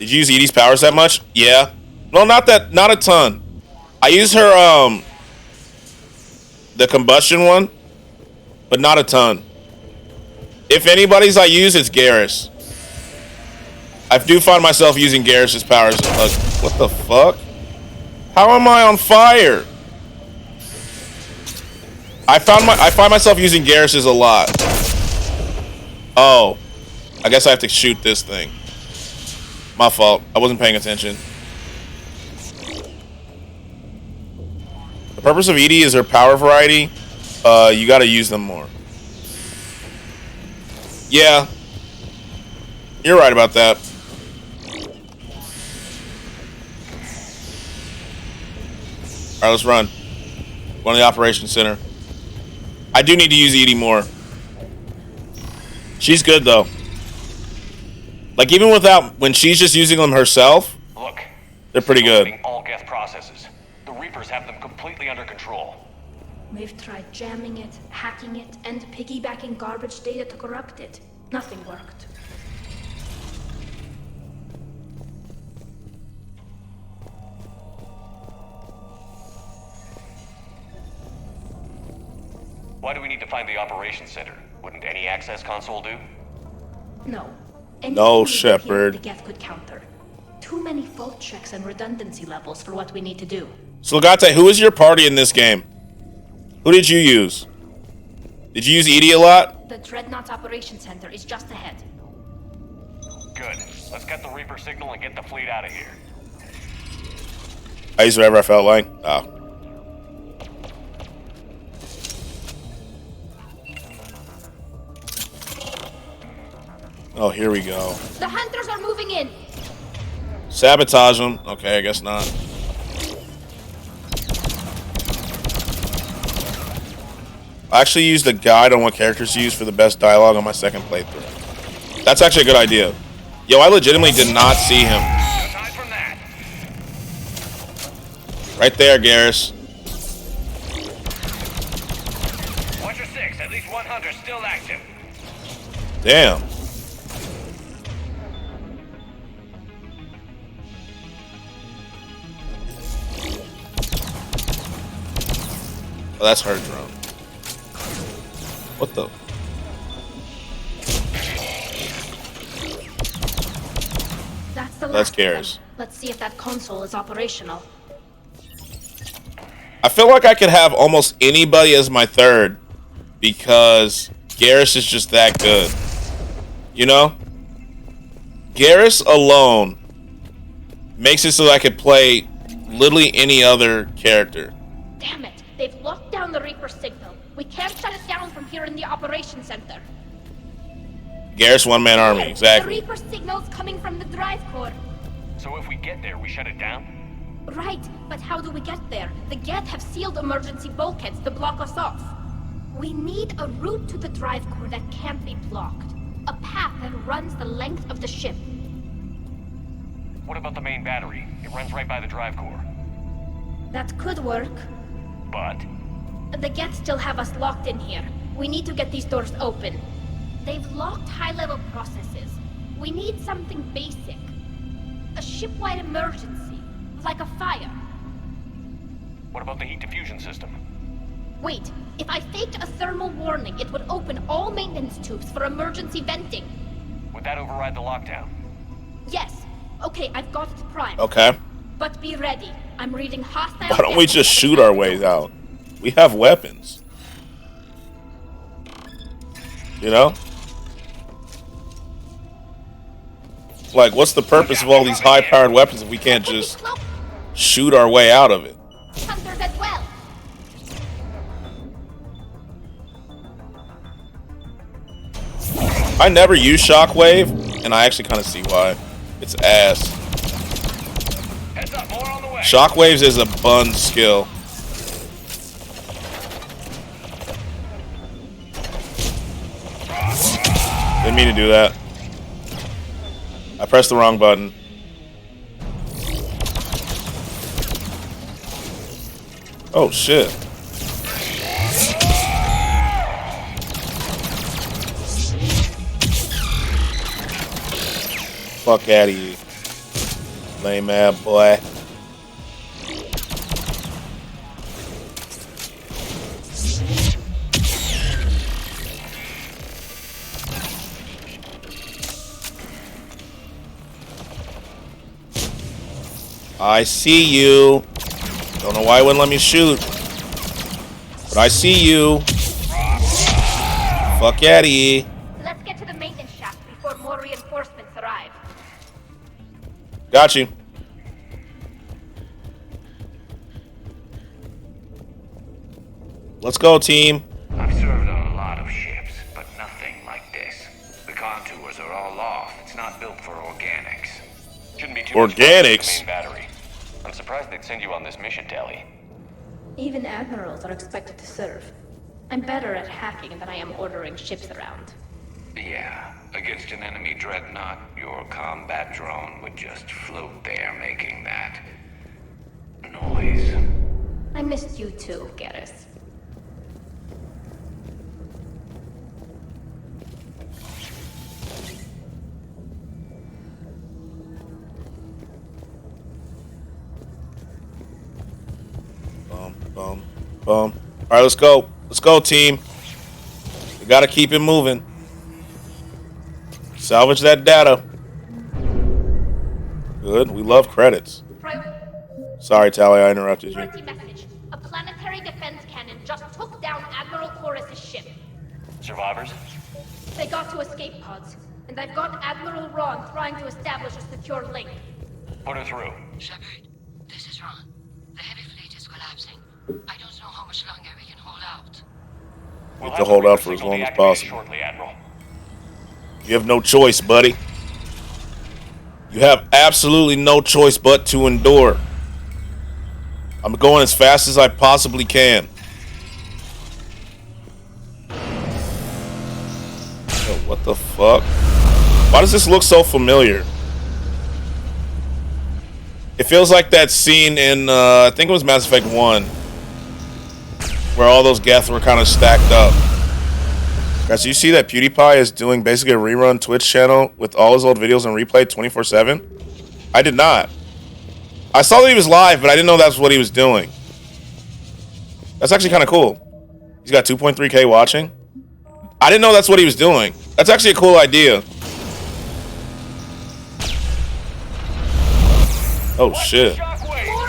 Did you use Edie's powers that much? Yeah. No, not a ton. I use her the combustion one, but not a ton. If anybody's I use, it's Garrus. I do find myself using Garrus's powers. What the fuck? How am I on fire? I find myself using Garrus's a lot. Oh, I guess I have to shoot this thing. My fault. I wasn't paying attention. The purpose of Edie is her power variety. You got to use them more. Yeah, you're right about that. All right, let's run. Go to the operations center. I do need to use Edie more. She's good though. Like even when she's just using them herself, look, they're pretty good. All Geth processes. The Reapers have them completely under control. We've tried jamming it, hacking it, and piggybacking garbage data to corrupt it. Nothing worked. Why do we need to find the operations center? Wouldn't any access console do? No. No, Shepard. The Geth could counter. Too many fault checks and redundancy levels for what we need to do. So Legate, who is your party in this game? Who did you use? Did you use Edie a lot? The Dreadnought's Operations Center is just ahead. Good. Let's get the Reaper signal and get the fleet out of here. I used whatever I felt like. Oh. Oh, here we go. The hunters are moving in. Sabotage them. Okay, I guess not. I actually used a guide on what characters to use for the best dialogue on my second playthrough. That's actually a good idea. Yo, I legitimately did not see him. Right there, Garrus. Watch your 6. At least one hunter still active. Damn. Oh, that's her drone. What the? That's the That's last Garrus. Let's see if that console is operational. I feel like I could have almost anybody as my third because Garrus is just that good. You know? Garrus alone makes it so that I could play literally any other character. Damn it! They've locked down the Reaper signal. We can't shut it down from here in the operations center. Garrus one-man army, The exactly. Reaper signal's coming from the drive core. So if we get there, we shut it down? Right, but how do we get there? The Geth have sealed emergency bulkheads to block us off. We need a route to the drive core that can't be blocked. A path that runs the length of the ship. What about the main battery? It runs right by the drive core. That could work. But? The Geth still have us locked in here. We need to get these doors open. They've locked high-level processes. We need something basic. A ship-wide emergency, like a fire. What about the heat diffusion system? Wait, if I faked a thermal warning, it would open all maintenance tubes for emergency venting. Would that override the lockdown? Yes. Okay, I've got it primed. Okay. But be ready. I'm reading hostile... Why don't we just shoot our ways out? We have weapons. You know? Like, what's the purpose of all these high-powered weapons if we can't just shoot our way out of it? Hunters as well. I never use Shockwave, and I actually kind of see why. It's ass. Shockwaves is a bun skill. Didn't mean to do that. I pressed the wrong button. Oh shit. Fuck out of you, lame ass boy. I see you. Don't know why it wouldn't let me shoot. But I see you. Fuck out of here. Let's get to the maintenance shaft before more reinforcements arrive. Got you. Let's go, team. I've served on a lot of ships, but nothing like this. The contours are all off. It's not built for organics. Shouldn't be too Organics? much main battery. I'm surprised they'd send you on this mission, Tally. Even admirals are expected to serve. I'm better at hacking than I am ordering ships around. Yeah, against an enemy dreadnought, your combat drone would just float there making that noise. I missed you too, Garrus. Boom. All right, let's go. Let's go, team. We gotta keep it moving. Salvage that data. Good. We love credits. Sorry, Tally, I interrupted you. Message. A planetary defense cannon just took down Admiral Chorus's ship. Survivors? They got to escape pods, and I've got Admiral Ron trying to establish a secure link. Put her through. Shepard, this is Ron. The heavy fleet is collapsing. I don't know how much longer we can hold out. We have to hold out for as long as possible. Shortly, Admiral. You have no choice, buddy. You have absolutely no choice but to endure. I'm going as fast as I possibly can. Oh, what the fuck? Why does this look so familiar? It feels like that scene in, I think it was Mass Effect 1, where all those Geth were kind of stacked up. Guys, you see that PewDiePie is doing basically a rerun Twitch channel with all his old videos on replay 24/7? I did not. I saw that he was live, but I didn't know that's what he was doing. That's actually kind of cool. He's got 2.3K watching. I didn't know that's what he was doing. That's actually a cool idea. Oh shit.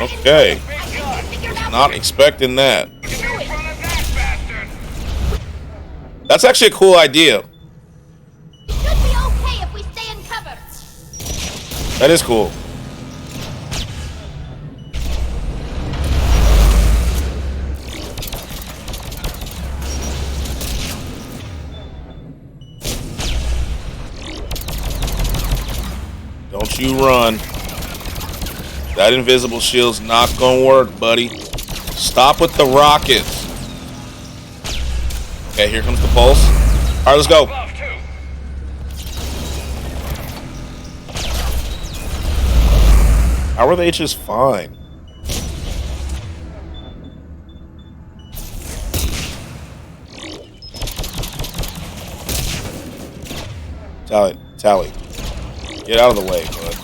Okay. Was not expecting that. That's actually a cool idea. Should be okay if we stay in cover. That is cool. Don't you run. That invisible shield's not gonna work, buddy. Stop with the rockets. Okay, here comes the pulse. All right, let's go. How are they just fine? Tally. Get out of the way, bud.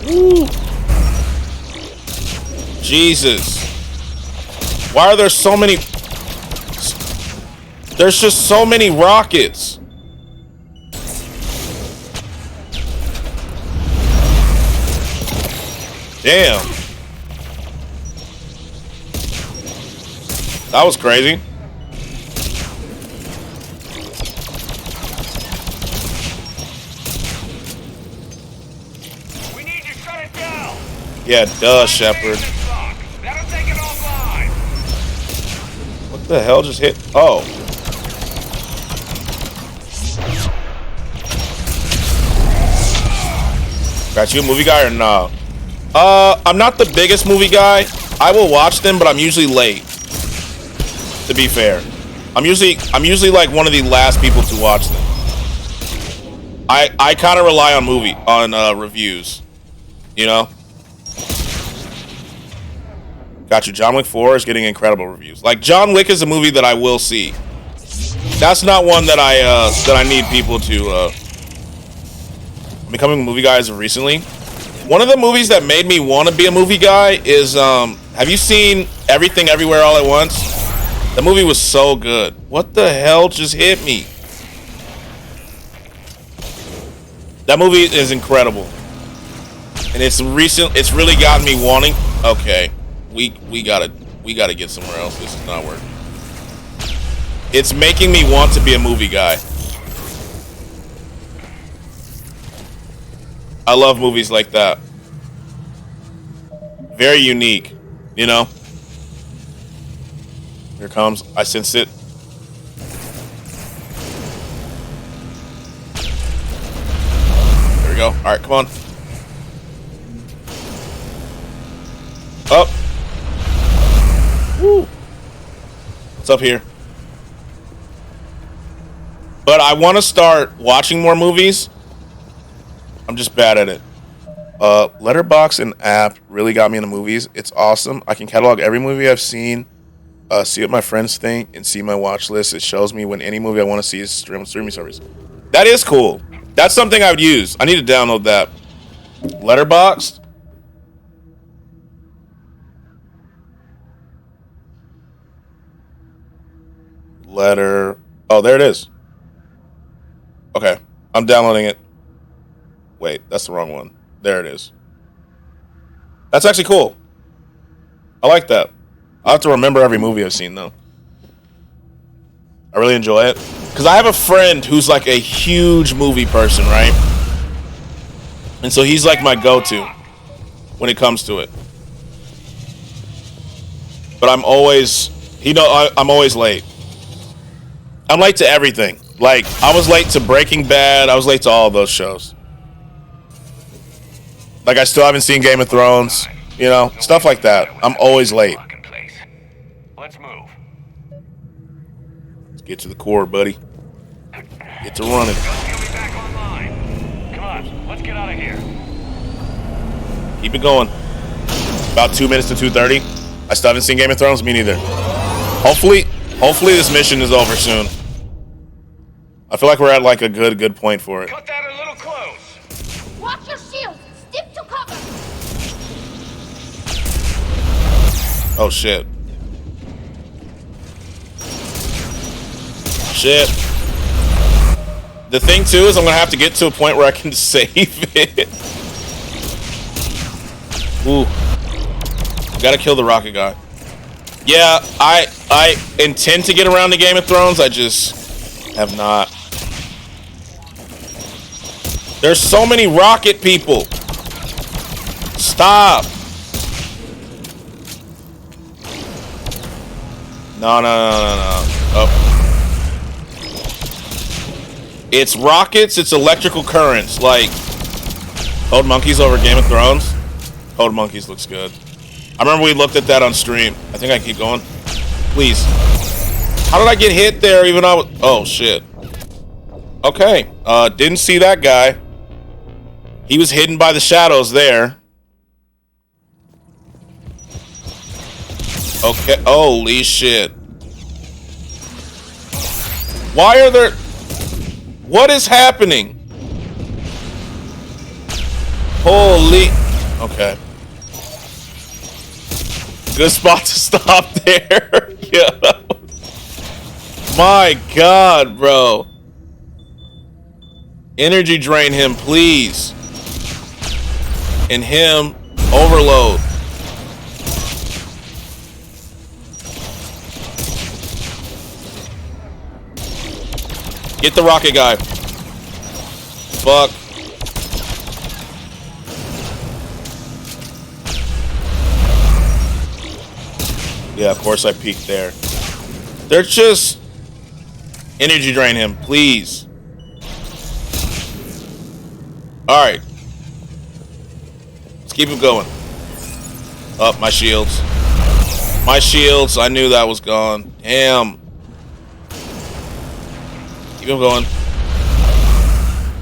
Woo. Jesus. Why are there so many? There's just so many rockets. Damn. That was crazy. We need to shut it down. Yeah, duh, Shepard. That'll take it offline. What the hell just hit? Oh. Got you a movie guy or nah? I'm not the biggest movie guy. I will watch them, but I'm usually late. To be fair, I'm usually like one of the last people to watch them. I kind of rely on reviews, you know. Got you. John Wick 4 is getting incredible reviews. Like John Wick is a movie that I will see. That's not one that I need people to. Becoming a movie guy as of recently. One of the movies that made me want to be a movie guy is have you seen Everything Everywhere All at Once? The movie was so good. What the hell just hit me? That movie is incredible. And it's really gotten me wanting. Okay. We gotta get somewhere else. This is not working. It's making me want to be a movie guy. I love movies like that. Very unique, you know? Here it comes. I sense it. There we go. All right, come on. Up. Woo. What's up here? But I want to start watching more movies. I'm just bad at it. Letterboxd and app really got me into movies. It's awesome. I can catalog every movie I've seen, see what my friends think, and see my watch list. It shows me when any movie I want to see is streaming service. That is cool. That's something I would use. I need to download that. Letterboxd. Oh, there it is. Okay, I'm downloading it. Wait, that's the wrong one. There it is. That's actually cool. I like that. I'll have to remember every movie I've seen, though. I really enjoy it. Because I have a friend who's like a huge movie person, right? And so he's like my go-to when it comes to it. But I'm always late. I'm late to everything. Like, I was late to Breaking Bad. I was late to all of those shows. Like, I still haven't seen Game of Thrones. You know, stuff like that. I'm always late. Let's move. Let's get to the core, buddy. Get to running. Come on, let's get out of here. Keep it going. About 2 minutes to 2:30. I still haven't seen Game of Thrones. Me neither. Hopefully this mission is over soon. I feel like we're at like a good point for it. Cut that a little close. Watch your shields. Stick to cover. Oh shit. Shit. The thing too is I'm gonna have to get to a point where I can save it. Ooh. Gotta kill the rocket guy. Yeah, I intend to get around to Game of Thrones. I just have not. There's so many rocket people. Stop. No. Oh. It's rockets, it's electrical currents. Like, Code Monkeys over Game of Thrones. Code Monkeys looks good. I remember we looked at that on stream. I think I keep going. Please. How did I get hit there even though I was... Oh, shit. Okay. Didn't see that guy. He was hidden by the shadows there. Okay. Holy shit. Why are there... What is happening? Holy... Okay. Good spot to stop there. Yeah. My God, bro. Energy drain him, please. And him, overload. Get the rocket guy. Fuck. Yeah, of course I peeked there. They're just... Energy drain him, please. Alright. Let's keep him going. Up, my shields. My shields, I knew that was gone. Damn. Keep him going.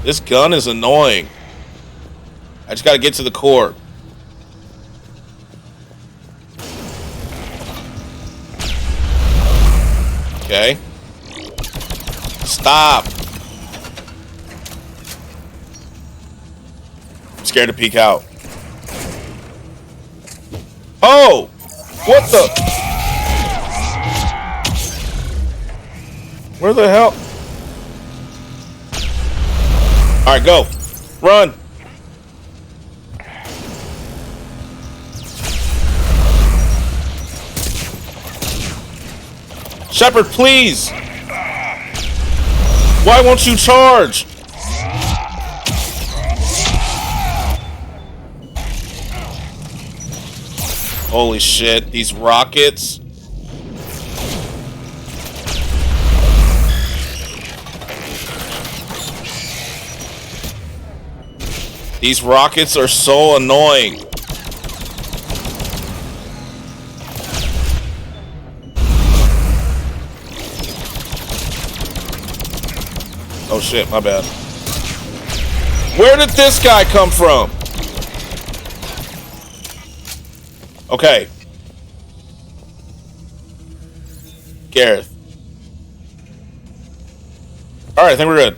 This gun is annoying. I just gotta get to the core. Okay. Stop. I'm scared to peek out. Oh! What the? Where the hell? Alright, go. Run. Shepard, please! Why won't you charge? Holy shit, these rockets. These rockets are so annoying. Oh shit, my bad. Where did this guy come from? Okay. Gareth. Alright, I think we're good.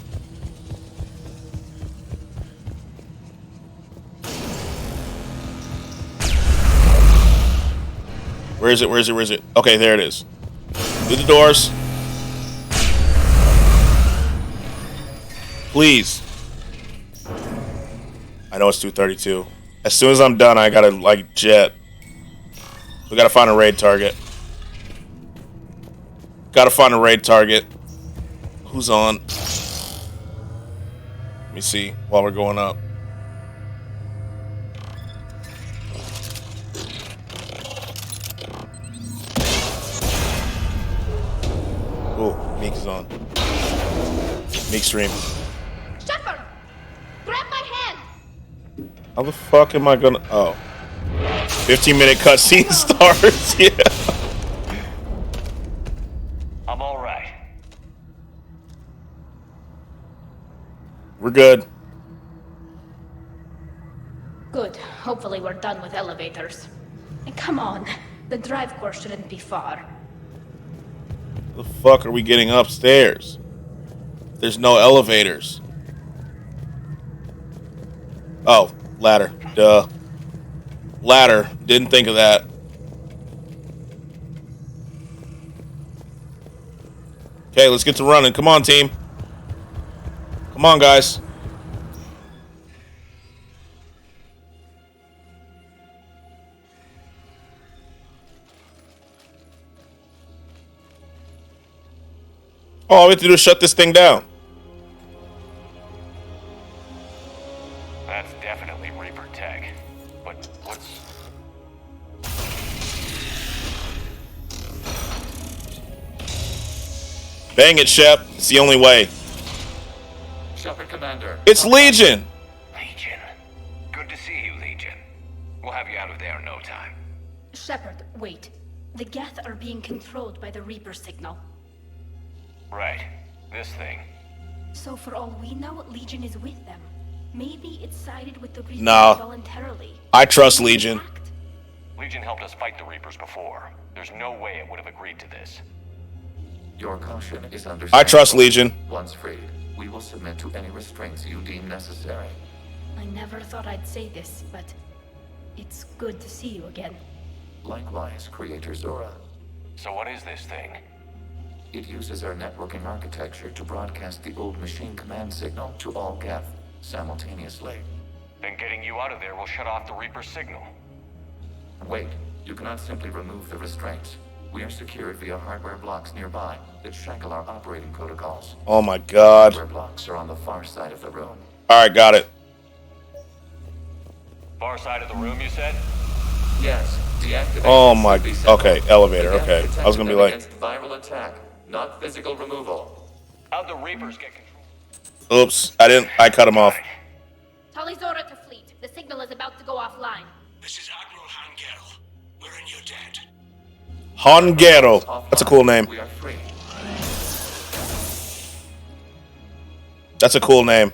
Where is it? Where is it? Where is it? Okay, there it is. Through the doors. Please. I know it's 2:32. As soon as I'm done, I gotta, like, jet. We gotta find a raid target. Gotta find a raid target. Who's on? Let me see while we're going up. Ooh, Meek is on. Meek stream. Shepard! Grab my hand! How the fuck am I gonna... Oh. 15-minute cutscene starts. Yeah. I'm all right. We're good. Good. Hopefully we're done with elevators. And come on, the drive course shouldn't be far. The fuck are we getting upstairs? There's no elevators. Oh, ladder. Duh. Ladder. Didn't think of that. Okay, let's get to running. Come on, team. Come on, guys. Oh, all we have to do is shut this thing down. That's definitely Reaper tech. But what's... Bang it, Shep. It's the only way. Shepard, Commander. It's Legion. Legion. Good to see you, Legion. We'll have you out of there in no time. Shepard, wait. The Geth are being controlled by the Reaper signal. Right. This thing. So for all we know, Legion is with them. Maybe it sided with the Reaper No. voluntarily. I trust Legion. Legion helped us fight the Reapers before. There's no way it would have agreed to this. Your caution is understandable. I trust Legion. Once freed, we will submit to any restraints you deem necessary. I never thought I'd say this, but it's good to see you again. Likewise, Creator Zora. So what is this thing? It uses our networking architecture to broadcast the old machine command signal to all Geth simultaneously. Then getting you out of there will shut off the Reaper signal. Wait, you cannot simply remove the restraints. We are secured via hardware blocks nearby that shackle our operating protocols. Oh my god. Hardware blocks are on the far side of the room. Alright, got it. Far side of the room, you said? Yes, deactivate. Oh my. Okay, elevator. Okay. I was gonna be like. Viral attack, not physical removal. How'd the Reapers get control? Oops. I cut him off. Tali Zora to fleet. The signal is about to go offline. This is Admiral Hangel. We're in your debt. Hongero. That's a cool name. We are free. That's a cool name.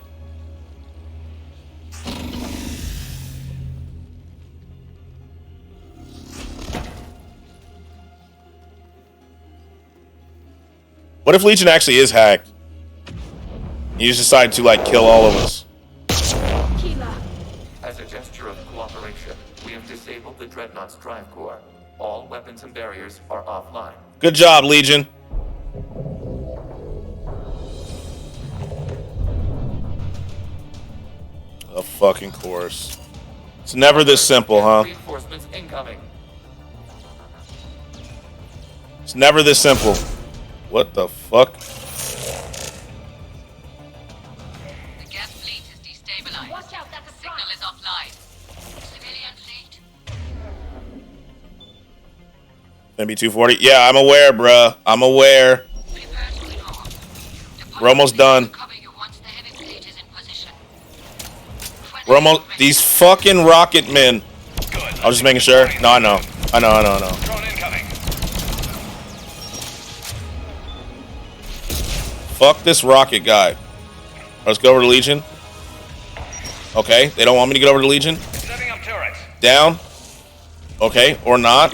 What if Legion actually is hacked? You just decide to like kill all of us. As a gesture of cooperation, we have disabled the Dreadnought's drive core. All weapons and barriers are offline. Good job, Legion. Of fucking course. It's never this simple, huh? Reinforcements incoming. It's never this simple. What the fuck? The Geth fleet is destabilized. Watch out, that's a Signal is offline. Civilian fleet. MB240. Yeah, I'm aware, bruh. I'm aware. We're almost done. We're almost. These fucking rocket men. I was just making sure. No, I know. I know. Fuck this rocket guy. Let's go over to Legion. Okay, they don't want me to get over to Legion. Setting up turrets. Down. Okay, or not.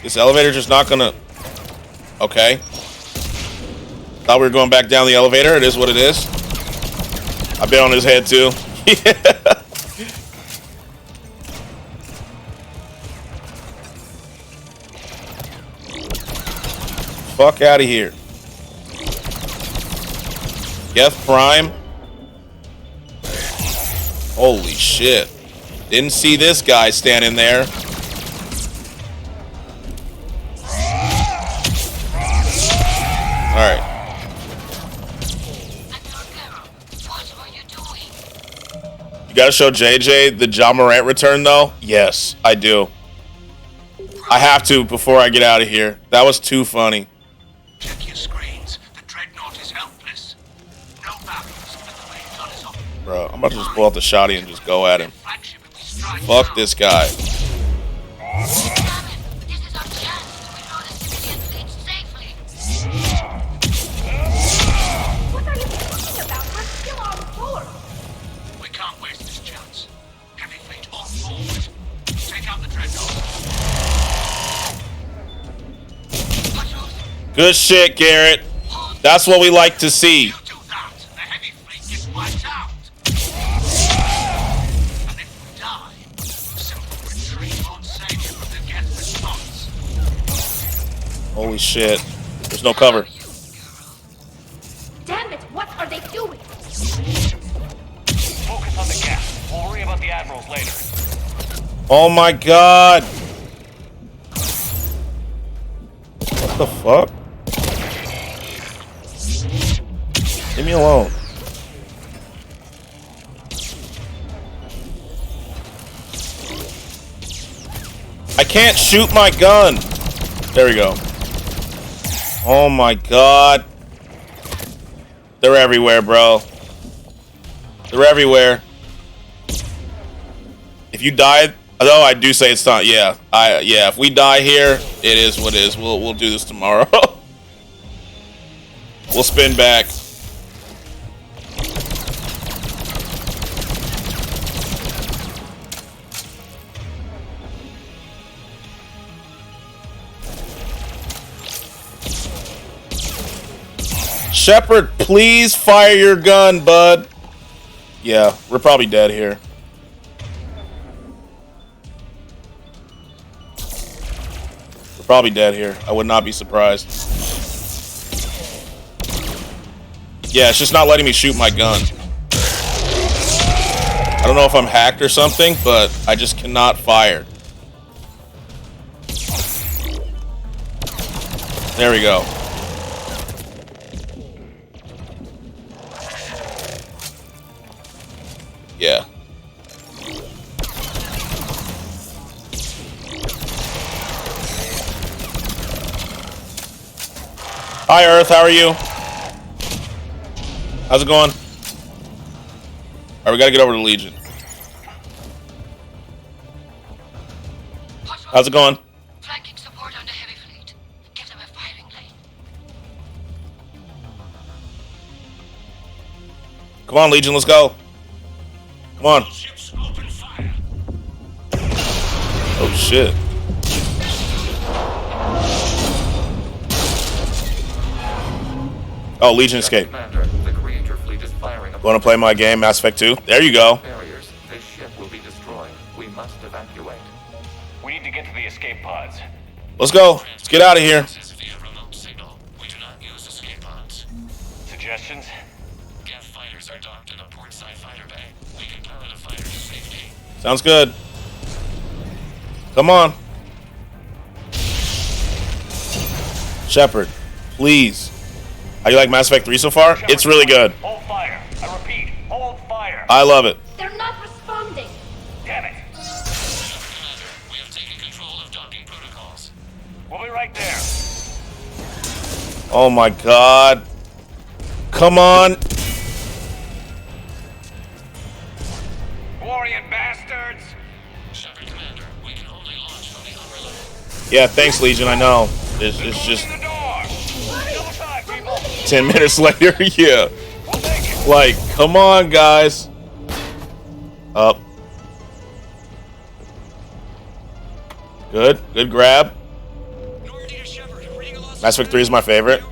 This elevator just not gonna. Okay. Thought we were going back down the elevator. It is what it is. I've been on his head too. Yeah. Fuck out of here. Geth Prime. Holy shit. Didn't see this guy standing there. Alright. You gotta show JJ the Ja Morant return though? Yes, I do. I have to before I get out of here. That was too funny. Check your screens. The Dreadnought is helpless. No battles, but the main gun is up. Bro, I'm about to just pull out the shotty and just go at him. Fuck this guy. What are you talking about? We're still on board. We can't waste this chance. Heavy fleet on forward. Take out the Dreadnought. Good shit, Garrett. That's what we like to see. Holy shit. There's no cover. Damn it, what are they doing? Focus on the gap. We'll worry about the admirals later. Oh my god. What the fuck? Leave me alone. I can't shoot my gun. There we go. Oh my god. They're everywhere, bro. They're everywhere. If you died, although I do say it's not. Yeah, if we die here, it is what it is. We'll do this tomorrow. We'll spin back. Shepard, please fire your gun, bud. Yeah, we're probably dead here. We're probably dead here. I would not be surprised. Yeah, it's just not letting me shoot my gun. I don't know if I'm hacked or something, but I just cannot fire. There we go. Yeah. Hi, Earth. How are you? How's it going? All right, we gotta get over to Legion. How's it going? Flanking support on the heavy fleet. Give them a firing lane. Come on, Legion. Let's go. Come on. Oh, shit. Oh, Legion escape. Want to play my game, Mass Effect 2? There you go. Barriers. This ship will be destroyed. We must evacuate. We need to get to the escape pods. Let's go. Let's get out of here. Suggestions? Geth fighters are docked in a portside fighter bay. We can power the fighter to safety. Sounds good. Come on. Shepard, please. How you like Mass Effect 3 so far? It's really good. Hold fire. I repeat, hold fire. I love it. They're not responding. Damn it. We have taken control of docking protocols. We'll be right there. Oh my god. Come on. Warrior bastards. Shepard Commander, we can only launch from the overload. Yeah, thanks, Legion. I know. It's just 10 minutes later. Yeah. Like, come on, guys. Up. Good. Good grab. Mass Effect 3 is my favorite.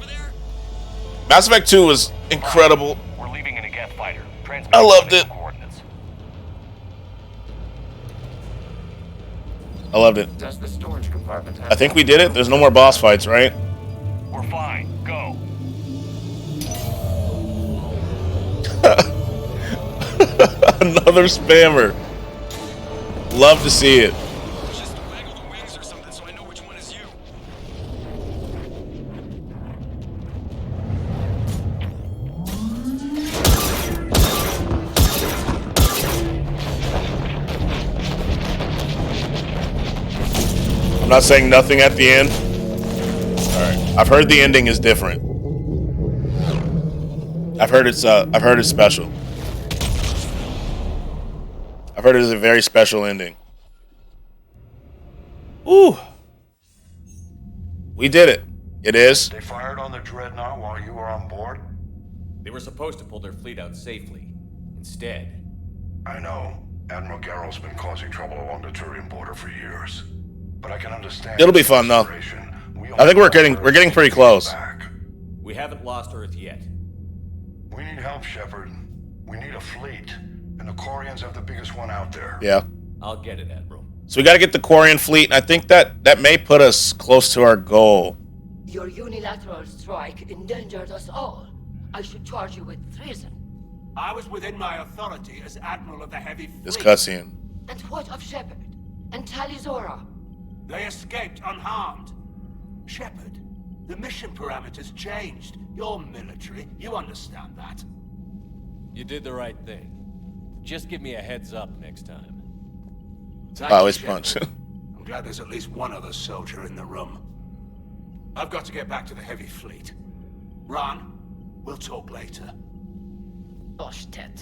Mass Effect 2 was incredible. We're leaving in a Geth fighter. I loved it. I loved it. Does the storage compartment have I think we did it. There's no more boss fights, right? We're fine. Go. Another spammer. Love to see it. I'm not saying nothing at the end. Alright. I've heard the ending is different. I've heard it's special. I've heard it is a very special ending. Ooh. We did it. It is. They fired on the Dreadnought while you were on board? They were supposed to pull their fleet out safely. Instead. I know. Admiral Garrow's been causing trouble along the Turian border for years. But I can understand. It'll be fun though. I think we're getting pretty close. We haven't lost Earth yet. We need help, Shepard. We need a fleet. And the Quarians have the biggest one out there. Yeah. I'll get it, Admiral. So we got to get the Quarian fleet, and I think that may put us close to our goal. Your unilateral strike endangered us all. I should charge you with treason. I was within my authority as Admiral of the Heavy Fleet. This cutscene. And what of Shepard? And Talizora? They escaped unharmed. Shepard, the mission parameters changed. You're military, you understand that. You did the right thing. Just give me a heads up next time. I always punch. I'm glad there's at least one other soldier in the room. I've got to get back to the heavy fleet. Ron, we'll talk later. Gosh, Ted.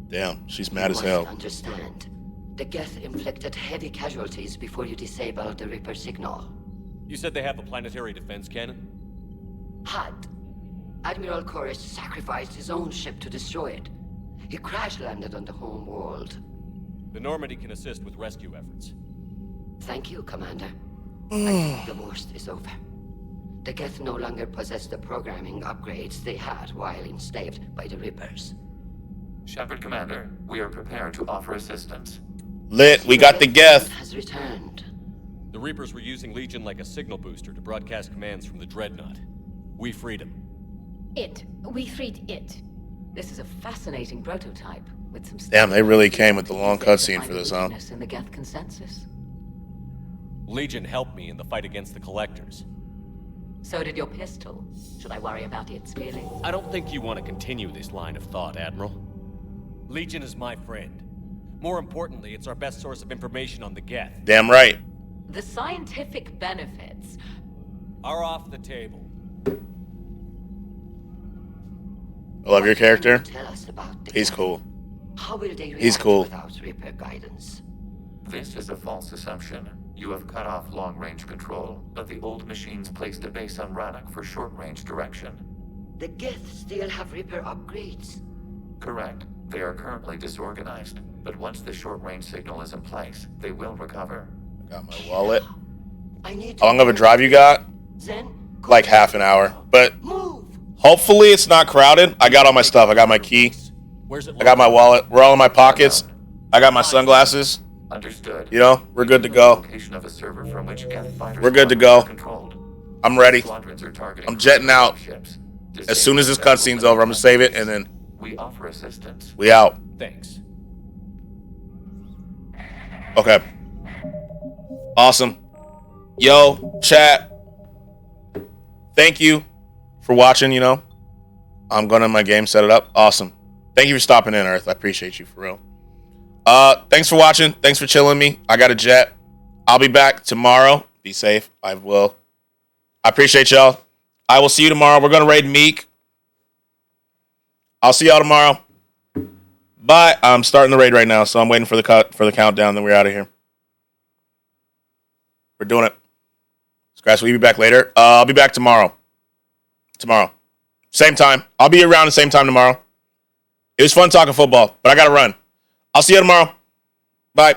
Damn, she's mad You as hell. must understand. The Geth inflicted heavy casualties before you disabled the Reaper signal. You said they have a planetary defense cannon? Had. Admiral Chorus sacrificed his own ship to destroy it. He crash-landed on the home world. The Normandy can assist with rescue efforts. Thank you, Commander. I think the worst is over. The Geth no longer possess the programming upgrades they had while enslaved by the Reapers. Shepard, Commander, we are prepared to offer assistance. Lit, we got the Geth. Has returned. The Reapers were using Legion like a signal booster to broadcast commands from the Dreadnought. We freed him. We freed it. This is a fascinating prototype with some. Damn, they really came with the long cutscene for this, huh? In the Geth consensus. Legion helped me in the fight against the Collectors. So did your pistol. Should I worry about its feelings? I don't think you want to continue this line of thought, Admiral. Legion is my friend. More importantly, it's our best source of information on the Geth. Damn right. The scientific benefits are off the table. I love your character. Tell us about the He's Geth. cool. How will they He's react cool. without Reaper guidance? This is a false assumption. You have cut off long-range control, but the old machines placed a base on Rannoch for short-range direction. The Geth still have Reaper upgrades. Correct. They are currently disorganized, but once the short-range signal is in place, they will recover. I got my wallet. I need How long of a drive you got? Zen, Like half an hour. But hopefully it's not crowded. I got all my stuff. I got my key. I got my wallet. We're all in my pockets. I got my sunglasses. Understood. You know, we're good to go. Location of a server from which Geth fighters We're good to squadrons go. are controlled. I'm ready. Squadrons are targeting I'm jetting out. ships. As soon as this cutscene's over, I'm gonna save it and then We offer assistance. we out. Thanks. Okay. Awesome. Yo, chat. Thank you for watching, you know. I'm going to my game, set it up. Awesome. Thank you for stopping in, Earth. I appreciate you for real. Thanks for watching. Thanks for chilling me. I got a jet. I'll be back tomorrow. Be safe. I will. I appreciate y'all. I will see you tomorrow. We're going to raid Meek. I'll see y'all tomorrow. Bye. I'm starting the raid right now, so I'm waiting for the countdown, then we're out of here. We're doing it. Skratsx, will you be back later? I'll be back tomorrow. Same time. I'll be around the same time tomorrow. It was fun talking football, but I got to run. I'll see you tomorrow. Bye.